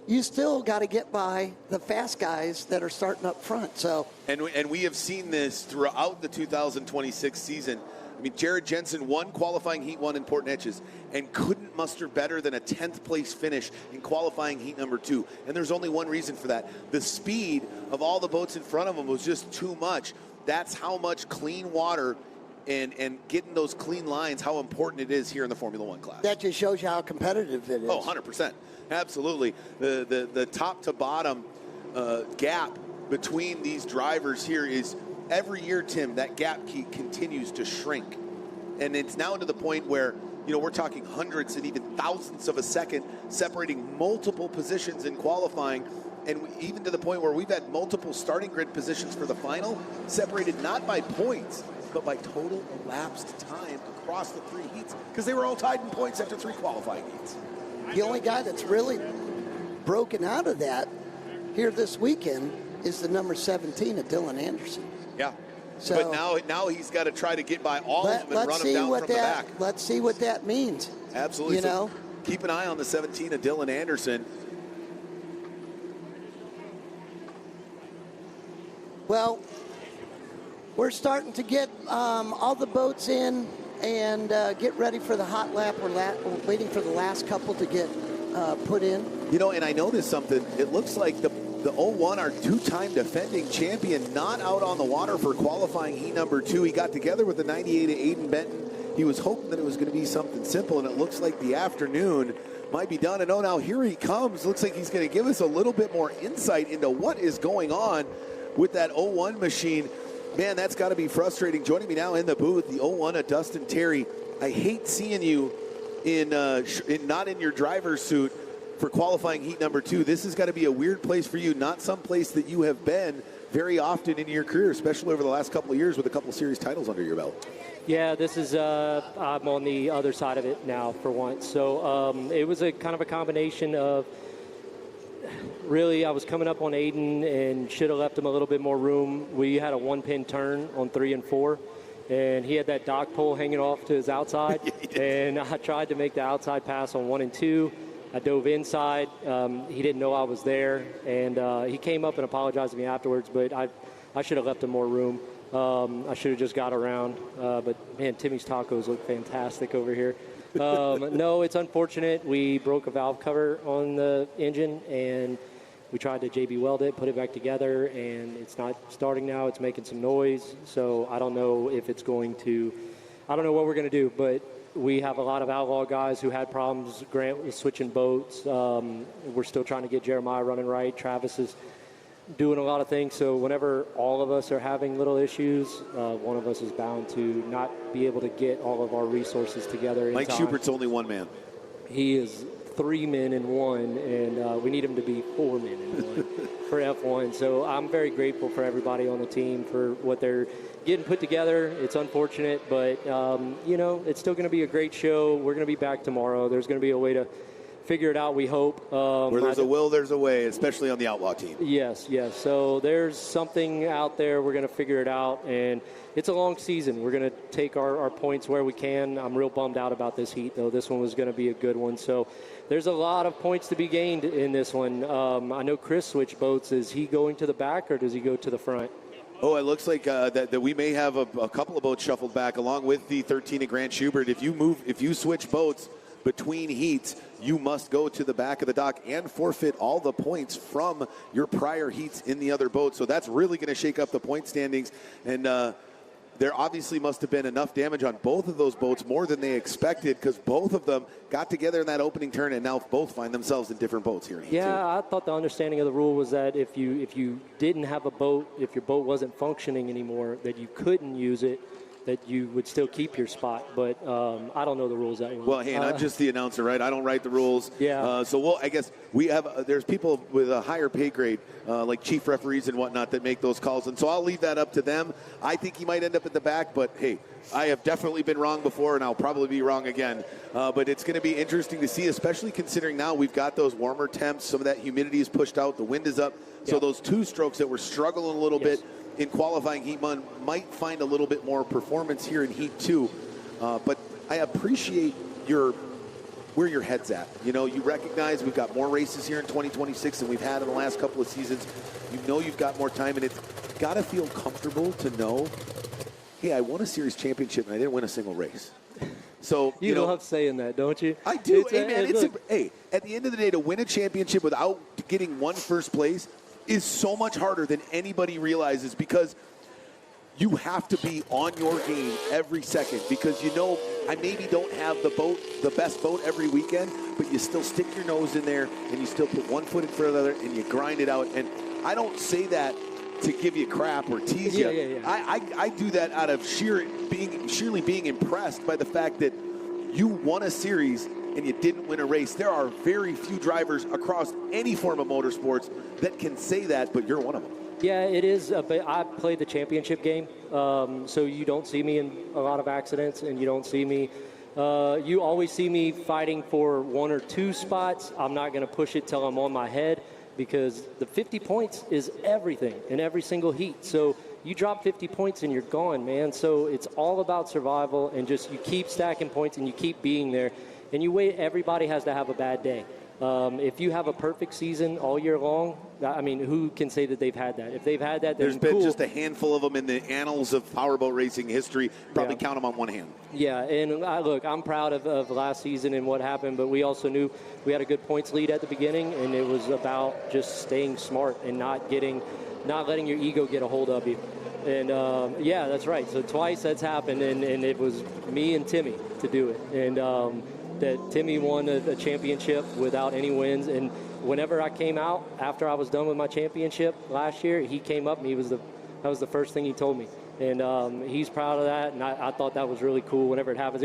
O: you still got to get by the fast guys that are starting up front. So,
A: and we have seen this throughout the 2026 season. I mean, Jared Jensen won qualifying heat 1 in Port Neches and couldn't muster better than a 10th place finish in qualifying heat number 2. And there's only one reason for that. The speed of all the boats in front of him was just too much. That's how much clean water and getting those clean lines, how important it is here in the Formula One class.
O: That just shows you how competitive it is.
A: Oh, 100%. Absolutely. The top to bottom gap between these drivers here is every year, Tim, that gap continues to shrink. And it's now to the point where, we're talking hundreds and even thousands of a second separating multiple positions in qualifying. And even to the point where we've had multiple starting grid positions for the final, separated not by points, but by total elapsed time across the 3 heats, because they were all tied in points after 3 qualifying heats.
O: The only guy that's really broken out of that here this weekend is the number 17 of Dylan Anderson.
A: Yeah.
O: So,
A: but now he's got to try to get by all of them and run them down from the back.
O: Let's see what that means.
A: Absolutely. So keep an eye on the 17 of Dylan Anderson.
O: Well, we're starting to get all the boats in and get ready for the hot lap. We're waiting for the last couple to get put in.
A: And I noticed something. It looks like the 01, our 2-time defending champion, not out on the water for qualifying heat number 2. He got together with the 98 of Aiden Benton. He was hoping that it was going to be something simple, and it looks like the afternoon might be done. And now here he comes. Looks like he's going to give us a little bit more insight into what is going on with that 01 machine. Man, that's got to be frustrating. Joining me now in the booth, the 01 of Dustin Terry. I hate seeing you in not in your driver's suit for qualifying heat number 2. This has got to be a weird place for you, not some place that you have been very often in your career, especially over the last couple of years with a couple of series titles under your belt.
T: Yeah, this is, I'm on the other side of it now for once. So it was a kind of a combination of, really, I was coming up on Aiden and should have left him a little bit more room. We had a 1-pin turn on 3 and 4, and he had that dock pole hanging off to his outside. And I tried to make the outside pass on 1 and 2. I dove inside. He didn't know I was there, and he came up and apologized to me afterwards, but I should have left him more room. I should have just got around. But, man, Timmy's tacos look fantastic over here. No, it's unfortunate. We broke a valve cover on the engine, and we tried to JB weld it, put it back together, and it's not starting now. It's making some noise, so I don't know if it's going to – I don't know what we're going to do, but we have a lot of outlaw guys who had problems. Grant was switching boats. We're still trying to get Jeremiah running right. Travis is doing a lot of things. So whenever all of us are having little issues, one of us is bound to not be able to get all of our resources together in
A: Mike
T: time.
A: Schubert's only one man.
T: He is 3 men in 1, and we need him to be 4 men in 1 for F1. So I'm very grateful for everybody on the team for what they're getting put together. It's unfortunate, but, it's still going to be a great show. We're going to be back tomorrow. There's going to be a way to figure it out, we hope.
A: Where there's a will, there's a way, especially on the Outlaw team.
T: Yes. So there's something out there. We're going to figure it out, and it's a long season. We're going to take our points where we can. I'm real bummed out about this heat, though. This one was going to be a good one. So there's a lot of points to be gained in this one. I know Chris switched boats. Is he going to the back, or does he go to the front?
A: Oh, it looks like that we may have a couple of boats shuffled back along with the 13 of Grant Schubert. If you switch boats between heats, you must go to the back of the dock and forfeit all the points from your prior heats in the other boat. So that's really going to shake up the point standings. And there obviously must have been enough damage on both of those boats, more than they expected, because both of them got together in that opening turn and now both find themselves in different boats here in Heat 2.
T: I thought the understanding of the rule was that if you didn't have a boat, if your boat wasn't functioning anymore, that you couldn't use it, that you would still keep your spot. But I don't know the rules that well.
A: Well, hey, I'm just the announcer, right? I don't write the rules.
T: Yeah.
A: So I guess we have there's people with a higher pay grade, like chief referees and whatnot, that make those calls. And so I'll leave that up to them. I think he might end up at the back, but hey, I have definitely been wrong before, and I'll probably be wrong again. But it's going to be interesting to see, especially considering now we've got those warmer temps. Some of that humidity is pushed out. The wind is up. So those two strokes that were struggling a little bit in qualifying Heat 1 might find a little bit more performance here in Heat 2. But I appreciate where your head's at. You know, you recognize we've got more races here in 2026 than we've had in the last couple of seasons. You know you've got more time, and it's got to feel comfortable to know, hey, I won a series championship and I didn't win a single race. So
T: you love saying that, don't you?
A: I do. Hey, man, hey, at the end of the day, to win a championship without getting one first place is so much harder than anybody realizes, because you have to be on your game every second, because you know I maybe don't have the best boat every weekend, but you still stick your nose in there and you still put one foot in front of the other and you grind it out. And I don't say that to give you crap or tease you.
T: Yeah.
A: I do that out of sheerly being impressed by the fact that you won a series and you didn't win a race. There are very few drivers across any form of motorsports that can say that, but you're one of them.
T: Yeah, it is. I play the championship game, so you don't see me in a lot of accidents, and you don't see me. You always see me fighting for one or two spots. I'm not going to push it till I'm on my head, because the 50 points is everything in every single heat. So you drop 50 points and you're gone, man. So it's all about survival, and just you keep stacking points and you keep being there. And you wait. Everybody has to have a bad day. If you have a perfect season all year long, I mean, who can say that they've had that? If they've had that,
A: there's been just a handful of them in the annals of powerboat racing history. Probably count them on one hand.
T: Yeah, and look, I'm proud of last season and what happened, but we also knew we had a good points lead at the beginning, and it was about just staying smart and not letting your ego get a hold of you. And yeah, that's right. So twice that's happened, and it was me and Timmy to do it. And that Timmy won a championship without any wins. And whenever I came out after I was done with my championship last year, he came up and that was the first thing he told me. And he's proud of that, and I thought that was really cool whenever it happens.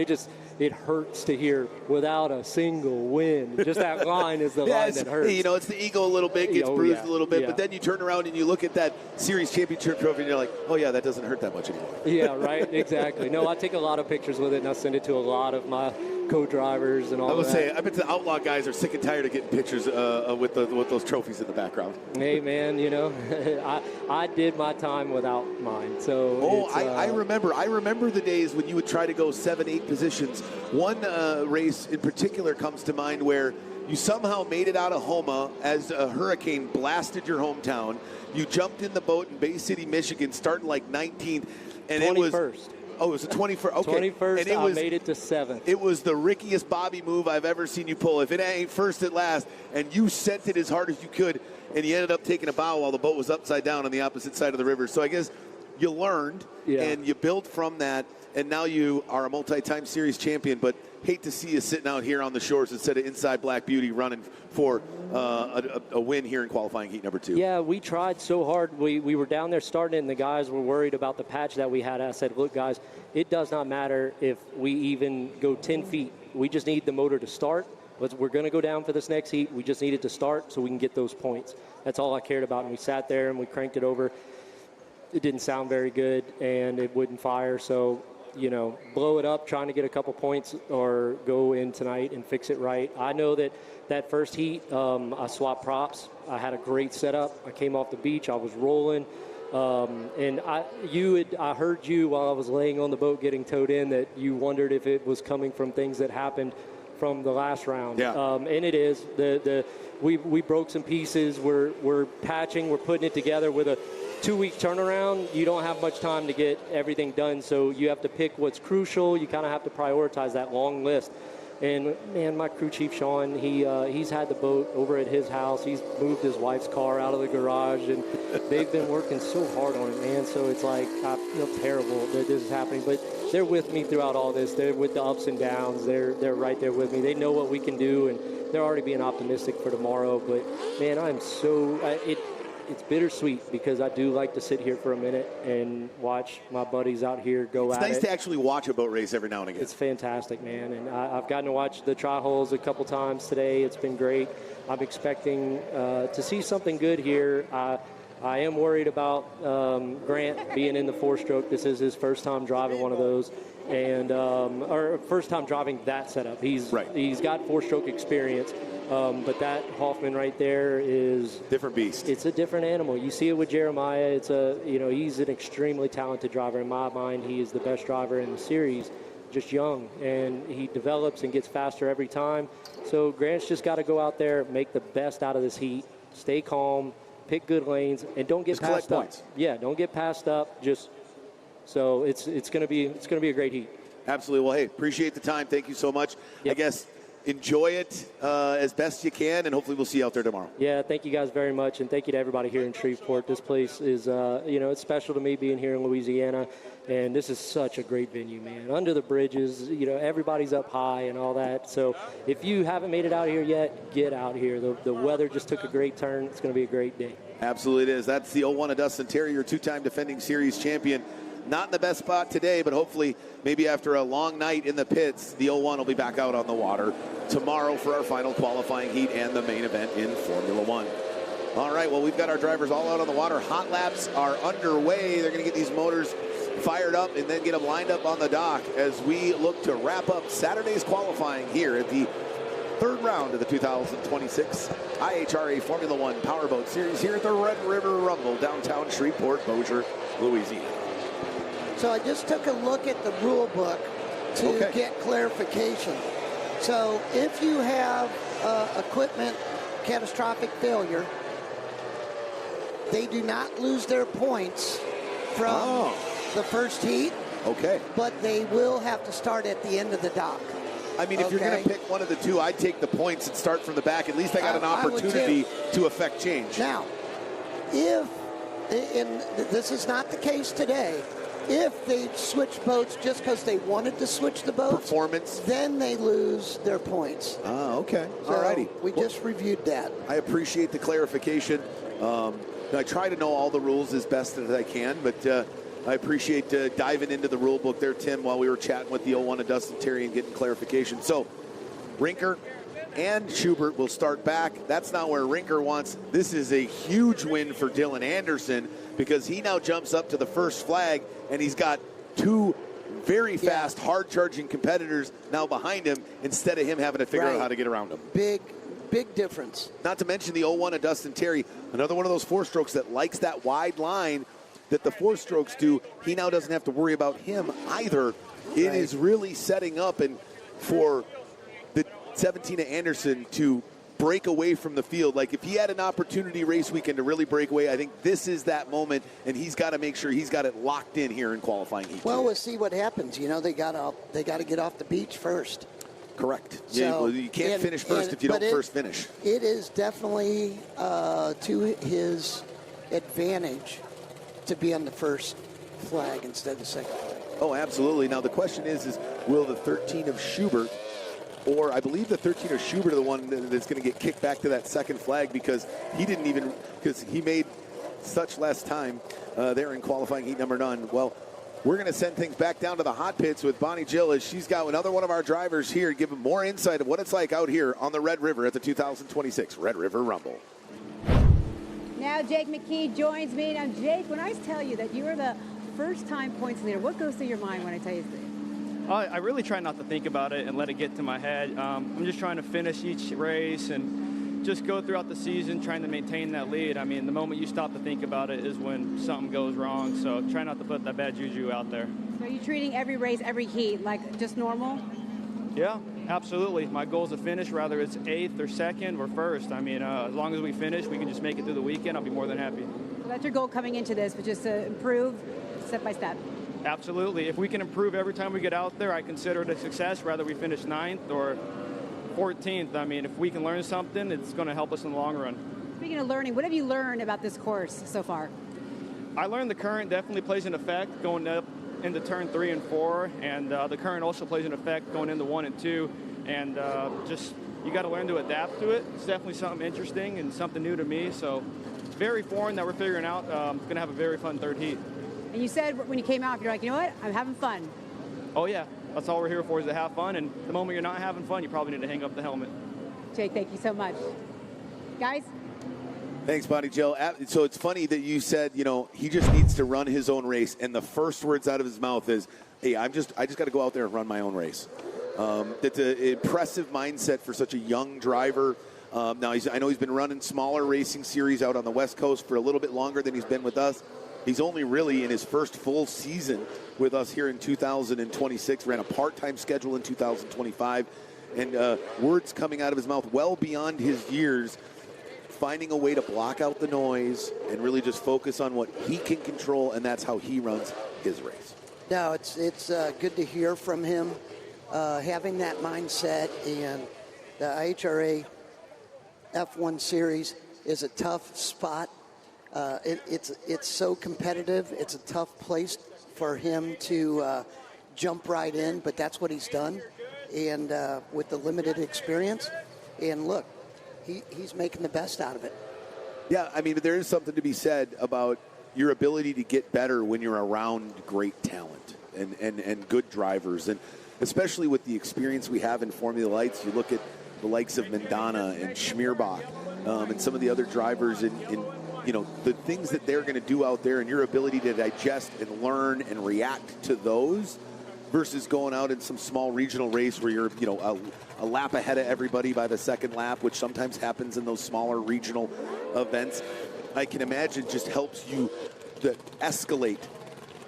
T: It hurts to hear without a single win. Just that line is the line that hurts.
A: You know, it's the ego a little bit, gets bruised a little bit, but then you turn around and you look at that series championship trophy and you're like, oh yeah, that doesn't hurt that much anymore.
T: Yeah, right, exactly. No, I take a lot of pictures with it, and I send it to a lot of my co-drivers and all that.
A: I would say, I bet the Outlaw guys are sick and tired of getting pictures with those trophies in the background.
T: Hey, man, you know, I did my time without mine. So
A: I remember the days when you would try to go 7-8 positions. One race in particular comes to mind where you somehow made it out of Houma as a hurricane blasted your hometown. You jumped in the boat in Bay City, Michigan, starting like 19th. And
T: 21st.
A: It was... Oh, it was the 21st. Okay.
T: 21st, and I made it to 7th.
A: It was the rickiest Bobby move I've ever seen you pull. If it ain't first at last, and you sent it as hard as you could, and you ended up taking a bow while the boat was upside down on the opposite side of the river. So I guess you learned, and you built from that, and now you are a multi-time series champion. But hate to see you sitting out here on the shores instead of inside Black Beauty running for a win here in qualifying heat number 2.
T: Yeah, we tried so hard. We were down there starting it, and the guys were worried about the patch that we had. I said, look, guys, it does not matter if we even go 10 feet. We just need the motor to start. We're going to go down for this next heat. We just need it to start so we can get those points. That's all I cared about. And we sat there and we cranked it over. It didn't sound very good, and it wouldn't fire. So, you know, blow it up, trying to get a couple points, or go in tonight and fix it right. I know that first heat, I swapped props. I had a great setup. I came off the beach. I was rolling. And I heard you while I was laying on the boat getting towed in that you wondered if it was coming from things that happened from the last round.
A: Yeah.
T: And it is. We broke some pieces. We're patching. We're putting it together with a 2-week turnaround. You don't have much time to get everything done, so you have to pick what's crucial. You kind of have to prioritize that long list. And, man, my crew chief, Sean, he's had the boat over at his house. He's moved his wife's car out of the garage, and they've been working so hard on it, man. So it's like, I feel terrible that this is happening. But they're with me throughout all this. They're with the ups and downs. They're right there with me. They know what we can do, and they're already being optimistic for tomorrow. But, man, I'm so it's bittersweet because I do like to sit here for a minute and watch my buddies out here go at it.
A: It's nice to actually watch a boat race every now and again.
T: It's fantastic, man. And I've gotten to watch the tri-holes a couple times today. It's been great. I'm expecting to see something good here. I am worried about Grant being in the four-stroke. This is his first time driving one of those, and or first time driving that setup. He's got four-stroke experience, but that Hoffman right there is
A: different beast.
T: It's a different animal. You see it with Jeremiah. It's he's an extremely talented driver. In my mind, he is the best driver in the series. Just young, and he develops and gets faster every time. So Grant's just got to go out there, make the best out of this heat, stay calm, pick good lanes, and don't get passed up.
A: Points.
T: Yeah, don't get passed up. So it's going to be a great heat.
A: Absolutely. Well, hey, appreciate the time. Thank you so much. Yep. I guess enjoy it as best you can, and hopefully we'll see you out there tomorrow.
T: Yeah, thank you guys very much, and thank you to everybody here in Shreveport. This place is, it's special to me being here in Louisiana, and this is such a great venue, man. Under the bridges, everybody's up high and all that. So if you haven't made it out here yet, get out here. The weather just took a great turn. It's going to be a great day.
A: Absolutely it is. That's the 01 of Dustin Terry, your two-time defending series champion. Not in the best spot today, but hopefully maybe after a long night in the pits, the 01 will be back out on the water tomorrow for our final qualifying heat and the main event in Formula One. All right, well, we've got our drivers all out on the water. Hot laps are underway. They're going to get these motors fired up and then get them lined up on the dock as we look to wrap up Saturday's qualifying here at the third round of the 2026 IHRA Formula One Powerboat Series here at the Red River Rumble, downtown Shreveport-Bossier, Louisiana.
O: So I just took a look at the rule book to get clarification. So if you have equipment catastrophic failure, they do not lose their points from the first heat.
A: Okay.
O: But they will have to start at the end of the dock.
A: I mean, if you're going to pick one of the two, I'd take the points and start from the back. At least I got an opportunity to affect change.
O: Now, if, and this is not the case today, if they switch boats just because they wanted to switch the boats,
A: performance,
O: then they lose their points.
A: Okay.
O: So
A: all righty.
O: We just reviewed that.
A: I appreciate the clarification. I try to know all the rules as best as I can, but I appreciate diving into the rule book there, Tim, while we were chatting with the 01 of Dustin Terry and getting clarification. So, Rinker and Schubert will start back. That's not where Rinker wants. This is a huge win for Dylan Anderson because he now jumps up to the first flag, and he's got two very fast, hard-charging competitors now behind him instead of him having to figure out how to get around them.
O: Big difference.
A: Not to mention the 01 of Dustin Terry, another one of those four-strokes that likes that wide line that the four-strokes do. He now doesn't have to worry about him either. It is really setting up and for the 17 of Anderson to break away from the field. Like if he had an opportunity race weekend to really break away, I think this is that moment, and he's got to make sure he's got it locked in here in qualifying heat.
O: Well, we'll see what happens. They got to get off the beach first.
A: Correct.
O: So,
A: you can't finish first if you don't first finish.
O: It is definitely to his advantage to be on the first flag instead of the second flag.
A: Oh, absolutely. Now the question is will the 13 of Schubert, or I believe the 13 of Schubert are the one that's going to get kicked back to that second flag because he made such less time there in qualifying heat number 9. Well, we're going to send things back down to the hot pits with Bonnie Jill as she's got another one of our drivers here to give him more insight of what it's like out here on the Red River at the 2026 Red River Rumble.
D: Now Jake McKee joins me. Now, Jake, when I tell you that you are the first-time points leader, what goes through your mind when I tell you this?
E: I really try not to think about it and let it get to my head. I'm just trying to finish each race and just go throughout the season trying to maintain that lead. I mean, the moment you stop to think about it is when something goes wrong. So try not to put that bad juju out there.
D: So are you treating every race, every heat, like just normal?
E: Yeah, absolutely. My goal is to finish, whether it's 8th or 2nd or 1st. I mean, as long as we finish, we can just make it through the weekend. I'll be more than happy.
D: So that's your goal coming into this, but just to improve step by step.
E: Absolutely. If we can improve every time we get out there, I consider it a success, whether we finish 9th or 14th. I mean, if we can learn something, it's going to help us in the long run.
D: Speaking of learning, what have you learned about this course so far?
E: I learned the current definitely plays an effect going up into turn 3 and 4, and the current also plays an effect going into 1 and 2, and just you got to learn to adapt to it. It's definitely something interesting and something new to me, so very foreign that we're figuring out. Going to have a very fun third heat.
D: And you said when you came out, you're like, you know what? I'm having fun.
E: Oh, yeah. That's all we're here for, is to have fun. And the moment you're not having fun, you probably need to hang up the helmet.
D: Jake, thank you so much. Guys?
A: Thanks, Bonnie Jill. So it's funny that you said, you know, he just needs to run his own race. And the first words out of his mouth is, hey, I just got to go out there and run my own race. That's an impressive mindset for such a young driver. Now, I know he's been running smaller racing series out on the West Coast for a little bit longer than he's been with us. He's only really in his first full season with us here in 2026. Ran a part-time schedule in 2025. And words coming out of his mouth well beyond his years, finding a way to block out the noise and really just focus on what he can control, and that's how he runs his race.
O: No, it's good to hear from him, having that mindset. And the IHRA F1 series is a tough spot. It's so competitive. It's a tough place for him to jump right in, but that's what he's done. And with the limited experience, and look, he's making the best out of it.
A: Yeah, I mean, there is something to be said about your ability to get better when you're around great talent and good drivers, and especially with the experience we have in Formula Lights. You look at the likes of Mendana and Schmierbach and some of the other drivers in you know, the things that they're going to do out there, and your ability to digest and learn and react to those versus going out in some small regional race where you're, you know, a lap ahead of everybody by the second lap, which sometimes happens in those smaller regional events. I can imagine just helps you to escalate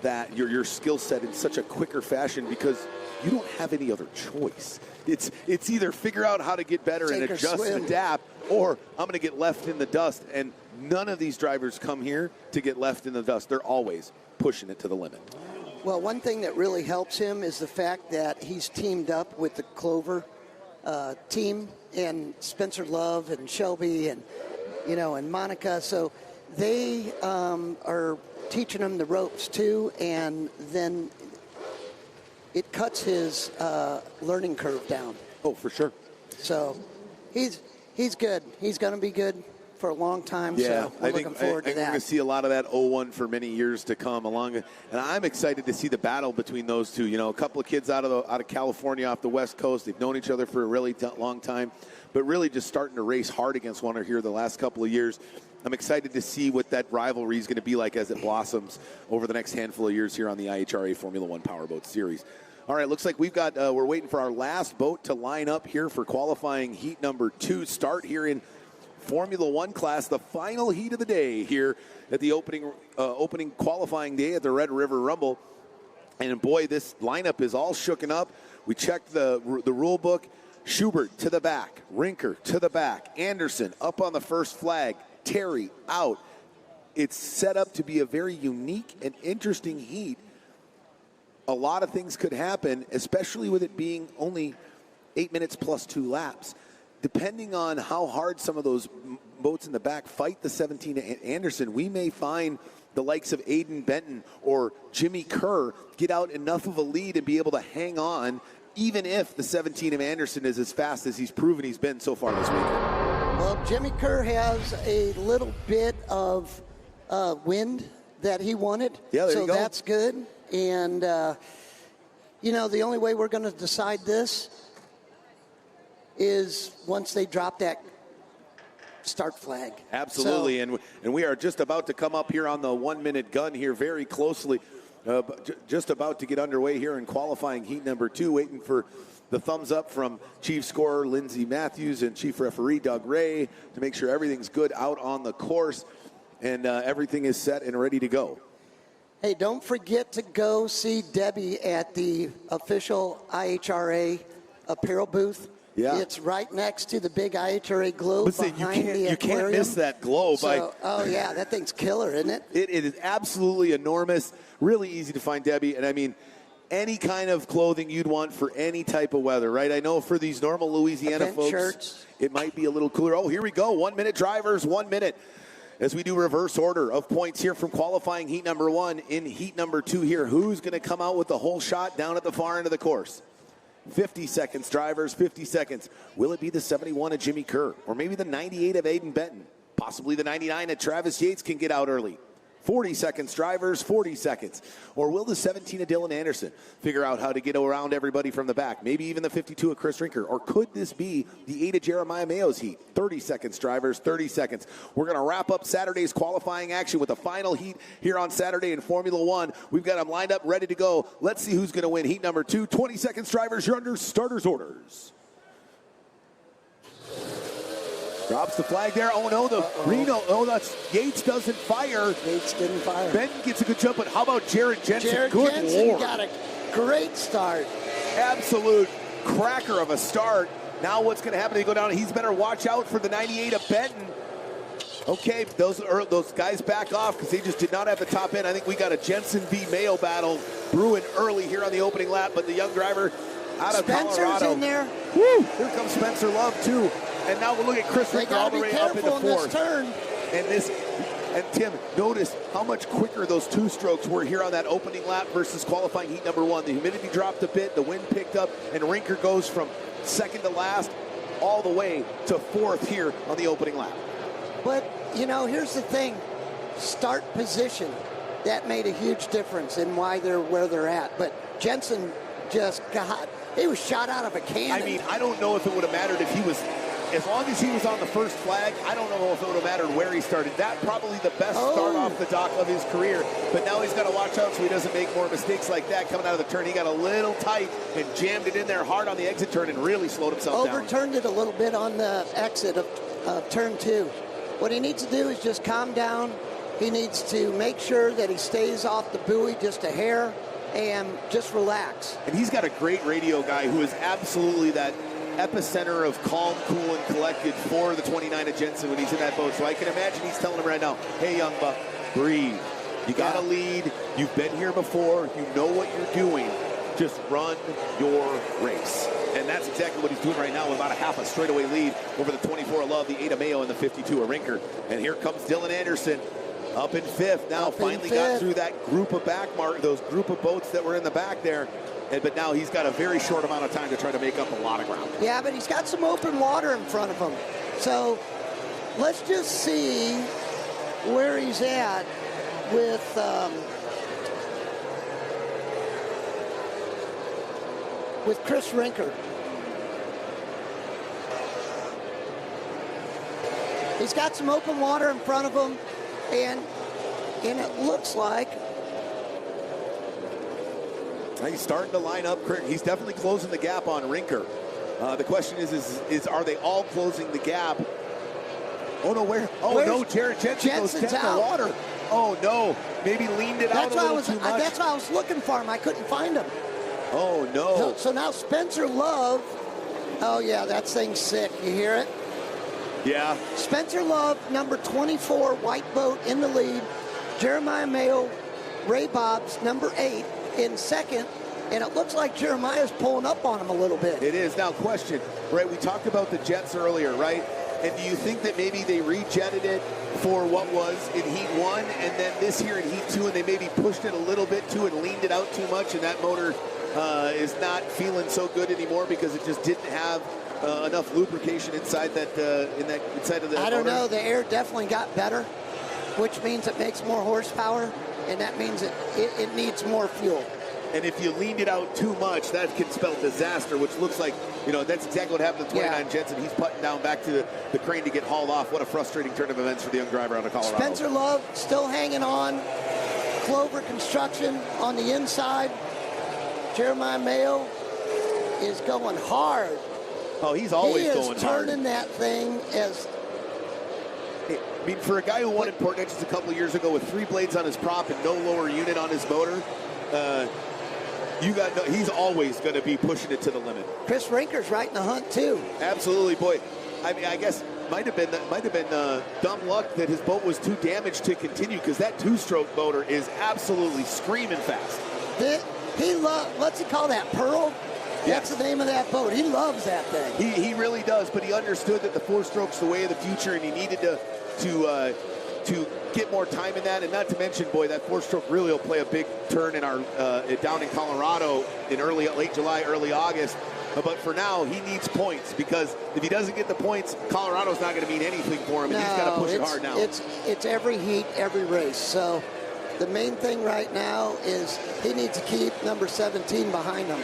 A: that your skill set in such a quicker fashion, because you don't have any other choice. It's either figure out how to get better and adjust and adapt, or I'm going to get left in the dust. And none of these drivers come here to get left in the dust. They're always pushing it to the limit.
O: Well, one thing that really helps him is the fact that he's teamed up with the Clover team, and Spencer Love and Shelby and, you know, and Monica. So they are teaching him the ropes too, and then it cuts his learning curve down.
A: Oh, for sure.
O: So he's good. He's going to be good for a long time.
A: Yeah,
O: so we're looking forward to
A: I think
O: that.
A: we're going to see a lot of that 0-1 for many years to come along. And I'm excited to see the battle between those two. You know, a couple of kids out of California off the West Coast. They've known each other for a really long time, but really just starting to race hard against one another here the last couple of years. I'm excited to see what that rivalry is going to be like as it blossoms over the next handful of years here on the IHRA Formula One Powerboat Series. All right, looks like we're waiting for our last boat to line up here for qualifying heat number 2 start here in Formula One class, the final heat of the day here at the opening qualifying day at the Red River Rumble. And boy, this lineup is all shooken up. We checked the rule book. Schubert to the back, Rinker to the back, Anderson up on the first flag, Terry out. It's set up to be a very unique and interesting heat. A lot of things could happen, especially with it being only 8 minutes plus 2 laps. Depending on how hard some of those boats in the back fight the 17 Anderson, we may find the likes of Aiden Benton or Jimmy Kerr get out enough of a lead and be able to hang on, even if the 17 of Anderson is as fast as he's proven he's been so far this weekend.
O: Well, Jimmy Kerr has a little bit of wind that he wanted.
A: Yeah, there you go.
O: So that's good. And, you know, the only way we're going to decide this is once they drop that start flag.
A: Absolutely, and we are just about to come up here on the 1 minute gun here very closely. Just about to get underway here in qualifying heat number 2, waiting for the thumbs up from Chief Scorer Lindsey Matthews and Chief Referee Doug Ray to make sure everything's good out on the course and everything is set and ready to go.
O: Hey, don't forget to go see Debbie at the official IHRA apparel booth.
A: Yeah.
O: It's right next to the big IHRA globe.
A: Listen, you can't miss that globe.
O: Oh, yeah, that thing's killer, isn't it?
A: It is absolutely enormous, really easy to find, Debbie. And, I mean, any kind of clothing you'd want for any type of weather, right? I know for these normal Louisiana
O: event
A: folks,
O: shirts.
A: It might be a little cooler. Oh, here we go. 1 minute drivers, 1 minute. As we do reverse order of points here from qualifying heat number 1 in heat number 2 here. Who's going to come out with the whole shot down at the far end of the course? 50 seconds, drivers, 50 seconds. Will it be the 71 of Jimmy Kerr or maybe the 98 of Aiden Benton? Possibly the 99 at Travis Yates can get out early. 40 seconds, drivers, 40 seconds. Or will the 17 of Dylan Anderson figure out how to get around everybody from the back? Maybe even the 52 of Chris Rinker. Or could this be the 8 of Jeremiah Mayo's heat? 30 seconds, drivers, 30 seconds. We're going to wrap up Saturday's qualifying action with the final heat here on Saturday in Formula One. We've got them lined up, ready to go. Let's see who's going to win heat number 2. 20 seconds, drivers. You're under starter's orders. Drops the flag there. Oh, no, the Reno. Oh, that's Yates doesn't fire.
O: Yates didn't fire.
A: Benton gets a good jump, but how about Jared Jensen?
O: Jared
A: Good
O: Jensen
A: Lord.
O: got a great start.
A: Absolute cracker of a start. Now what's going to happen? They go down. He's better watch out for the 98 of Benton. Okay, those guys back off because they just did not have the top end. I think we got a Jensen v. Mayo battle brewing early here on the opening lap, but the young driver out of
O: Spencer's
A: Colorado.
O: in there.
A: Woo! Here comes Spencer Love, too. And now we'll look at Chris Rinker all the way up into fourth. And Tim, notice how much quicker those two strokes were here on that opening lap versus qualifying heat number 1. The humidity dropped a bit, the wind picked up, and Rinker goes from second to last all the way to fourth here on the opening lap.
O: But, you know, here's the thing. Start position. That made a huge difference in why they're where they're at. But Jensen just he was shot out of a cannon.
A: I mean, I don't know if it would have mattered if he was... As long as he was on the first flag, I don't know if it would have mattered where he started. That probably the best start off the dock of his career. But now he's got to watch out so he doesn't make more mistakes like that coming out of the turn. He got a little tight and jammed it in there hard on the exit turn and really slowed himself down.
O: Overturned it a little bit on the exit of turn 2. What he needs to do is just calm down. He needs to make sure that he stays off the buoy just a hair and just relax.
A: And he's got a great radio guy who is absolutely that epicenter of calm, cool, and collected for the 29 of Jensen when he's in that boat. So I can imagine he's telling him right now, hey, young buck, breathe. You got to lead. You've been here before. You know what you're doing. Just run your race. And that's exactly what he's doing right now with about a half a straightaway lead over the 24 of Love, the 8 of Mayo, and the 52 of Rinker. And here comes Dylan Anderson up in 5th. Now finally got through that group of those group of boats that were in the back there. But now he's got a very short amount of time to try to make up a lot of ground.
O: Yeah, but he's got some open water in front of him. So let's just see where he's at with Chris Rinker. He's got some open water in front of him, and it looks like
A: he's starting to line up. He's definitely closing the gap on Rinker. The question is are they all closing the gap? Oh, no, where? Oh, no, Jared Jensen goes down the water. Oh, no, maybe leaned it out a little too much.
O: That's why I was looking for him. I couldn't find him.
A: Oh, no.
O: So now Spencer Love. Oh, yeah, that thing's sick. You hear it?
A: Yeah.
O: Spencer Love, number 24, white boat in the lead. Jeremiah Mayo, Ray Bobs, number 8. In second, and it looks like Jeremiah's pulling up on him a little bit.
A: It is. Now, question, right? We talked about the jets earlier, right? And do you think that maybe they rejetted it for what was in Heat 1, and then this here in Heat 2, and they maybe pushed it a little bit too and leaned it out too much, and that motor is not feeling so good anymore because it just didn't have enough lubrication inside that inside of the
O: I don't
A: motor?
O: know. The air definitely got better, which means it makes more horsepower. And that means it needs more fuel.
A: And if you leaned it out too much, that can spell disaster, which looks like, that's exactly what happened to 29 Jensen. He's putting down back to the crane to get hauled off. What a frustrating turn of events for the young driver out of Colorado.
O: Spencer Love still hanging on. Clover Construction on the inside. Jeremiah Mayo is going hard.
A: Oh, he's always going hard.
O: He is turning that thing as...
A: I mean, for a guy who won in Port Neches a couple of years ago with 3 blades on his prop and no lower unit on his motor, he's always going to be pushing it to the limit.
O: Chris Rinker's right in the hunt too.
A: Absolutely, boy. I mean, I guess might have been dumb luck that his boat was too damaged to continue because that 2-stroke motor is absolutely screaming fast.
O: What's he call that? Pearl? That's the name of that boat. He loves that thing.
A: He really does, but he understood that the 4-stroke's the way of the future, and he needed to get more time in that, and not to mention, boy, that 4-stroke really will play a big turn in our down in Colorado in late July, early August. But for now, he needs points, because if he doesn't get the points, Colorado's not going to mean anything for him, and he's got to push it hard now.
O: It's every heat, every race. So the main thing right now is he needs to keep number 17 behind him.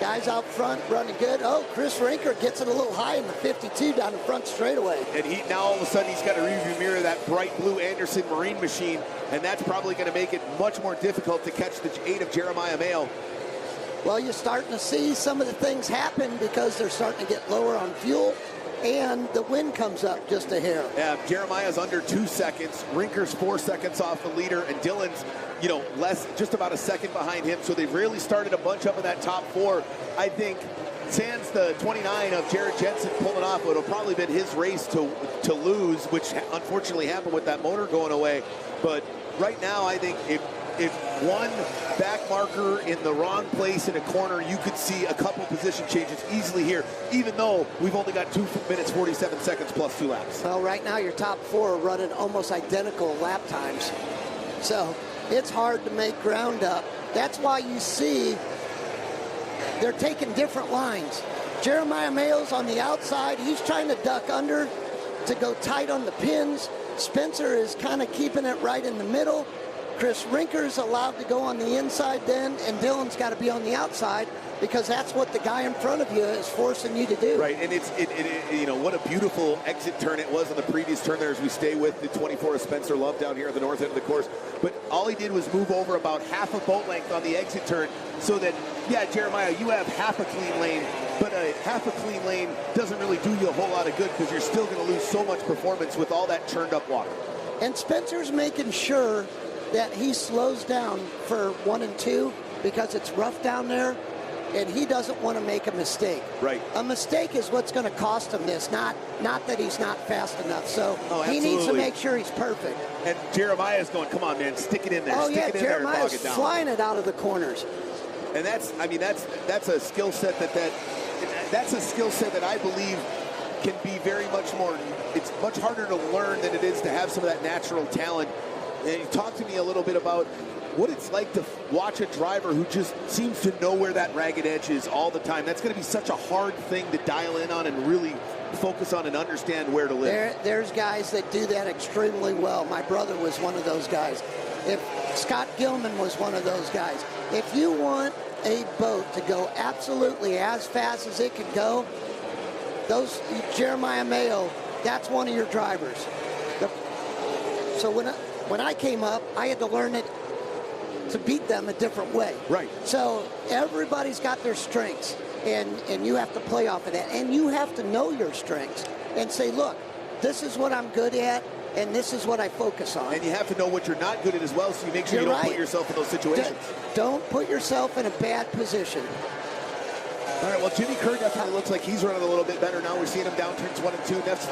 O: Guys out front running good. Oh, Chris Rinker gets it a little high in the 52 down the front straightaway.
A: And now all of a sudden he's got a rearview mirror of that bright blue Anderson Marine machine, and that's probably going to make it much more difficult to catch the 8 of Jeremiah Mayo.
O: Well, you're starting to see some of the things happen because they're starting to get lower on fuel, and the wind comes up just a hair.
A: Yeah, Jeremiah's under 2 seconds. Rinker's 4 seconds off the leader, and Dylan's, less, just about a second behind him. So they've really started a bunch up in that top 4. I think sans the 29 of Jared Jensen pulling off, it'll probably been his race to lose, which unfortunately happened with that motor going away. But right now, I think if one back marker in the wrong place in a corner, you could see a couple position changes easily here, even though we've only got 2 minutes, 47 seconds plus 2 laps.
O: Well, right now your top 4 are running almost identical lap times. So it's hard to make ground up. That's why you see they're taking different lines. Jeremiah Mayo's on the outside. He's trying to duck under to go tight on the pins. Spencer is kind of keeping it right in the middle. Chris Rinker's allowed to go on the inside then, and Dylan's got to be on the outside, because that's what the guy in front of you is forcing you to do.
A: Right, and what a beautiful exit turn it was on the previous turn there, as we stay with the 24 of Spencer Love down here at the north end of the course. But all he did was move over about half a boat length on the exit turn, so that, yeah, Jeremiah, you have half a clean lane, but a half a clean lane doesn't really do you a whole lot of good, because you're still going to lose so much performance with all that churned up water.
O: And Spencer's making sure that he slows down for 1 and 2, because it's rough down there, and he doesn't want to make a mistake.
A: Right.
O: A mistake is what's going to cost him this, not that he's not fast enough. So he needs to make sure he's perfect.
A: And Jeremiah's going, come on, man, stick it in there.
O: Oh,
A: stick it in
O: Jeremiah's
A: there and bog it down.
O: flying it out of the corners.
A: And that's a skill set that's a skill set that I believe can be very much more, it's much harder to learn than it is to have some of that natural talent. And you talk to me a little bit about what it's like to watch a driver who just seems to know where that ragged edge is all the time. That's going to be such a hard thing to dial in on and really focus on and understand where to live.
O: There's guys that do that extremely well. My brother was one of those guys. Scott Gilman was one of those guys. If you want a boat to go absolutely as fast as it can go, Jeremiah Mayo, that's one of your drivers. So when I came up, I had to learn it to beat them a different way.
A: Right.
O: So everybody's got their strengths, and you have to play off of that. And you have to know your strengths and say, look, this is what I'm good at, and this is what I focus on.
A: And you have to know what you're not good at as well, so you make sure you don't put yourself in those situations.
O: Don't put yourself in a bad position.
A: All right, well, Jimmy Kerr definitely looks like he's running a little bit better now. We're seeing him down turns 1 and 2. That's,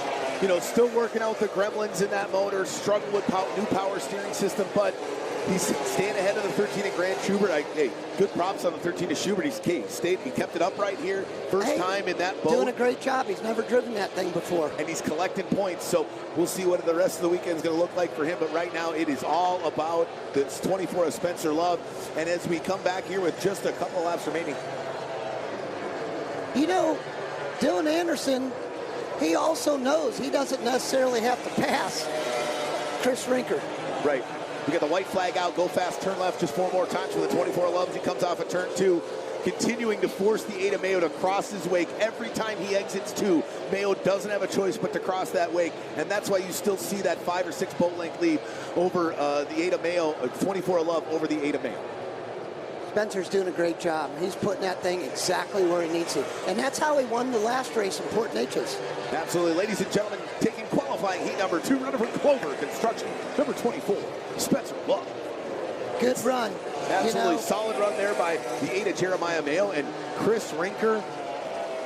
A: still working out the gremlins in that motor, struggling with new power steering system, but he's staying ahead of the 13 at Grant Schubert. Hey, good props on the 13 of Schubert. He kept it upright here. First time in that boat.
O: Doing a great job. He's never driven that thing before.
A: And he's collecting points, so we'll see what the rest of the weekend is going to look like for him. But right now, it is all about this 24 of Spencer Love. And as we come back here with just a couple laps remaining.
O: Dylan Anderson, he also knows he doesn't necessarily have to pass Chris Rinker.
A: Right. We got the white flag out, go fast, turn left just 4 more times for the 24 Loves. He comes off a turn 2, continuing to force the 8 of Mayo to cross his wake. Every time he exits 2, Mayo doesn't have a choice but to cross that wake. And that's why you still see that 5 or 6 boat length lead over the 8 of Mayo, 24 Love over the 8 of Mayo.
O: Spencer's doing a great job. He's putting that thing exactly where he needs to. And that's how he won the last race in Port Neches.
A: Absolutely. Ladies and gentlemen, taking qualifying heat number 2, runner from Clover Construction, number 24, Spencer Love.
O: Good run.
A: Absolutely solid run there by the 8 of Jeremiah Mayo and Chris Rinker.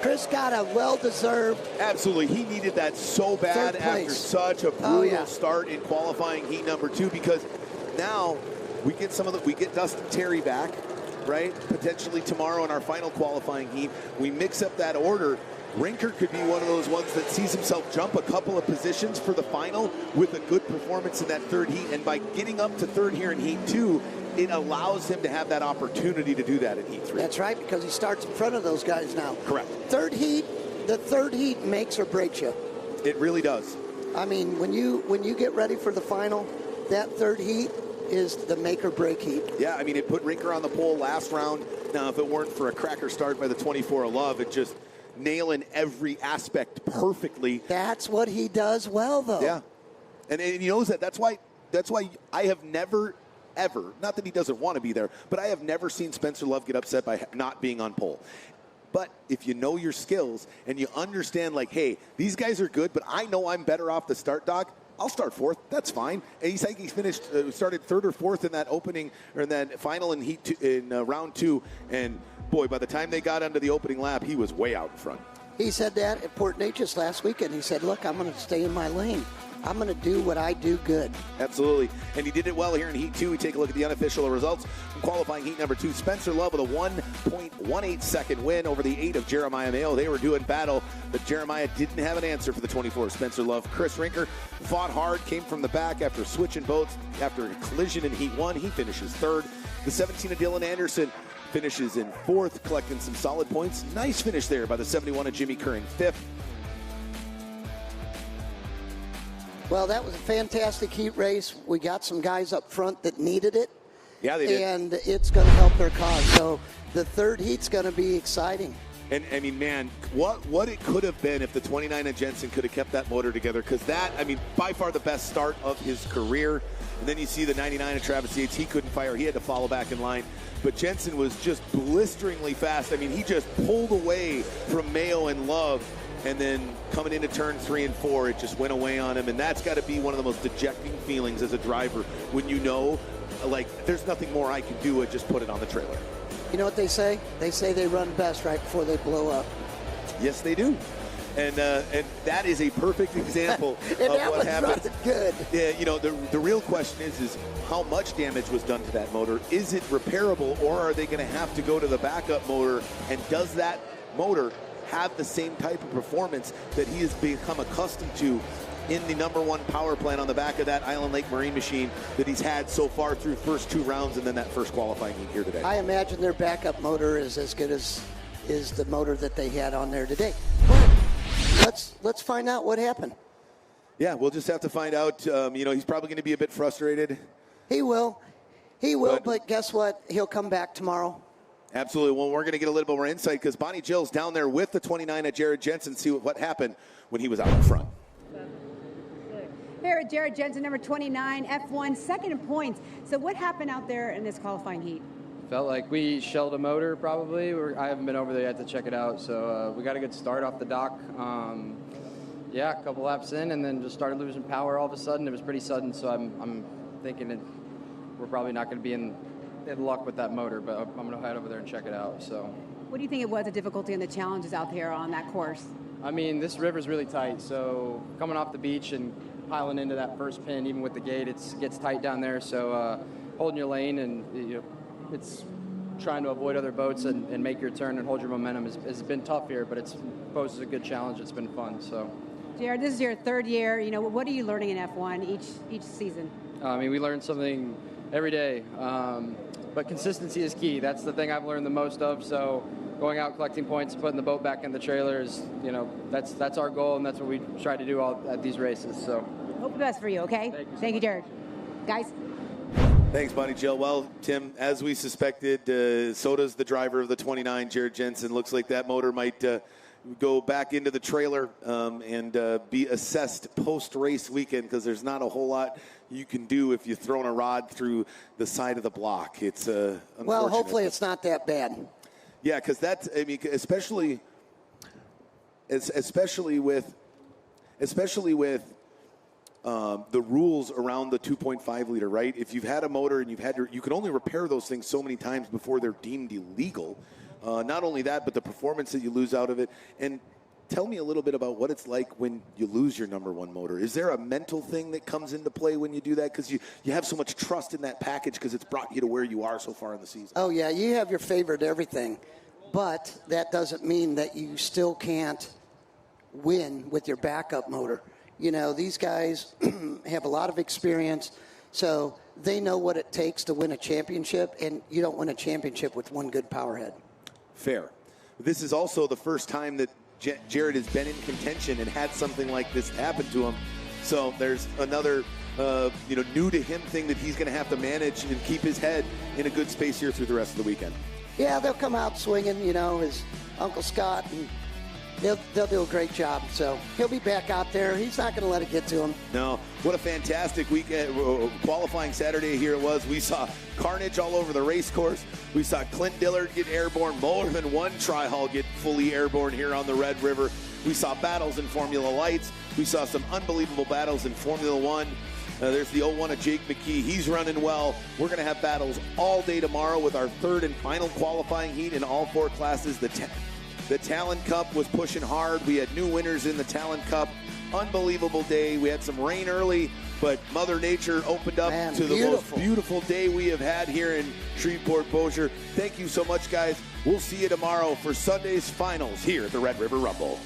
O: Chris got a well-deserved.
A: Absolutely. He needed that so bad after such a brutal start in qualifying heat number 2, because now we get Dustin Terry back, right? Potentially tomorrow in our final qualifying heat. We mix up that order, Rinker could be one of those ones that sees himself jump a couple of positions for the final with a good performance in that third heat. And by getting up to third here in Heat 2, it allows him to have that opportunity to do that in Heat 3.
O: That's right, because he starts in front of those guys now.
A: Correct.
O: The third heat makes or breaks you.
A: It really does.
O: I mean, when you get ready for the final, that third heat is the make or break heat.
A: Yeah, I mean, it put Rinker on the pole last round. Now, if it weren't for a cracker start by the 24 of Love, it just nailing every aspect perfectly.
O: That's what he does well, though.
A: Yeah, and he knows that. That's why I have never, ever, not that he doesn't want to be there, but I have never seen Spencer Love get upset by not being on pole. But if you know your skills and you understand, like, hey, these guys are good, but I know I'm better off the start dock, I'll start fourth. That's fine. And he's like he started third or fourth in that opening or in that final in Heat 2, in round 2. And boy, by the time they got onto the opening lap, he was way out in front.
O: He said that at Port Neches last weekend. He said, "Look, I'm going to stay in my lane. I'm going to do what I do good."
A: Absolutely. And he did it well here in Heat 2. We take a look at the unofficial results from qualifying Heat number 2. Spencer Love with a 1.18 second win over the 8 of Jeremiah Mayo. They were doing battle, but Jeremiah didn't have an answer for the 24 of Spencer Love. Chris Rinker fought hard, came from the back after switching boats. After a collision in Heat 1, he finishes third. The 17 of Dylan Anderson finishes in fourth, collecting some solid points. Nice finish there by the 71 of Jimmy Curran, fifth.
O: Well, that was a fantastic heat race. We got some guys up front that needed it.
A: Yeah, they did.
O: And it's going to help their cause. So the third heat's going to be exciting.
A: And, I mean, man, what it could have been if the 29 of Jensen could have kept that motor together. Because that, I mean, by far the best start of his career. And then you see the 99 of Travis Yates. He couldn't fire. He had to follow back in line. But Jensen was just blisteringly fast. I mean, he just pulled away from Mayo and Love. And then coming into turn 3 and 4, it just went away on him. And that's got to be one of the most dejecting feelings as a driver when you know, like, there's nothing more I can do. I just put it on the trailer.
O: You know what they say? They say they run best right before they blow up.
A: Yes, they do. And that is a perfect example of what happened.
O: Good.
A: Yeah, you know, the real question is how much damage was done to that motor? Is it repairable, or are they going to have to go to the backup motor? And does that motor have the same type of performance that he has become accustomed to in the number 1 power plant on the back of that Island Lake Marine machine that he's had so far through first 2 rounds and then that first qualifying heat here today?
O: I imagine their backup motor is as good as is the motor that they had on there today. But let's find out what happened.
A: Yeah, we'll just have to find out. You know, he's probably going to be a bit frustrated.
O: He will, but guess what? He'll come back tomorrow.
A: Absolutely. Well, we're going to get a little bit more insight because Bonnie Jill's down there with the 29 at Jared Jensen, see what happened when he was out in front.
D: Here at Jared Jensen, number 29, F1, second in points. So what happened out there in this qualifying heat?
V: Felt like we shelled a motor probably. I haven't been over there yet to check it out. So we got a good start off the dock. Yeah, a couple laps in and then just started losing power all of a sudden. It was pretty sudden, so I'm thinking we're probably not going to be in luck with that motor, but I'm going to head over there and check it out. So,
D: what do you think it was, the difficulty and the challenges out there on that course?
V: I mean, this river's really tight, so coming off the beach and piling into that first pin, even with the gate, it gets tight down there. So holding your lane and it's trying to avoid other boats and make your turn and hold your momentum has been tough here, but it poses a good challenge. It's been fun. So,
D: Jared, this is your third year. You know, what are you learning in F1 each season?
V: I mean, we learn something every day. But consistency is key. That's the thing I've learned the most of. So going out, collecting points, putting the boat back in the trailer is, that's our goal, and that's what we try to do at these races. So
D: hope the best for you, okay? Thank you, Jared. Guys?
A: Thanks, Bonnie Jill. Well, Tim, as we suspected, so does the driver of the 29, Jared Jensen. Looks like that motor might go back into the trailer and be assessed post-race weekend because there's not a whole lot you can do if you're throwing a rod through the side of the block. It's
O: well, hopefully it's not that bad.
A: Yeah, because that's, I mean, especially with the rules around the 2.5 liter, right? If you've had a motor and you can only repair those things so many times before they're deemed illegal. Not only that, but the performance that you lose out of it. And tell me a little bit about what it's like when you lose your number 1 motor. Is there a mental thing that comes into play when you do that? Because you have so much trust in that package because it's brought you to where you are so far in the season.
O: Oh, yeah, you have your favorite everything. But that doesn't mean that you still can't win with your backup motor. You know, these guys have a lot of experience, so they know what it takes to win a championship, and you don't win a championship with one good power head. Fair.
A: This is also the first time that Jared has been in contention and had something like this happen to him. So there's another, new to him thing that he's going to have to manage and keep his head in a good space here through the rest of the weekend.
O: Yeah, they'll come out swinging, his Uncle Scott, and they'll do a great job. So he'll be back out there. He's not going to let it get to him.
A: No. What a fantastic weekend. Qualifying Saturday here it was. We saw carnage all over the race course. We saw Clint Dillard get airborne. More than one tri-hull get fully airborne here on the Red River. We saw battles in Formula Lights. We saw some unbelievable battles in Formula One. There's the 01 of Jake McKee. He's running well. We're going to have battles all day tomorrow with our third and final qualifying heat in all four classes. The Talon Cup was pushing hard. We had new winners in the Talon Cup. Unbelievable day. We had some rain early, but Mother Nature opened up to the most beautiful day we have had here in Shreveport-Bossier. Thank you so much, guys. We'll see you tomorrow for Sunday's finals here at the Red River Rumble.